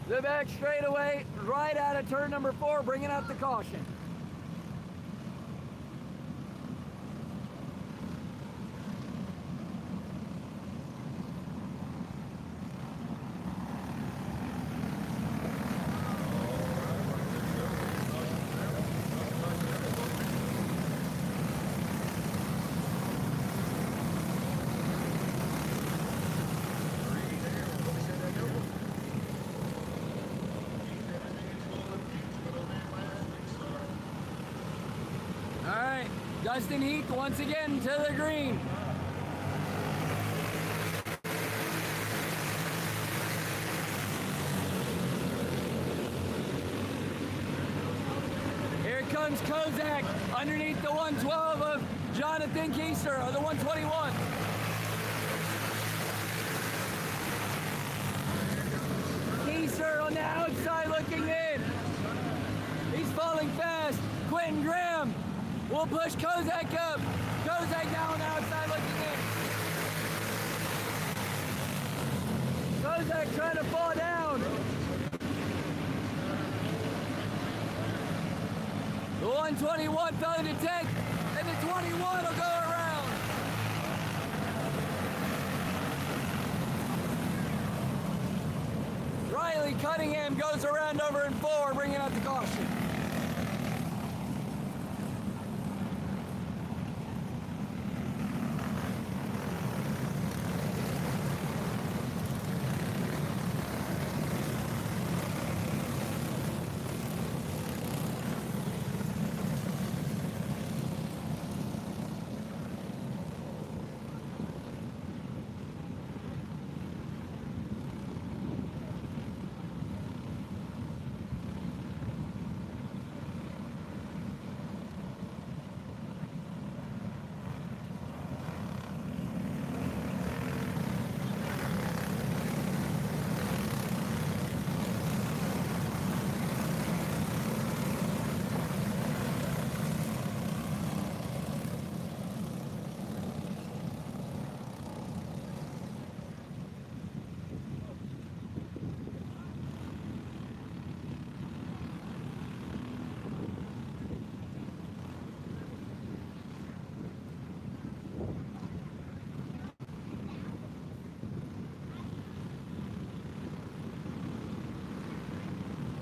the back straightaway right out of turn number 4, bringing out the caution. Dustin Heath once again to the green. Here comes Kozak underneath the 112 of Jonathan Keister of the 121. Keister on the outside looking in. He's falling fast. Quentin Graham will push Kozak up. Kozak now on the outside looking in. Kozak trying to fall down. The 121 fell into 10th, and the 21 will go around. Riley Cunningham goes around over in 4, bringing out the caution.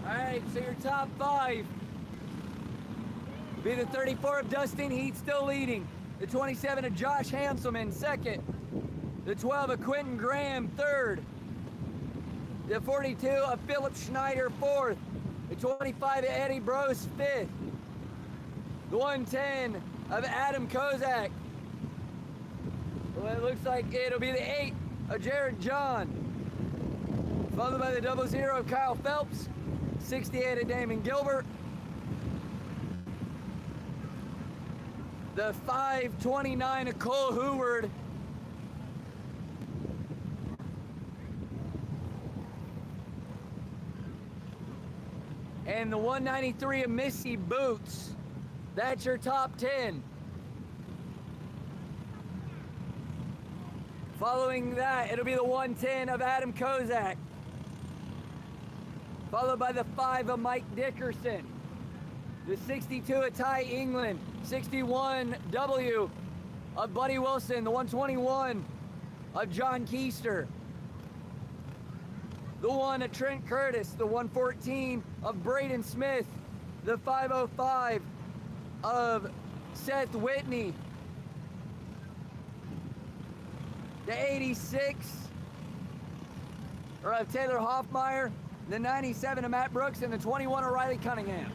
Alright, so your top 5 be the 34 of Dustin Heath still leading, the 27 of Josh Hanselman second, the 12 of Quentin Graham third, the 42 of Philip Schneider fourth, the 25 of Eddie Brose fifth, the 110 of Adam Kozak. Well, it looks like it'll be the 8 of Jared John, followed by the 00 of Kyle Phelps, 68 of Damon Gilbert, the 529 of Cole Hoover, and the 193 of Missy Boots. That's your top 10. Following that, it'll be the 110 of Adam Kozak, followed by the 5 of Mike Dickerson, the 62 of Ty England, 61 W of Buddy Wilson, the 121 of John Keister, the 1 of Trent Curtis, the 114 of Braden Smith, the 505 of Seth Whitney, the 86 of Taylor Hoffmeyer, the 97 of Matt Brooks, and the 21 of Riley Cunningham.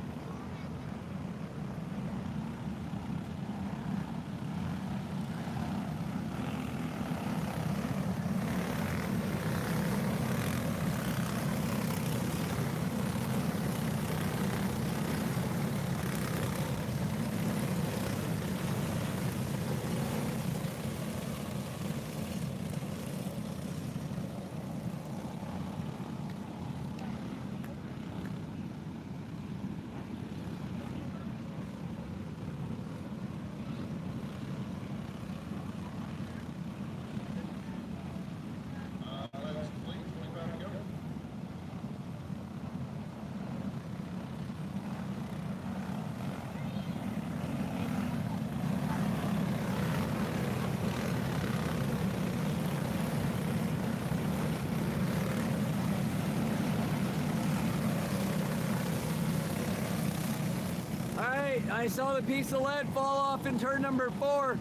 I saw the piece of lead fall off in turn number 4.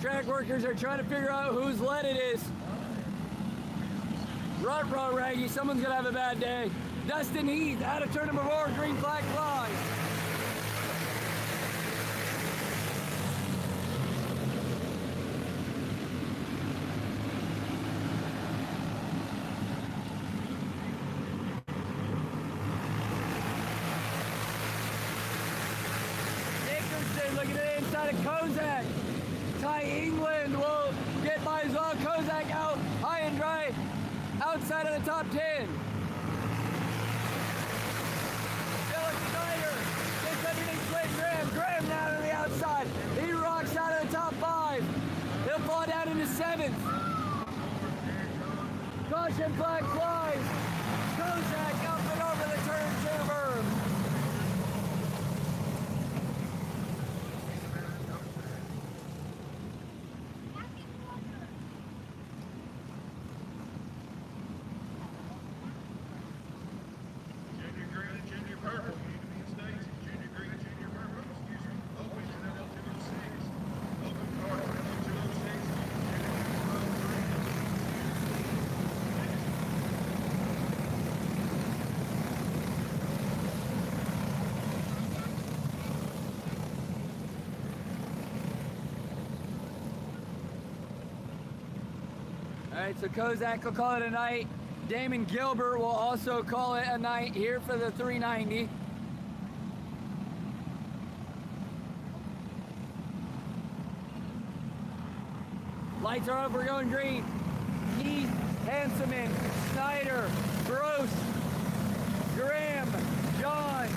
Track workers are trying to figure out whose lead it is. Ruh-roh, Raggy, someone's gonna have a bad day. Dustin Heath out of turn number 4, green flag flies. Schneider looking at the inside of Kozak. Ty England will get by as well. Kozak out high and dry outside of the top 10. Philip Schneider gets underneath Clayton Graham. Graham down to the outside. He rocks out of the top 5. He'll fall down into 7th. Caution flag flies. Kozak up and over the turn to the berm. Junior green, junior purple, you need to be in stage. Junior green, junior purple, excuse me. Open to level 206. Open car to level 206. All right, so Kozak will call it a night. Damon Gilbert will also call it a night here for the 390. Lights are up, we're going green. Heath, Hanselman, Snyder, Gross, Graham, John.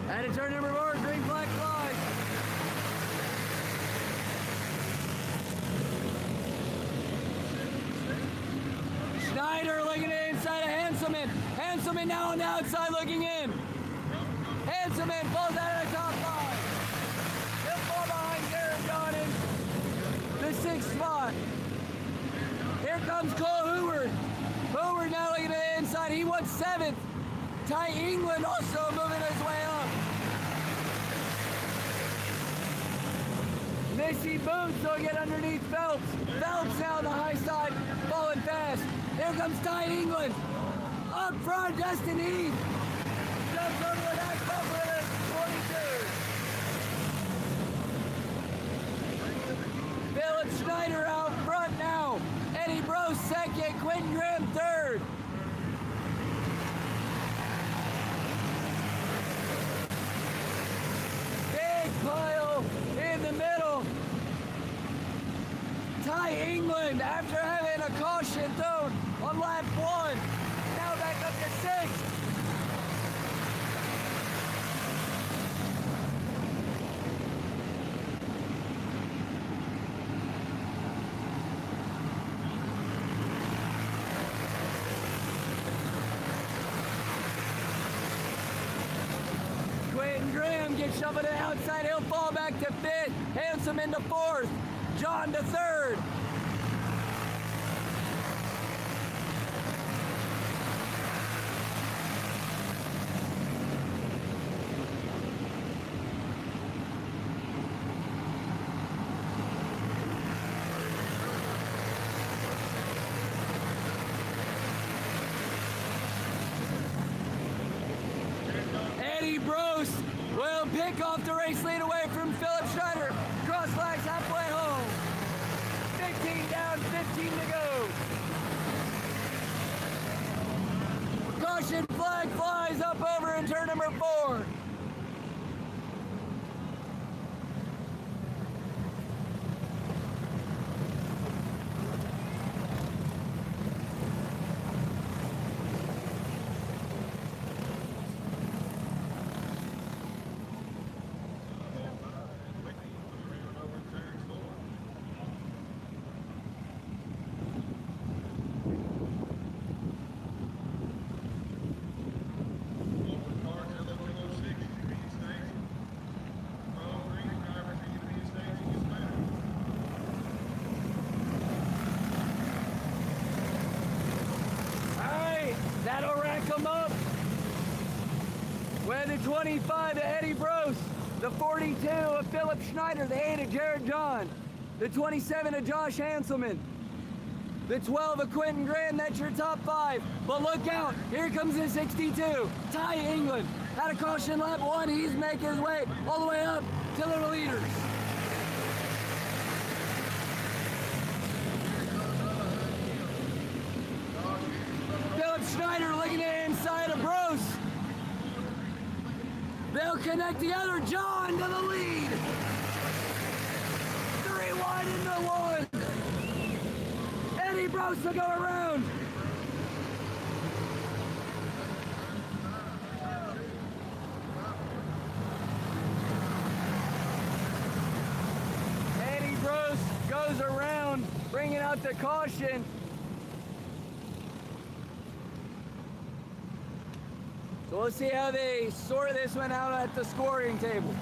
At a turn number 4, green flag flies. Schneider looking inside of Hanselman. Hanselman now on the outside looking in. Hanselman falls out of the top 5. He'll fall behind Jared John in the 6th spot. Here comes Cole Hoover. Hoover now looking at the inside. He won 7th. Ty England also moving his way up. Missy Boots will get underneath Phelps. Phelps now on the high side, falling fast. Here comes Ty England. Up front, Justin Heath. Jumps over the back bumper at 22. Philip Schneider out front now. Eddie Bro 2nd, Quentin Graham 3rd. Pile in the middle. Ty England, after having a caution thrown on lap 1, now back up to 6th. Quentin Graham gets shoved to the outside. He'll fall back to 5th. Hanselman to 4th. John to 3rd. Eddie Brose will pick off the race lead away from Philip Schneider. Cross flags halfway home. 15 down, 15 to go. Caution flag flies up over in turn number 4. That'll rack them up. With the 25 of Eddie Brose, the 42 of Philip Schneider, the 8 of Jared John, the 27 of Josh Hanselman. The 12 of Quentin Graham, that's your top 5. But look out, here comes the 62, Ty England. Had a caution lap 1, he's making his way all the way up to the leaders. Philip Schneider looking at the inside of Bruce. They'll connect together, John to the lead. 3 wide into 1. Eddie Bruce will go around. Eddie Bruce goes around, bringing out the caution. So we'll see how they sort this one out at the scoring table.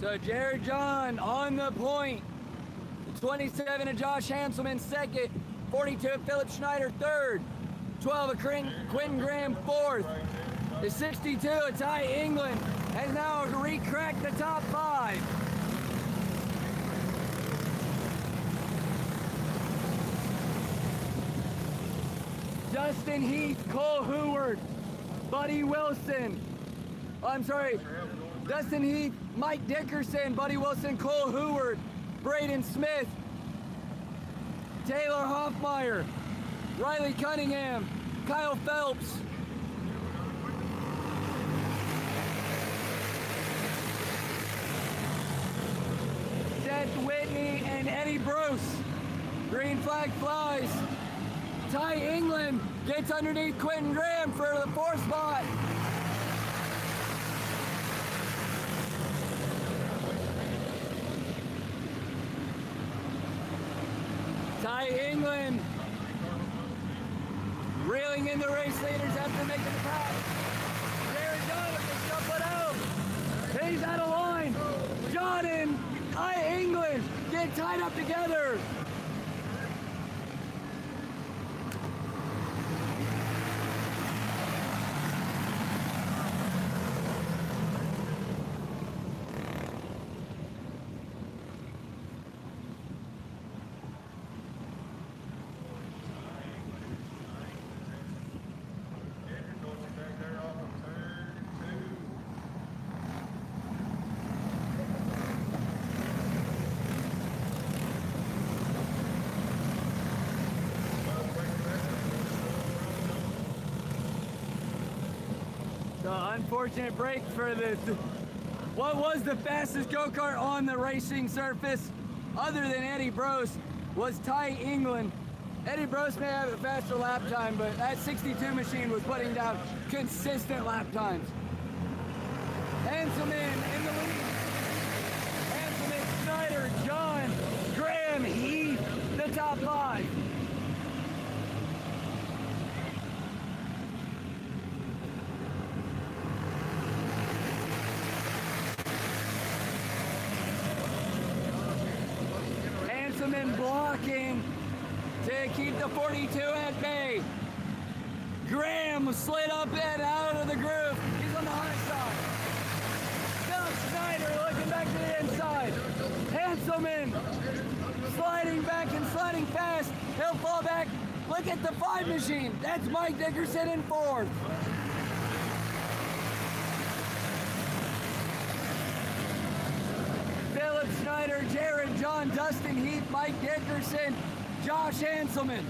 So Jared John on the point. The 27 of Josh Hanselman second. 42 of Philip Schneider third. 12 of Quentin Graham fourth. The 62 of Ty England has now re-cracked the top 5. Justin Heath, Cole Heward, Buddy Wilson. I'm sorry, Dustin Heath, Mike Dickerson, Buddy Wilson, Cole Heward, Braden Smith, Taylor Hoffmeyer, Riley Cunningham, Kyle Phelps. Seth Whitney and Eddie Bruce. Green flag flies. Ty England gets underneath Quentin Graham for the 4th spot. Ty England reeling in the race leaders after making the pass. Jared John with the shuffle out. He's out of line. John and Ty England get tied up together. Unfortunate break for what was the fastest go-kart on the racing surface, other than Eddie Brose, was Ty England. Eddie Brose may have a faster lap time, but that 62 machine was putting down consistent lap times. Hanselman in the lead. Hanselman, Snyder, John, Graham, Heath, the top 5. Blocking to keep the 42 at bay. Graham slid up and out of the groove. He's on the high side. Philip Schneider looking back to the inside. Hanselman sliding back and sliding fast. He'll fall back. Look at the 5 machine. That's Mike Dickerson in 4th. Philip Schneider, Jared John, Dustin Heath, Mike Dickerson, Josh Hanselman.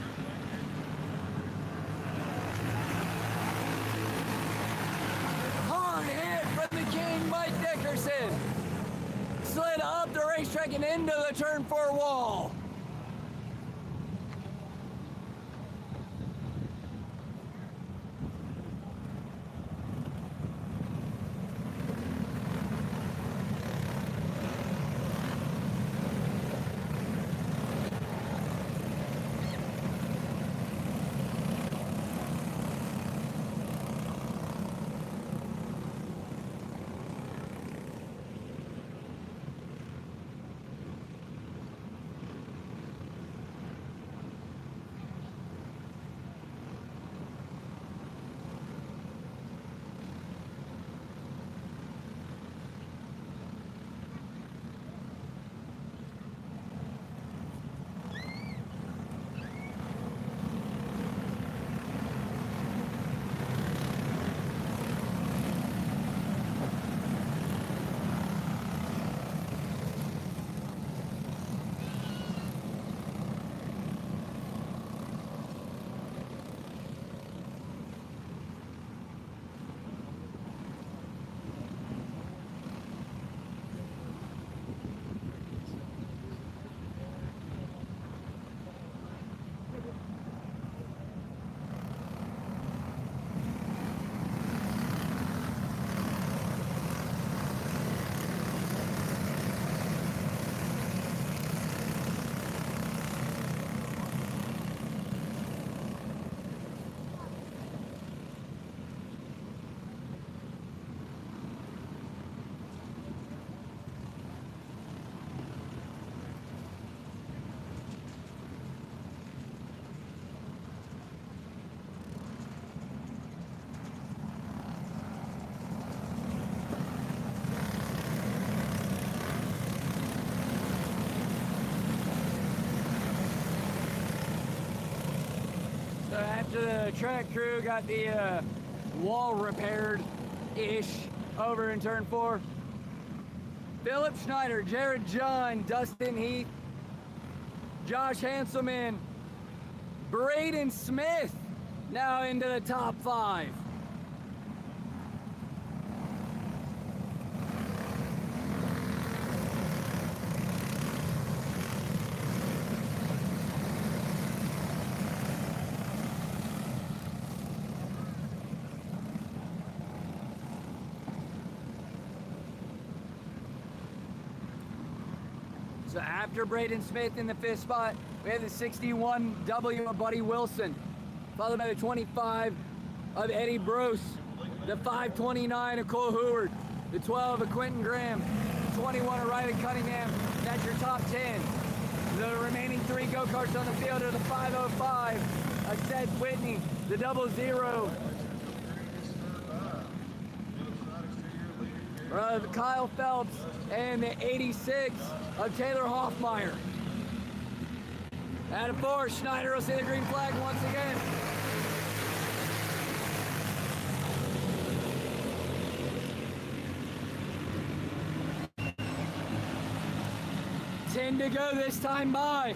Hard hit from the king, Mike Dickerson. slid up the racetrack and into the turn 4 wall. After the track crew got the wall repaired-ish over in turn 4, Philip Schneider, Jared John, Dustin Heath, Josh Hanselman, Braden Smith now into the top 5. So after Braden Smith in the 5th spot, we have the 61W of Buddy Wilson, followed by the 25 of Eddie Bruce, the 529 of Cole Hoover, the 12 of Quentin Graham, the 21 of Riley Cunningham. That's your top 10. The remaining 3 go-karts on the field are the 505 of Seth Whitney, the 00 of Kyle Phelps, and the 86 of Taylor Hoffmeyer. Out of 4, Schneider will see the green flag once again. Ten to go this time by.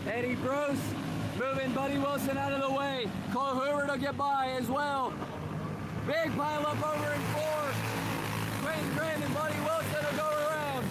Eddie Bruce moving Buddy Wilson out of the way. Cole Hoover will get by as well. Big pile up over in 4. Quentin Graham and Buddy Wilson will go around.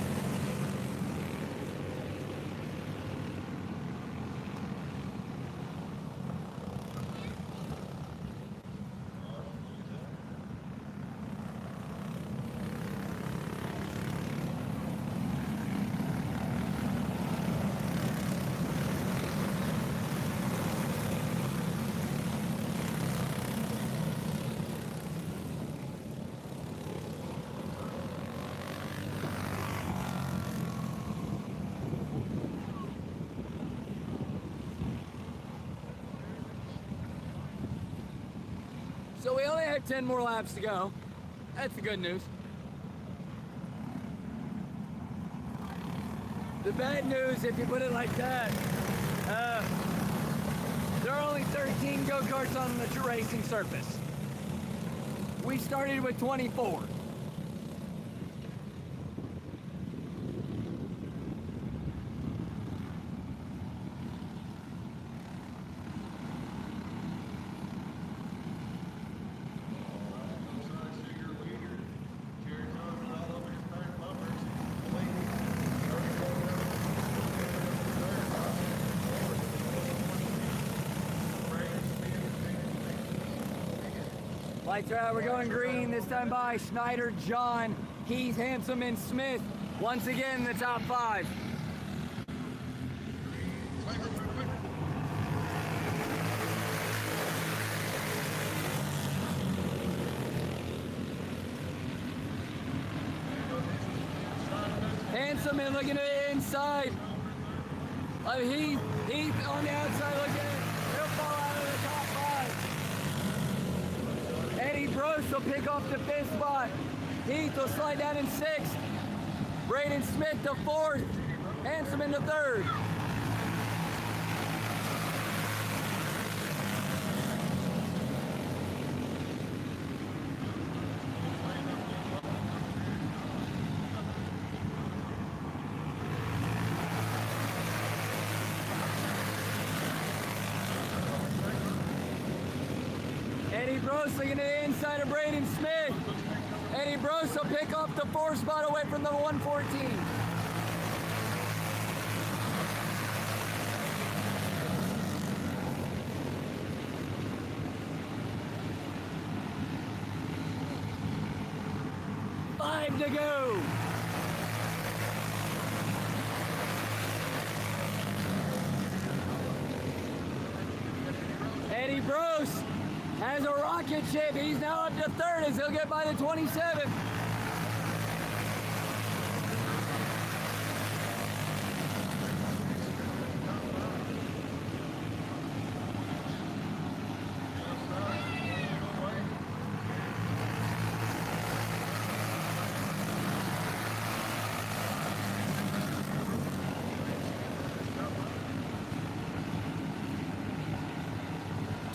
So we only have 10 more laps to go. That's the good news. The bad news, if you put it like that, there are only 13 go-karts on the racing surface. We started with 24. Lights are out, we're going green, this time by Schneider, John, Heath, Handsome, and Smith. Once again, the top 5. Handsome and looking at the inside. Heath on the outside looking. He'll fall out of the top 5. Eddie Gross will pick off the 5th spot. Heath will slide down in 6th. Braden Smith to 4th. Handsome in the 3rd. Eddie Gross looking to the inside of Braden Smith. Eddie Gross will pick up the 4th spot away from the 114. Five to go. Eddie Gross has a rocket ship. He's now up to 3rd as he'll get by the 27th.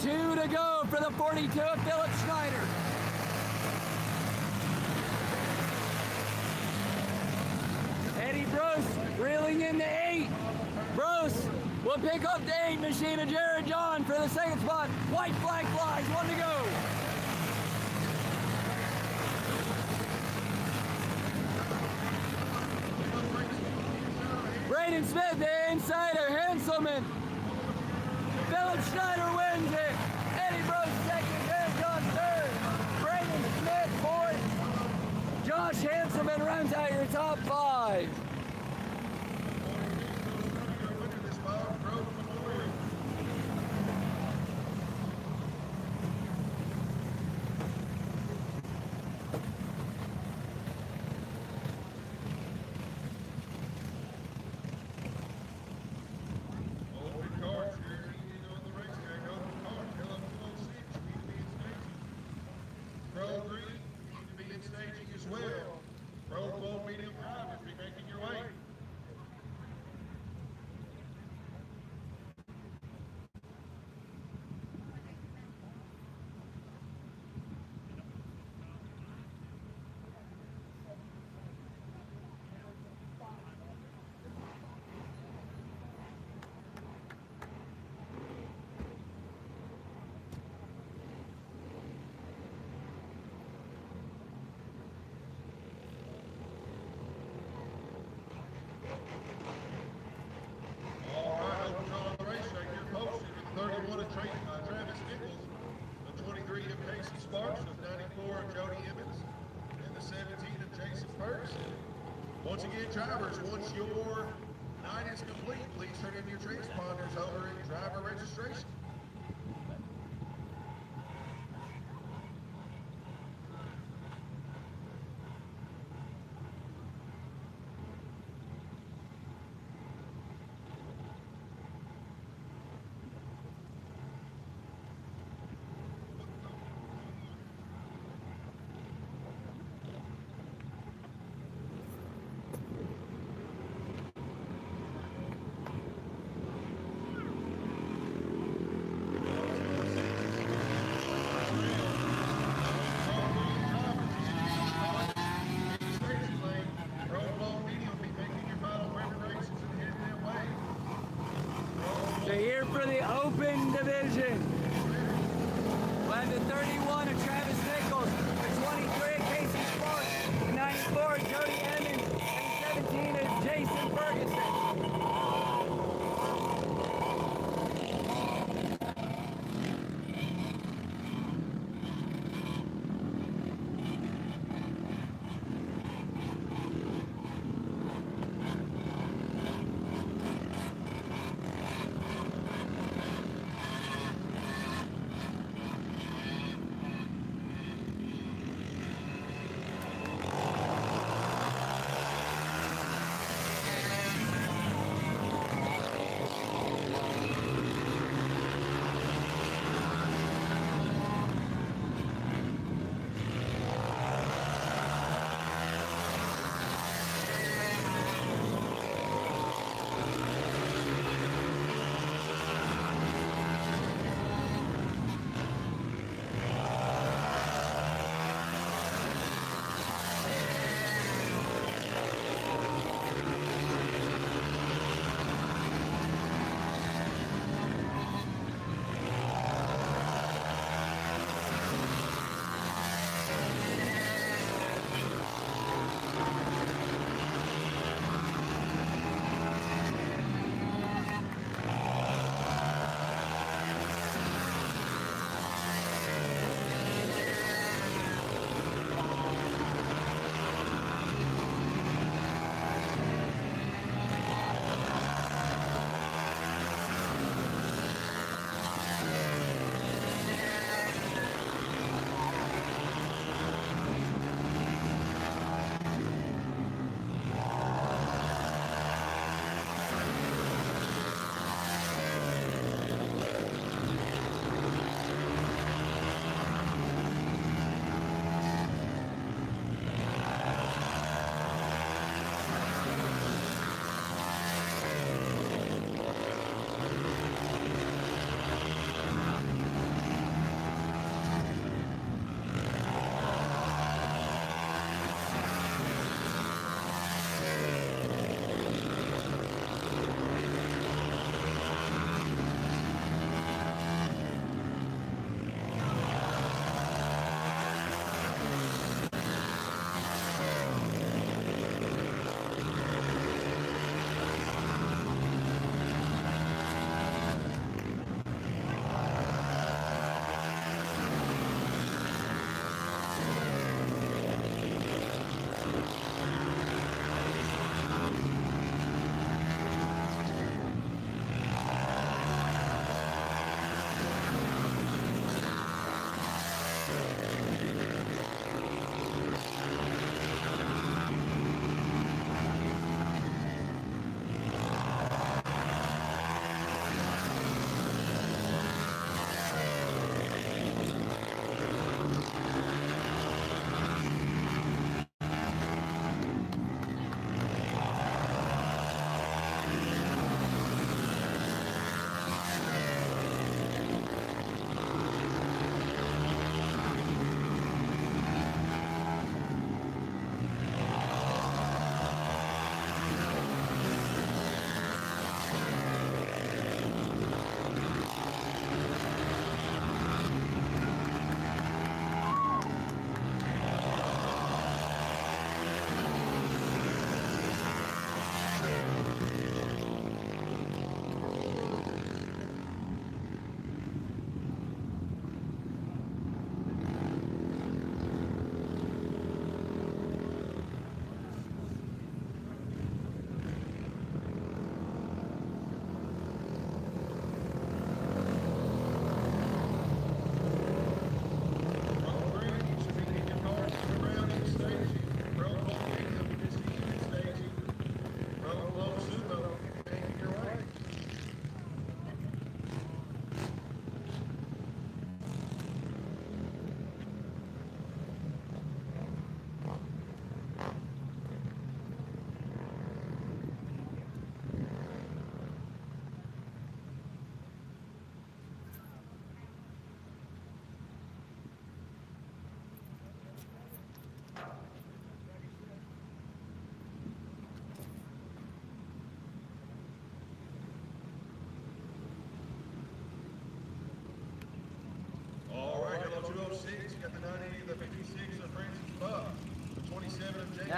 Two to go for the 42 of Philip Schneider. Eddie Gross reeling in the 8. Gross will pick up the 8 machine of Jared John for the 2nd spot. White flag flies, 1 to go. Braden Smith, the insider, Hanselman. Philip Schneider wins it. Eddie Gross 2nd, Jared John 3rd. Braden Smith 4th. Josh Hanselman runs out your top 5. Pro 3, you need to be in staging as well. Pro 12 medium drive, just be making your way. All right, open on the racetrack. You're posted with 31 of Travis Nichols, the 23 of Casey Sparks, the 94 of Jody Emmons, and the 17 of Jason Ferguson. Once again, drivers, once your night is complete, please turn in your transponders over in driver registration. So here for the open division. We'll have the 31 of Travis Nichols, the 23 of Casey Sparks, the 94 of Jody Emmons, and the 17 of Jason Ferguson.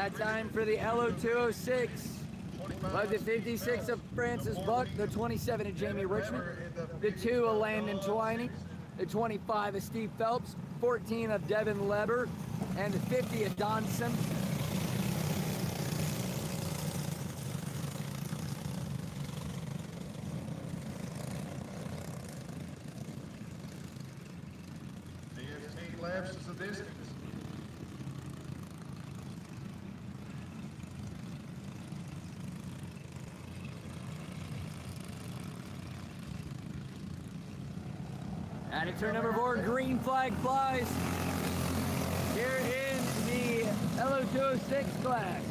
That time for the LO206 was the 56 of Francis Buck, the 27 of Jamie Richmond, the 2 of Landon Twining, the 25 of Steve Phelps, 14 of Devin Leber, and the 50 of Don Simpson. The 15 laps is the distance. Out of turn number 4, green flag flies. Here in the LO206 class.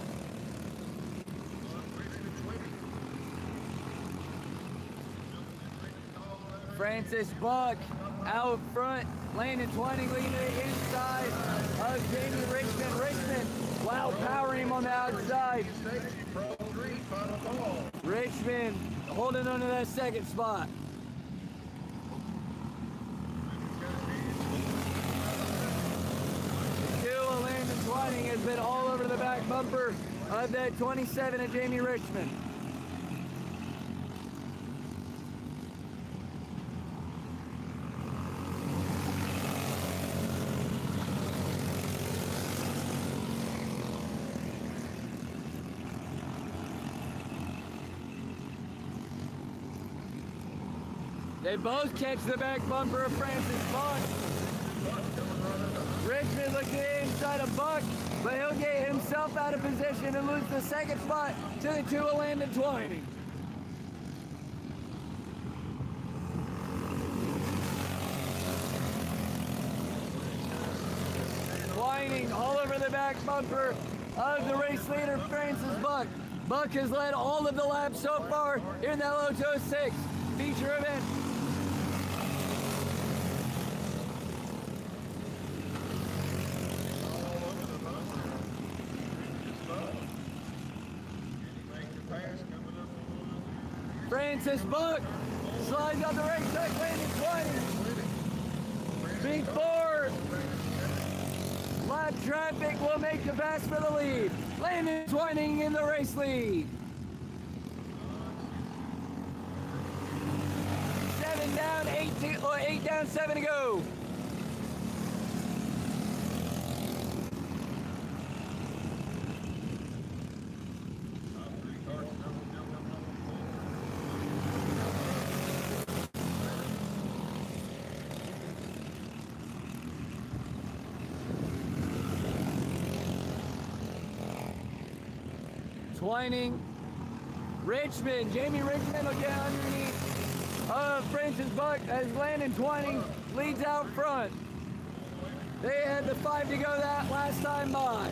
Francis Buck out front. Landon Twining leading to the inside of Jamie Richmond. Richmond, wow, powering him on the outside. Richmond holding on to that second spot. Landon Twining has been all over the back bumper of that 27 of Jamie Richmond. They both catch the back bumper of Francis Buck. Richmond looks to the inside of Buck, but he'll get himself out of position and lose the second spot to the 2 of Landon Twining. Twining all over the back bumper of the race leader, Francis Buck. Buck has led all of the laps so far in the LO206 feature event. Francis Buck slides on the racetrack, Landon Twining. Before lap traffic will make the pass for the lead. Landon Twining in the race lead. 7 down, 8 down, 7 to go. Twining, Richmond, Jamie Richmond will get underneath Francis Buck as Landon Twining leads out front. They had the 5 to go that last time by.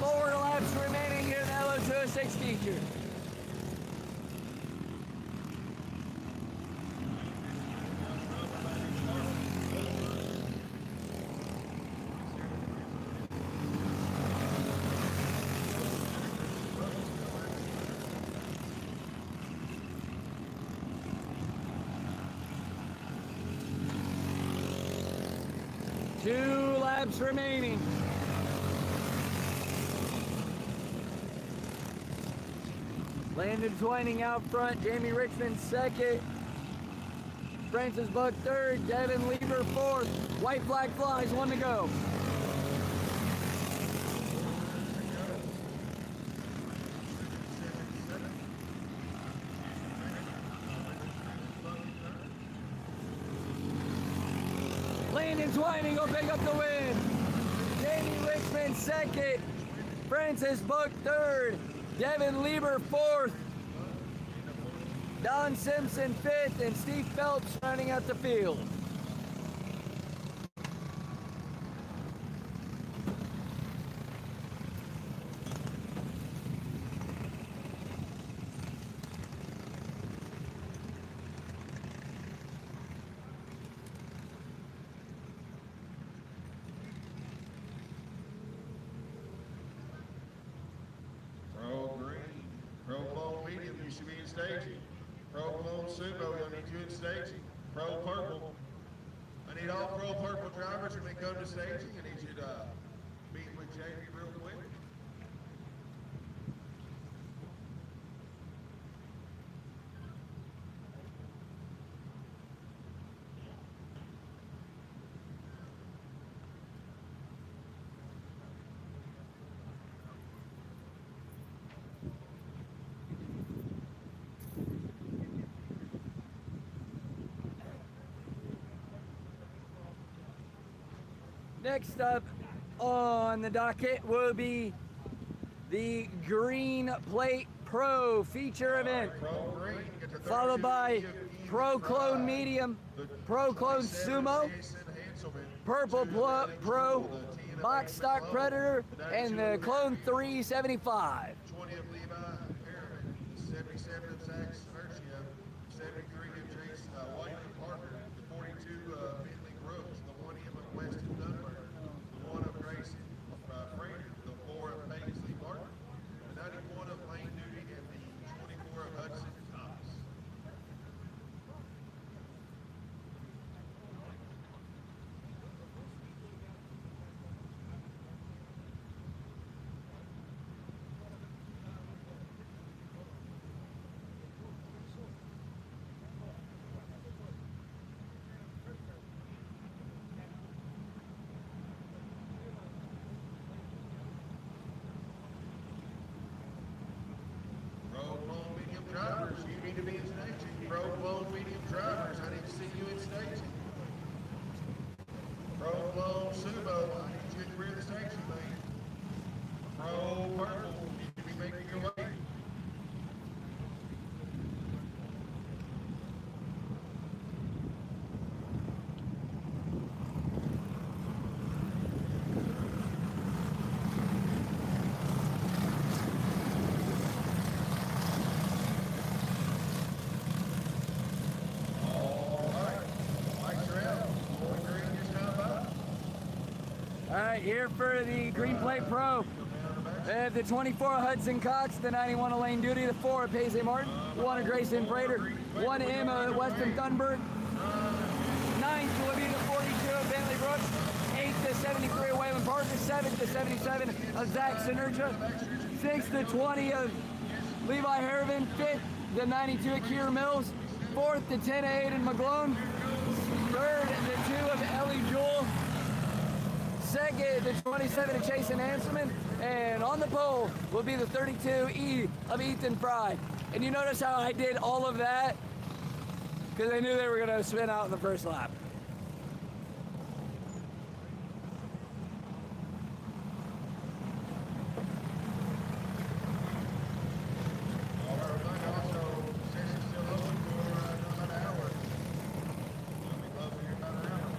4 laps remaining here in the LO206 feature. Two laps remaining. Landon Twining out front, Jamie Richmond second, Francis Buck third, Devin Lever fourth. White flag flies, 1 to go. Landon Twining will pick up the win. Jamie Richmond second, Francis Buck third, Devin Lieber fourth, Don Simpson fifth, and Steve Phelps running out the field. Pro green, pro blown medium, you should be in staging. Pro blown sumo, you'll need you in staging. Pro purple, I need all Pro Purple drivers when they come to staging. I need you to meet with Jamie real quick. Next up on the docket will be the Green Plate Pro feature event, Pro Green, get to followed 32 by of Pro Clone Drive. Medium, The Pro Clone 27 Sumo, Jason Hanselman, Purple 2 Pro, the 10 of Box Ace Stock McClellan, Predator, the and 92 the of Clone Matthew, 375. 20 of Levi Harriman, the 77 of Zach Sinertia, 73 of Jace William Parker, the 42 of Bentley Brooks, the 1 of Weston Dunbar, the 1 of Grace Frater, the 4 of Paisley Martin, the 91 of Lane Newby, and the 24 of Hudson Cox. Pro Clone Medium drivers, you need to be in staging. Pro Clone Medium drivers, I need to see you in staging. Pro Clone Sumo, I need you at the rear of the staging lane. Pro Purple, you need to be making your way. All right, lights are out. Going green is now by. All right, here for the Green Plate Pro. Come down the back. They have the 24 Hudson Cox, the 91 of Lane Duty, the 4 of Paisley Martin, 1 of Grayson Prater, 1 of Emma Weston Thunberg, 9 to Olivia, the 42 of Bentley Brooks, 8 to 73 of Waylon Parker, 7 to 77 of Zach Sinertia, 6 to 20 of Levi Harriman, 5th the 92 of Keir Mills, 4th the 10 of Aiden McGlone, 3rd the 2 of Ellie Jewell, 2nd the 27 of Jason Hanselman, and on the pole will be the 32 E of Ethan Fry. And you notice how I did all of that? Because I knew they were going to spin out in the first lap. All right, reminder also, session's still open for about an hour. We'll be closing here about an hour.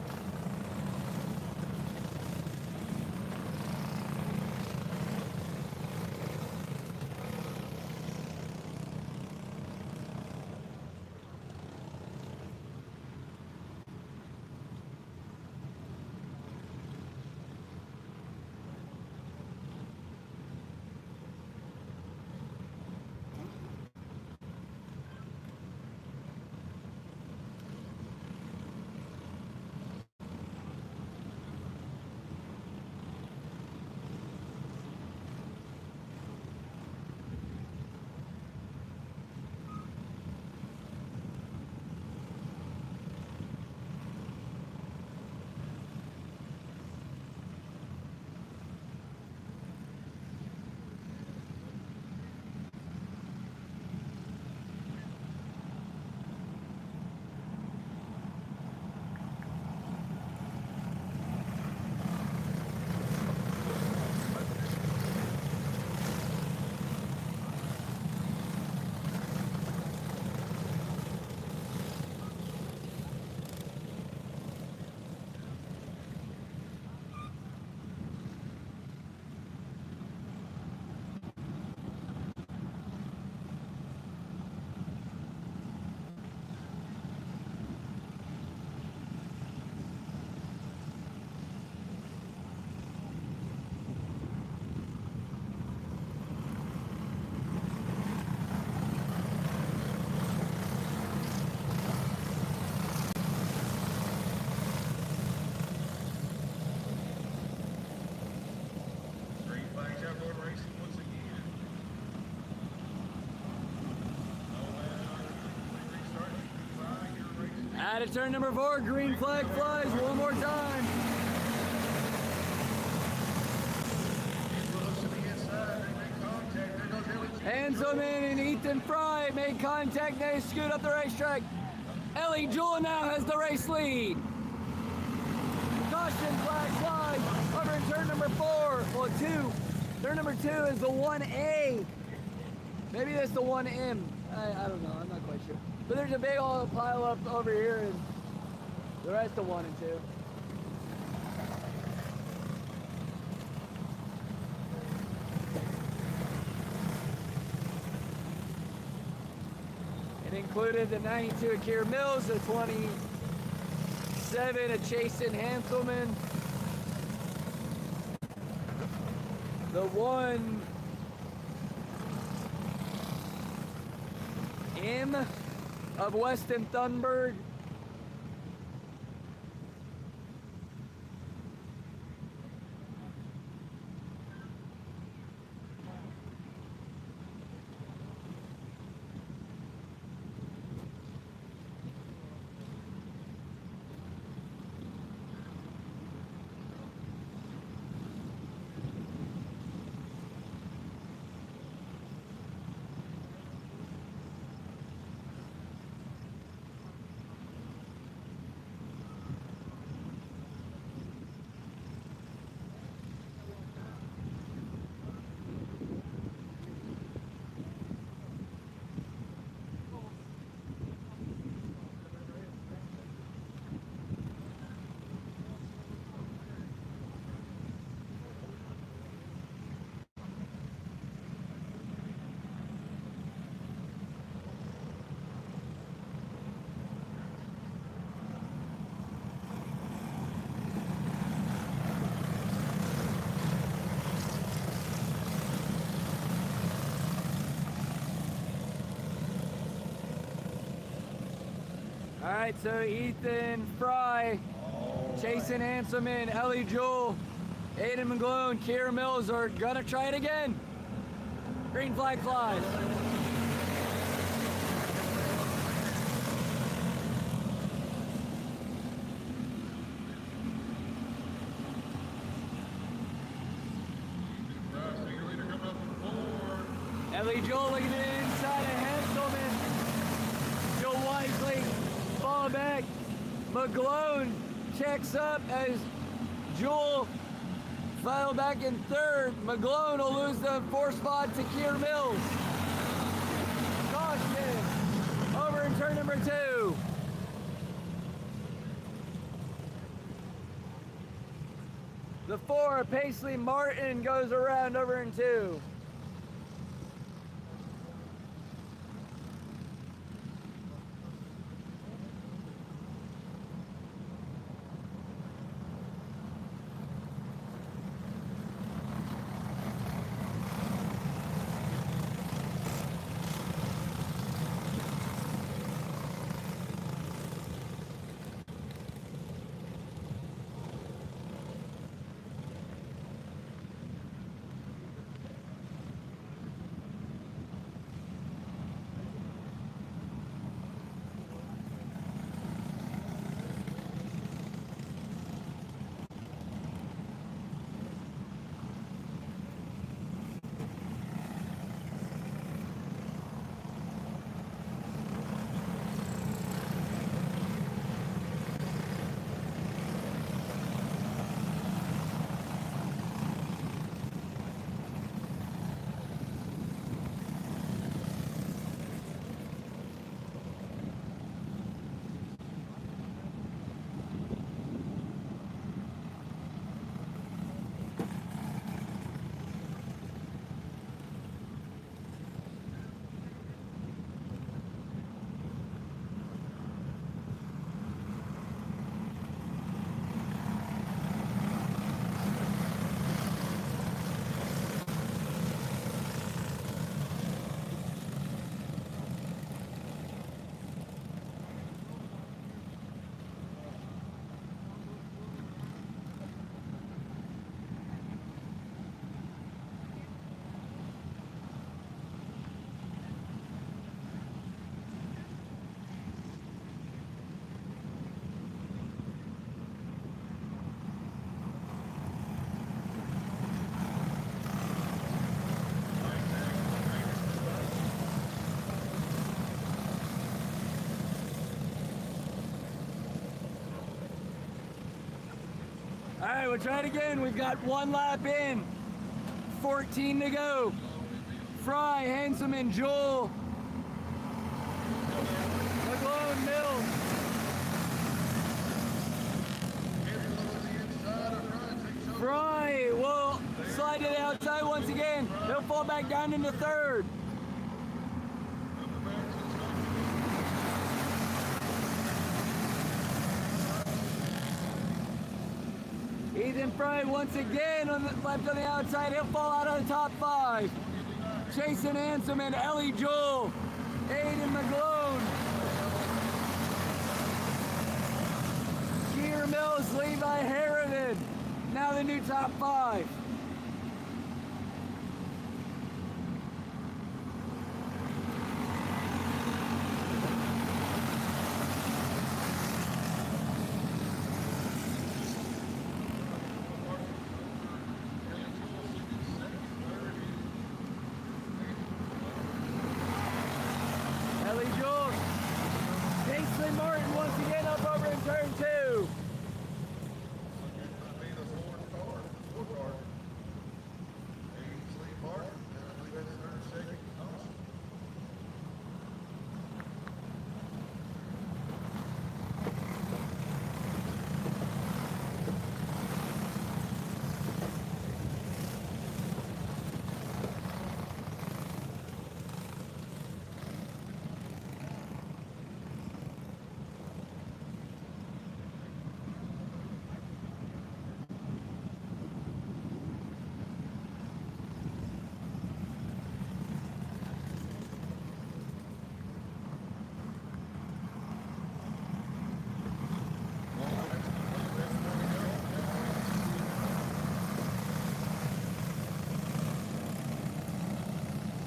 Out of turn number 4, green flag flies one more time. Close to the inside, they make contact. There goes Ellie. Hanselman and Ethan Fry made contact. They scoot up the racetrack. Ellie Jewell now has the race lead. Caution flag flies over in turn number 4. Well, 2. Turn number 2 is the 1A. Maybe that's the 1M. I don't know. I'm not quite sure. But there's a big old pile up over here, and the rest of 1 and 2. It included the 92 of Keir Mills, the 27 of Chasen Hanselman, the 1M of Weston Thunberg, All right, so Ethan Fry, Chasen Hanselman, Ellie Jewell, Aiden McGlone, Keir Mills are gonna try it again. Green flag flies. Senior leader coming up from 4. Ellie Jewell looking to the inside of Hanselman. Joe Wisely fall back. McGlone checks up as Jewell fell back in 3rd. McGlone will lose the 4th spot to Keir Mills. Caution over in turn number 2. The 4, Paisley Martin, goes around over in 2. right, we'll try it again. We've got 1 lap in, 14 to go. Fry, Handsome, and Joel. McGlone, Mills. Fry will slide to the outside once again. He'll fall back down into third. Ethan Fry once again left on the outside. He'll fall out of the top 5. Jason Handsome and Ellie Joel. Aiden McGlone. Keir Mills, Levi Harriman. Now the new top 5. Ellie Joel. Jason Martin once again up over in turn 2.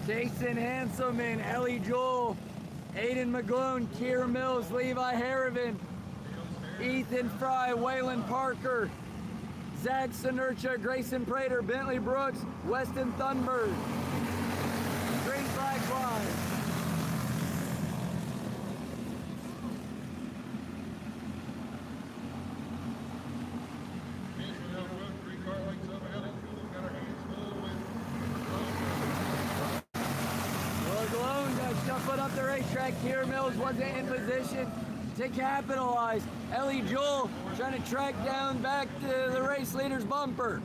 Jason Handsome and Ellie Joel, Aiden McGlone, Keir Mills, Levi Harriman, Ethan Fry, Waylon Parker, Zach Sinercha, Grayson Prater, Bentley Brooks, Weston Thunberg. Green flag flies. Put up the racetrack. Keir Mills wasn't in position to capitalize. Ellie Joel trying to track down back to the race leader's bumper.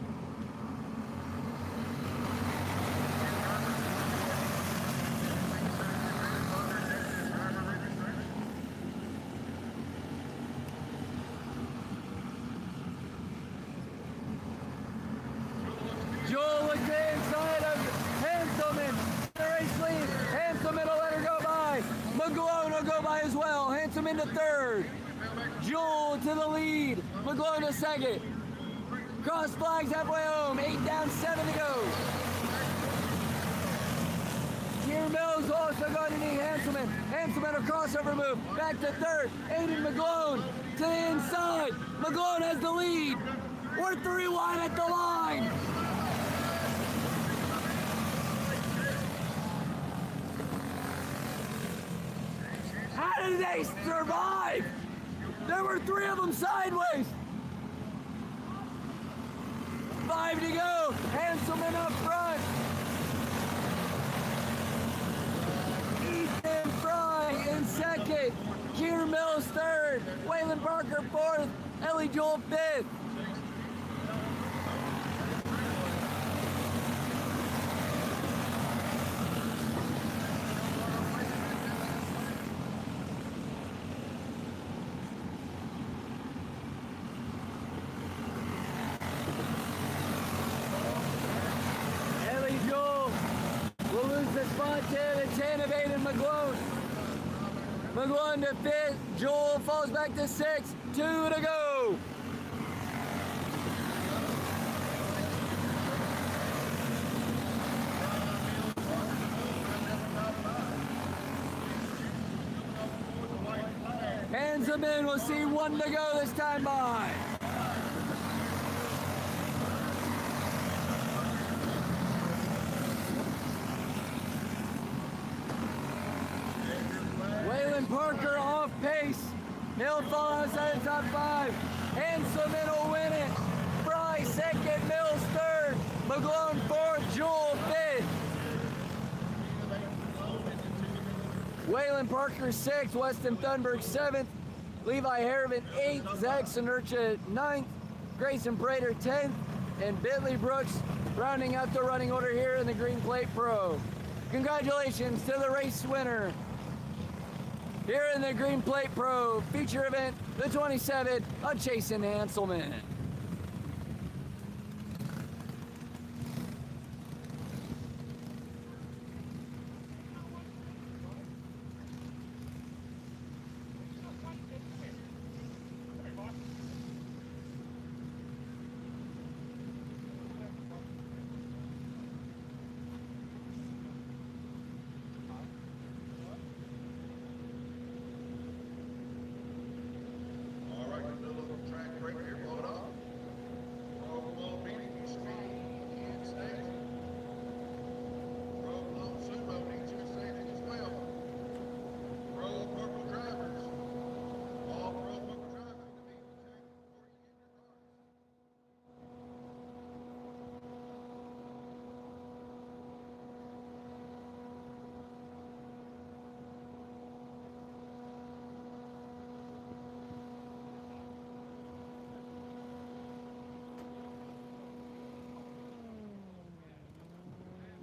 Joel looks inside of Hanselman. The race lead. Hanselman will let her go by. McGlone will go by as well. Handsome into third. Joel to the lead. McGlone to second. Cross flags halfway home. 8 down, 7 to go. Keir Mills also going to need Hanselman. Hanselman a crossover move. Back to third. Aiden McGlone to the inside. McGlone has the lead. We're 3 wide at the line. How did they survive? There were 3 of them sideways. 5 to go. Hanselman up front. Ethan Fry in second. Keir Mills third. Waylon Parker fourth. Ellie Joel fifth. Spot 10 and 10 of Aiden McGlone. McGlone to 5th. Joel falls back to 6th. 2 to go. Hands them in. We'll see 1 to go this time by. Parker off pace. He'll fall outside the top 5. Hanselman will win it. Dylan Parker 6th, Weston Thunberg 7th, Levi Harriman 8th, Zach Sinercha 9th, Grayson Prater 10th, and Bentley Brooks rounding out the running order here in the Green Plate Pro. Congratulations to the race winner here in the Green Plate Pro feature event, the 27 of Jason Hanselman. All right, the middle of the track break here, blow it off. Road Blown Meeting, speed in stage. Road Blown Sumo needs you in staging as well. Road Purple drivers, all Road Purple drivers to be protected before you get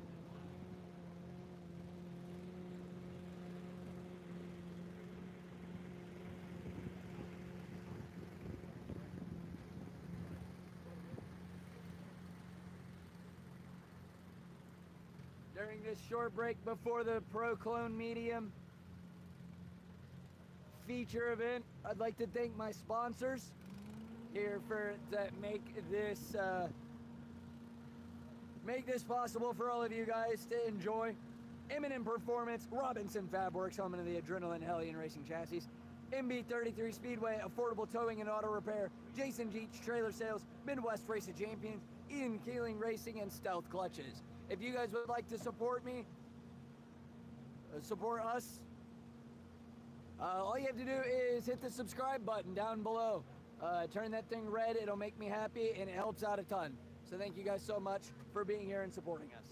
your cars. During this short break before the Pro Clone Medium feature event, I'd like to thank my sponsors here that make this possible for all of you guys to enjoy. Eminent Performance, Robinson Fabworks, home of the Adrenaline Hellion Racing Chassis, MB33 Speedway, Affordable Towing and Auto Repair, Jason Jeets Trailer Sales, Midwest Race of Champions, Ian Keeling Racing, and Stealth Clutches. If you guys would like to support me, support us, all you have to do is hit the subscribe button down below. Turn that thing red, it'll make me happy and it helps out a ton. So thank you guys so much for being here and supporting us.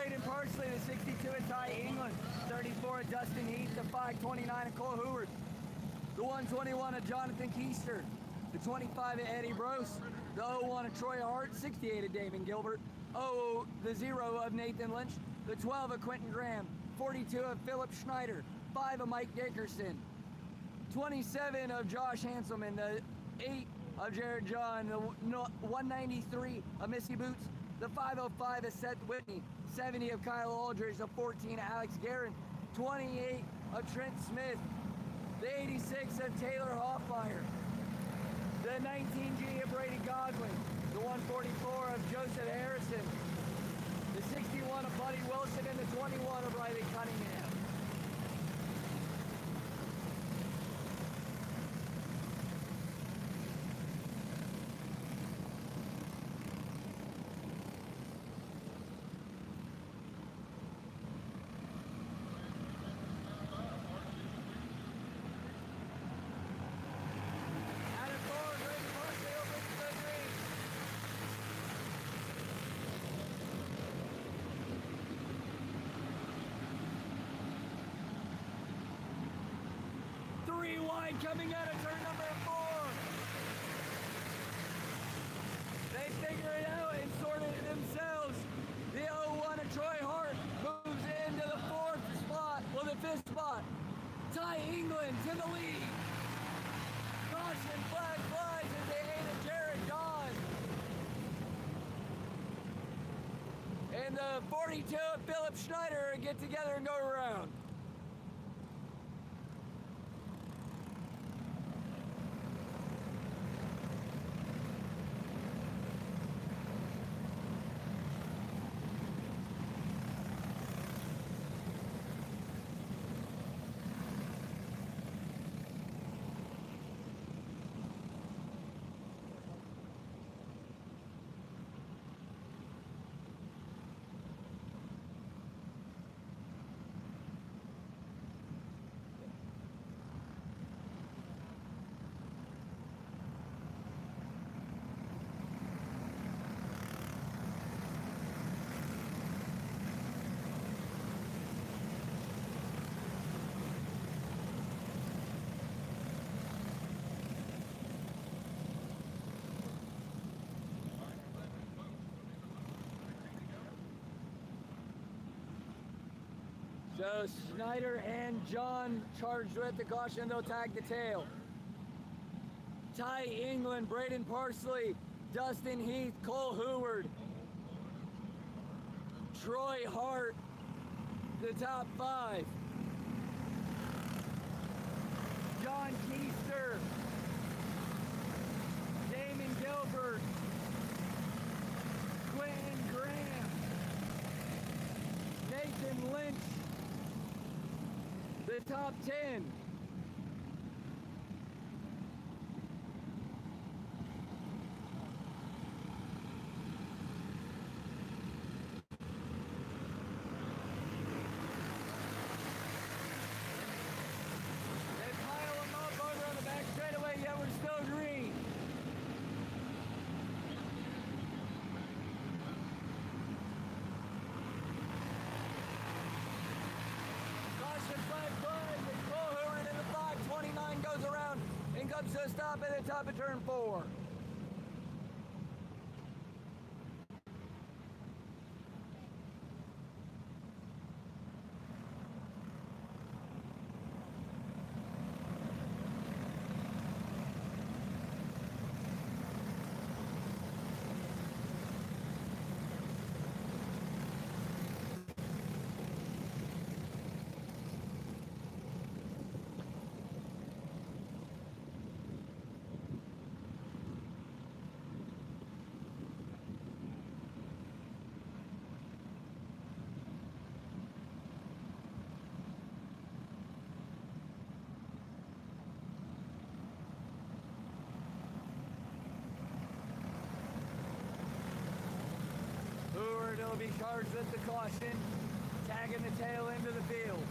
Braden Parsley. The 62 of Ty England. 34 of Dustin Heath. The 529 of Cole Hoover. The 121 of Jonathan Keister. The 25 of Eddie Brose. The 01 of Troy Hart. 68 of Damon Gilbert. The 0 of Nathan Lynch. The 12 of Quentin Graham. 42 of Philip Schneider. 5 of Mike Dickerson. 27 of Josh Hanselman. The 8 of Jared John. The 193 of Missy Boots. The 505 of Seth Whitney. 70 of Kyle Aldridge. The 14 of Alex Guerin. 28 of Trent Smith. The 86 of Taylor Hoffmeyer. The 19G of Brady Godwin. The 144 of Joseph Harrison. The 61 of Buddy Wilson and the 21 of Riley Cunningham. Coming out of turn number 4. They figure it out and sorted it themselves. The 01 of Troy Hart moves into the 4th spot, well, the 5th spot. Ty England to the lead. Caution flag flies as the 8 of Jared Don. And the 42 of Philip Schneider get together and go around. So Schneider and John charged with the caution, they'll tag the tail. Ty England, Braden Parsley, Dustin Heath, Cole Hoover, Troy Hart, the top 5. John Keister, Damon Gilbert, Quentin Graham, Nathan Lynch, the top 10. They pile them up over on the back straightaway, yet we're still green. Flag flies and Cole Hoover in the 529 goes around and comes to a stop at the top of turn 4. Will be charged with the caution, tagging the tail into the field.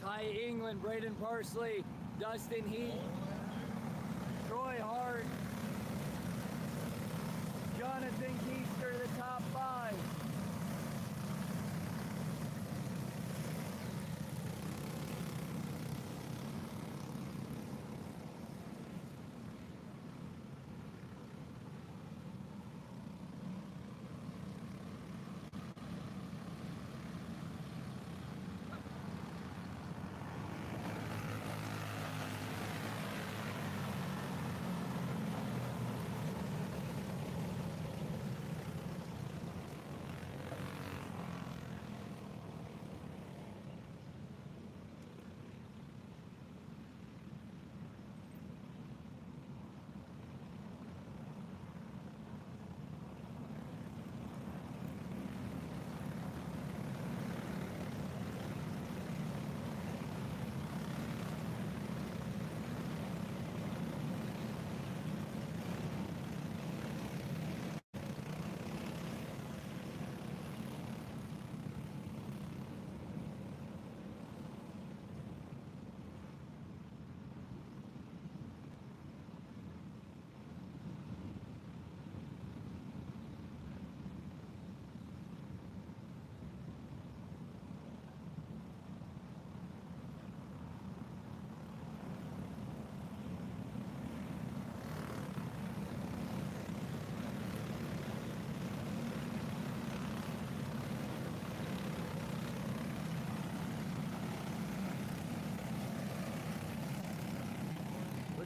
Ty England, Braden Parsley, Dustin Heath, Troy Hart, Jonathan Keister, the top 5.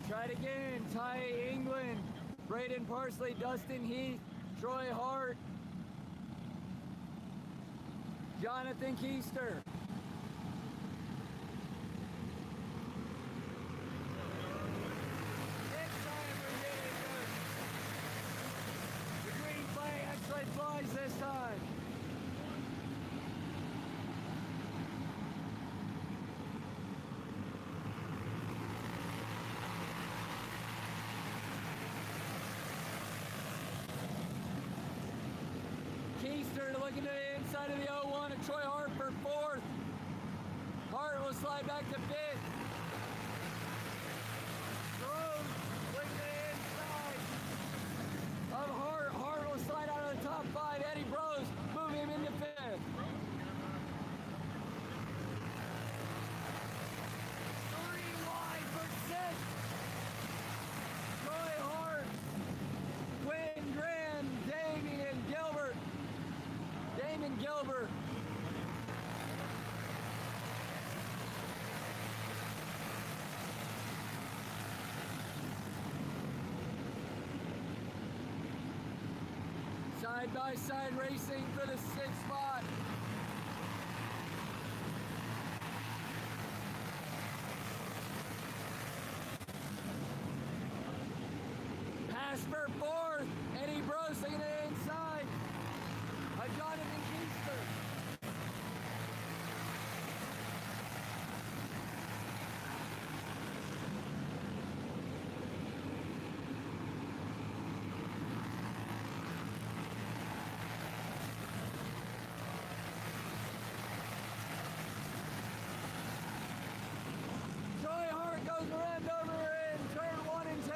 Try it again. Ty England, Braden Parsley, Dustin Heath, Troy Hart, Jonathan Keister. Next time we're getting good. The green flag actually flies this time. Keister looking to the inside of the 01 and Troy Hart for 4th. Hart will slide back to 5th. Rose looking to the inside of Hart. Hart will slide out of the top 5. Eddie Bros move him into 5th. 3 wide for 6th. Troy Hart, Quinn Graham, Damon Gilbert. Side by side racing for the 6th spot. Pass for 4th. Eddie Bros taking it inside. Jonathan Keister. Troy Hart goes around over in turn 1 and 2.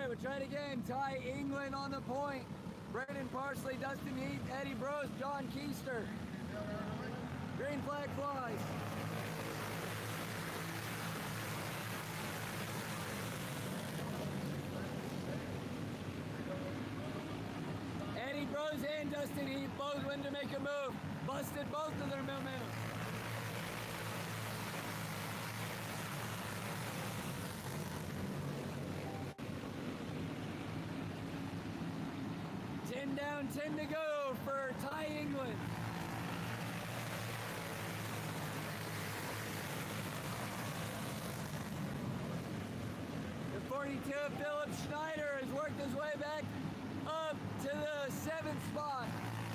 We'll try it again. Ty England on the point. Braden Parsley, Dustin Heath, Eddie Bros, John Keister. Green flag flies. Dustin Heath both went to make a move. Busted both of their momentum. Ten down, 10 to go for Ty England. The 42 of Philip Schneider has worked his way back up to the 7th spot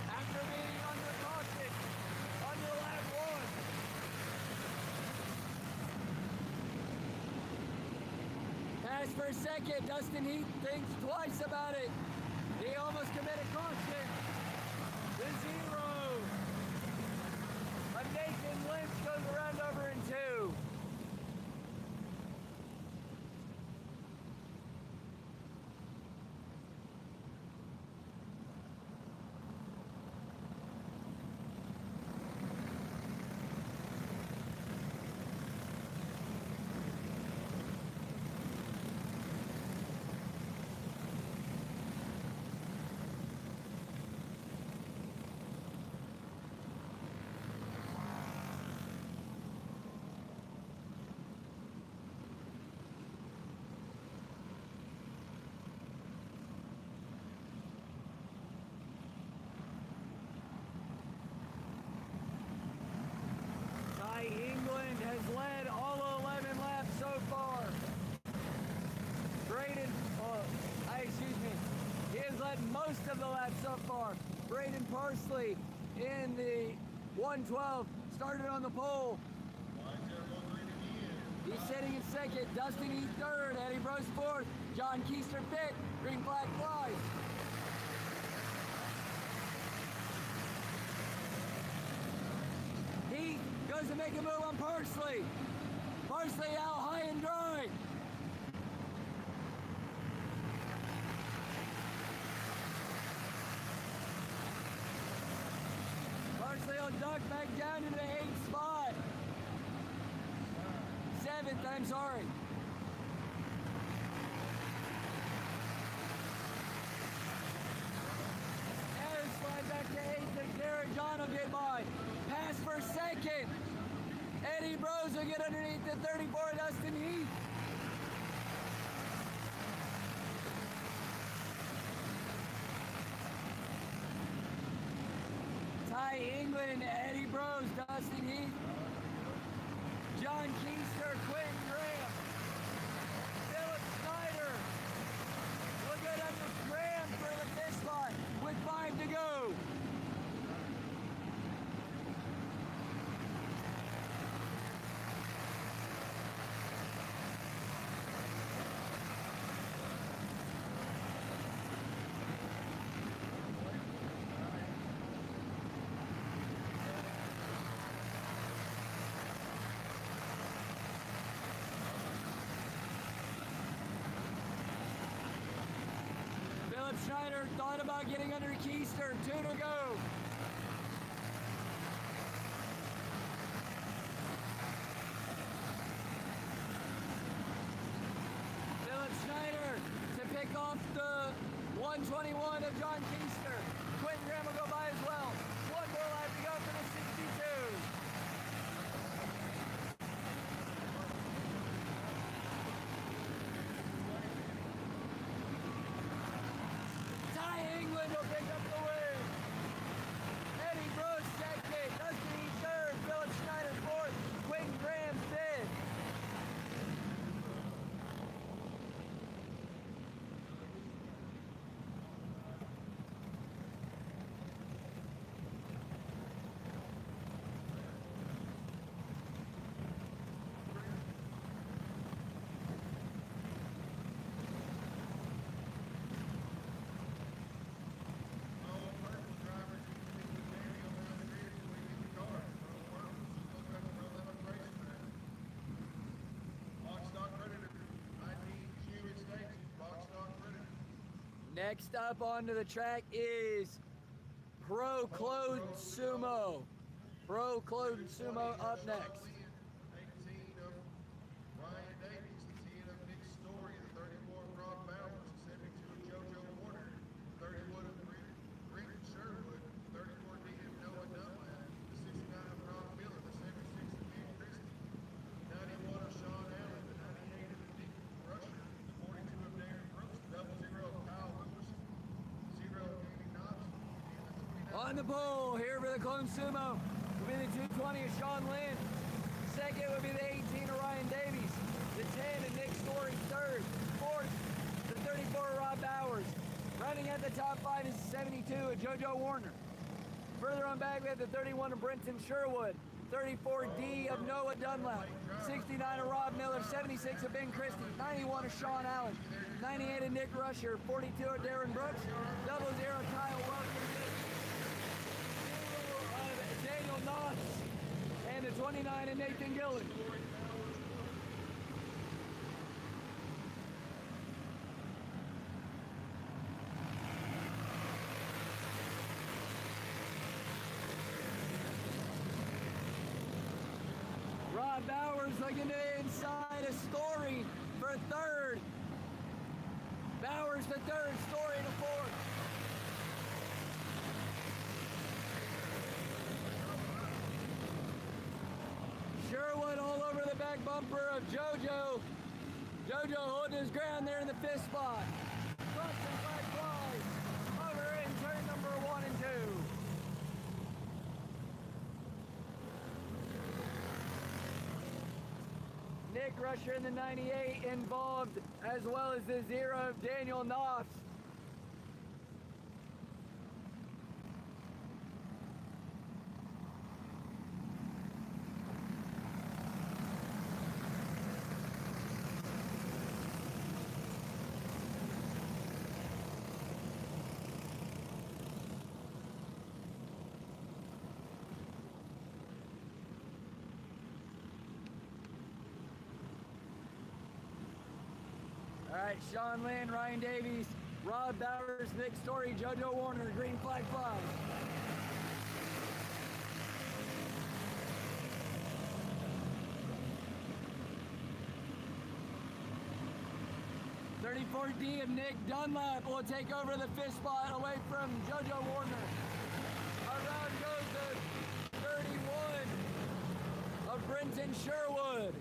after being under caution under lap 1. Pass for second. Dustin Heath thinks twice about it. He almost committed caution. The 0 of Nathan Lynch goes around over in 2. Ty England has led all 11 laps so far. Braden, he has led most of the laps so far. Braden Parsley in the 112 started on the pole. He's sitting in second. Dustin Heath third. Eddie Brose fourth. John Keister fifth. Green flag flies. Heath goes to make a move on Parsley. Parsley out high and dry. Parsley will duck back down into the 8th spot. 7th, I'm sorry. And slide back to 8th and Garrett John will get by. Pass for second. Eddie Brose will get underneath the 34 Dustin Heath. Ty England, Eddie Brose, Dustin Heath. John Keister, Quentin Graham. Philip Schneider will get under Graham for the 5th spot with 5 to go. Philip Schneider thought about getting under Keister. 2 to go. Philip Schneider to pick off the 121 of John Keister. Quentin Graham will go by as well. 1 more lap to go for the 62. Ty England will pick up the win. Eddie Brose second, Dustin Heath third, Philip Schneider fourth, Quentin Graham fifth. Next up onto the track is Pro Clone Sumo. Pro Clone Sumo up next. 18 of Ryan Davies, the 10 of Nick Story, the 34 of Rob Bowers, the 72 of JoJo Warner, 31 of Brenton Sherwood, On the pole, here for the Clone Sumo, will be the 220 of Sean Lynn. Second would be the 18 of Ryan Davies. The 10 of Nick Story, third. Fourth, the 34 of Rob Bowers. Running at the top 5 is 72 of JoJo Warner. Further on back, we have the 31 of Brenton Sherwood. 34D of Noah Dunlap. 69 of Rob Miller. 76 of Ben Christie. 91 of Sean Allen. 98 of Nick Rusher. 42 of Darren Brooks. 00 Kyle Welker. Daniel Knotts. And the 29 of Nathan Gillen. Rob Bowers looking to the inside of Story for third. Bowers to third, Story to fourth. Sherwood all over the back bumper of JoJo. JoJo holding his ground there in the fifth spot. Crossing flag flies over in turn number 1 and 2. Nick Rusher in the 98 involved, as well as the 0 of Daniel Knopf. All right, Sean Lynn, Ryan Davies, Rob Bowers, Nick Story, JoJo Warner, green flag flies. .34D of Nick Dunlap will take over the fifth spot away from JoJo Warner. Around goes the 31 of Brenton Sherwood.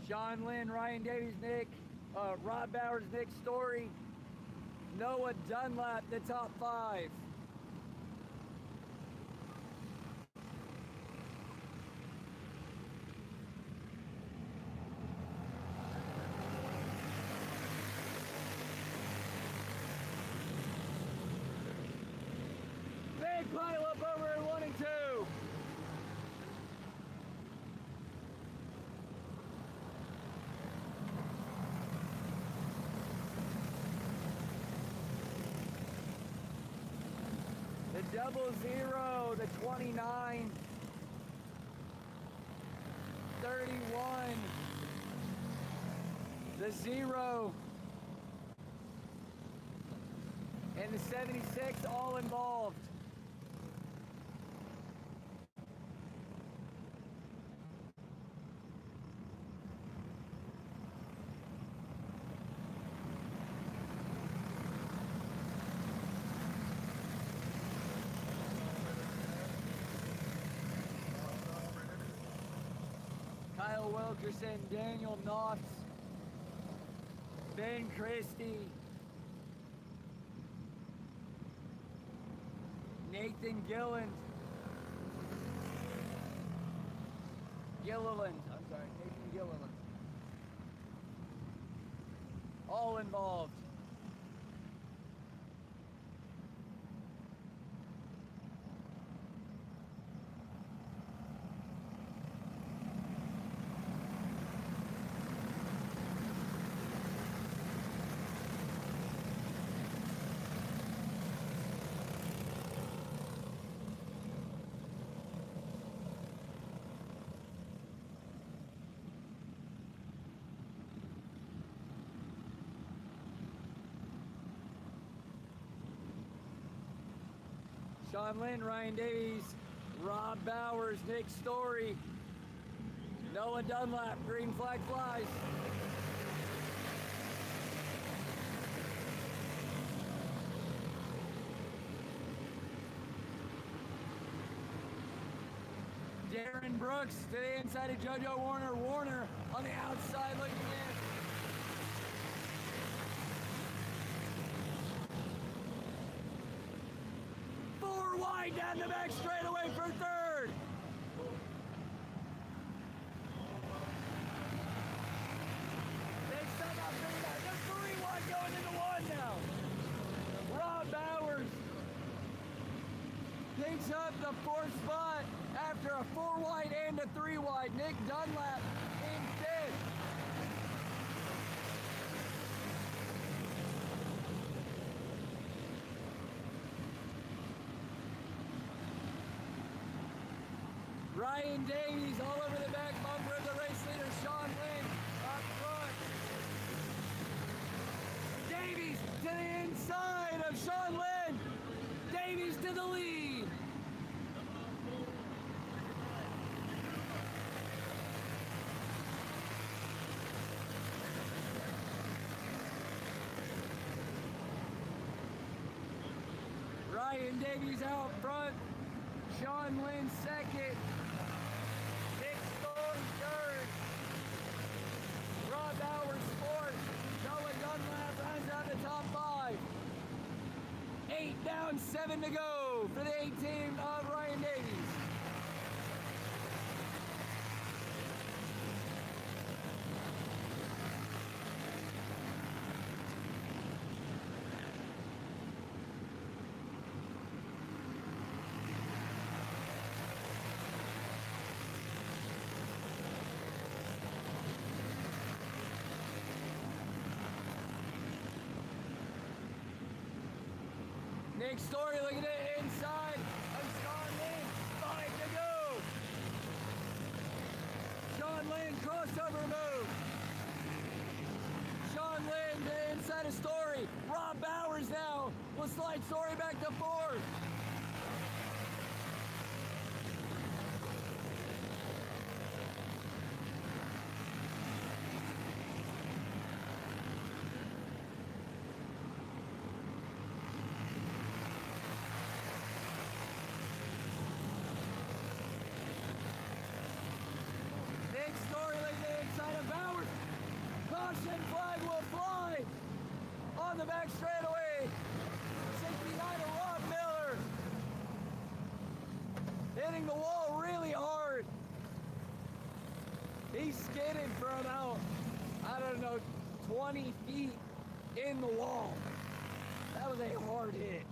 Sean Lynn, Ryan Davies, Rob Bowers, Nick Story, Noah Dunlap, the top 5. Big pile up over in 1 and 2. The 00, the 29, 31, the 0, and the 76 all involved. Kyle Wilkerson, Daniel Knopf, Ben Christie, Nathan Gilliland, Nathan Gilliland. all involved. Sean Lynn, Ryan Davies, Rob Bowers, Nick Story, Noah Dunlap, green flag flies. Darren Brooks to the inside of JoJo Warner. Warner on the outside looking in. Four wide down the back straightaway for third. They somehow figured out. There's three wide going into one now. Rob Bowers picks up the fourth spot after a four wide and a three wide. Nick Dunlap in fifth. Ryan Davies all over the back bumper of the race leader, Sean Lynn up front. Davies to the inside of Sean Lynn. Davies to the lead. Ryan Davies out front. Sean Lynn second. Nick Story third. Rob Bowers fourth. Noah Dunlap runs out the top five. 8 down, 7 to go for the 8 team of Ryan Davies. Nick Story looking at the inside of Sean Lynn. 5 to go. Sean Lynn crossover move. Sean Lynn to the inside of Story. Rob Bowers now will slide Story back to fourth. Nick Story looking at the inside of Bowers. Caution flag will fly on the back straightaway. 69 of Rob Miller. Hitting the wall really hard. He skidded for about, I don't know, 20 feet in the wall. That was a hard hit.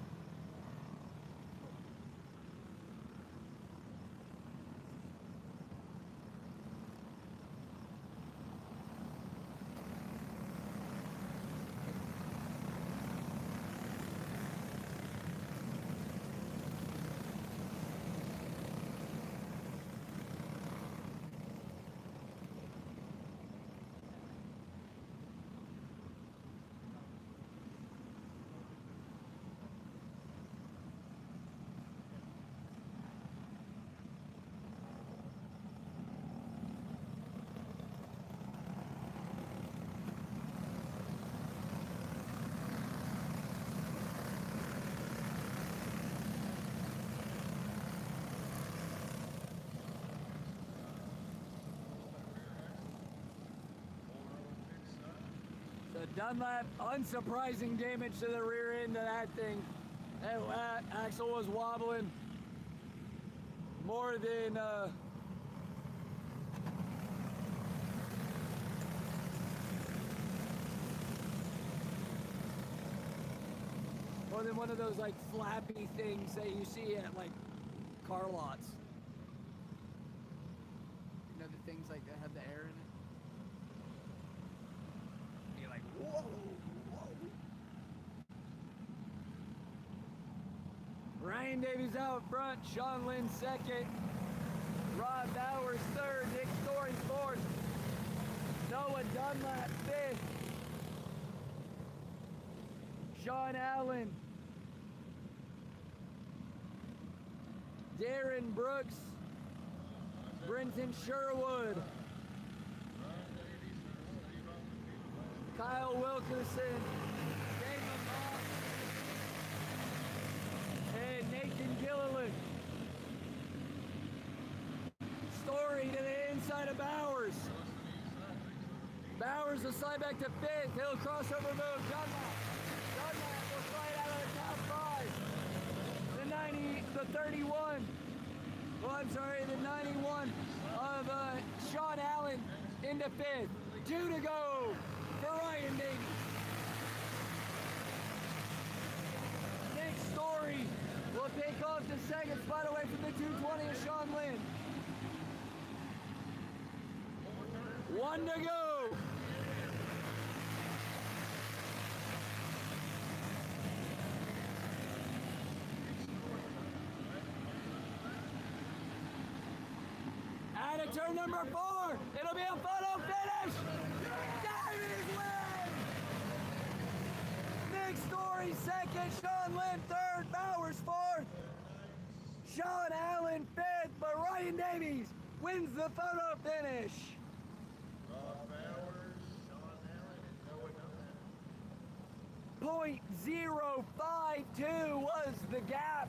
So Dunlap, unsurprising damage to the rear end of that thing. That axle was wobbling more than more than one of those like flappy things that you see at like car lots. You know, the things like that have the air in it. And you're like, whoa, whoa. Ryan Davies out front, Sean Lynn second, Rod Bowers third, Nick Story fourth, Noah Dunlap fifth, Sean Allen, Darren Brooks, Brenton Sherwood, Kyle Wilkerson, Damon Moss, and Nathan Gilliland. Story to the inside of Bowers. Bowers will slide back to fifth. He'll crossover move. Dunlap will slide out of the top five. The 90, the 31. Oh, I'm sorry, the 91 of Sean Allen into fifth. 2 to go for Ryan Davies. Nick Story will take off the second spot away from the 220 of Sean Lynn. 1 to go. Out of turn number 4, it'll be a photo finish. Davies wins. Nick Story second, Sean Lynn third, Bowers fourth, Sean Allen fifth, but Ryan Davies wins the photo finish. Rod Bowers, Sean Allen, and Noah Dunlap. .052 was the gap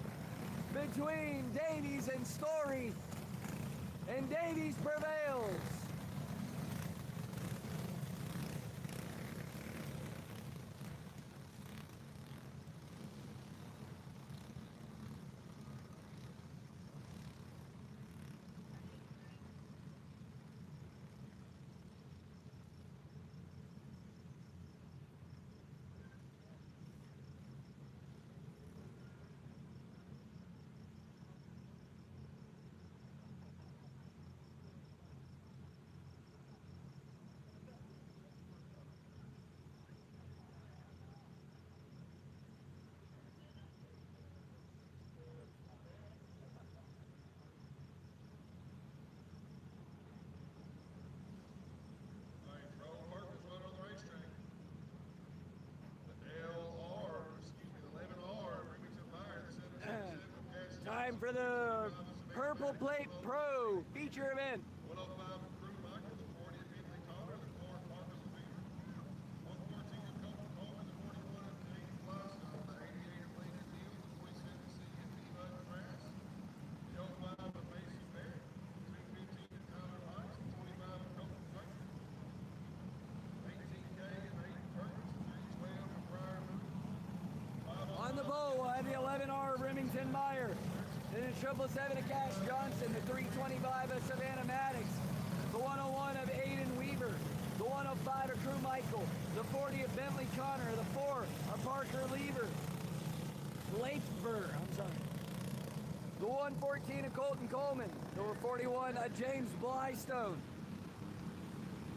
between Davies and Story, and Davies prevails. All right, Roll Parker's run on the racetrack. The the 11R, Remington Meyer, the 777 Time for the Purple Plate Pro feature event. 105 of Crew Michael, the 40 of Bentley Toller, the 4 of Parker's the Beaver, 114 of Colton Coleman, the 41 of James Blossom, the 88 of Lincoln Neal, the 47 of CMP Bud Trask, the 05 of Mason Barrett, the 215 of Tyler Heights, the 25 of Colton Fraser, 18K of Aiden Perkins, the 312 of Briar Moon. On the bowl, we'll have the 11R of Remington Meyer. Then the 777 of Cash Johnson, the 325 of Savannah Maddox, the 101 of Aiden Weaver, the 105 of Crew Michael, the 40 of Bentley Connor, the 4 of Parker Lakever, I'm sorry. The 114 of Colton Coleman, the 41 of James Blystone,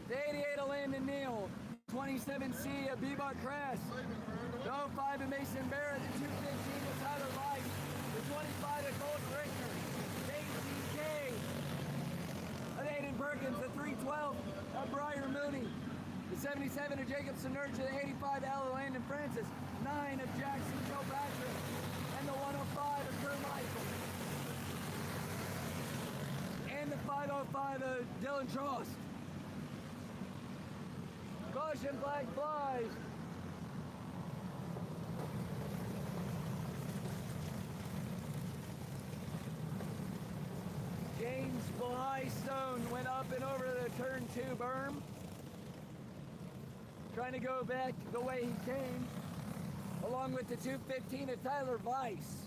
the 88 of Landon Neal, 27C of Bebot Crass, the 05 of Mason Barrett, the 215 of Tyler Light, the 25 of Colton Richter, the 18K of Aiden Perkins, the 312 of Briar Mooney, the 77 of Jacobson Nurture, the 85 of Landon Francis, 9 of Jackson Joe Patrick, and the 105 of Drew Michael, and the 505 of Dylan Trost. Caution flag flies. James Blystone went up and over the turn 2 berm, trying to go back the way he came, along with the 215 of Tyler Weiss.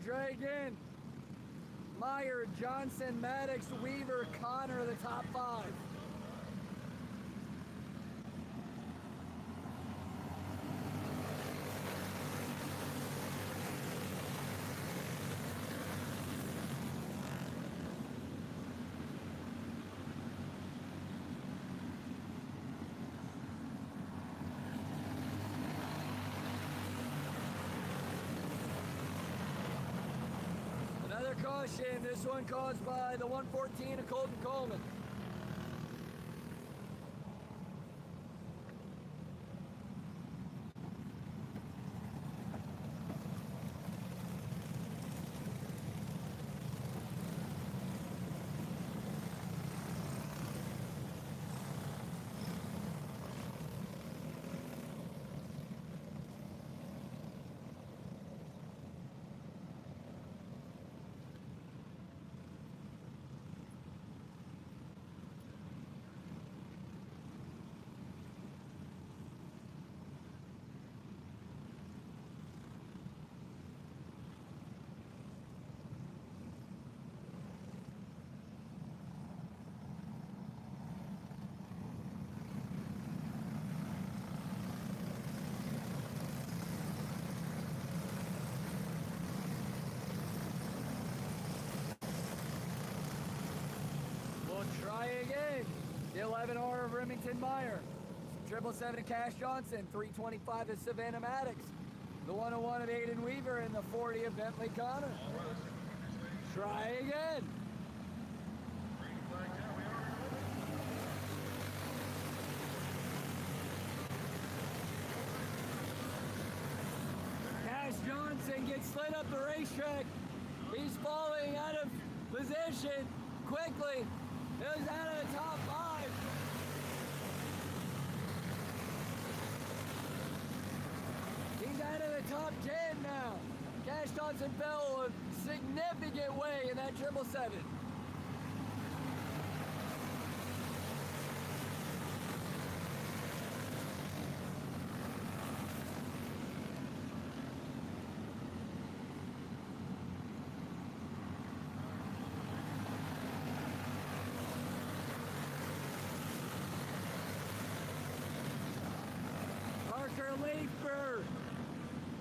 try again. Meyer, Johnson, Maddox, Weaver, Connor, the top 5. Another caution, this one caused by the 114 of Colton Coleman. Try again. The 11R of Remington Meyer. 777 of Cash Johnson. 325 of Savannah Maddox. The 101 of Aiden Weaver and the 40 of Bentley Connor. Try again. Green flag down, we are Cash Johnson gets slid up the racetrack. He's falling out of position quickly. It was out of the top 5. He's out of the top 10 now. Cash Johnson fell a significant way in that 777.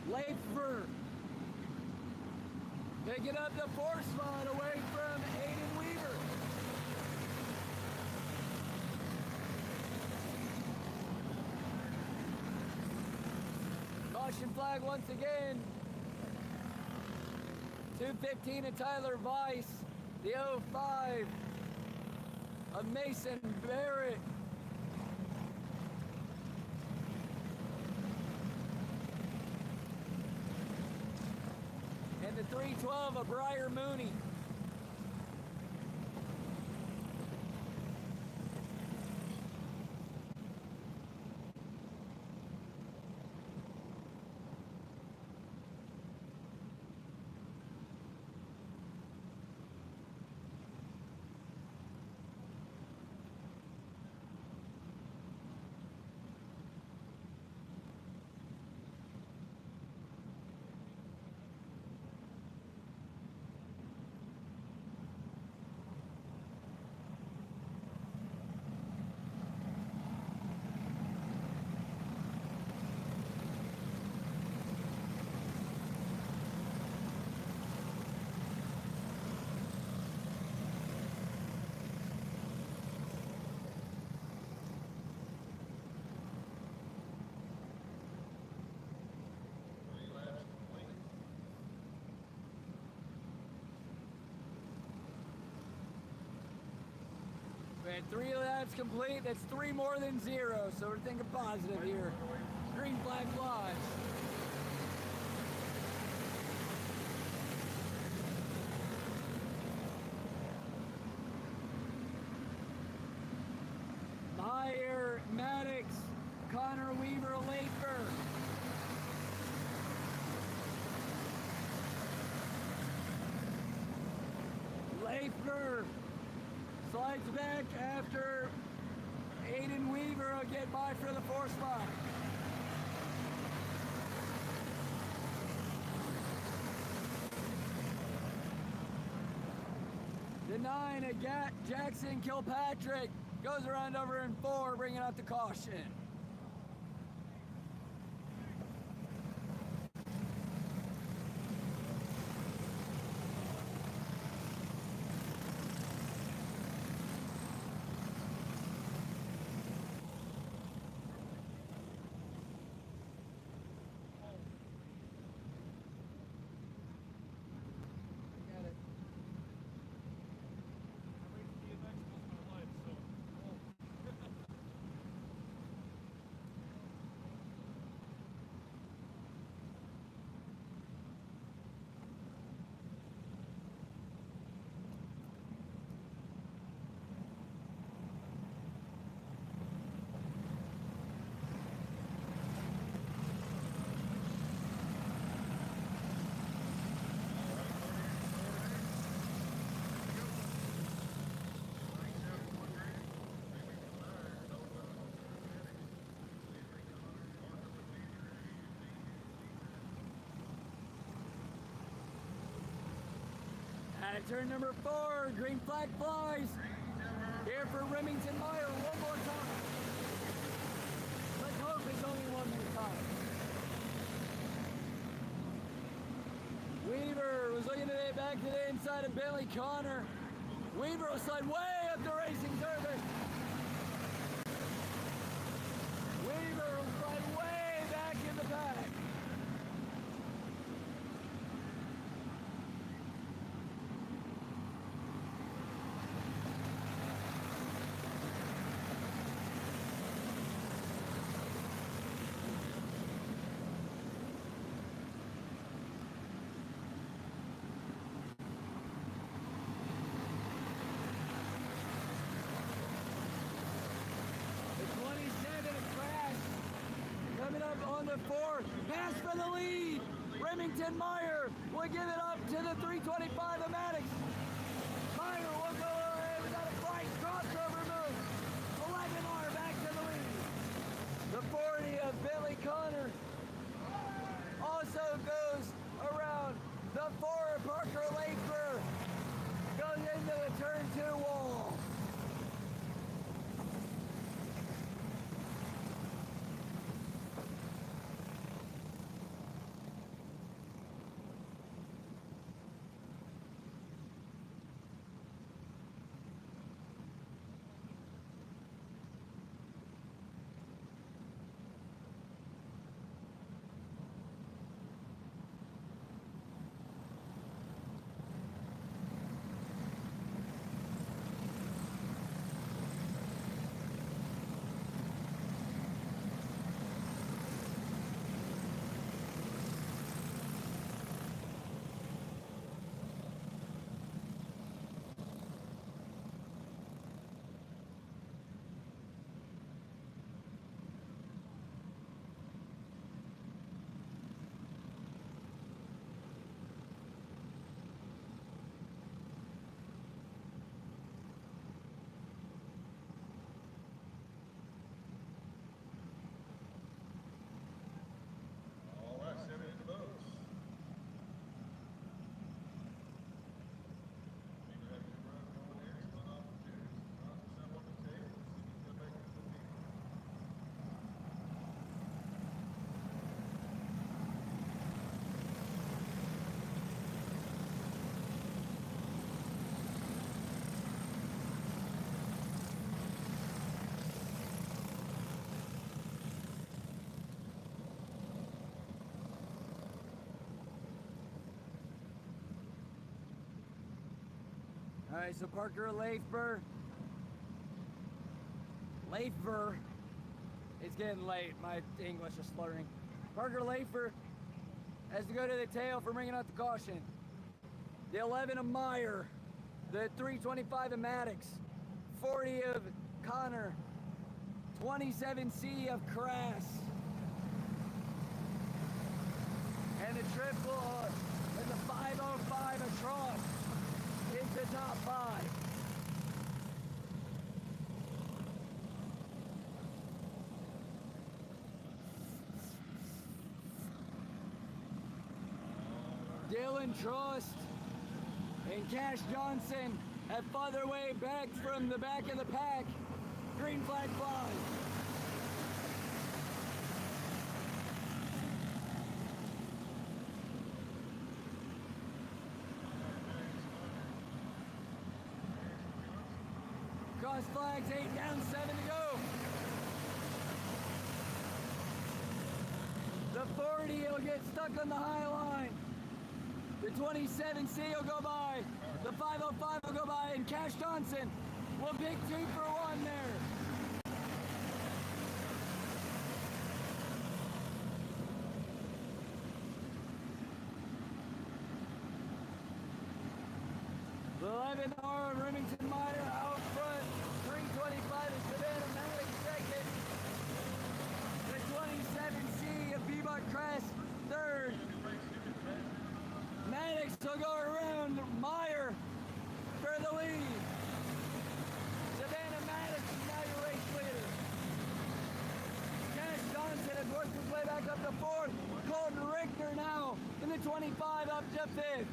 Lafer picking up the 4 spot away from Aiden Weaver. Caution flag once again. 215 of Tyler Weiss. The 05 of Mason Barrett. And the 312 of Briar Mooney. We had 3 laps complete. That's 3 more than 0, so we're thinking positive here. Green flag flies. Meyer, Maddox, Connor Weaver, Lafer. Lafer slides back after Aiden Weaver will get by for the 4th spot. The 9 of Jackson Kilpatrick goes around over in 4, bringing out the caution. At turn number 4, green flag flies. Here for Remington Meyer one more time. Let's hope it's only one more time. Weaver was looking to get back to the inside of Billy Connor. Weaver will slide way up the racing surface. Weaver will slide way back in the pack. Coming up on the 4, pass for the lead. Remington Meyer will give it up to the 325 of Maddox. Meyer will go away without a flight crossover move. 11R back to the lead. The 40 of Billy Connor also goes around. The 4 of Parker Laker goes into the turn 2 wall. All right, 7 in the votes. Maybe have to run over there, spun off the chairs. Run some on the table, see if you can come back into the field. All right, so Parker Leifber. It's getting late. My English is slurring. Parker Leifber has to go to the tail for bringing out the caution. The 11 of Meyer. The 325 of Maddox. 40 of Connor. 27C of Crass. And the triple and the 505 of Trump. It's the top 5. Dylan Trust and Cash Johnson At farther way back from the back of the pack, green flag flies. Cross flags, 8 down, 7 to go. The 40 will get stuck on the high line. The 27C will go by. The 505 will go by, and Cash Johnson will pick 2 for 1 there. The 11R Remington Meyer out front. 325 is Savannah Maddox second. The 27C of Bebop Crest third. Maddox will go around Meyer for the lead. Savannah Maddox is now your race leader. Cash Johnson has worked his way back up to 4th. Colton Richter now in the 25 up to 5th.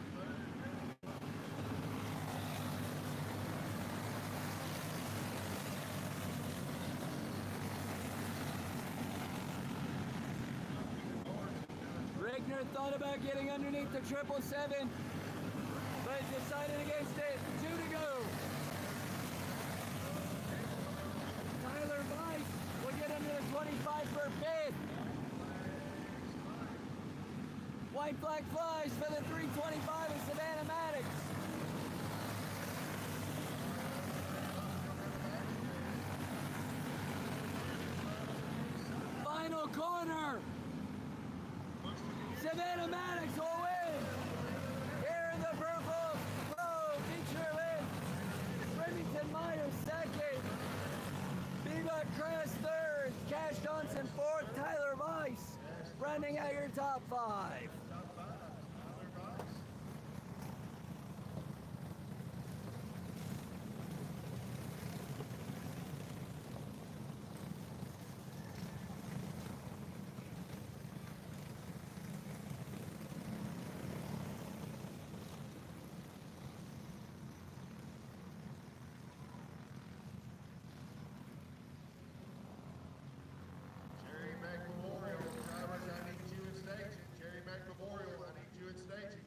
Rickner thought about getting underneath the 777, but decided against it. 2 to go. Tyler Weiss will get under the 25 for 5th. White flag flies for the 325 of Savannah Maddox. Final corner. Savannah Maddox will win. Here in the purple pro feature list. Remington Meyer second. Bebop Crest third. Cash Johnson 4th. Tyler Weiss running out your top 5. Top 5, Tyler Weiss. Jerry Mack Memorial, drivers, I need you in staging. Jerry Mack Memorial, I need you in staging.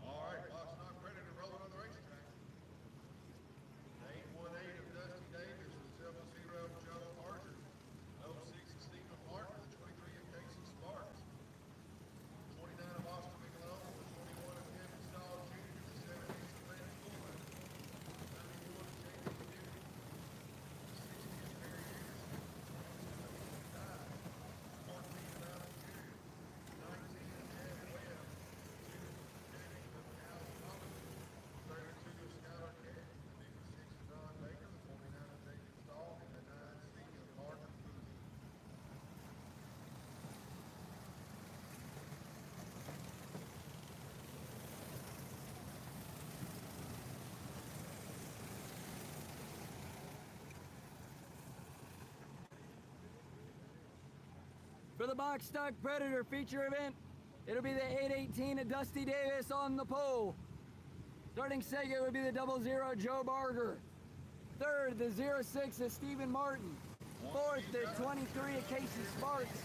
All right, box not Predator rolling on the racetrack. 818 of Dusty Davis, the 70 Joe Archer, 06 of Stephen Martin, the 23 of Casey Sparks, 29 of Austin McLeod, the 21 of Kevin Stahl Jr., the 70 of Lance Fullman, 91 of James Newton, 60 of Perry Anderson, 14 of Alan Jr., 19 of Chad Webb, 2 of Al Thomas, 32 of Skylar Kerr, 56 of Don Baker, the 49 of Jacob Stahl, and the 9C of Martin Cooley. For the box stock Predator feature event, it'll be the 818 of Dusty Davis on the pole. Starting second would be the 00 Joe Barger. Third, the 06 of Stephen Martin. Fourth, the 23 of Casey Sparks.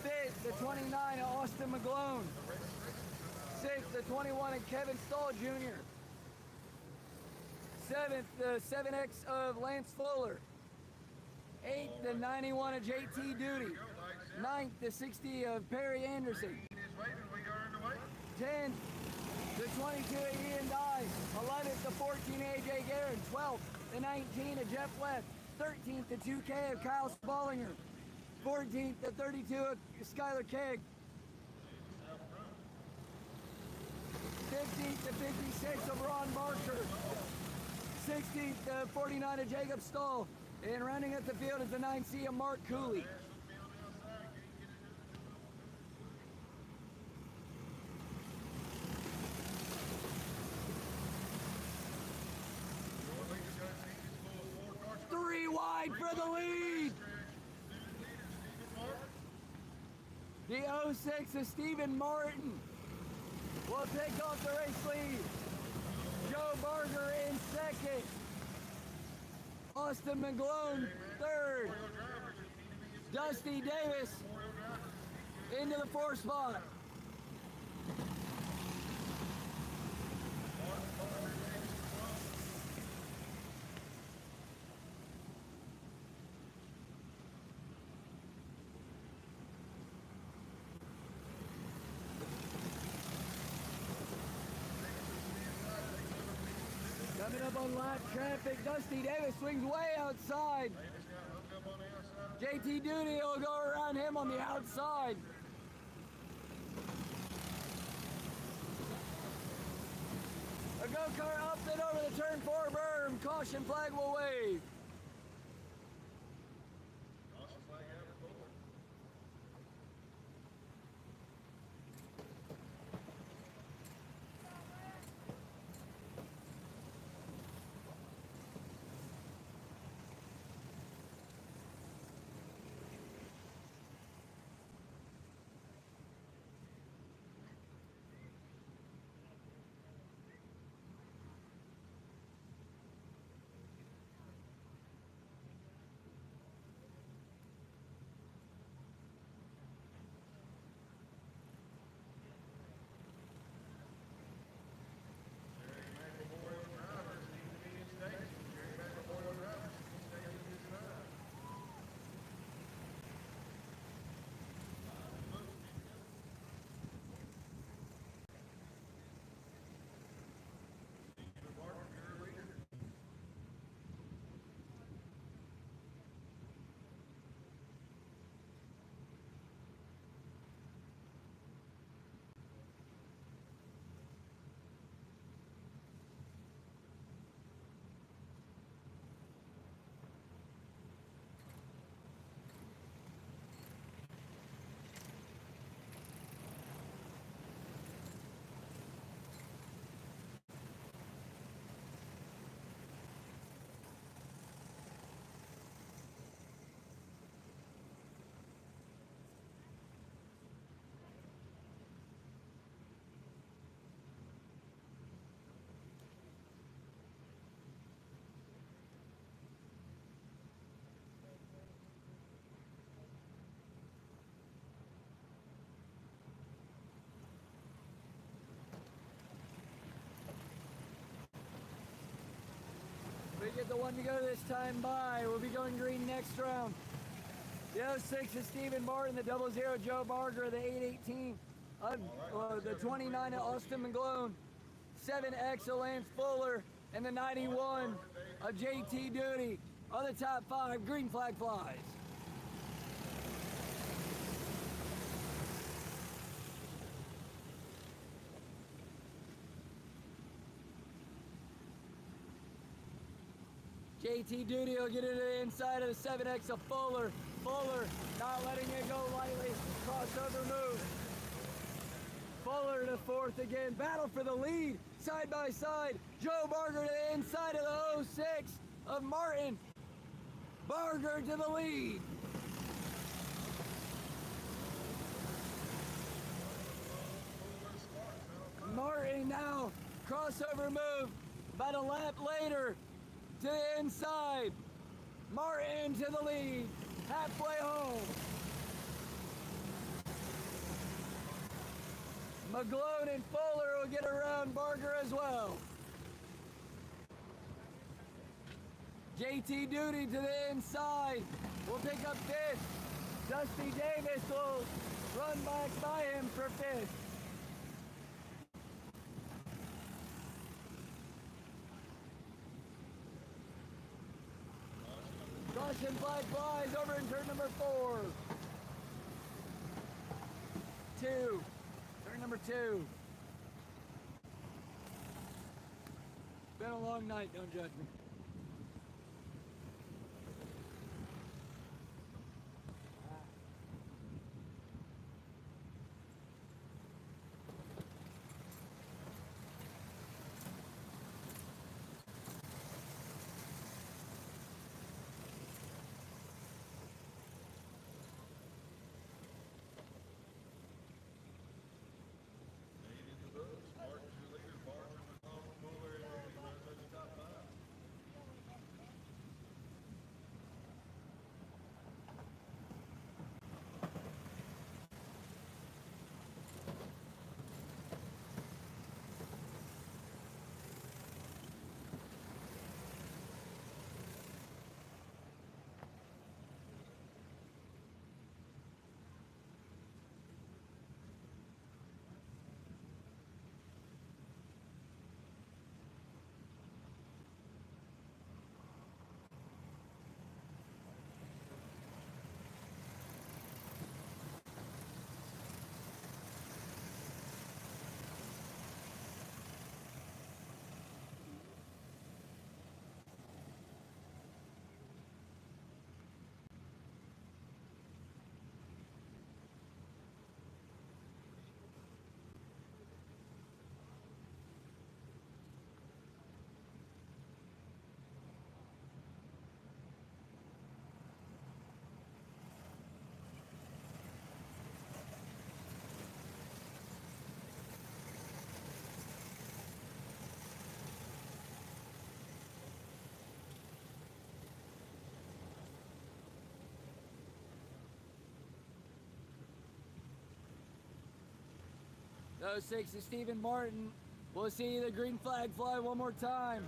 Fifth, the 29 of Austin McGlone. Sixth, the 21 of Kevin Stahl Jr. Seventh, the 7X of Lance Fuller. Eighth, the 91 of JT Duty. Ninth, the 60 of Perry Anderson. 10th, the 22 of Ian Dye. 11th, the 14 of AJ Garrett. 12th, the 19 of Jeff Webb. 13th, the 2K of Kyle Spallinger. 14th, the 32 of Skylar Kegg. 15th, the 56 of Ron Barker. 16th, the 49 of Jacob Stahl. And running at the field is the 9C of Mark Cooley. fight for the lead. The 06 of Stephen Martin will pick off the race lead. Joe Barger in second. Austin McGlone third. Dusty Davis into the fourth spot. Coming up on lap traffic, Dusty Davis swings way outside. JT Duty will go around him on the outside. A go-kart up and over the turn 4 berm. Caution flag will wave. Caution flag out for Fuller. Memorial drivers need to be in station. Jerry Mack Memorial drivers need to stay in this time. Stephen Martin, your leader. We get the one to go this time by. We'll be going green next round. The 06 is Stephen Martin, the 00 Joe Barger, the 818, the 29 of Austin McGlone, 7X of Lance Fuller, and the 91 of JT Duty are the top 5. Green flag flies. JT Duty will get into the inside of the 7X of Fuller. Fuller not letting it go lightly. Crossover move. Fuller to fourth again. Battle for the lead. Side by side. Joe Barger to the inside of the 06 of Martin. Barger to the lead. Martin now. Crossover move. About a lap later. To the inside. Martin to the lead. Halfway home. McGlone and Fuller will get around Barger as well. JT Duty to the inside. Will pick up fifth. Dusty Davis will run back by him for fifth. Caution flag flies over in turn number 4. 2. Turn number 2. Been a long night, don't judge me. 06 is Stephen Martin. We'll see the green flag fly one more time.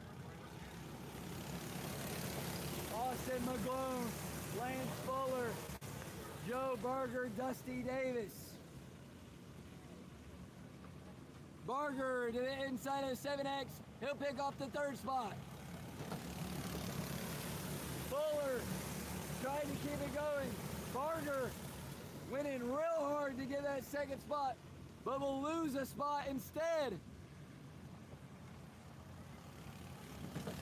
Austin McGlone, Lance Fuller, Joe Barger, Dusty Davis. Barger to the inside of 7X. He'll pick off the third spot. Fuller trying to keep it going. Barger winning real hard to get that second spot, but will lose a spot instead.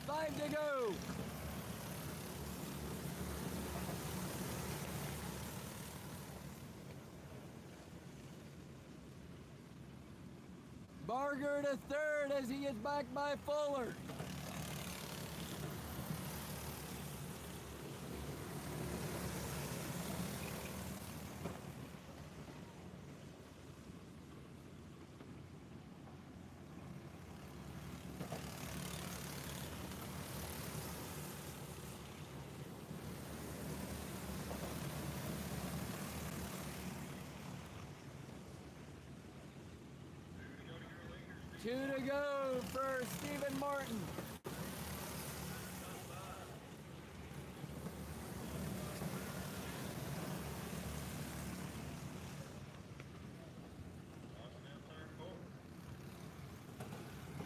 5 to go. Barger to third as he gets back by Fuller. Two to go for Stephen Martin.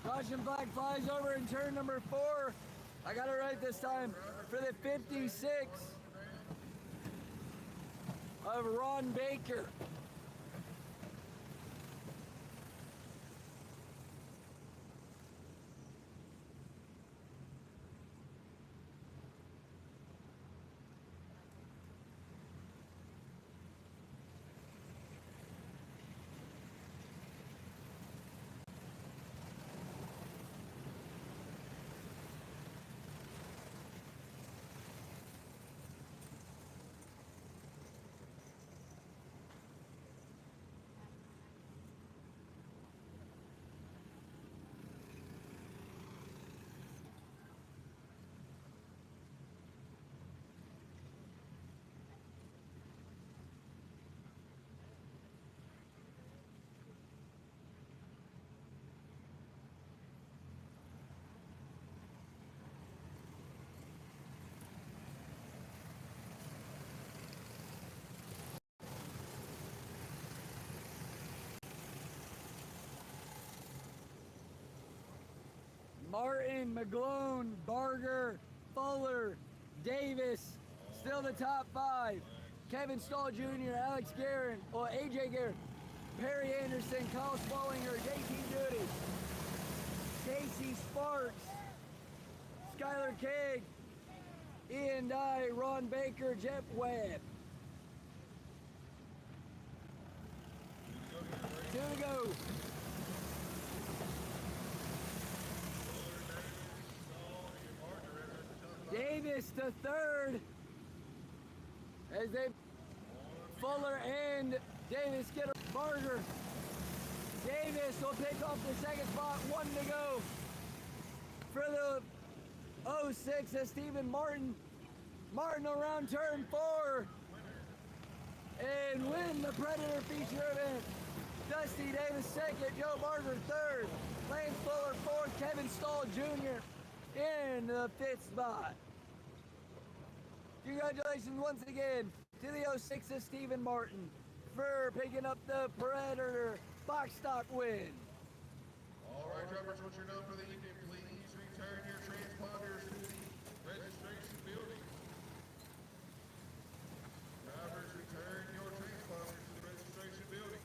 Caution flag flies over in turn number 4. I got it right this time. For the 56 of Ron Baker. Martin, McGlone, Barger, Fuller, Davis, still the top 5. Kevin Stahl Jr., Alex Guerin, or AJ Guerin, Perry Anderson, Kyle Spallinger, JT Judy, Casey Sparks, Skylar King, Ian Dye, Ron Baker, Jeff Webb. 2 to go. Davis to third as they Fuller and Davis get a Barger. Davis will pick off the second spot, 1 to go for the 06 as Stephen Martin. Martin around turn 4 and win the Predator feature event. Dusty Davis second, Joe Barger third, Lance Fuller fourth, Kevin Stahl Jr. in the 5th spot. Congratulations once again to the 06 of Stephen Martin for picking up the Predator box stock win. All right, drivers, once you're done for the evening, please return your transponders to the registration building. Drivers, return your transponders to the registration building.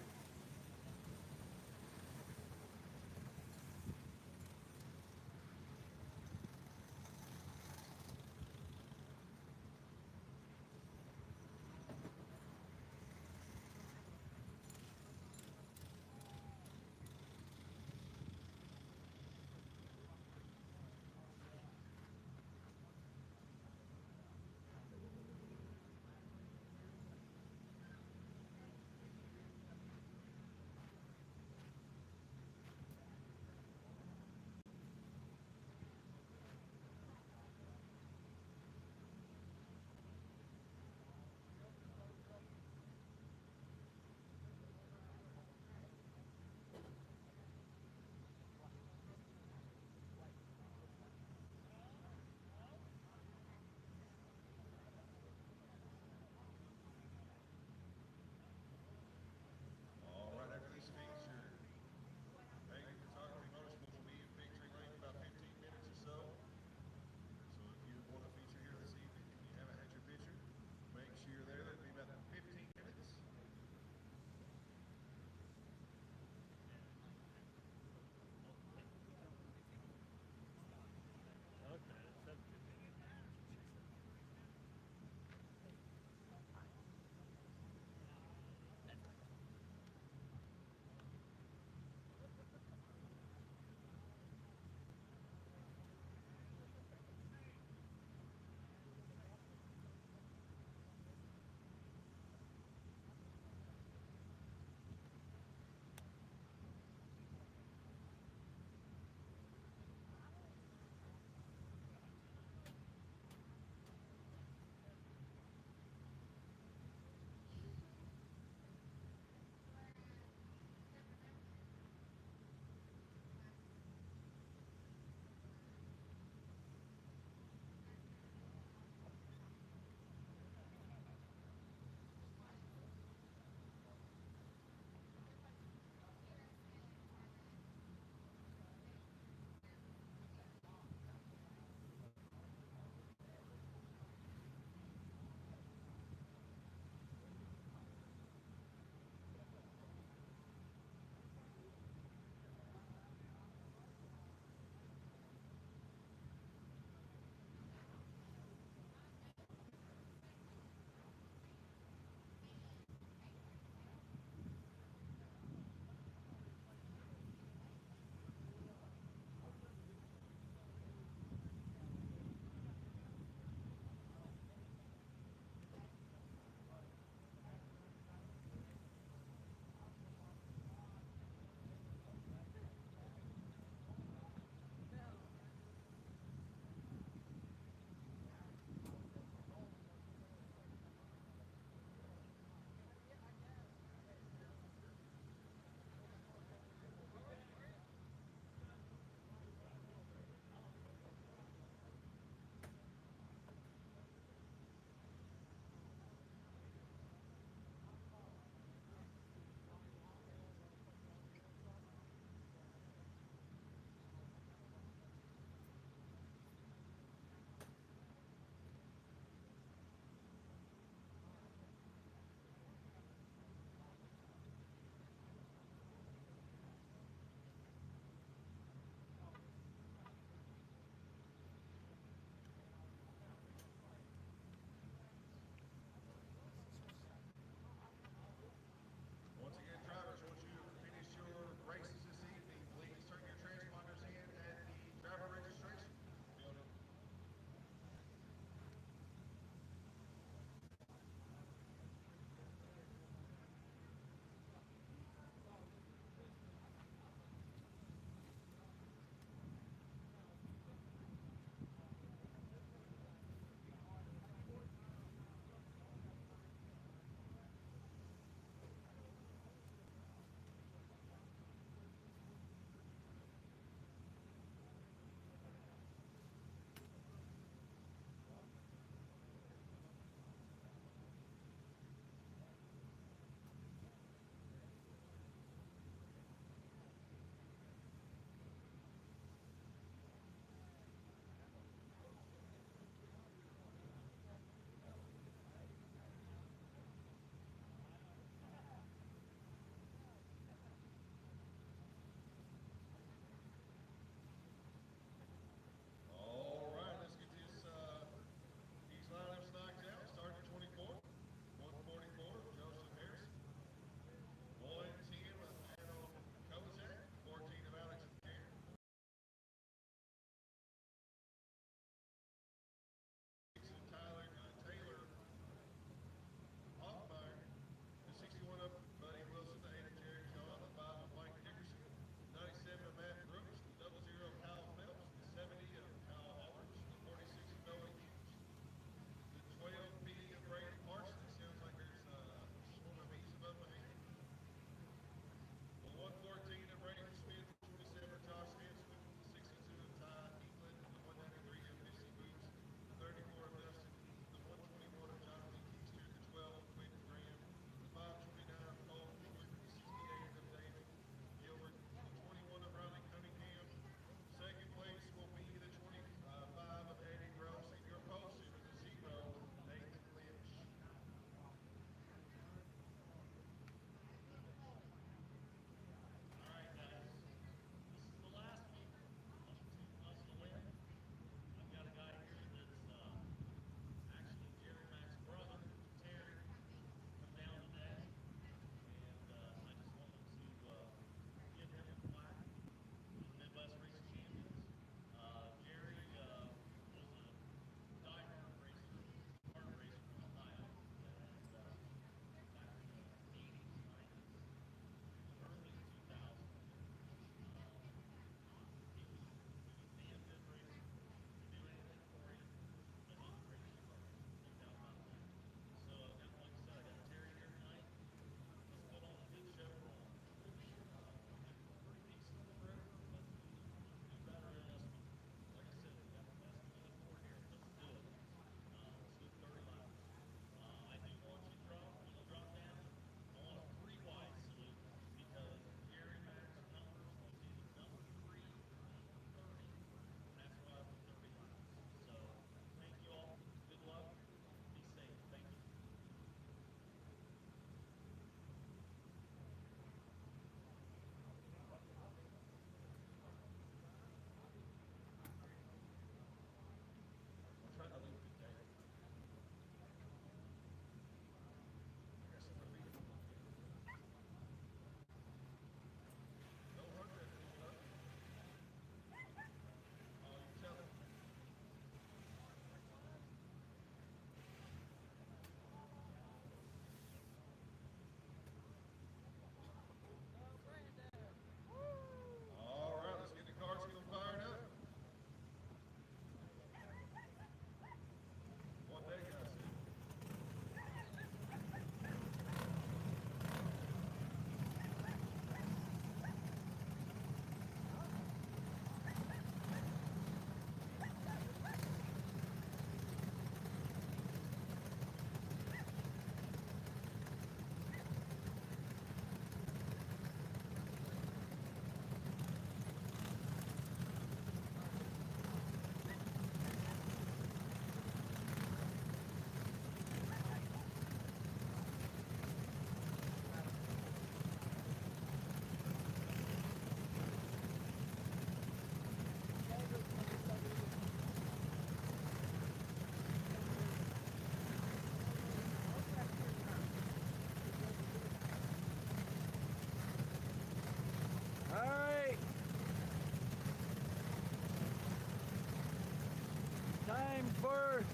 for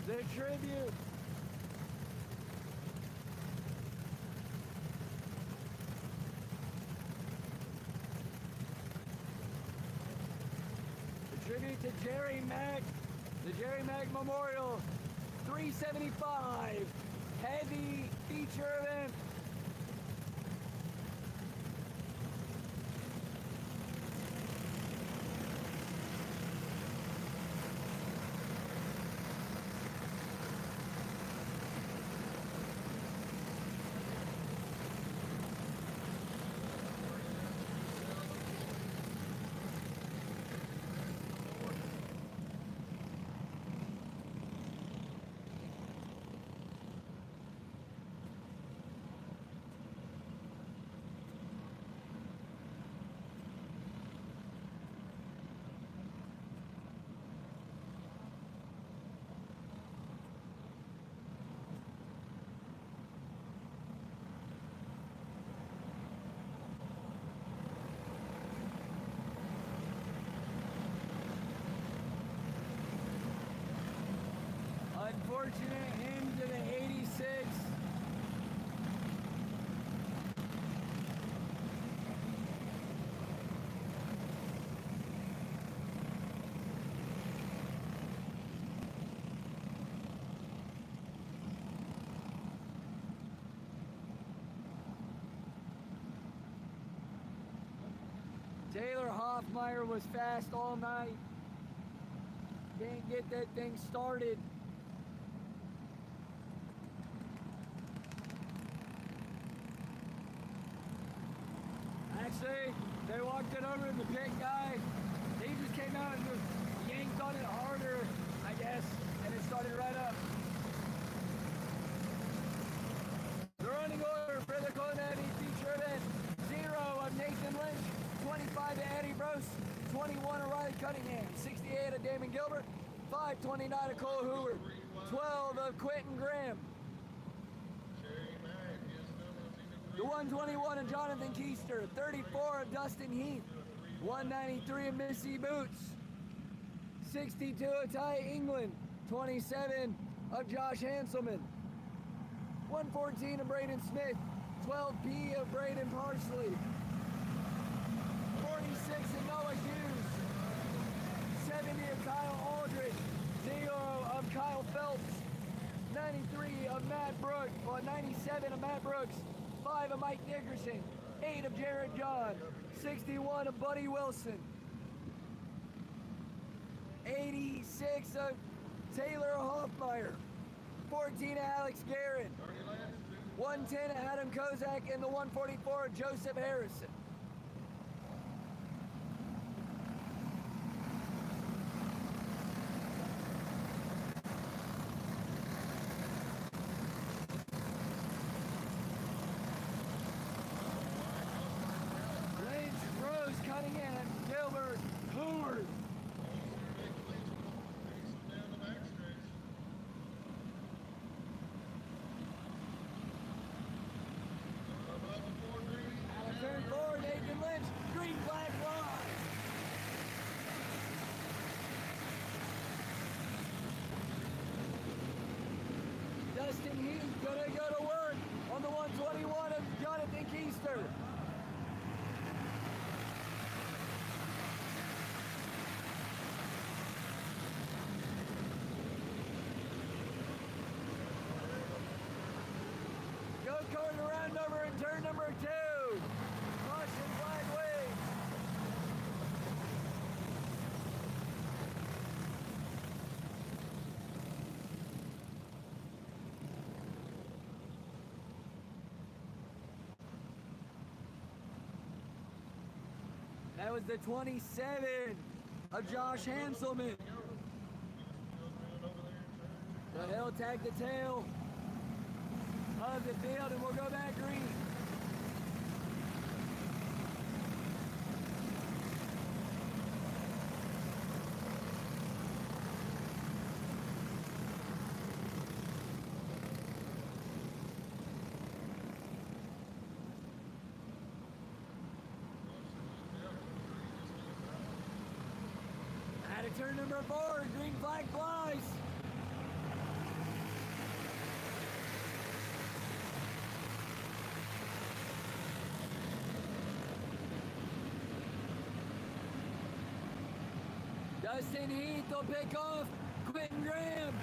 the tribute. The tribute to Jerry Mack, the Jerry Mack Memorial 375 heavy feature event. Unfortunate end to the 86. Taylor Hoffmeyer was fast all night. Can't get that thing started. Actually, they walked it over to the pit guy. He just came out and just yanked on it harder, I guess, and it started right up. The running order for the Golden Heavy feature event: 0 of Nathan Lynch, 25 of Eddie Brose, 21 of Riley Cunningham, 68 of Damon Gilbert, 529 of Cole Hoover, 12 of Quentin Graham. The 121 of Jonathan Keister, 34 of Dustin Heath, 193 of Missy Boots, 62 of Ty England, 27 of Josh Hanselman, 114 of Braden Smith, 12P of Braden Parsley, 46 of Noah Hughes, 70 of Kyle Aldridge, 0 of Kyle Phelps, 93 of Matt Brooks, or 97 of Matt Brooks, 5 of Mike Nickerson, 8 of Jared John, 61 of Buddy Wilson, 86 of Taylor Hoffmeyer, 14 of Alex Garrett, 110 of Adam Kozak, and the 144 of Joseph Harrison. Cunningham, Gilbert, Hoover. Out of turn 4, Nathan Lynch, green flag flies. Dustin Heath gonna go to work on the 121 of Jonathan Keister. Go-kart around over in turn number 2. Caution flag wave. That was the 27 of Josh Hanselman. So he'll tag the tail of the field and we'll go back green. turn number 4, green flag flies. Dustin Heath will pick off Quentin Graham.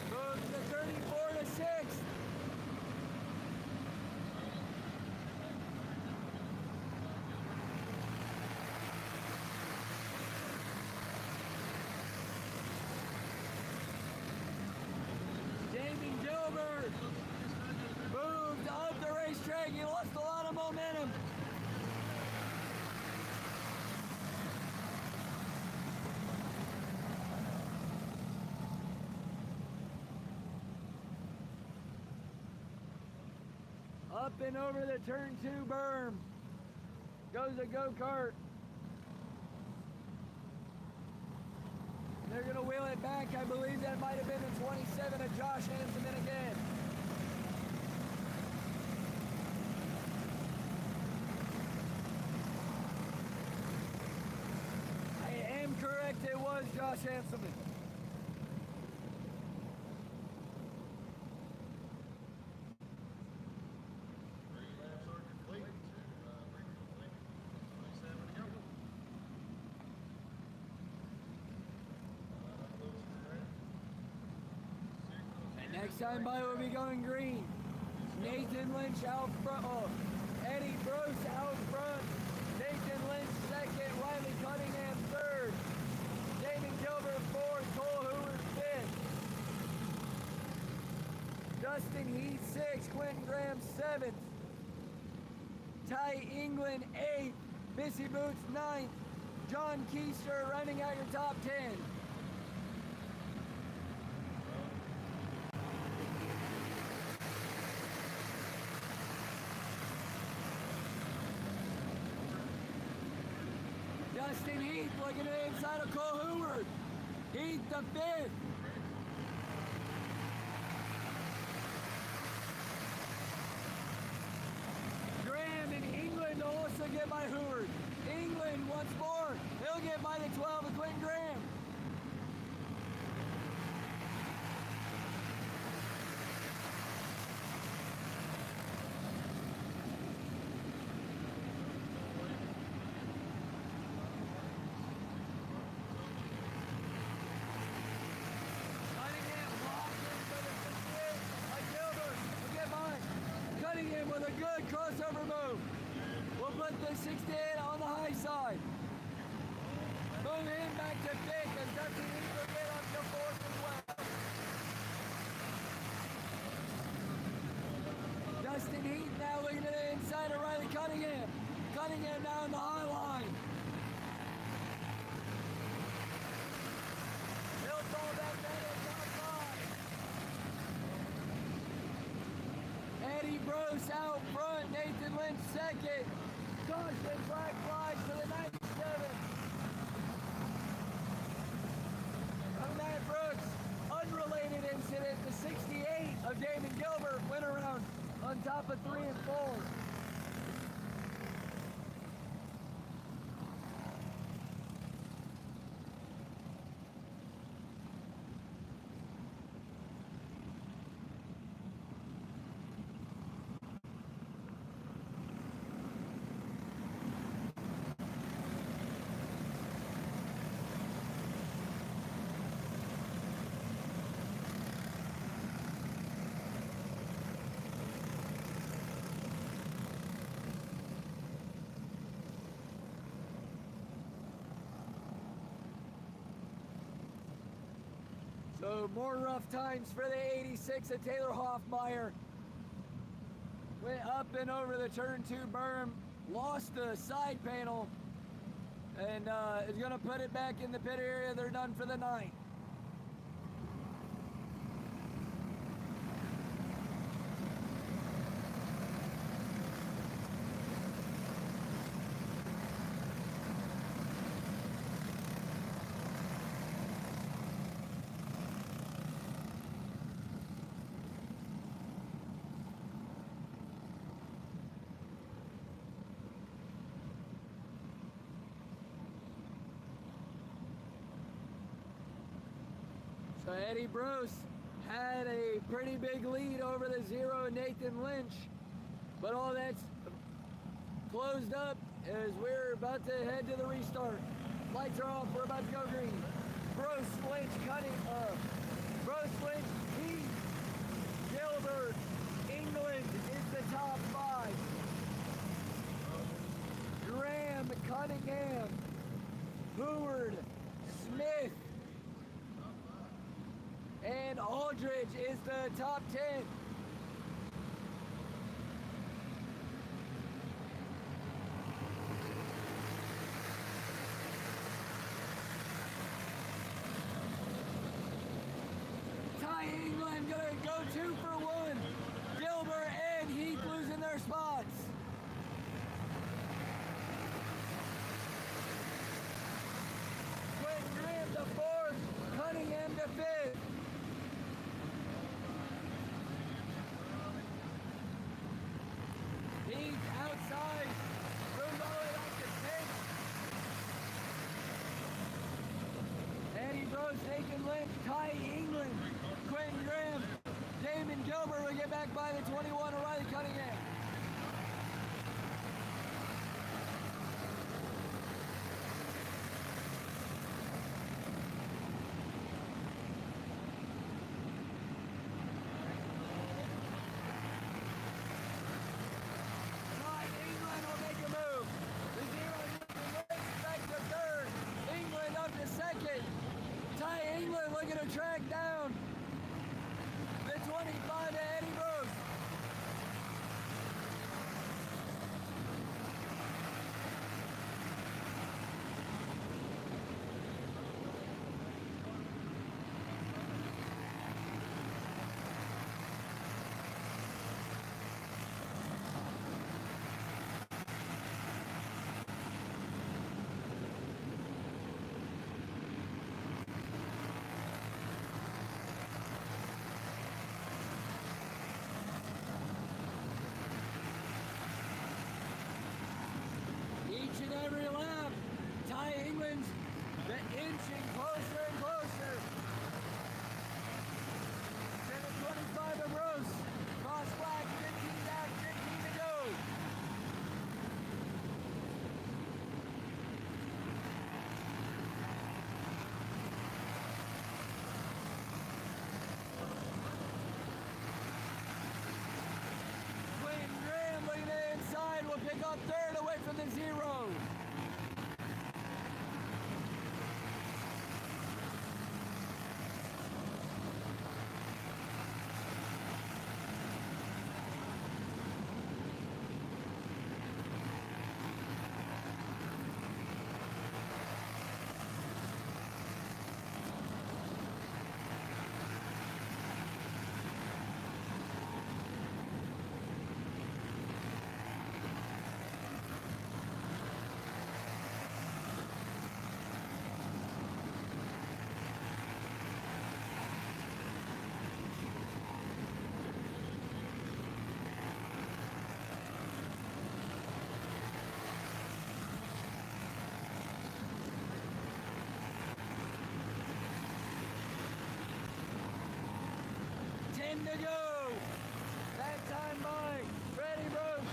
Moves to 34 to 6. Damon Gilbert moved up the racetrack. He lost a lot of momentum. Up and over the turn 2 berm goes a go-kart. They're gonna wheel it back. I believe that might have been the 27 of Josh Hanselman again. I am correct, it was Josh Hanselman. Next time by will be going green. Nathan Lynch out front. Oh, Eddie Brose out front. Nathan Lynch second. Riley Cunningham third. Damon Gilbert fourth. Cole Hoover fifth. Dustin Heath sixth. Quentin Graham seventh. Ty England eighth. Missy Boots ninth. John Keister running out your top 10. Dustin Heath looking to the inside of Cole Hoover. Heath the fifth. Graham and England also get by Hoover. England once more. He'll get by the 12 of Quentin Graham. Cunningham with a good crossover move. We'll put the 68 on the high side. Move him back to fifth, and Dustin Heath will get up to fourth as well. Dustin Heath now looking to the inside of Riley Cunningham. Cunningham now on the high line. He'll fall back down to top 5. Eddie Brose out front, Nathan Lynch second. Caution flag flies to the 97. Matt Brooks, unrelated incident, the 68 of Damon Gilbert went around on top of 3 and 4. So more rough times for the 86 of Taylor Hoffmeyer. Went up and over the turn 2 berm, lost the side panel, and is going to put it back in the pit area. They're done for the night. So Eddie Brose had a pretty big lead over the 0 Nathan Lynch, but all that's closed up as we're about to head to the restart. Lights are off, we're about to go green. Brose, Lynch, Brose, Lynch, Heath, Gilbert, England is the top 5. Graham, Cunningham, Howard, Smith, and Aldridge is the top 10. Ty England gonna go 2 for 1. Gilbert and Heath losing their spots. Quentin Graham to 4th, Cunningham to 5th. Heath outside, moves all the way back to 10th. Eddie Brose, Nathan Lynch, Ty England, Quentin Graham, Damon Gilbert will get back by the 21, O'Reilly Cunningham. Ty England will make a move. The 0 Nathan Lynch back to 3rd. England up to 2nd. Ty England looking to track down the 25 to Eddie Brose. Each and every lap, Ty England's inching closer and closer to the 25 of Brose. Cross flag, 15 back, 15 to go. Quentin Graham looking to the inside will pick up 3rd away from the 0. To go. That time by Freddie Brose.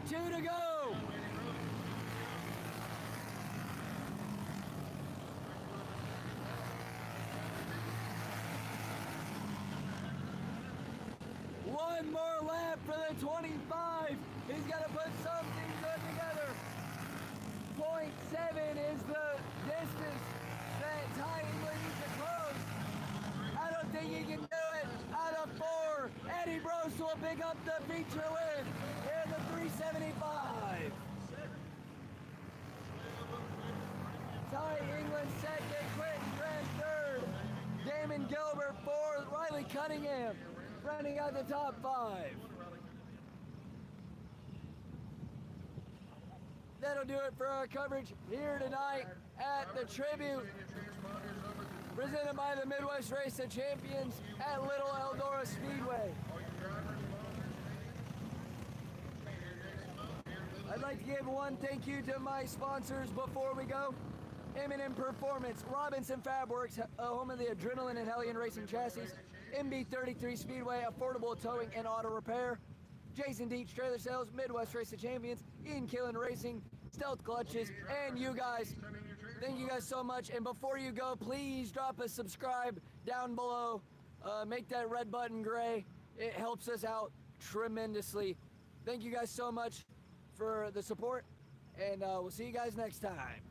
2 to go. One more lap for the 25. He's got to put something good together. 0.7 is the distance that Ty England needs to close. I don't think he can do it. Out of 4, Eddie Brose will pick up the feature win in the 375. Ty England second, Quentin Grant third, Damon Gilbert fourth, Riley Cunningham running out the top 5. That'll do it for our coverage here tonight at the tribute presented by the Midwest Race of Champions at Little Eldora Speedway. I'd like to give one thank you to my sponsors before we go. M&M Performance, Robinson Fabworks, home of the Adrenaline and Hellion Racing Chassis, MB33 Speedway, Affordable Towing and Auto Repair, Jason Deach Trailer Sales, Midwest Race of Champions, Ian Killen Racing, Stealth Clutches, and you guys. Thank you guys so much. And before you go, please drop a subscribe down below. Make that red button gray. It helps us out tremendously. Thank you guys so much for the support, and we'll see you guys next time.